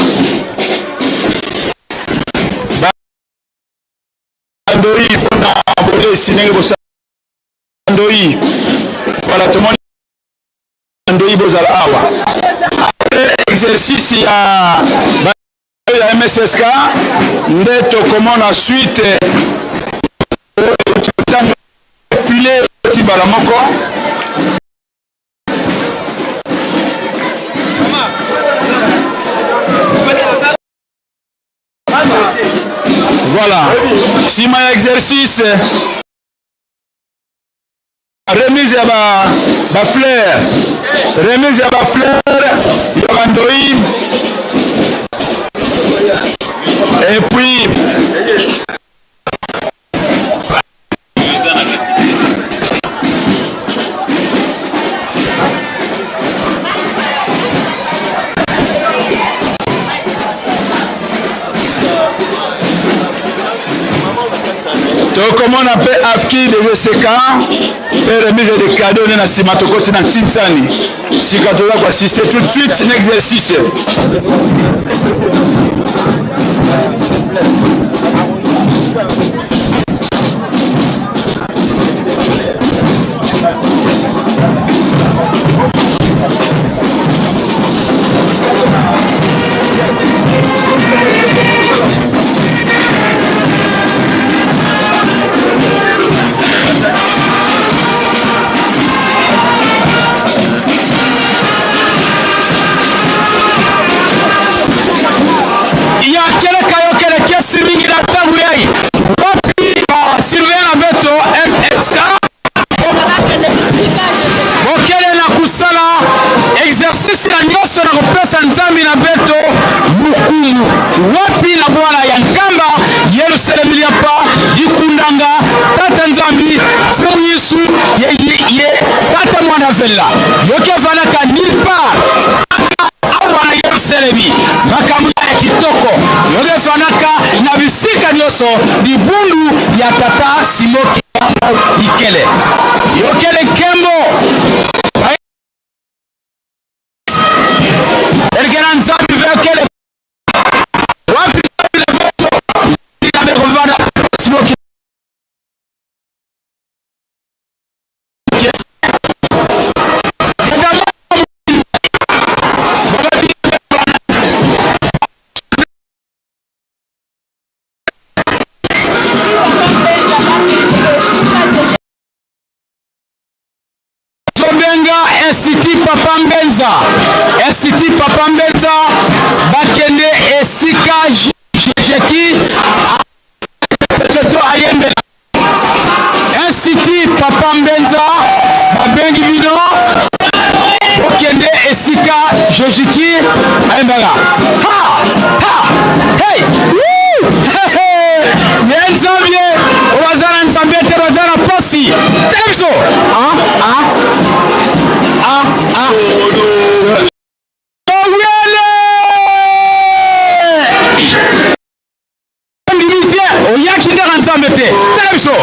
Bandoi pona abole sinenge bosa Bandoi voilà tout le monde Bandoi bozala awa exercice ya MSSK nde tokomona suite file tibala moko voilà sima ya exercice remise ya ba fleur remise ya ba fleur ya Bandoi et puis comme on appelle Afki des SK et remise des cadeaux na simatokoti na Tinsani si quand on va assister tout de suite un exercice exercice na nyonso na kopesa nzambi na beto mukumu wapi na bwana ya nkamba Yerusalemu liapa dikundanga tata nzambi fremu Yesu ye tata mwana vela yoke vanaka nilpa awa na Yerusalemu makambo ya kitoko yoke vanaka na bisika nyonso dibundu ya tata Simoki ikele yokele kembo Institut Papa Mbenza bakende esika jeki to ayembe Institut Papa Mbenza babengi bino bakende esika jeki ayembela hey nzambie wazana nzambie te wazana posi televiso televiso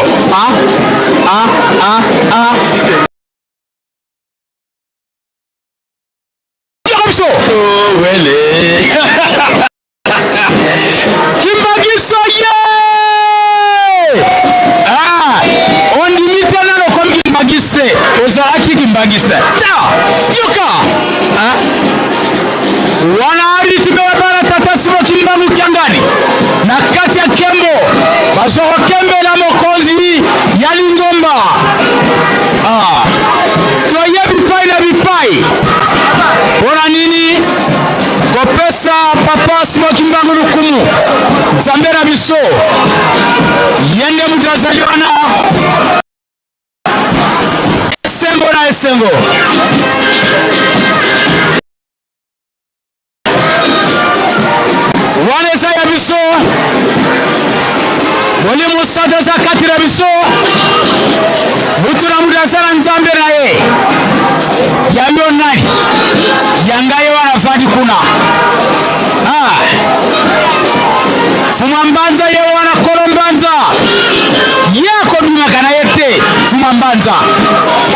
Kimbagiso on limite nano comme Kimbagiste ozalaki Kimbagiste yoka wana ritibela bana tata Simoki Mbangu Kiangani na kati ya Kembo bazoko Kembe na mokonzi ya Lingomba toye bipai na bipai wana nini nzambe na biso yende mutu azali wana esengo na esengo wana eza ya biso molimo santo eza kati na biso mutu na mutu aza na nzambe na ye yango nani yanga ye wana afandi kuna fuma mbanza ye wana kolo mbanza ye akodumaka na ye te fuma mbanza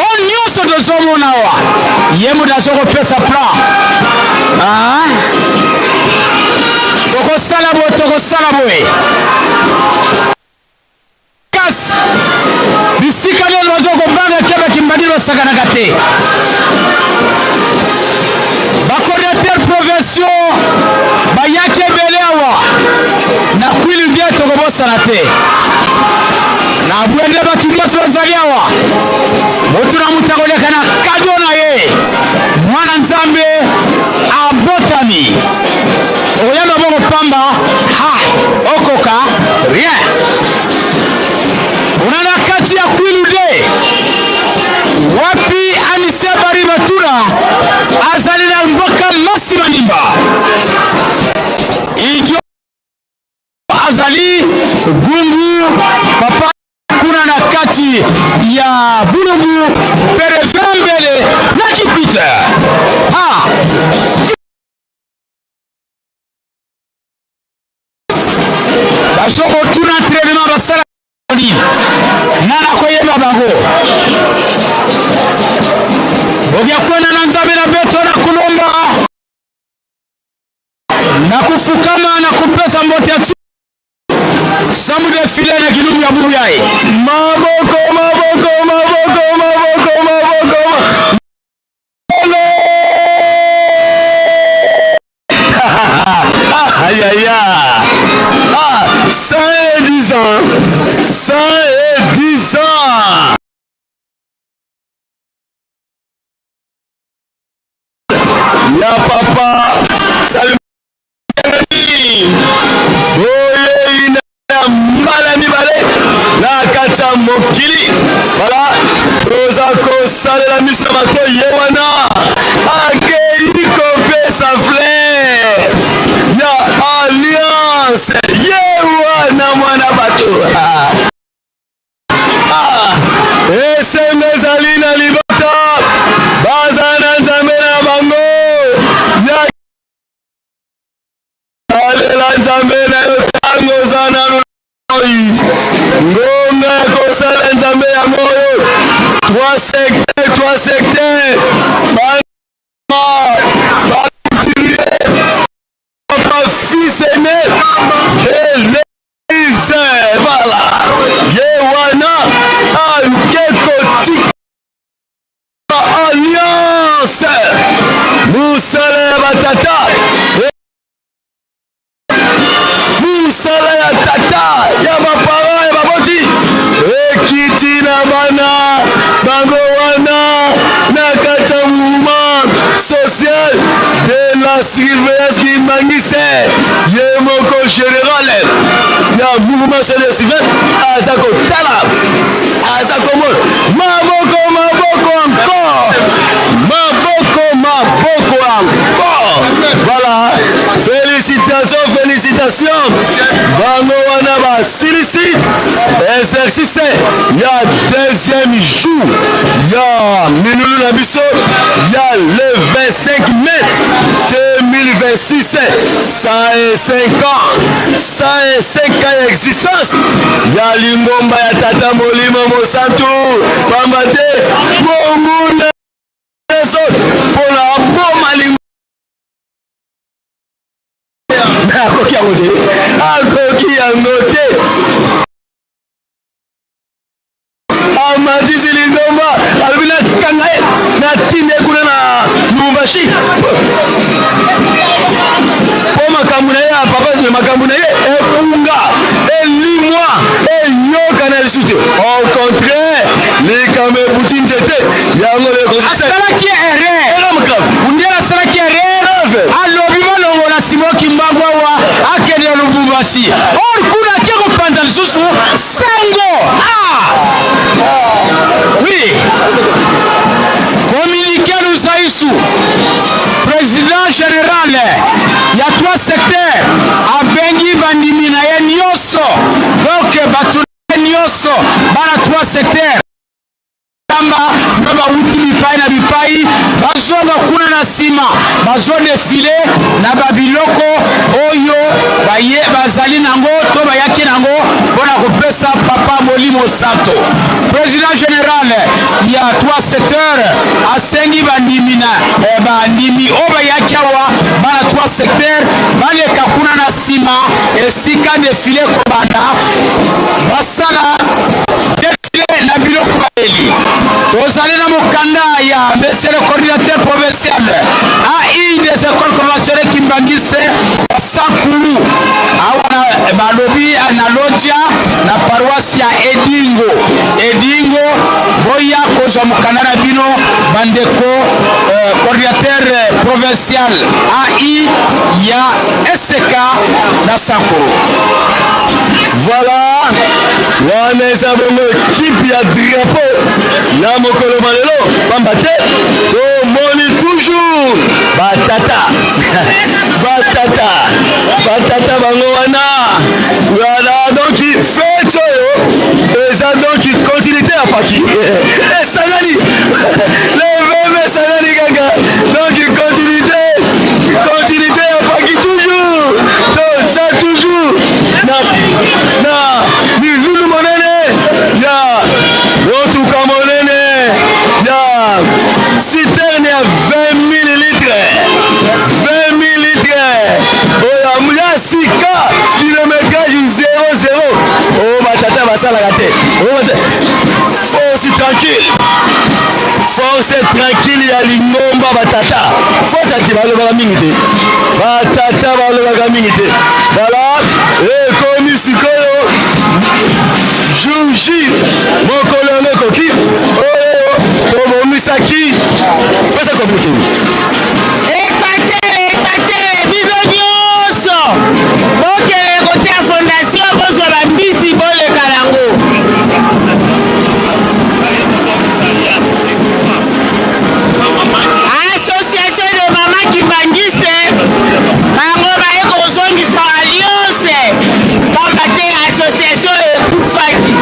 o nyonso tozomona awa ye mutu azokopesa plan tokosala boye kasi bisika lelo bazokobanga keba kimbadili basakanaka te bacoordinateur provinciaux bayaki ebele awa na kwili bie tokobosana te na bwende bato nyonso bazali awa motu na mutu akoliaka na kado na ye mwana nzambe abotami oyamba bongo pamba okoka rien unana kati ya kwilu de wapi anise bari batura azali na mboka masi manimba ijo azali gungu papa kuna na kati ya bulungu perefembele na kikwita basoko tuna entraînement basala nana koyeba bango obyakwenda na nzambe na beto na kulomba na kufukama na kupesa mbote ya samu defile na kilumu ya buru yae maboko maboko maboko maboko maboko aïe aïe aïe 110 ans 110 ans ya papa salut oye ina mbala mibale na kati ya mokili voilà toza kosalela miso ya bato ye wana akei kopesa flair ya alliance ye wana mwana bato esengo ezali na libota baza na nzambe na bango alela nzambe na yo ntango oza na loi ngonga ya kosala nzambe yango oyo 3 secteur papa fils aîné et l'église voilà ye wana akekotika alliance musala ya batata musala ya tata ya bapara ya baboti ekiti na bana bango wana na kati ya mouvement social de la surveillance kimangise ye moko général ya mouvement social de surveillance aza kotala aza komona maboko maboko encore maboko maboko encore voilà félicitations bango wana basilisi exercice ya deuxième jour ya minulu na biso ya le 25 mai 2026 105 ans existence ya lingomba ya tata molimo mosantu pamba te monguna mpona boma lingomba akoki yango te akoki yango te amatisi lingomba alobi nakanga ye natinde kuna na lubumbashi mpo makambo na ye ya papa makambo na ye epunga elimwa eyoka na lisu te au contraire likambo ebuti nzete yango asalaki erreur undela asalaki erreur alobi malongo na simoki mbangwa wa akende lubumbashi mwasi or kuna ke kopanza lisusu sango oui communiqué Luzaisu président général ya 3 secteurs abengi bandimi na ye nyonso donc bato nyonso bana 3 secteurs na bauti bipai na bipai bazonga kuna na nsima bazodefile na babiloko oyo bazali nango to bayaki nango mpona kopesa papa molimo santo. Président général ya 3 secteurs asengi bandimi oyo bayaki awa bana 3 secteurs baleka kuna na nsima esika defile kobanda basala defile na biloko baeli. Tozali na mokanda ya monsieur le coordinateur provincial AI des écoles conventionnelles Kimbangise Sankulu awana balobi na lodja na paroisse ya Edingo voya kozwa mokanda na bino bandeko coordinateur provincial AI ya SK na Sankulu. Voilà, wana eza bongo équipe ya drapeau na mokolo malelo pamba te tomoni toujours batata bango wana voilà donc fête oyo eza donc continuité ya paki esangani le veme esangani kaka donc continuité ya paki toujours toza toujours na milulu monene ya motuka monene ya citerne ya 20 millilitres oyo ya sika kilométrage 00 oyo batata basalaka te force tranquille ya lingomba batata fotati balobaka mingi te voilà ekomi sikoyo jour-J mokolo yango ekoki oyo tobomisaki pesa kobutu ekpate biso nyonso bokele kote ya fondation bozwa bambisi boleka yango. Association de mama Kimbangiste bango baye kozongisa alliance pamba te association ekufaki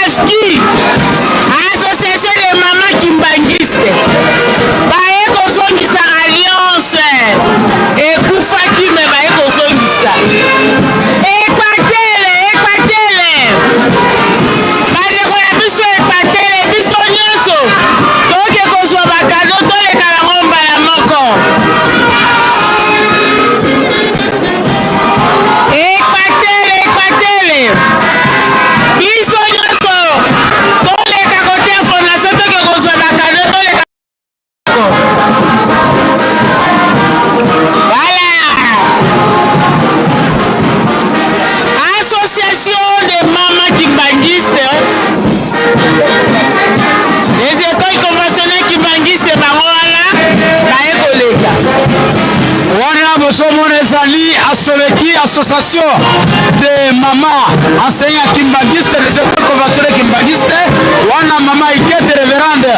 aski association de mama Kimbangiste baye kozongisa alliance ekufaki me baye kozongisa ekpatele bandeko ya biso ekpatele biso nyonso toke kozwa bakado toleka yango mbala moko ekpatele biso nyonso toleka kote ya fondation toke kozwa bakado toleka voilà association de mama Kimbangiste les écoles conventionnelles Kimbangiste bango wana baye koleka wana bozomona ezali asoleki association de mama enseignant Kimbangiste les écoles conventionnelles Kimbangiste wana mama Ikete révérende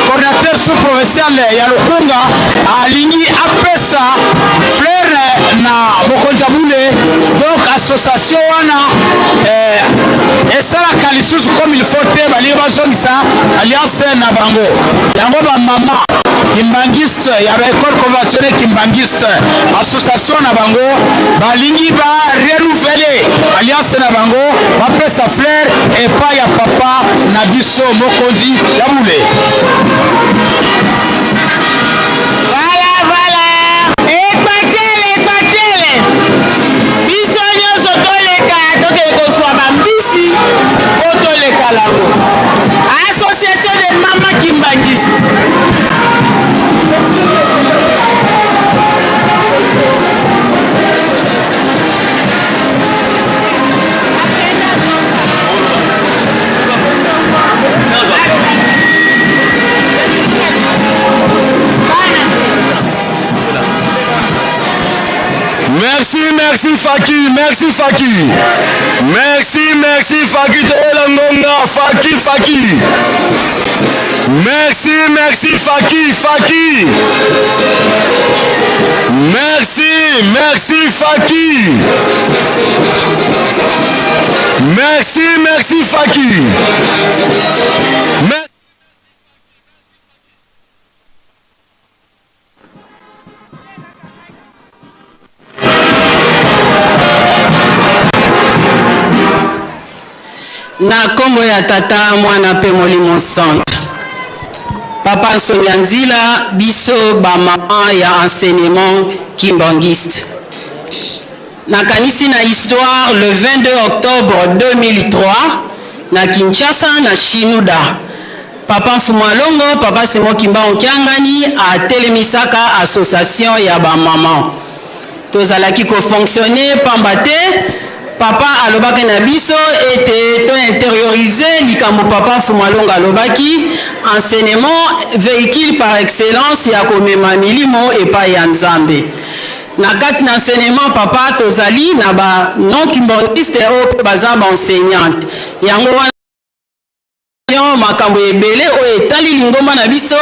coordinateur sous-provincial ya Lukunga alingi apesa fleur na Mokonjabule donc association wana esalaka lisusu comme il faut te balingi bazongisa alliance na bango yango bamama Kimbangiste ya école conventionnelle Kimbangiste association na bango balingi ba renouveler alliance na bango bapesa fleur epai ya papa na biso mokonzi ya bule. Voilà ekpatele biso nyonso toleka tokele kozwa bambisi po toleka lango association de mama Kimbangiste. merci Faki, merci Faki. Merci Faki, Tola Ngonga, Faki. Merci Faki. Merci Faki. Merci Faki. Na kombo ya tata mwana pe molimo centre. Papa Sonyanzila biso ba mama ya enseignement kimbangiste. Nakanisi na histoire le 22 octobre 2003 na Kinshasa na Shinuda. Papa Mfumalongo, Papa Simo Kimba Onkiangani a telemisaka association ya ba mama. Tozalaki ko fonctionner pambate. Papa alobaki na biso ete to intérioriser likambo papa Mfumalongo alobaki enseignement véhicule par excellence ya komema milimo epai ya Nzambe. Na kati na enseignement papa tozali na ba non kimbangiste o baza ba enseignante. Yango wana makambo ebele o etali lingomba na biso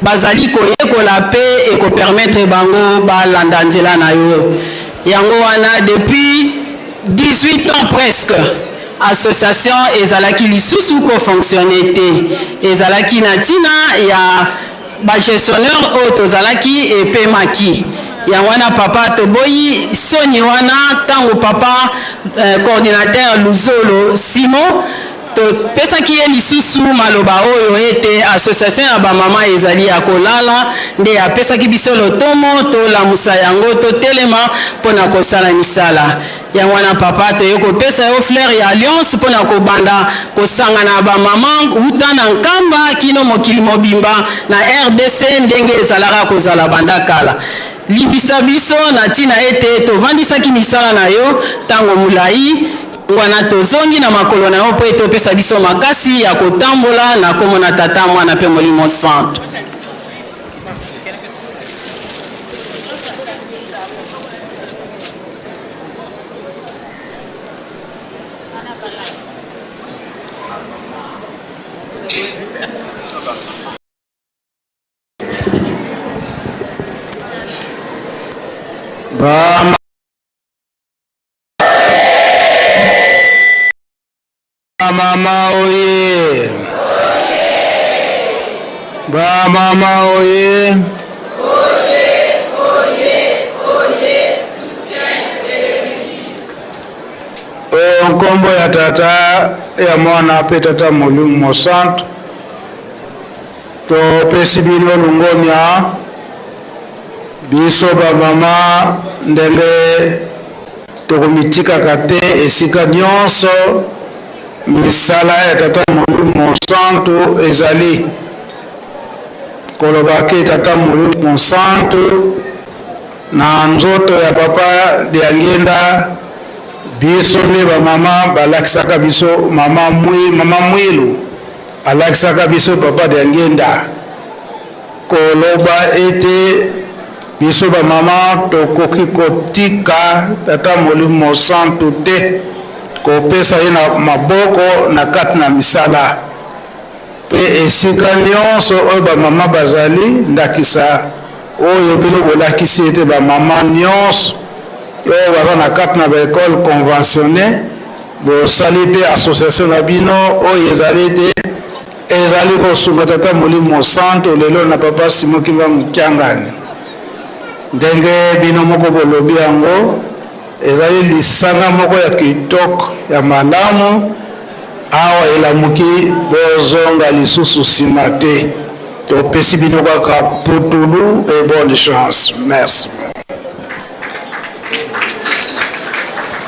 bazali koyekola pe e ko permettre bango ba landa nzela na yo. Yango wana depuis 18 ans presque, association ezalaki lisusu ko fonctionner te. Ezalaki na tina ya ba gestionnaire o tozalaki e pemaki. Ya wana papa toboyi soni wana tango papa coordinateur Luzolo Simo to pesa ki lisusu maloba oyo ete association ya ba mama ezali ya kolala nde ya pesa ki biso lotomo to la musayango to telema pona kosala misala. Ya wana papa to yoko pesa yo fleur ya alliance pona ko banda ko sanga na ba mama uta na nkamba kino mokili mobimba na RDC ndenge ezalaka kozala banda kala. Libisa biso na tina ete to vandisaki misala na yo tango mulai wana tozongi na makolo na yo po ete opesa biso makasi ya kotambola na komo na tata mwana pe molimo centre. Mama oye. Ba mama oye. Nkombo ya tata ya mwana pe tata molimo centre. To pesi bino lungomya biso ba mama ndenge tokomitika kate esika nyonso misala ya tata molimo centre ezali kolobaki tata molimo centre na nzoto ya papa de ngenda biso ne ba mama balakisaka biso mama mwilu alakisaka biso papa de ngenda koloba ete biso ba mama tokoki kotika tata molimo centre te kopesa ye na maboko na kati na misala pe esika nyonso oyo bamama bazali ndakisa oyo bino bolakisi ete bamama nyonso oyo baza na kati na baekole conventionne bosali pe association na bino oyo ezali ete ezali kosunga tata molimo centre lelo na papa Simo Kimba Onkiangani ndenge bino moko bolobi yango ezali lisanga moko ya kitoko ya malamu awa elamuki bozonga lisusu nsima te topesi bino kaka putulu et bonne chance. Merci.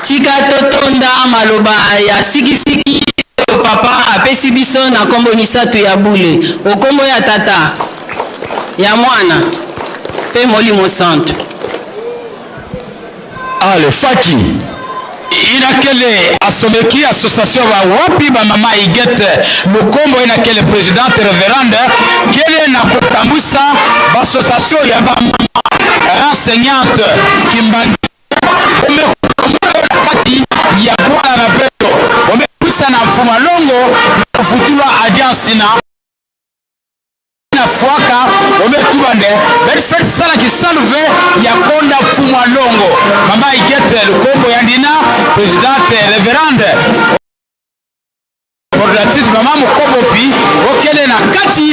Tika totonda maloba ya sikisiki papa apesi biso na kombo misatu ya bule okombo ya tata ya mwana pe molimo centre. Ale Faki inakele asomeki association wa wapi ba mama igete lukombo inakele presidente reverende kele na kutambusa ba association ya ba mama enseignante Kimbangi fuma longo futula alliance na fuaka ome tubande bel fait sala ki salve ya konda fuma longo mama igete lukombo yandina présidente révérende coordinatrice mama mukobopi okele na kati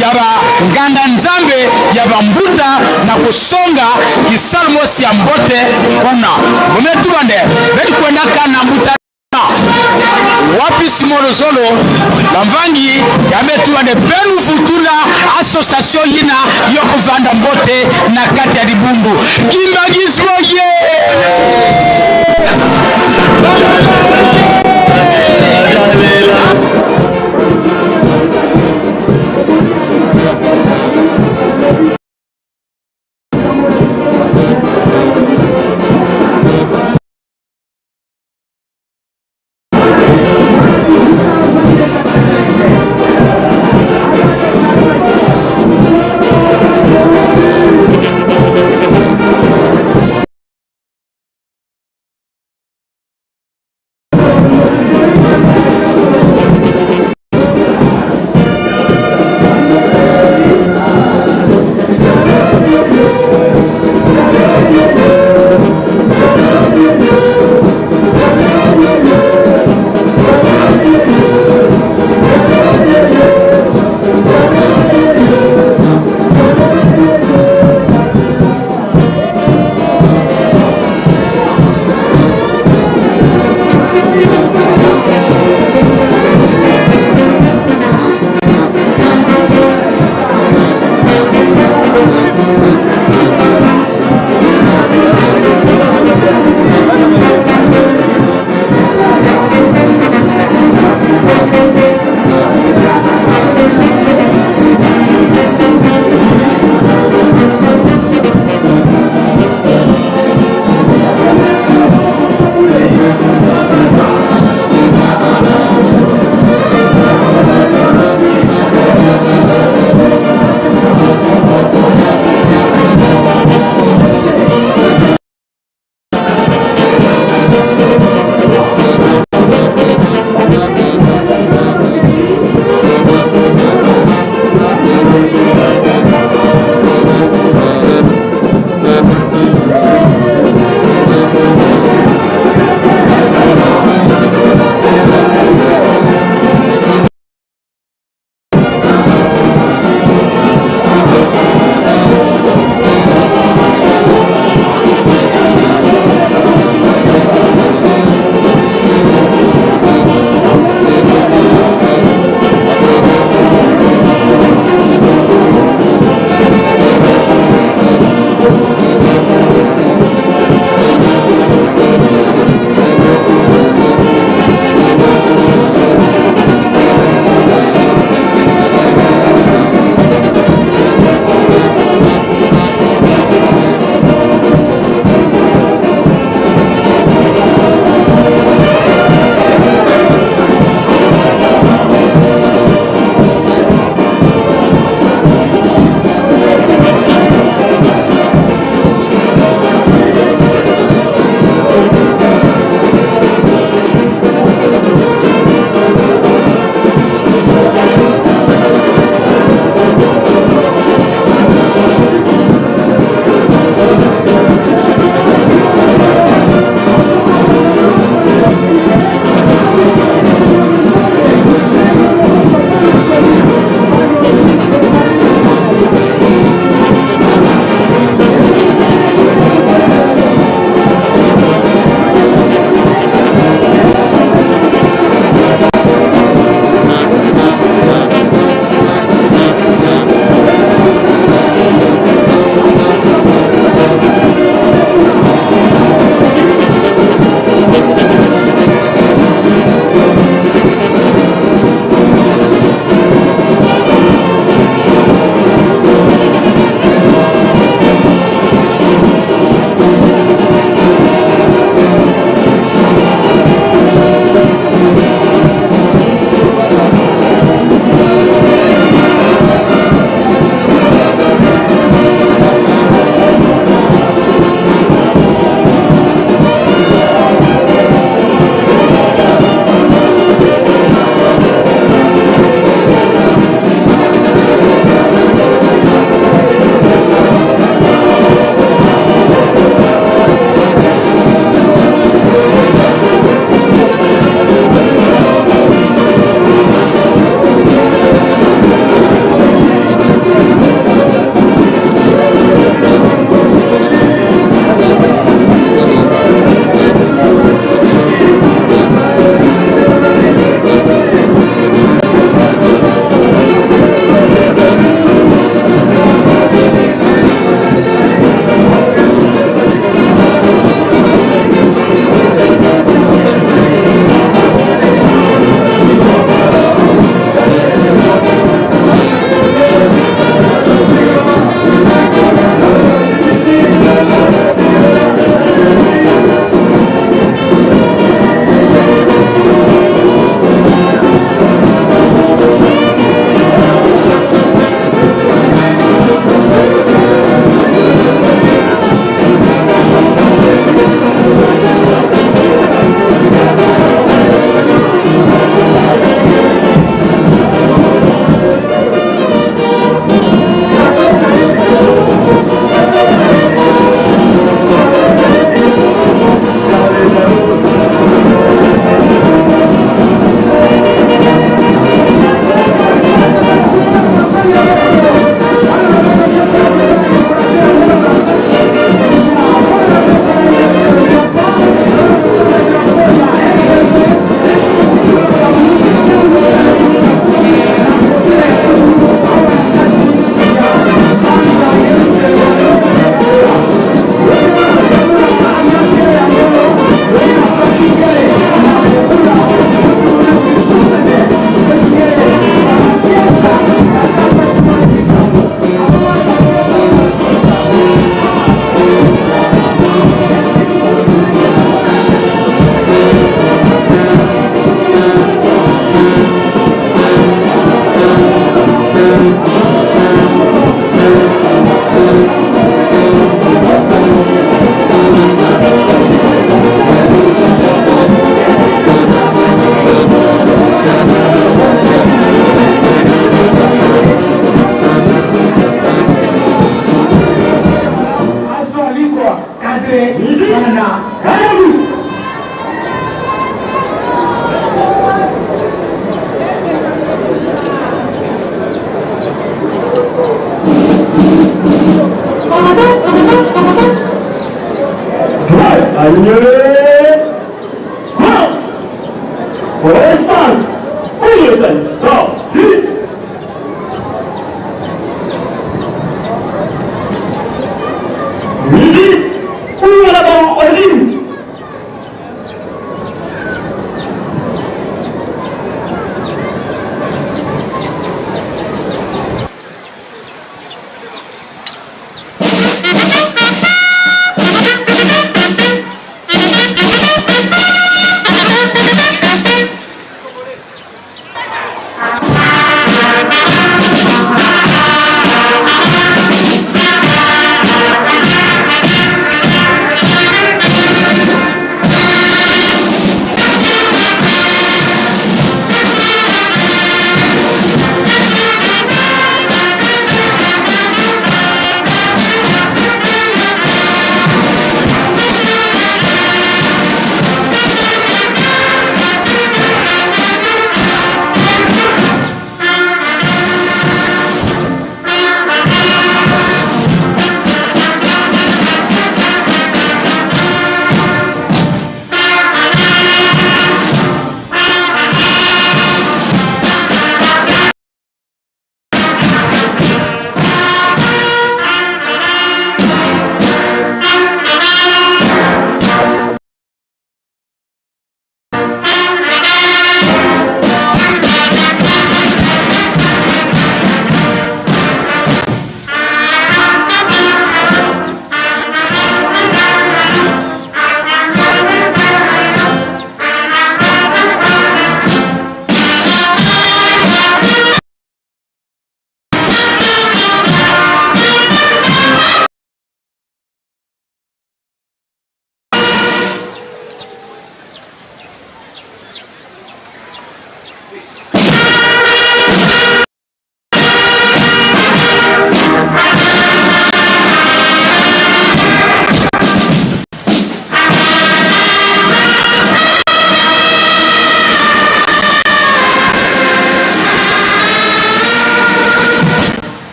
ya ba nganda nzambe ya ba mbuta na kusonga kisalmo ya mbote kona ome tubande bel kwenda kana mbuta wapi Simolo Zolo Lamvangi yametua de belu futula association yina yoko vanda mbote na kati ya Libundu Kimbangizwa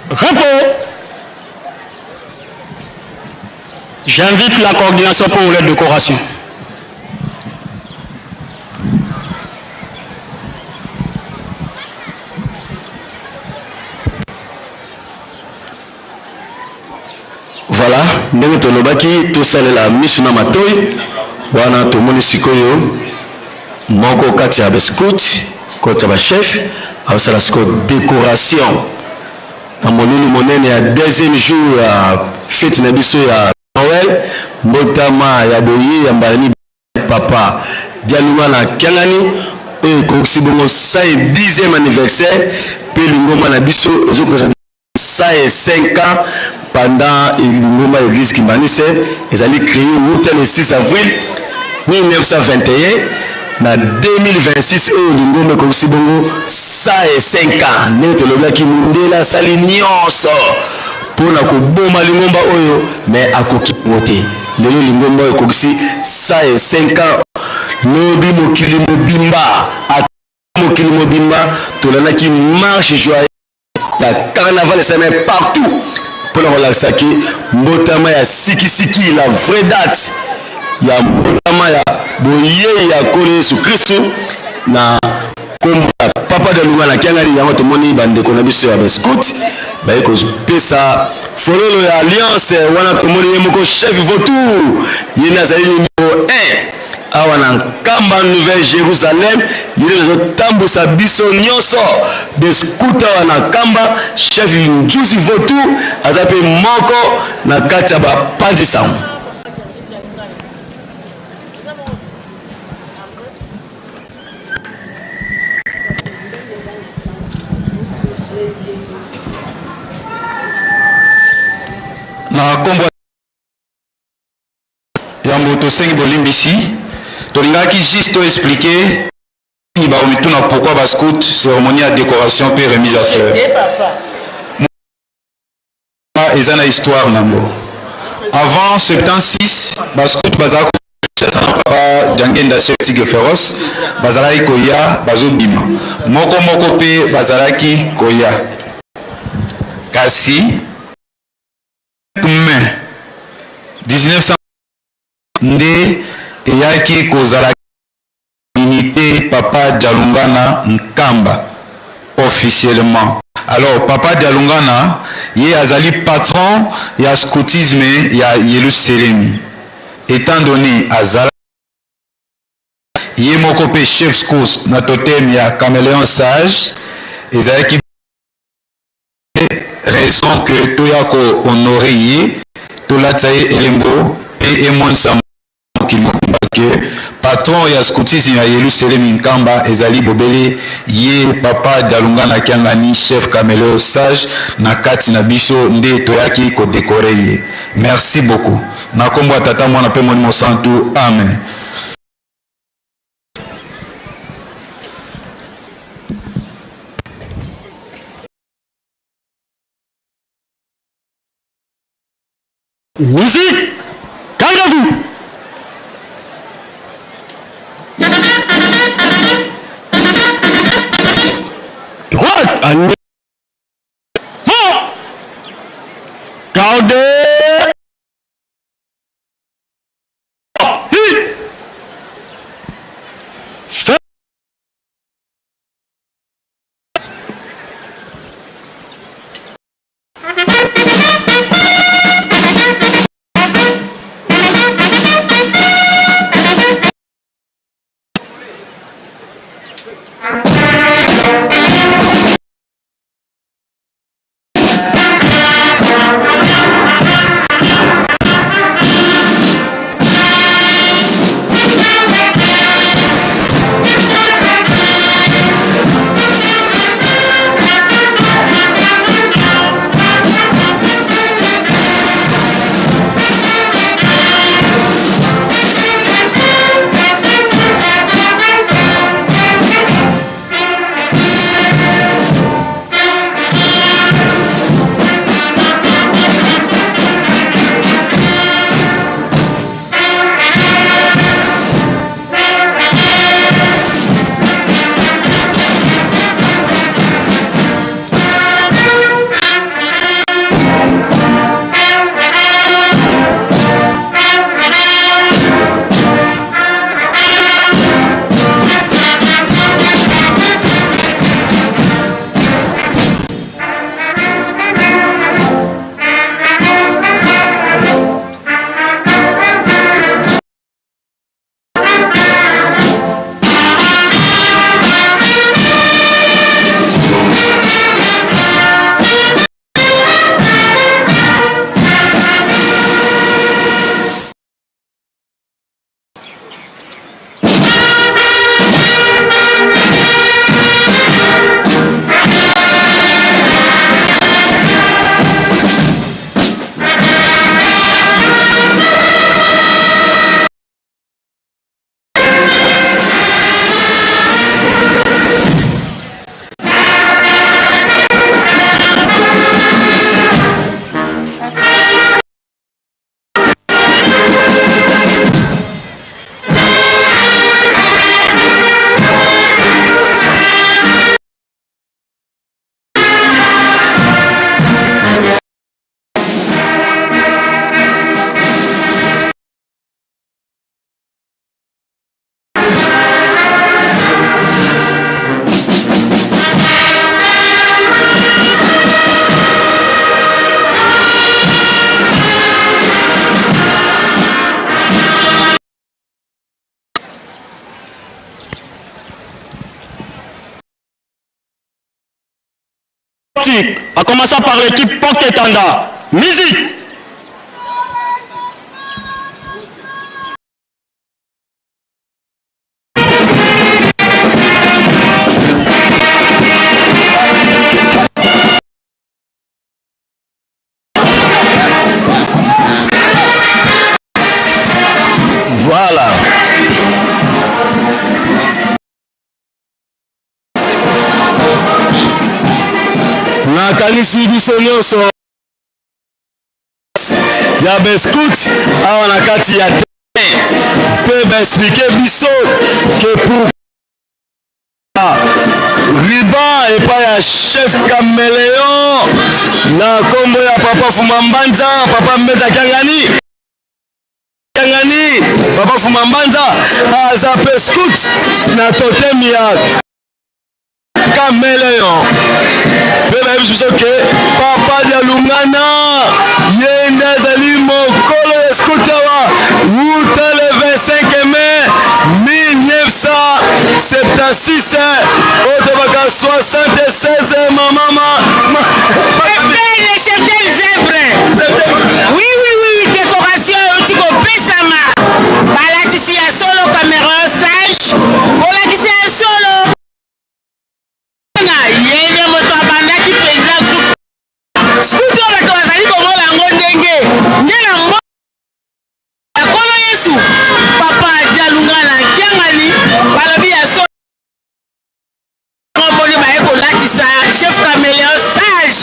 Repos. J'invite la coordination pour les décorations. Voilà, ndenge tolobaki tosalela misu na matoi wana tomoni sikoyo moko kati ya bascout koti ya bachef aosala sikoyo décoration na molulu monene ya deuxième jour ya fete na biso ya Noël mbotama ya boye ya mbalani papa dialunga na kiangani oyo ekokisi bongo 10e anniversaire pe lingoma na biso ezokosa 105 ans pendant l'ingoma église Kimbanise. Ils allaient créer le 6 avril 1921. Na 2026 l'ingoma est bongo 105 ans. Nous avons dit que sali nyonso pour na koboma lingomba oyo mais akoki moté. Lelo lingomba est 105 ans. Lobi mokili mobimba. Mokili mobimba tolanaki marche joyeuse. La carnaval est partout pour le relaxer. Mbotama ya siki la vraie date ya mbotama ya boye ya kole Yesu Kristo na komba papa de lunga na kiangari yango tomoni bande ko na biso ya bascout ba eko pesa fololo ya alliance wana tomoni yemoko chef votour yena zali numéro 1 awa na Nkamba Nouvelle Jérusalem yile tambusa biso nyonso beskuta wana Nkamba chef Njuzi Votu azape moko na kati ya bapandisa na kombo ya moto sengi bolimbisi tolingaki juste to expliquer baomituna pourquoi bascout cérémonie ya décoration pe remise à fleur eza na histoire nango avant 76 bascout bazalaka papa Diangenda Tige Féroce bazalaki koya bazobima moko pe bazalaki koya kasi mai 1900 nde eyaki kozala unité papa Dialungana Nkamba officiellement. Alors papa Dialungana ye azali patron ya scoutisme ya Yerusalemi. Étant donné azala ye moko pe chef scout na totem ya Caméléon Sage ezalaki raison que toya ko honorer ye tolatsa ye elembo pe emonisa que patron ya scoutisme ya Yerusalemi Nkamba ezali bobele ye papa Dialungana Kiangani chef Caméléon Sage na kati na biso nde toyaki ko décorer ye. Merci beaucoup. Na kombo ya tata mwana pe monimo santu. Amen. Musique, calmez-vous. Droite, année. Gardez. En commençant par l'équipe Poketanda. Musique. bakanisi biso nyonso ya bescout awa na kati ya pe baexplike biso ke pour riba epai ya chef Caméléon na kombo ya papa Fumambanja papa Mbeta Kiangani papa Fumambanja aza pe scout na totem ya Caméléon pe bayebi biso ke papa dia Lungana ye nde azali mokolo ya scout awa wuta le 25 mai 1976 otobaka 76 mamama chef del zèbre oui décoration otiko pesama balatisi ya solo caméra sage kolakisi ya solo na yene moto abandaki penza groupe skuto bato bazali komona yango ndenge nde na mbo akolo yesu papa adia Lungana Kiangani balobi ya solo ngoboni baye kolatisa chef Caméléon sage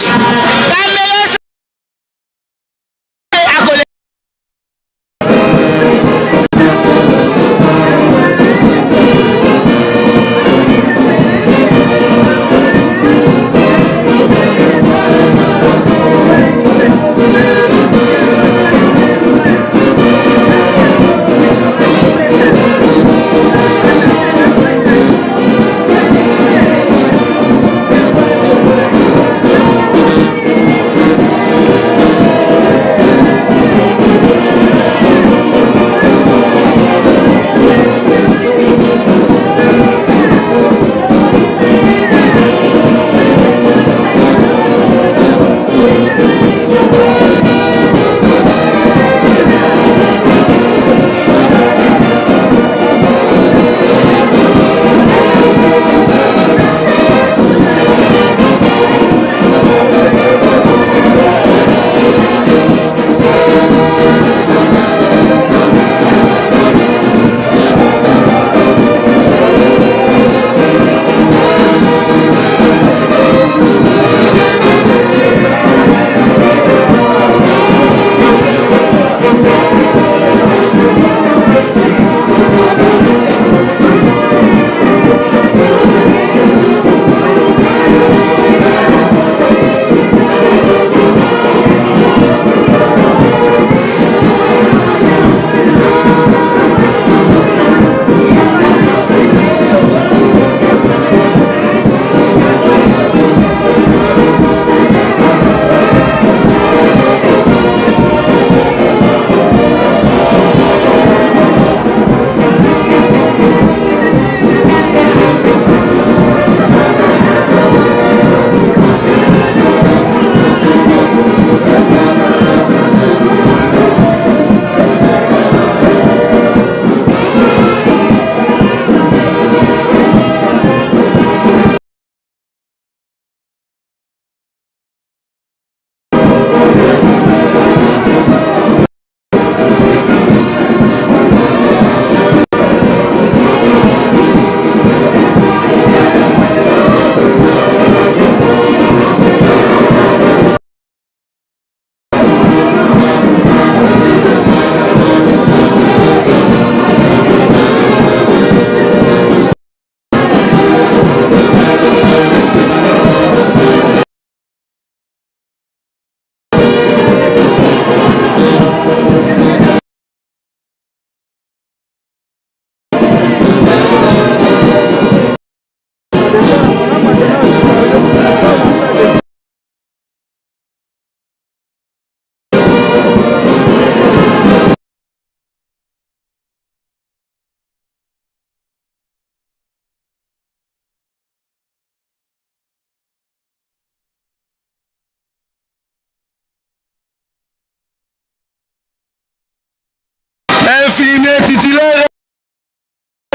infirmier titulaire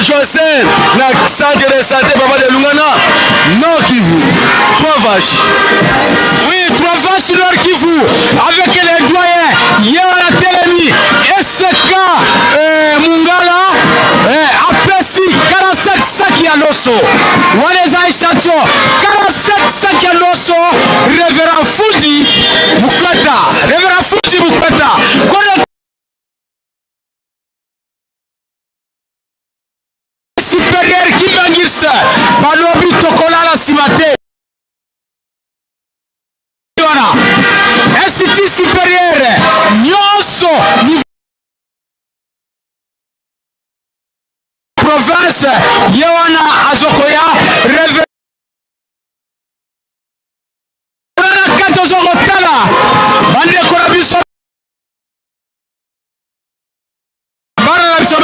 Joseph, le centre de santé Papa de Lungana, Nord Kivu, 3 vaches. Oui, 3 vaches Nord Kivu, avec les doyens, Yara Telemi, SK Mungala, APC 47 sacs à l'os. Loso waneza ishacho 47 ya Loso Reverend Fuji Bukweta Reverend Fuji Bukweta kone supérieur Kimbangiste balobi tokolala simate Institut supérieur nyonso province yewana azokoya reve na kato zokotala bandeko na biso bana na biso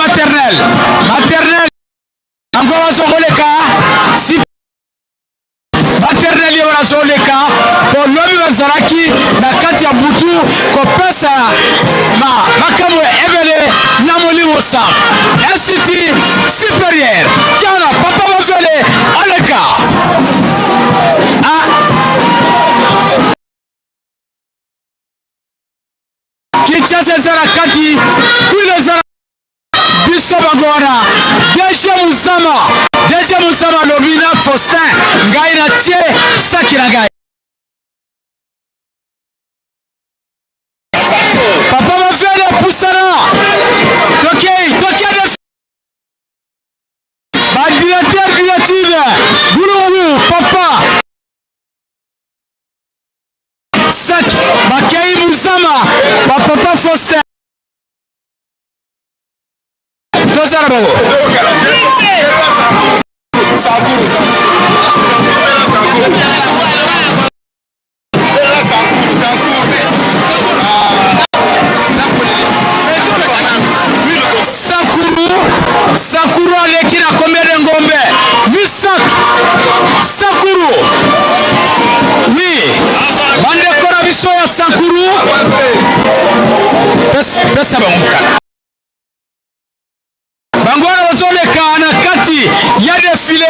maternel ango bazokoleka si maternel yewana azoleka bolobi bazalaki na kati ya butu kopesa makambo ebele na molimo sam Institut supérieur tiana papa mafele aleka Kinshasa ezala kati kwile ezala biso bangwana DG Musama lobina Faustin ngai na tie saki na ngai papa mafele pusana tokei de ba directeur directive boulou papa saki bakei Musama ba papa Faustin tozala bango Sakuru aleki na kombele ngombe misatu Sakuru oui bandeko na biso ya Sakuru pesa bamukana bangwana bazoleka na kati ya defile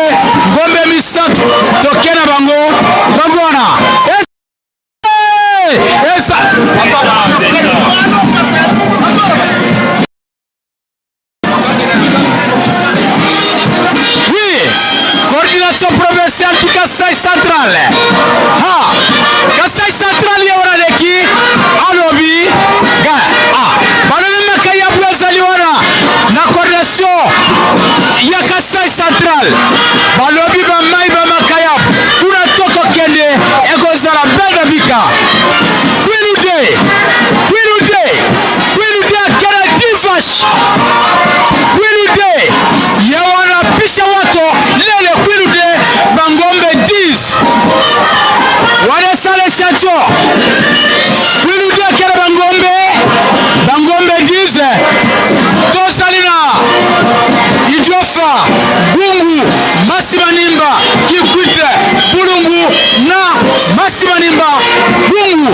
ngombe misatu tokena bango bangwana esa coordination provinciale du Kasaï central Kasaï central yawara leki alobi baloni makaya bwazali wana na coordination ya Kasaï central balobi bamai bamakaya kuna toko kende ekozala bega bika kwilude akena divash kwilude yawana pisha wato lele kwilude bangombe 10 wane sale shacho kwilude akena bangombe 10 tosalina idiofa gungu masimanimba kikwite bulungu na masimanimba gungu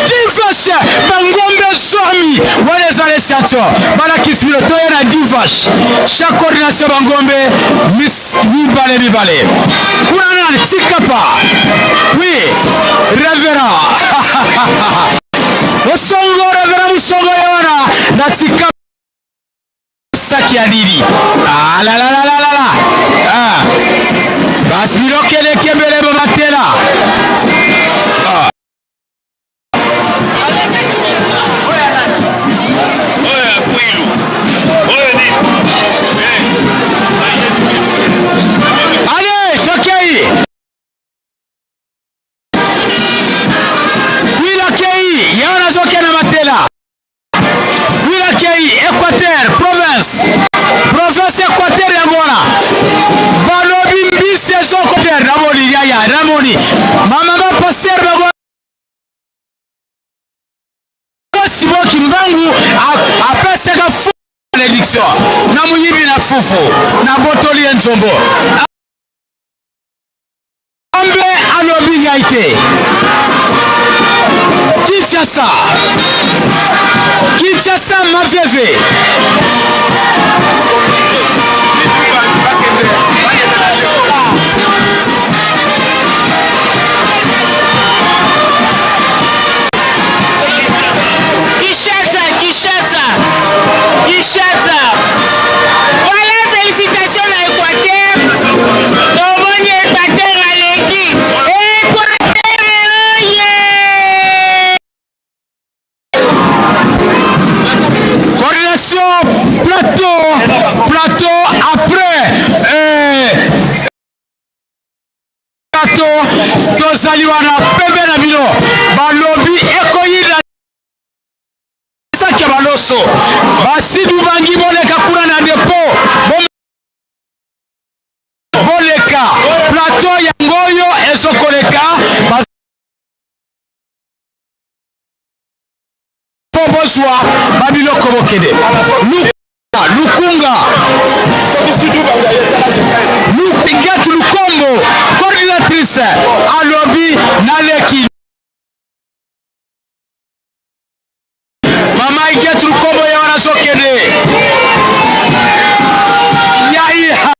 divash bangombe somi wane sale shacho bala kismilo toye na divash chaque coordination bangombe mibale kuna nani tikapa oui reverend osongo reverend musongo yawana na tikapa saki adidi basi bilokele kembele bamatela allez tokei Wilakei yana zoke na matela Wilakei Equateur province Equateur ya ngona balobi mbisi ezokoter namoni yaya namoni mama ba passer bagwa Siboki mbangu apeseka fu l'édiction na muyibi na fufu na botoli nzombo ambe alobi ngaite Kinshasa maveve Kinshasa. Voilà, félicitations à Équateur. tozali wana pembe na bino balobi ekoyila sakia baloso basidu bangi boleka kuna na depo boleka plateau ya ngoyo ezokoleka bozwa babiloko bokende lukunga Lukingat Lukombo coordinatrice alobi naleki mama Iget Lukombo ya wanazokende yaiha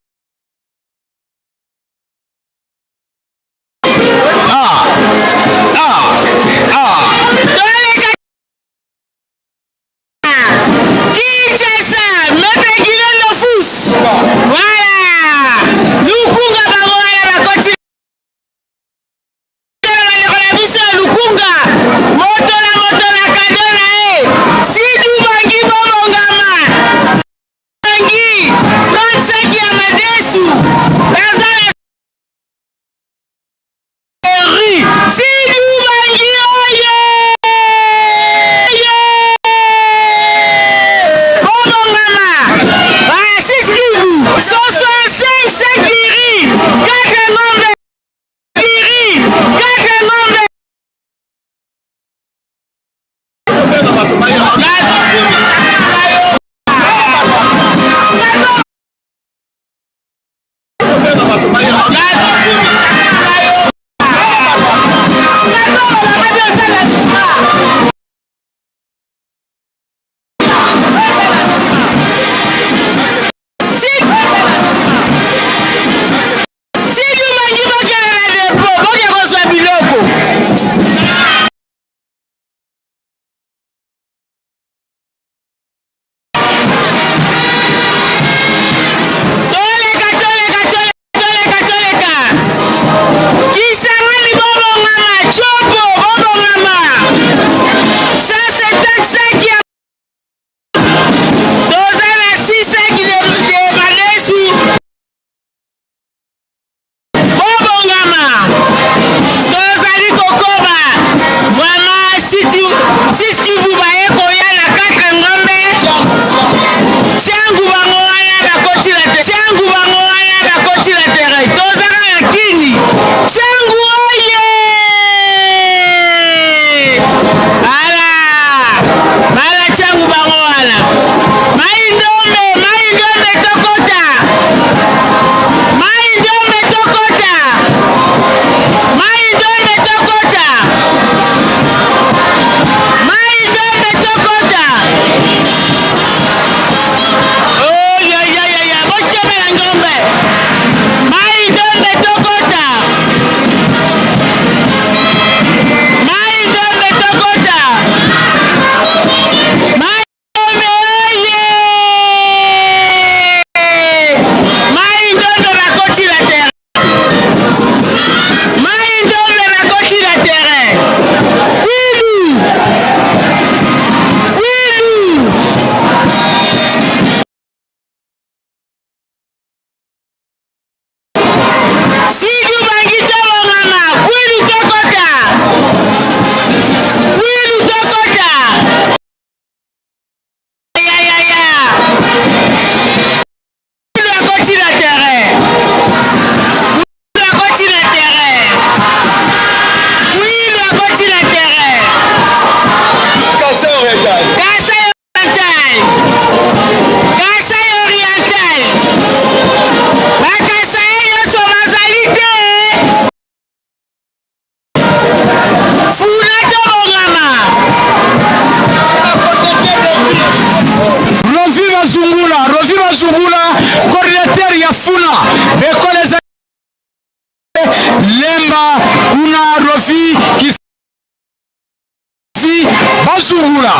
Basungula,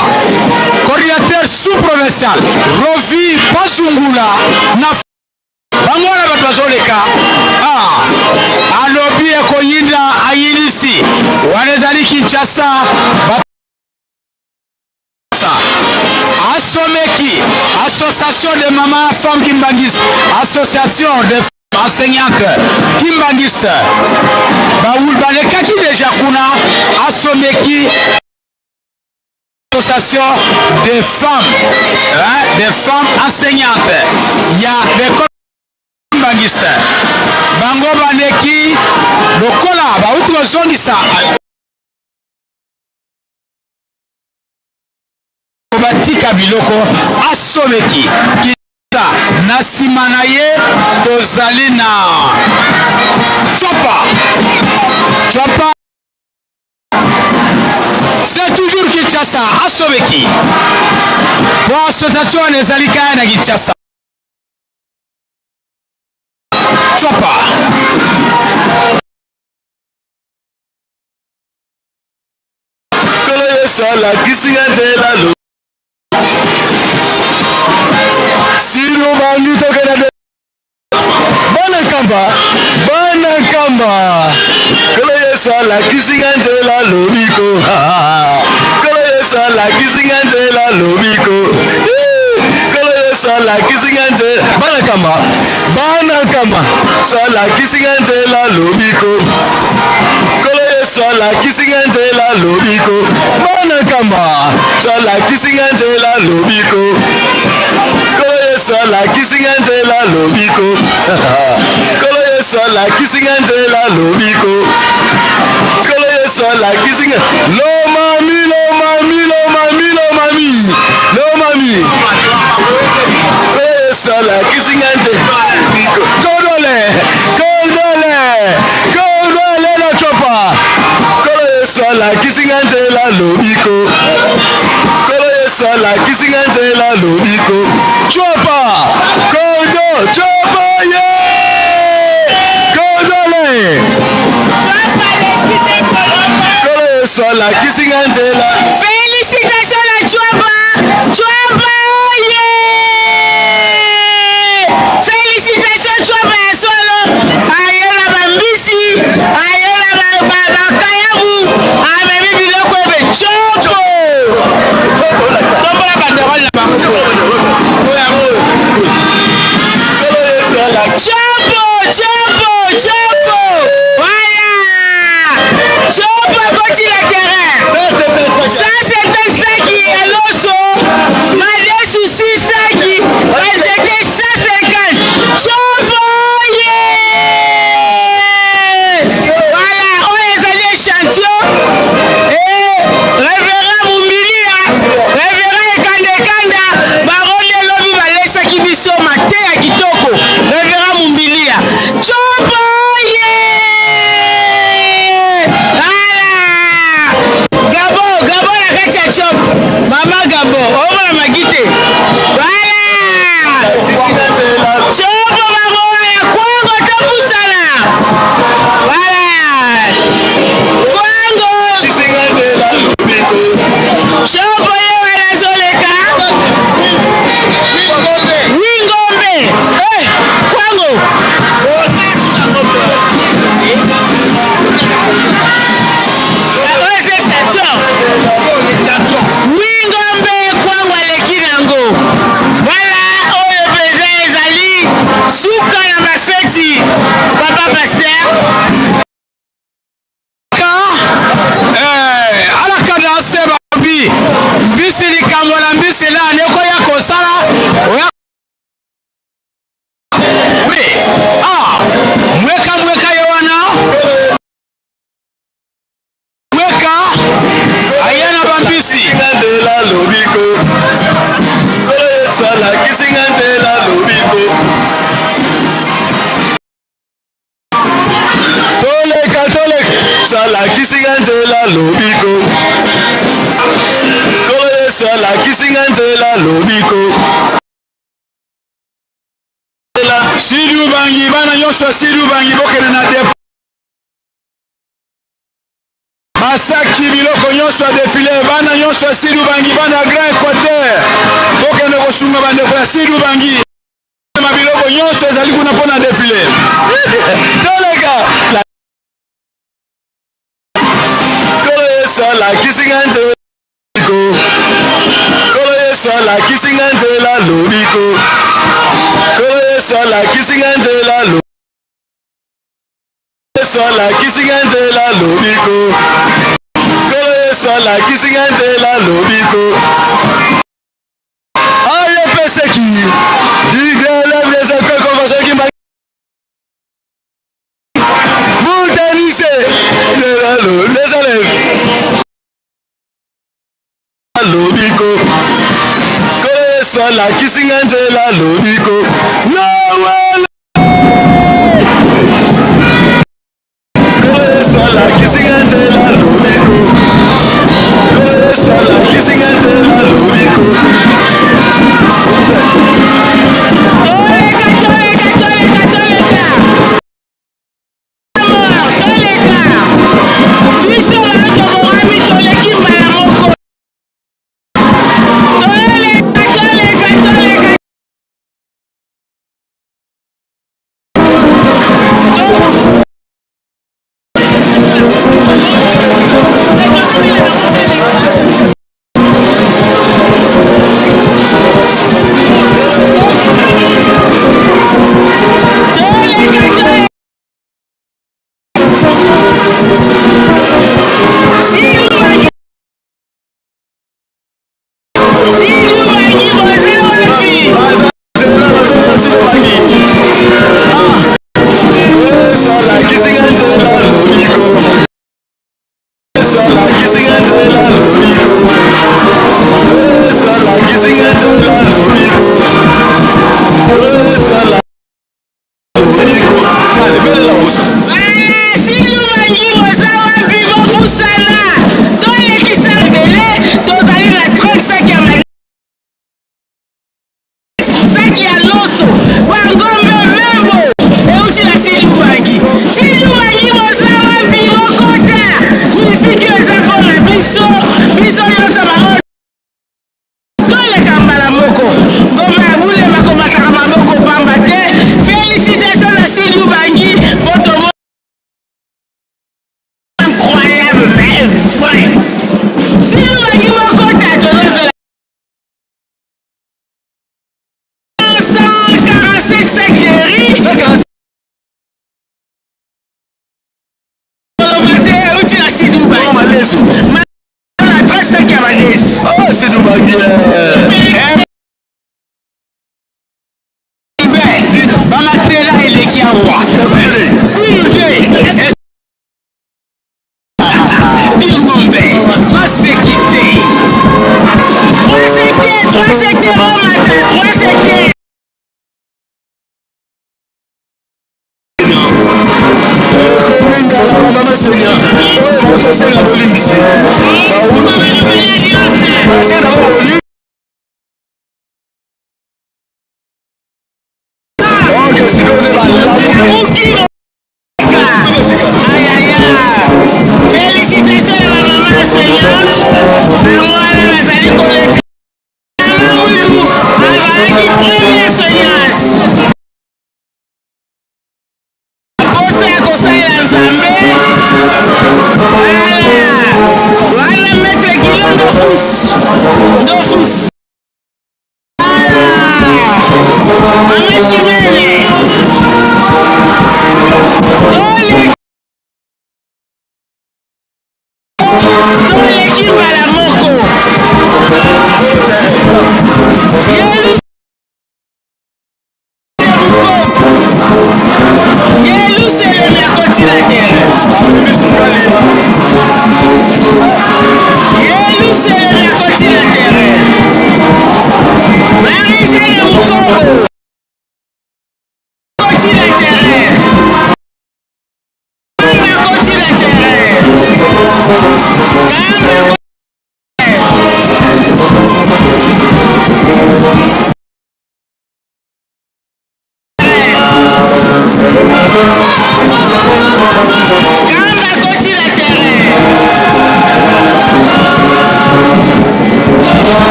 coordinateur sous-provincial, Rovi Basungula, na bangwana batazoleka alobi ekoyinda ayinisi wanezali Kinshasa Asomeki, association de maman femme Kimbangis, association de enseignante Kimbangis balekaki déjà kuna asomeki association des femmes enseignantes ya l'école Kimbangis bango baleki lokola bauti bazongisa batika biloko asomeki na nsima na ye tozali na Chwapa c'est toujours Kinshasa asomeki po association wana ezali kaya na Kinshasa Chwapa kolo yesala kisinga njela lo Siru bangi tokena de Bana kamba Kolo yesala kisinga njela lobiko Kolo yesala kisinga njela lobiko Kolo yesala kisinga njela Bana kamba Sala kisinga njela lobiko Kolo yesala kisinga njela lobiko Bana kamba Sala kisinga njela lobiko Sola kisinga njela lobiko Kolo sola kisinga njela lobiko Kolo sola kisinga lo mami sola kisinga njela lobiko Kodole na Chwapa Kolo sola kisinga njela lobiko Sola kisinga njela lobiko Chwapa Chwapa ye Kodole Sola kisinga njela Félicitations à Chwapa ye Félicitations Chwapa ya solo ayela bambisi ayela bakayabu amemi biloko ebe Chopo Chapo, voilà. Chapo continue le terrain. 175 qui est l'osso. Malgré souci 5 qui était 150. Chapo, yeah. Voilà, on est allé échantillon. Et révérend Mumbilia, révérend Ekanda, baron de l'homme balesa kibiso maté à kitoko. Révérend Mumbilia. Chopo yeah! Voilà! Gabo la kati ya Chop. Mama Gabo, on va magite. Voilà! Chopo mama ya kwango topusana. Voilà! Kwango. Chopo ye wala zoleka. Wingombe. Eh, kwango. Wingombe kwangu aleki nango wala oyo peza ezali suka na mafeti papa pasteur alaka na se babi mbisi likambo na mbisi la nekoya kosala mweka ye wana ayana bambisi njela lobiko Kolo sala kisinga njela lobiko Toleka sala kisinga njela lobiko Kolo sala kisinga njela lobiko Sidu bangi bana nyonso sidu bangi bokene na depo Masaki biloko nyonso défilé bana nyonso sidu bangi bana Grand Équateur bokene kosunga bandeko ya sidu bangi mabiloko nyonso ezali kuna mpona défilé toleka Kolo sala kisinga njela Kolo sala kisinga njela lobiko Kolo sala kisinga njela lobiko Sola Kisinganjela Lobiko. Sola Kisinganjela Lobiko. Aye Peseki. L'élève des écoles convention qui m'a. Mountanissé. Les élèves. Lobiko. Sola Kisinganjela Lobiko. No one. Sola Kisinganjela Lobiko. Sola Kisinganjela Lobiko. C'est du baguette. Bamatela il est qui a roi. Félicitations à la maman enseignante. Première enseignance. Voilà mettre Guillaume Dofus. Mama Chimene. Dole Kimbala Moko. Yelu c'est le mercotilateur. Yelu c'est le mercotilateur. Marie-Jeanne Mukombo.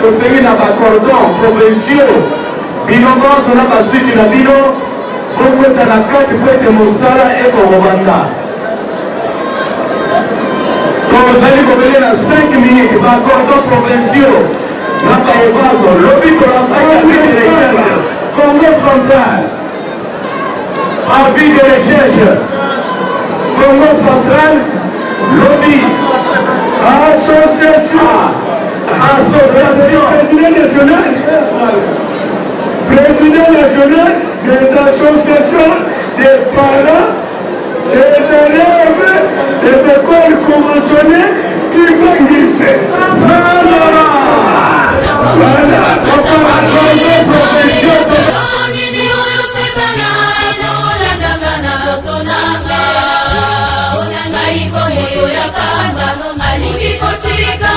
tozeli na bacordon provinciaux bino nyonso na basuki na bino bokweta na kati po ete mosala ekokobanda. Tozali kobele na 5 minutes bacordon provinciaux na baevaso lobi kolafaka directeur Congo central avis de recherche Congo central lobby président national des associations des parents des élèves des écoles conventionnelles qui vont glisser. Alingi kotirika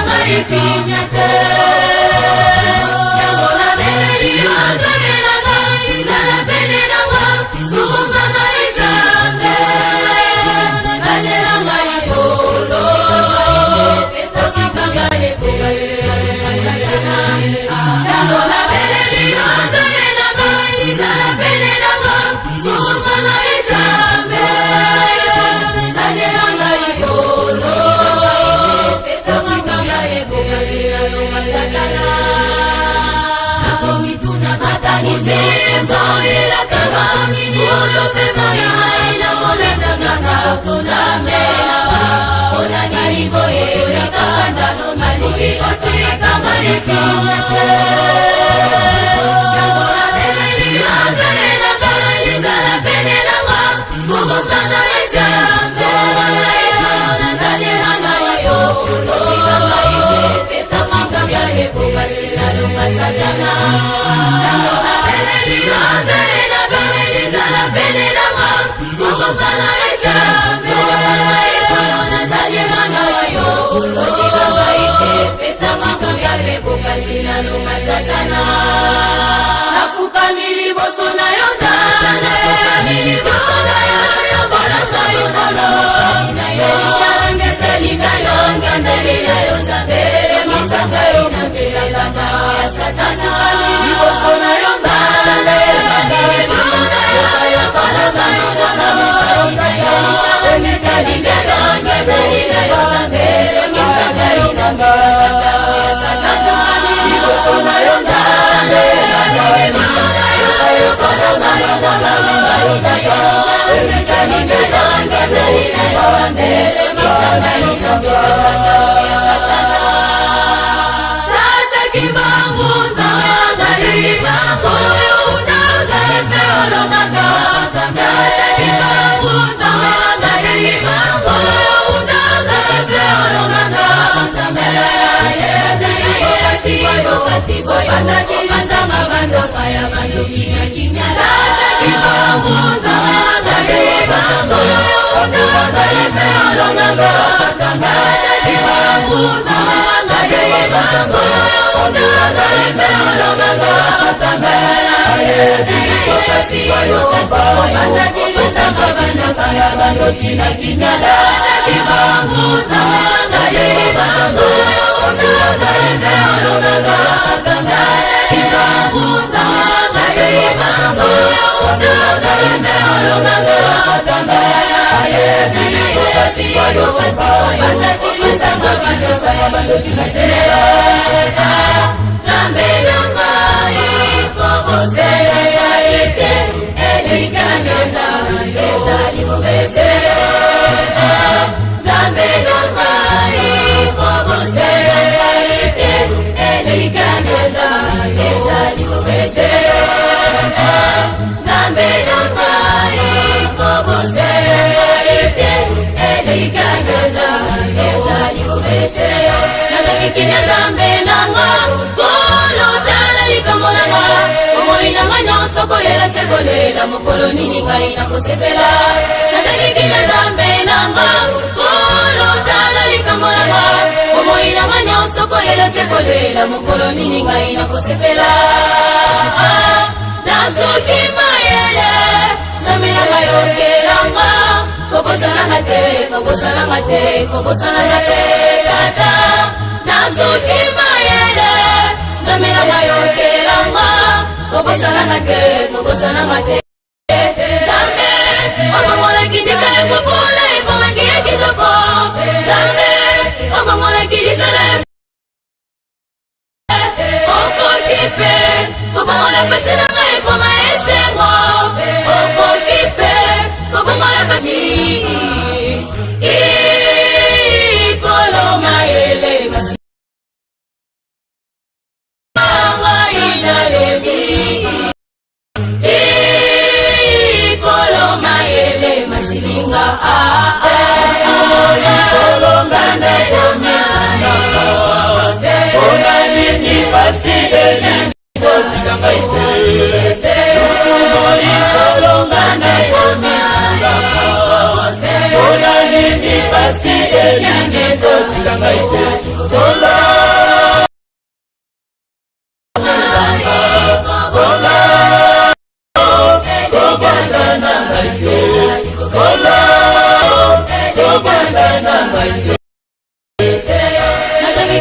Basi elingi zotika ngaite,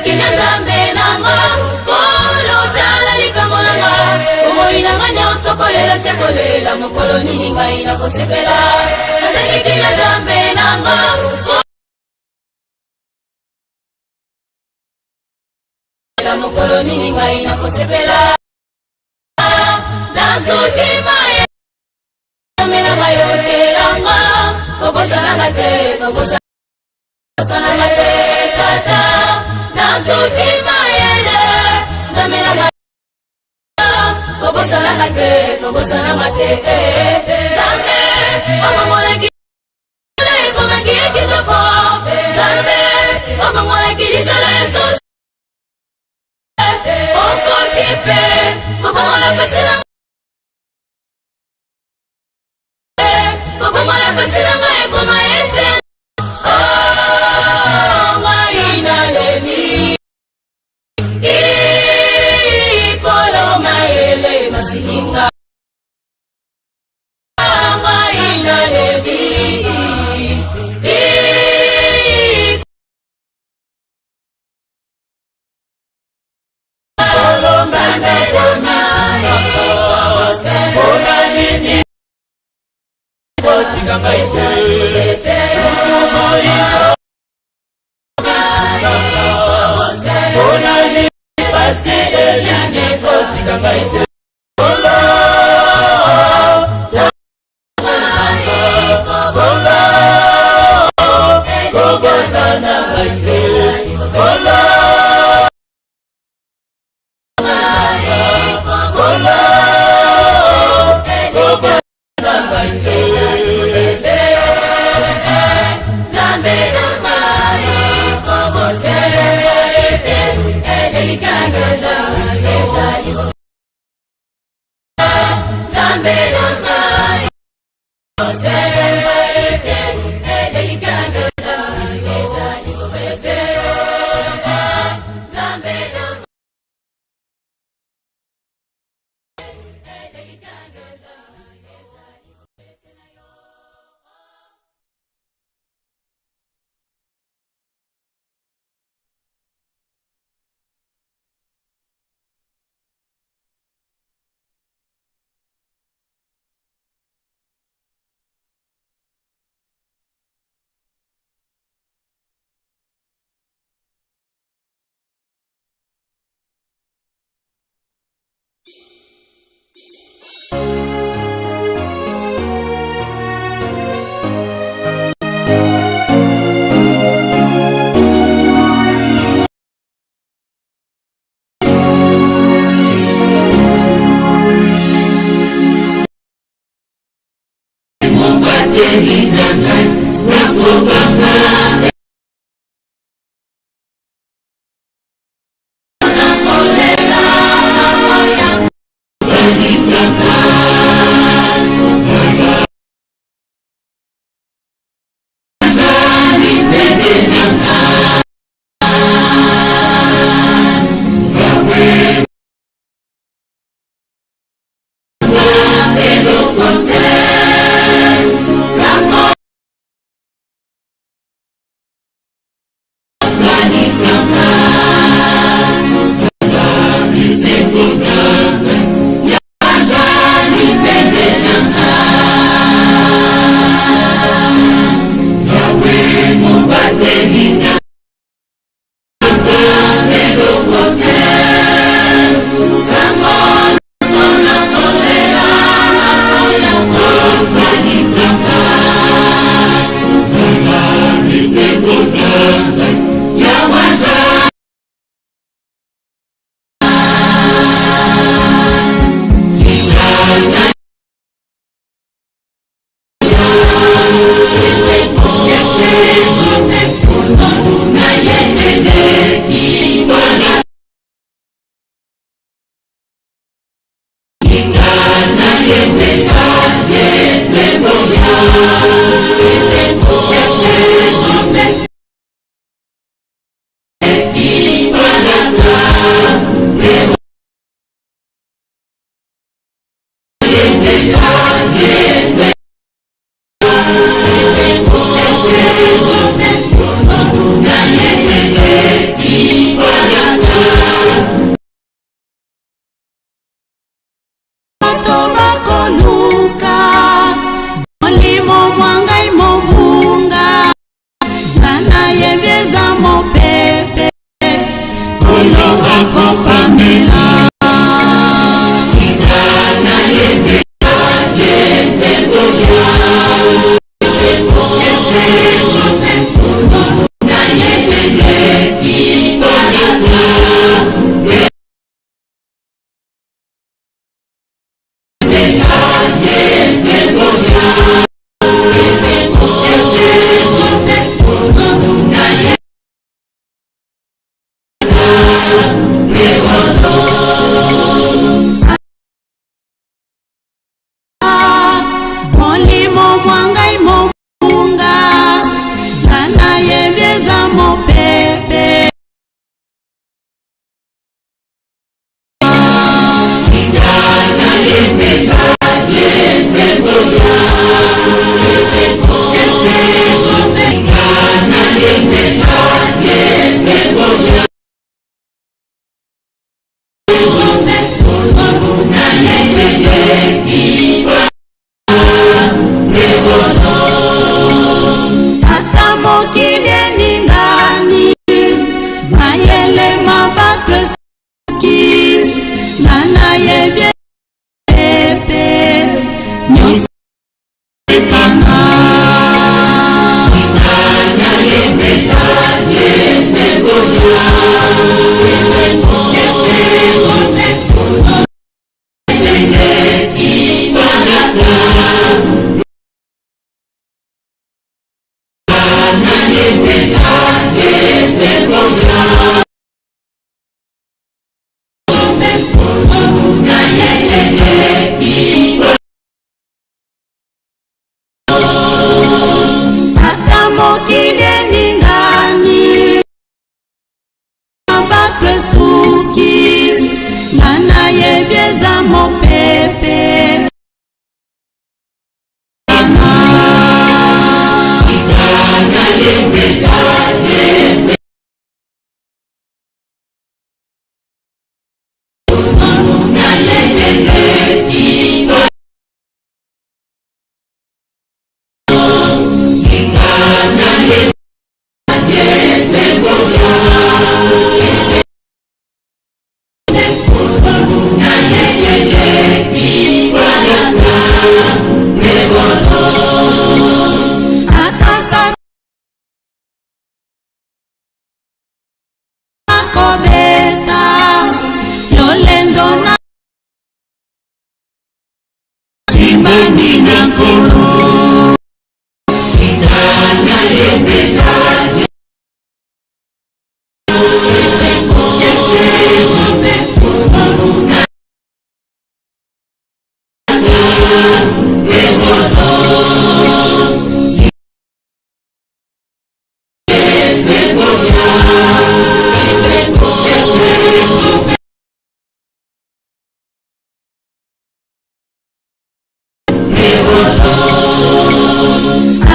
kimya nzambe nanga kolo tala likambo nanga omoi nanga nyonso kolela se kolela mokolo nini ngai nakosepela nazangi kimya nzambe nanga mokolo nini ngai nakosepela nasuki maye menanga yokelanga kobosananga te kobosananga te tata nasuki mayele zamenanga kobosananga te zambe omamolaki ekomaki ekitoko zambe omamolaki lisala yesusu okokipe kobomola pesela kobomola pesela ngai ekoma ese mainaleni ikolo mayele masilinga mainaleni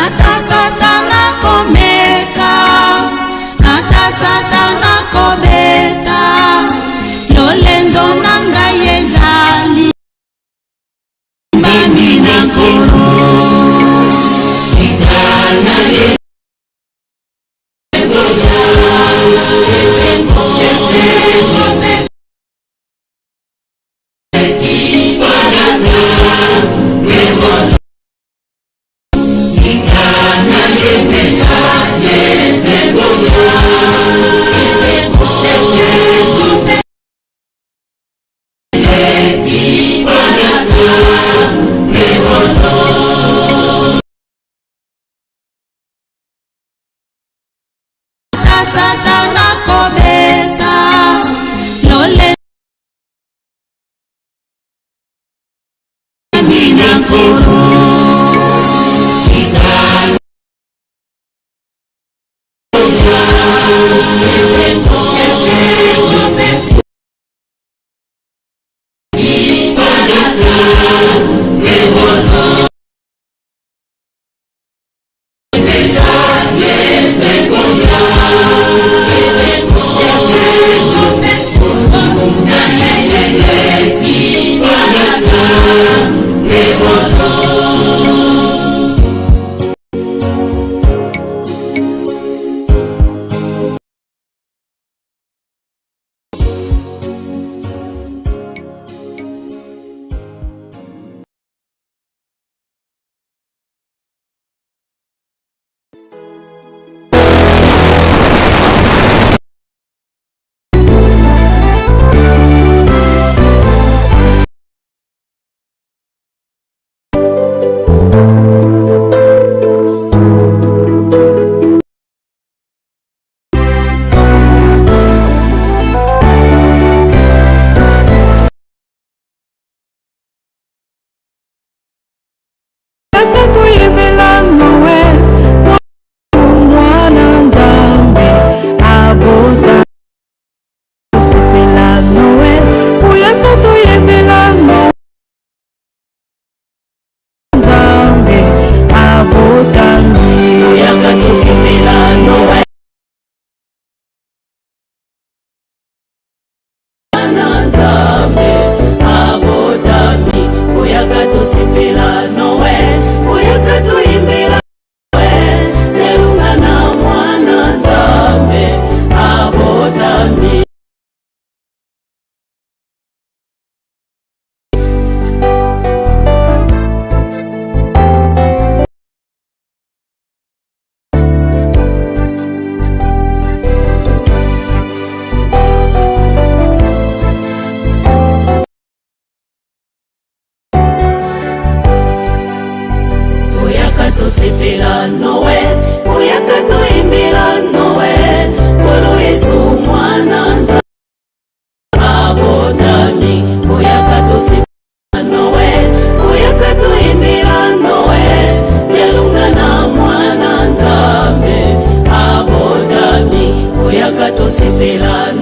Ata satana come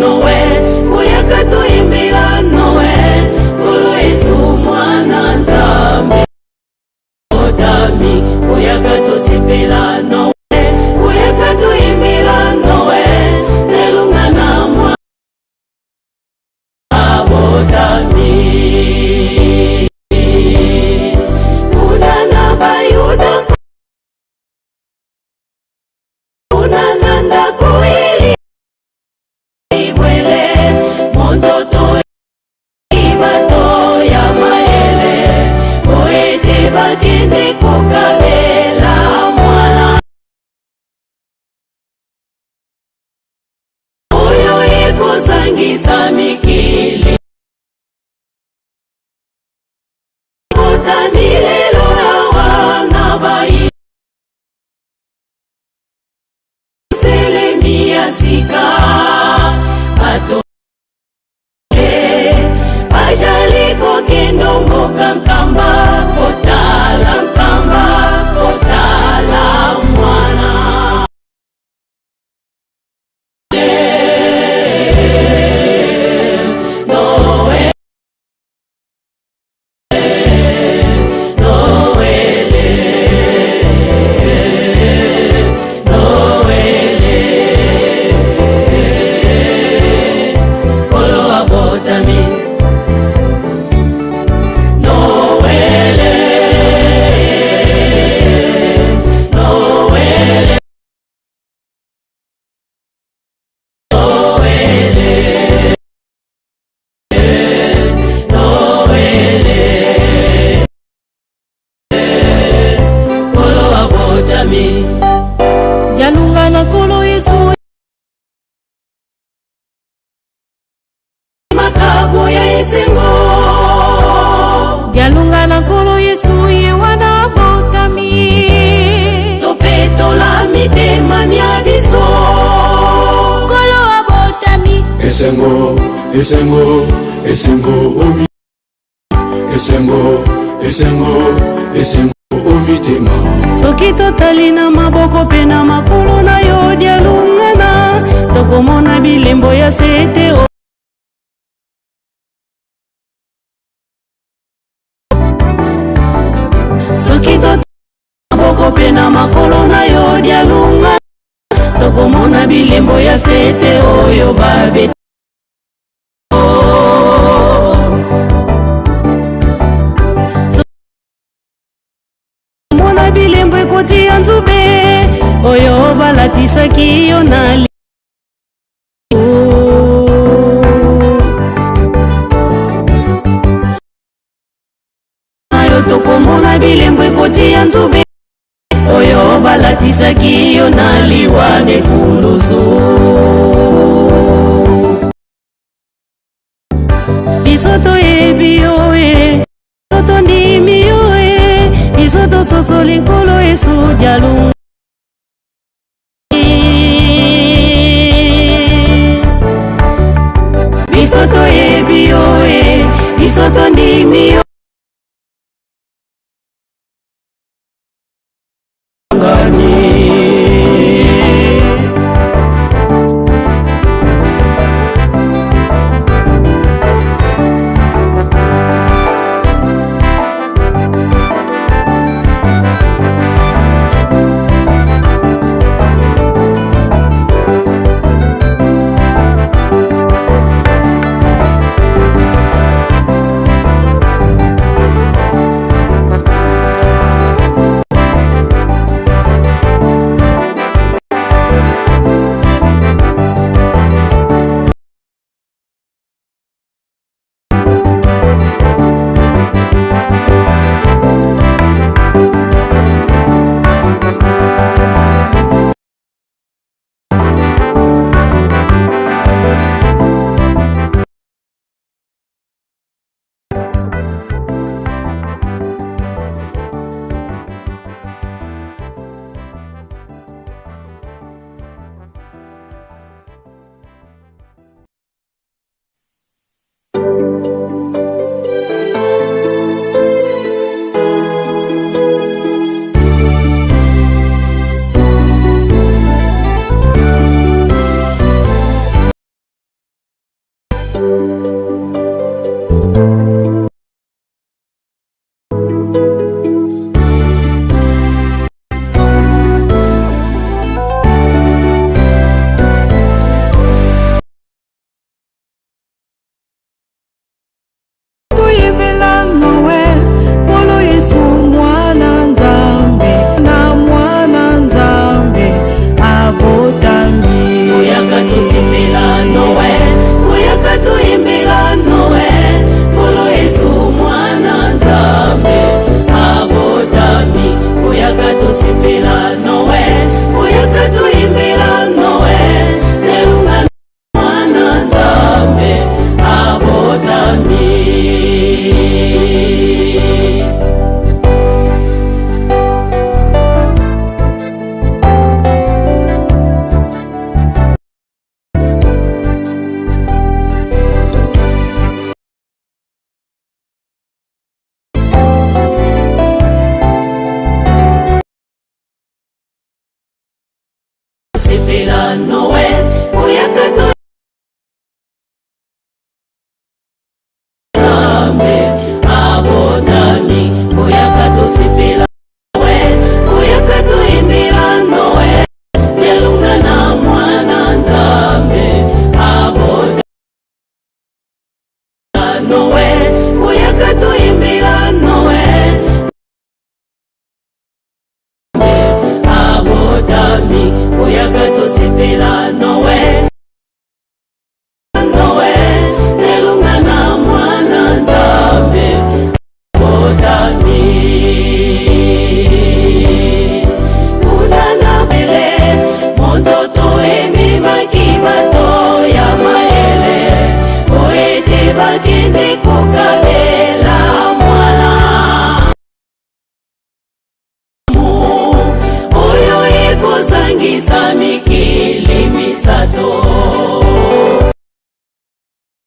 nowe oyaka toyembela nowe nkolo yesu mwana nzambe odami oyaka tosepela nowe oyaka toyembela nowe elonga na mwa abodami kuna na bayuda kuna na ndako ili ibwele monzoto ibato ya maele oete bakende kokabela mwana oyo ekosangisa mikili botami lelo awa na bayi selemi ya sika bato bajali kokendo mboka nkamba kotala mwana Noe kolo abotami Jalunga na kolo Yesu makabo ya esengo Jalunga na kolo Yesu ye wana botami topetola mitema mya biso kolo abotami Esengo omi Esengo omitema soki totali na maboko mpe na makolo na yo dialungana tokomona bilembo ya sete soki totali na maboko mpe na makolo na yo dialungana tokomona bilembo ya sete oyo babeta mona bilembo ekoti ya nzube oyo balatisaki yo na yo tokomona bilembo ekoti ya nzube oyo balatisaki yo na liwa nekulusu biso toyebi yo biso tondimi yo biso tososoli nkolo Yesu dialunga biso toyebi yo biso tondimi yo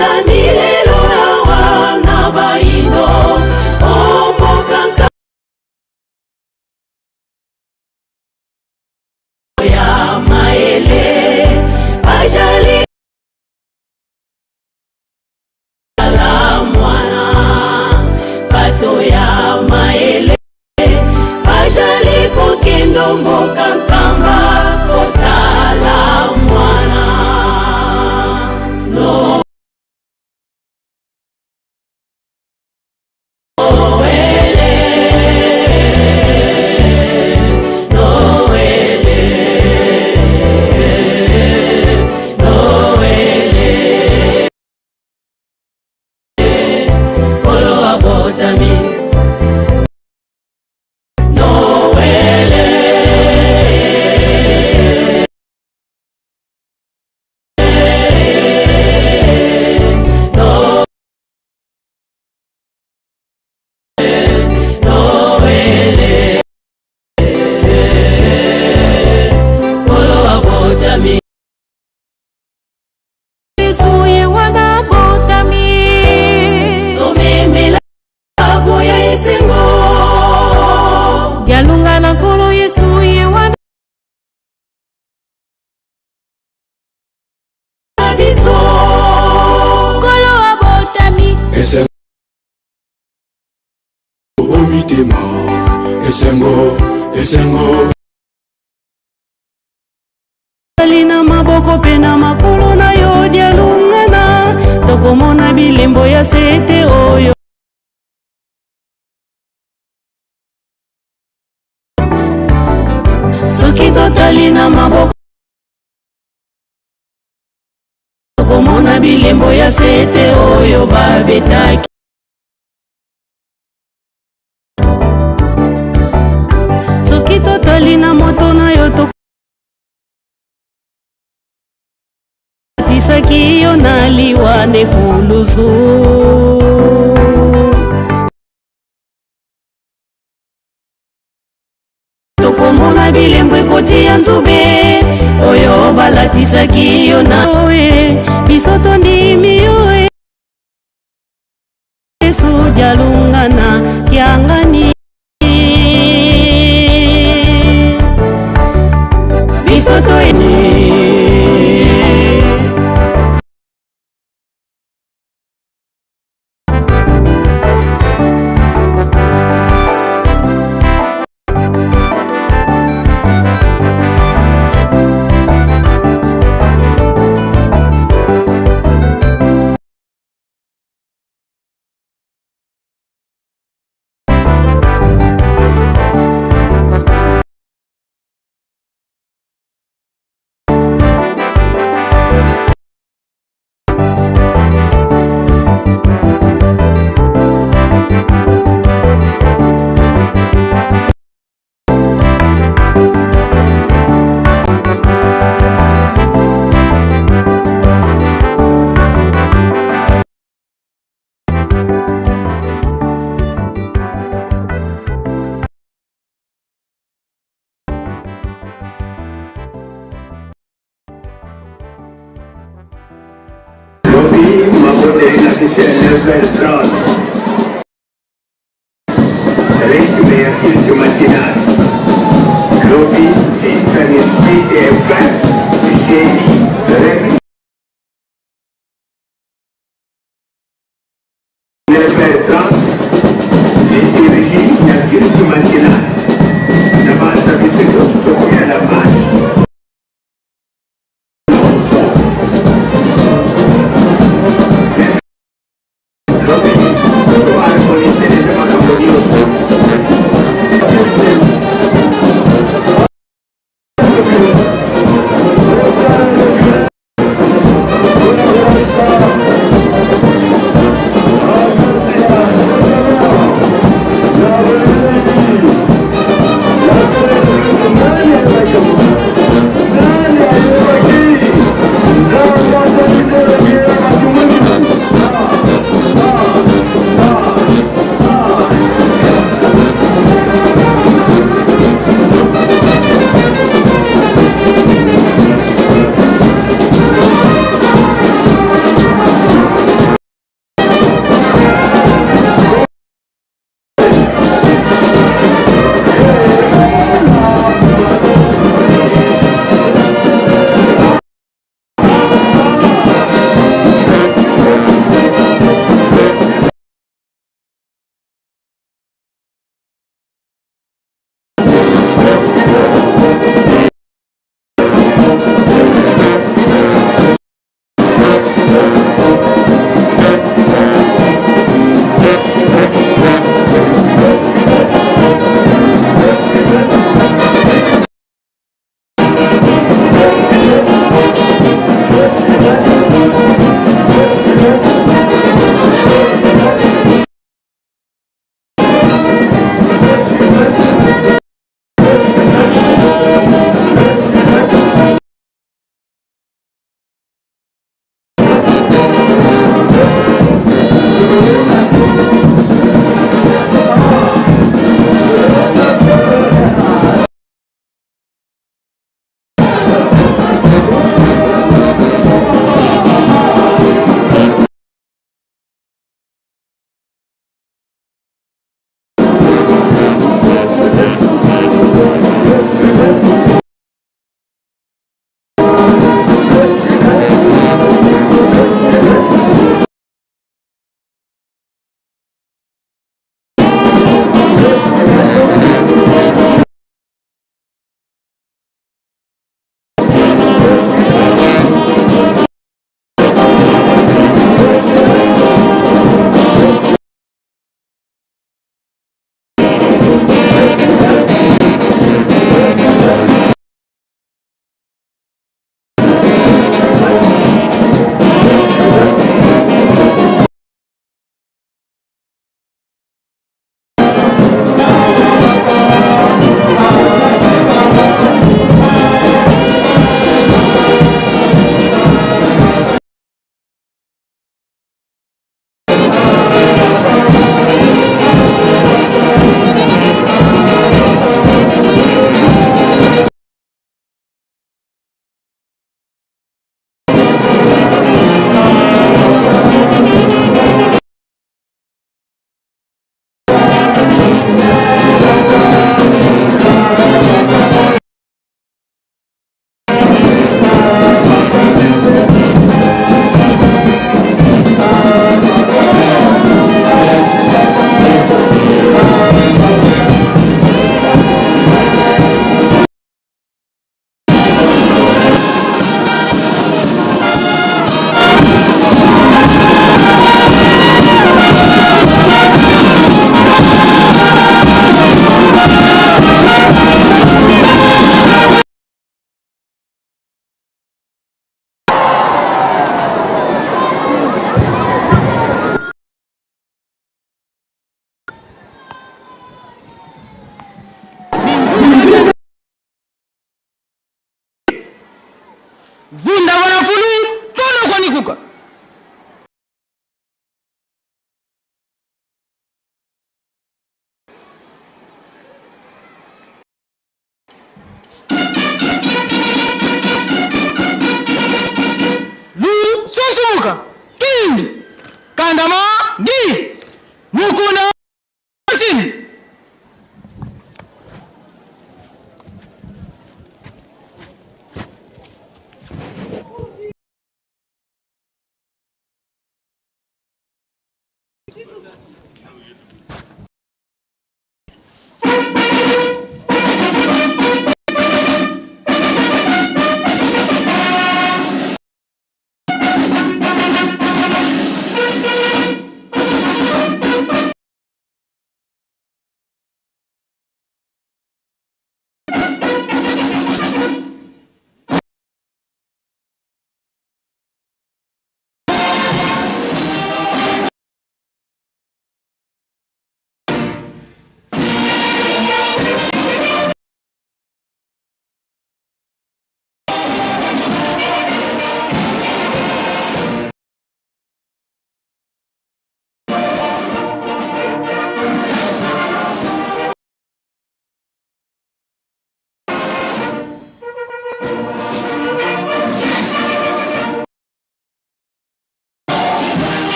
Milelo ya wana baindo ombokanka ya maele bajali la mwana bato ya maele bajali kokendo mboka nkamba kotala mwana no Esengo alina maboko pena makolo na yo dialungana tokomona bilembo ya sete oyo soki totali na maboko tokomona bilembo ya sete oyo babetaki soki totali na moto na yo tisaki yo na liwa nekuluzu tokomona bilembo ekoti ya nzube oyo balatisaki yo na oe biso tondimi yo yesu dialungana kiangani biso toene Vunda wanafulu tono kwa nikuka. Lu sosumuka. Kindi. Kandama di. Mukuna. Sin.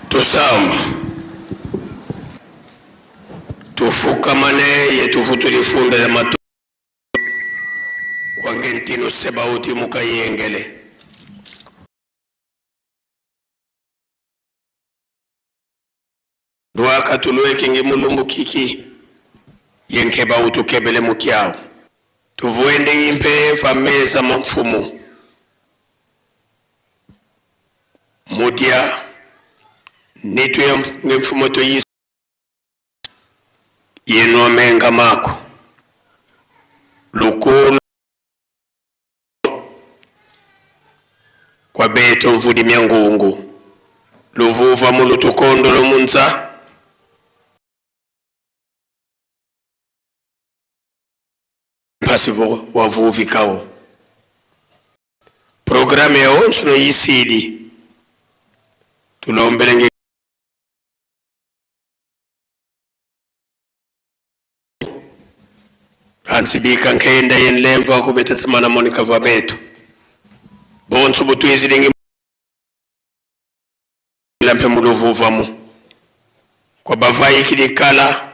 Tusama tufukamane yetufu tulifunda ya matu wangentino sebauti mukayengele Ndwaka tulweke nge mulumbu kiki yenkeba utukebele mukyao tuvuende ngimpe fameza mfumu mudia nitu ya mfumo to yisu yenu amenga mako lukulu kwa beto mvudi myangungu luvuva mulutukondo lomunza pasivo wavuvi kao programu ya onso no yisidi tulombelenge ansibika nkenda yenlemva kubetatamana monika vabetu bonso butwizilingi lampe muluvuvamu kwa bavayi kilikala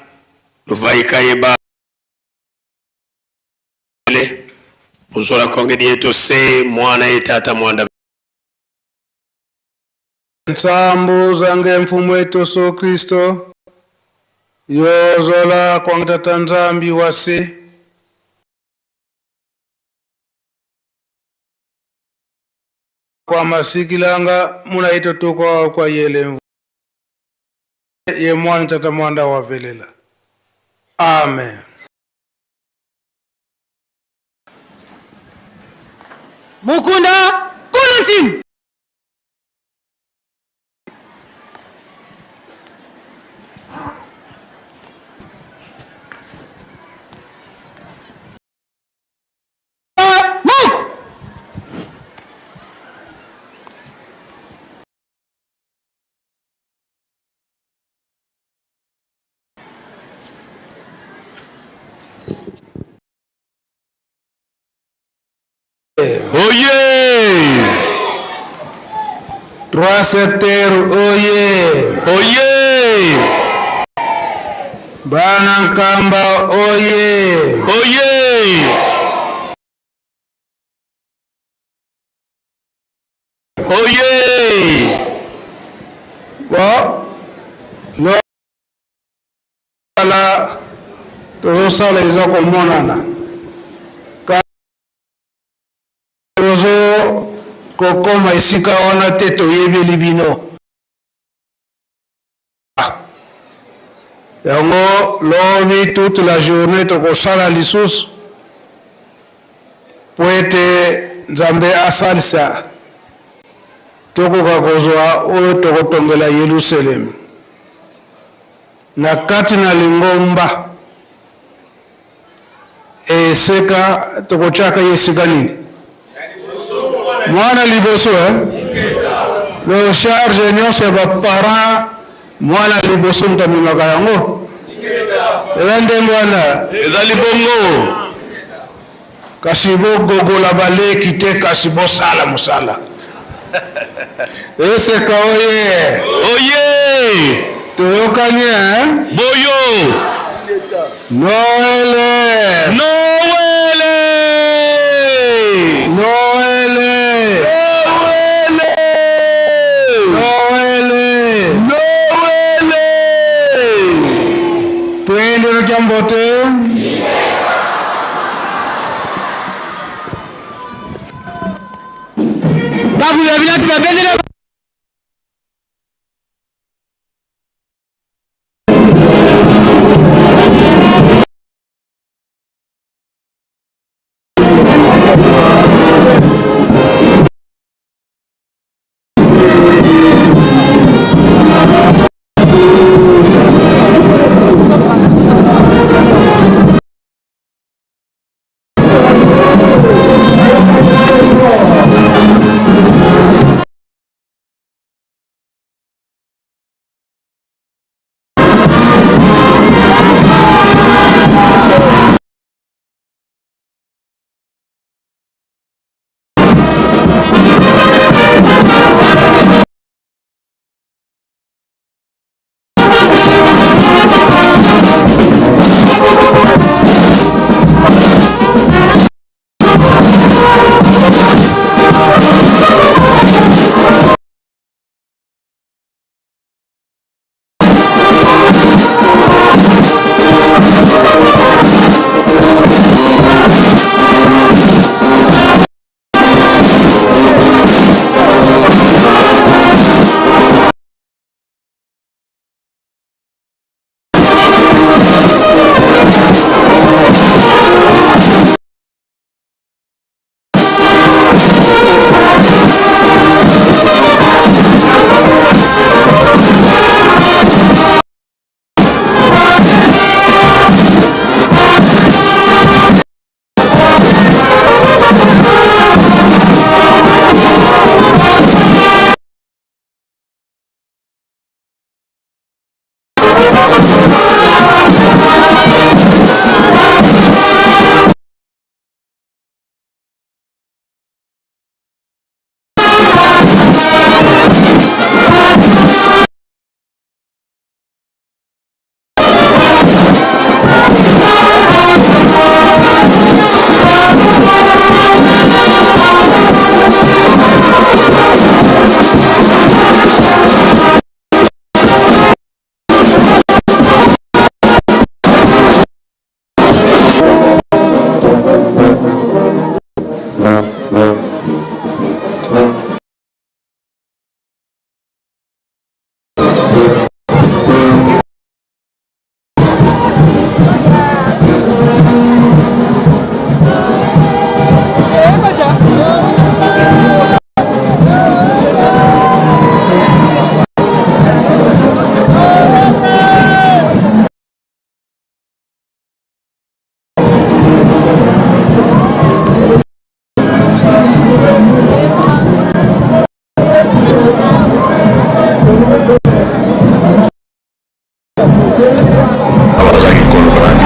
luvayi kayeba muzola kongedi yetu se mwana etata mwanda nsambu zange mfumu wetu so Kristo yozola kwa tata nzambi wase kwa masikilanga muna ito tuko kwa yele ye mwana tata mwanda wavelela. Amen. Mukunda Kulantim. Oye! 3 secteurs, oye! Oye! Banankamba, oye! Oye! Oye! Bon, lo la tozo les okomonana. Kokoma isika wana teto yebi libino. Yango lobi toute la journée toko sala lisusu. Poete nzambe asalisa. Toko kakozwa oyo toko tongela Yerusalem. Na kati na lingomba. Eseka toko chaka yesika nini? Mwana liboso le charge nyonso ba parents mwana liboso ntamimaka yango eza ndenge wana ezali bongo kasi bogogola baleki te kasi bosala mosala eseka oye oye toyokani boyo Noele Noele Noele Twende Jambote. Babu ya bilati babendele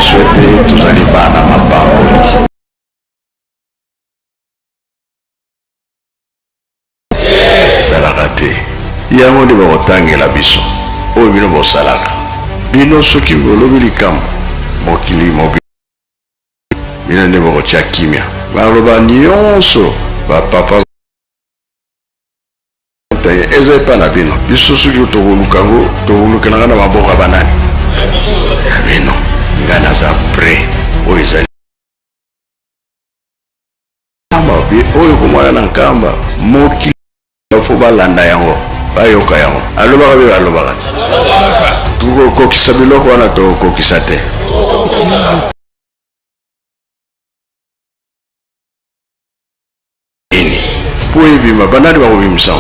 souhaite tous allez bana mapamboli ezalaka te yango nde bakotangela biso oyo bino bosalaka bino soki bolobi likambo mokili mobili bino nde bakotya kimia baloba nyonso bapapa eza epa na bino biso soki tokoluka yango tokolukelanga na maboka banani ya bino ngai naza pre oyo ezali nkamba oyo komwana na nkamba mokili fo balanda yango bayoka yango alobaka be balobaka te tokokokisa biloko wana tokokisa te ini po ebima banani bakobimisa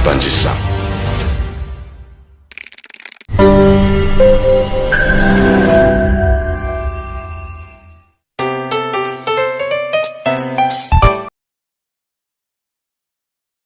panzisa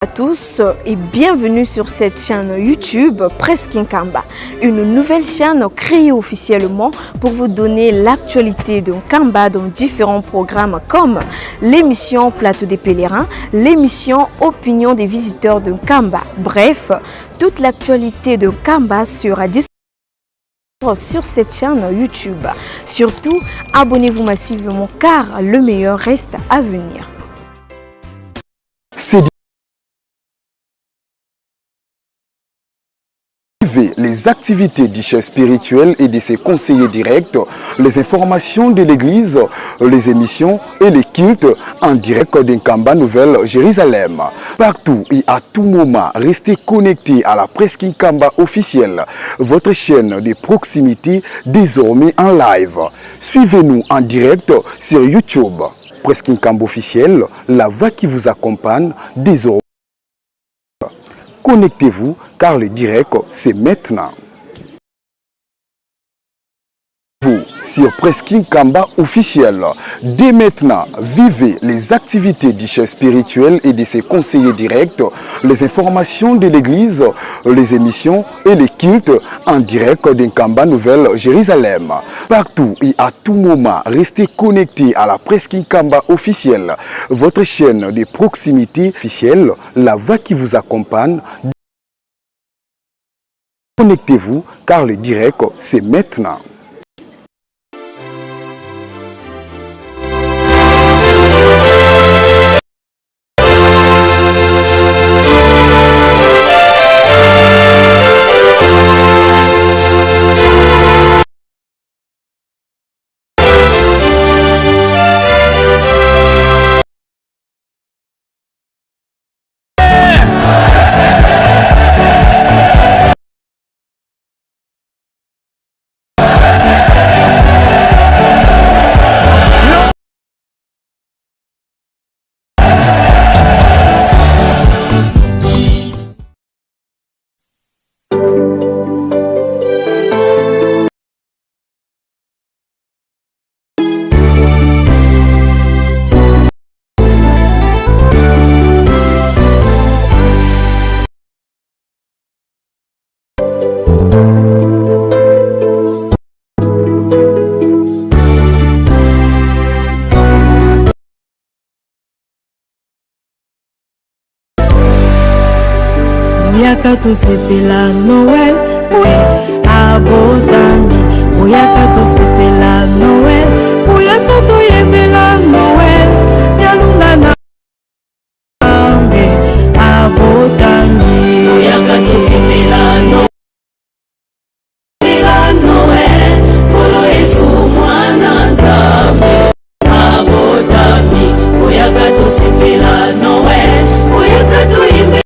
À tous et bienvenue sur cette chaîne YouTube Presque Nkamba, une nouvelle chaîne créée officiellement pour vous donner l'actualité de Nkamba dans différents programmes comme l'émission Plateau des Pèlerins, l'émission Opinion des visiteurs de Nkamba. Bref, toute l'actualité de Nkamba sera disponible sur cette chaîne YouTube. Surtout, abonnez-vous massivement car le meilleur reste à venir. Les activités du chef spirituel et de ses conseillers directs, les informations de l'église, les émissions et les cultes en direct d'Nkamba Nouvelle Jérusalem. Partout et à tout moment, restez connectés à la Presque Nkamba officielle, votre chaîne de proximité désormais en live. Suivez-nous en direct sur YouTube. Presque Nkamba officielle, la voix qui vous accompagne désormais. Connectez-vous car le direct c'est maintenant. Vous sur Presque Nkamba officiel. Dès maintenant, vivez les activités du chef spirituel et de ses conseillers directs, les informations de l'église, les émissions et les cultes en direct d'Nkamba Nouvelle Jérusalem. Partout et à tout moment, restez connectés à la Presque Nkamba officielle, votre chaîne de proximité officielle, la voix qui vous accompagne. Connectez-vous car le direct c'est maintenant. Moyaka tosepela Noël, abotami. Moyaka tosepela Noël, moyaka toyembela Noël. Yalunga na ambe, abotami. Moyaka tosepela Noël, polo Yesu mwana Nzambe. Abotami, moyaka tosepela Noël, moyaka toyembela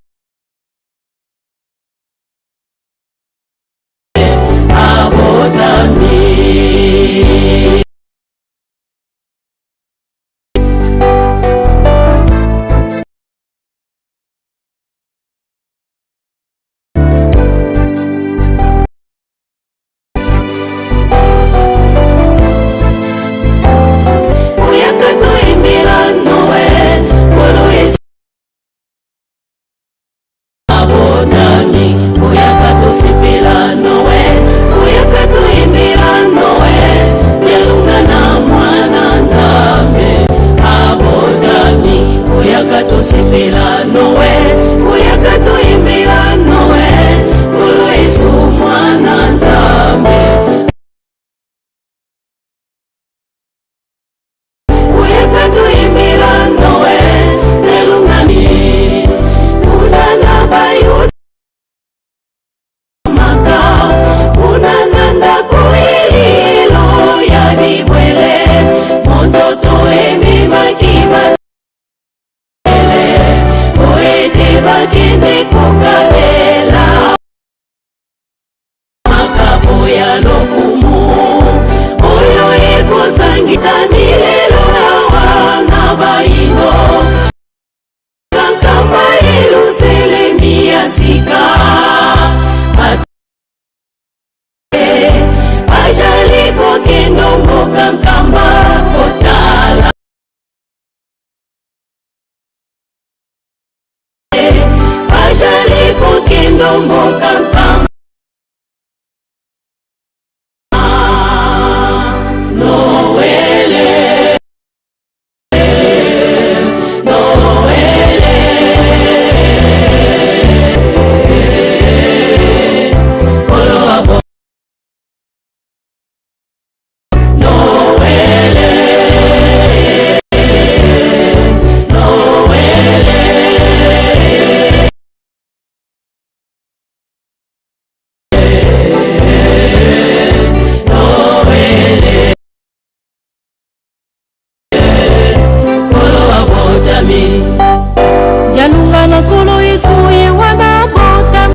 nkolo yesu ye wana bota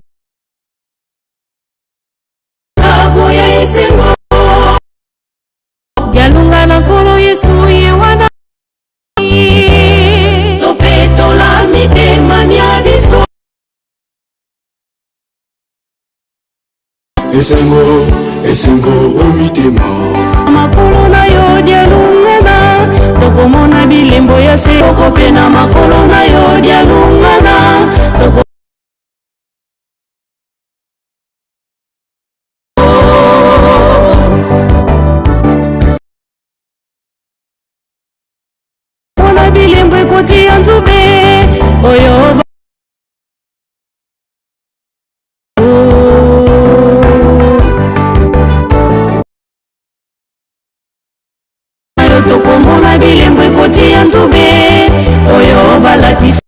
kaboya esengo dialunga na nkolo yesu ye wana topetola mitema mia biso esengo omitema makolo na yo dialungana tokomona bilembo ya se tokopena makolo na yo dialungana tokomona bilembo ekoti ya nzube oyo tokomona bilembo ekoti ya nzube oyo balatisi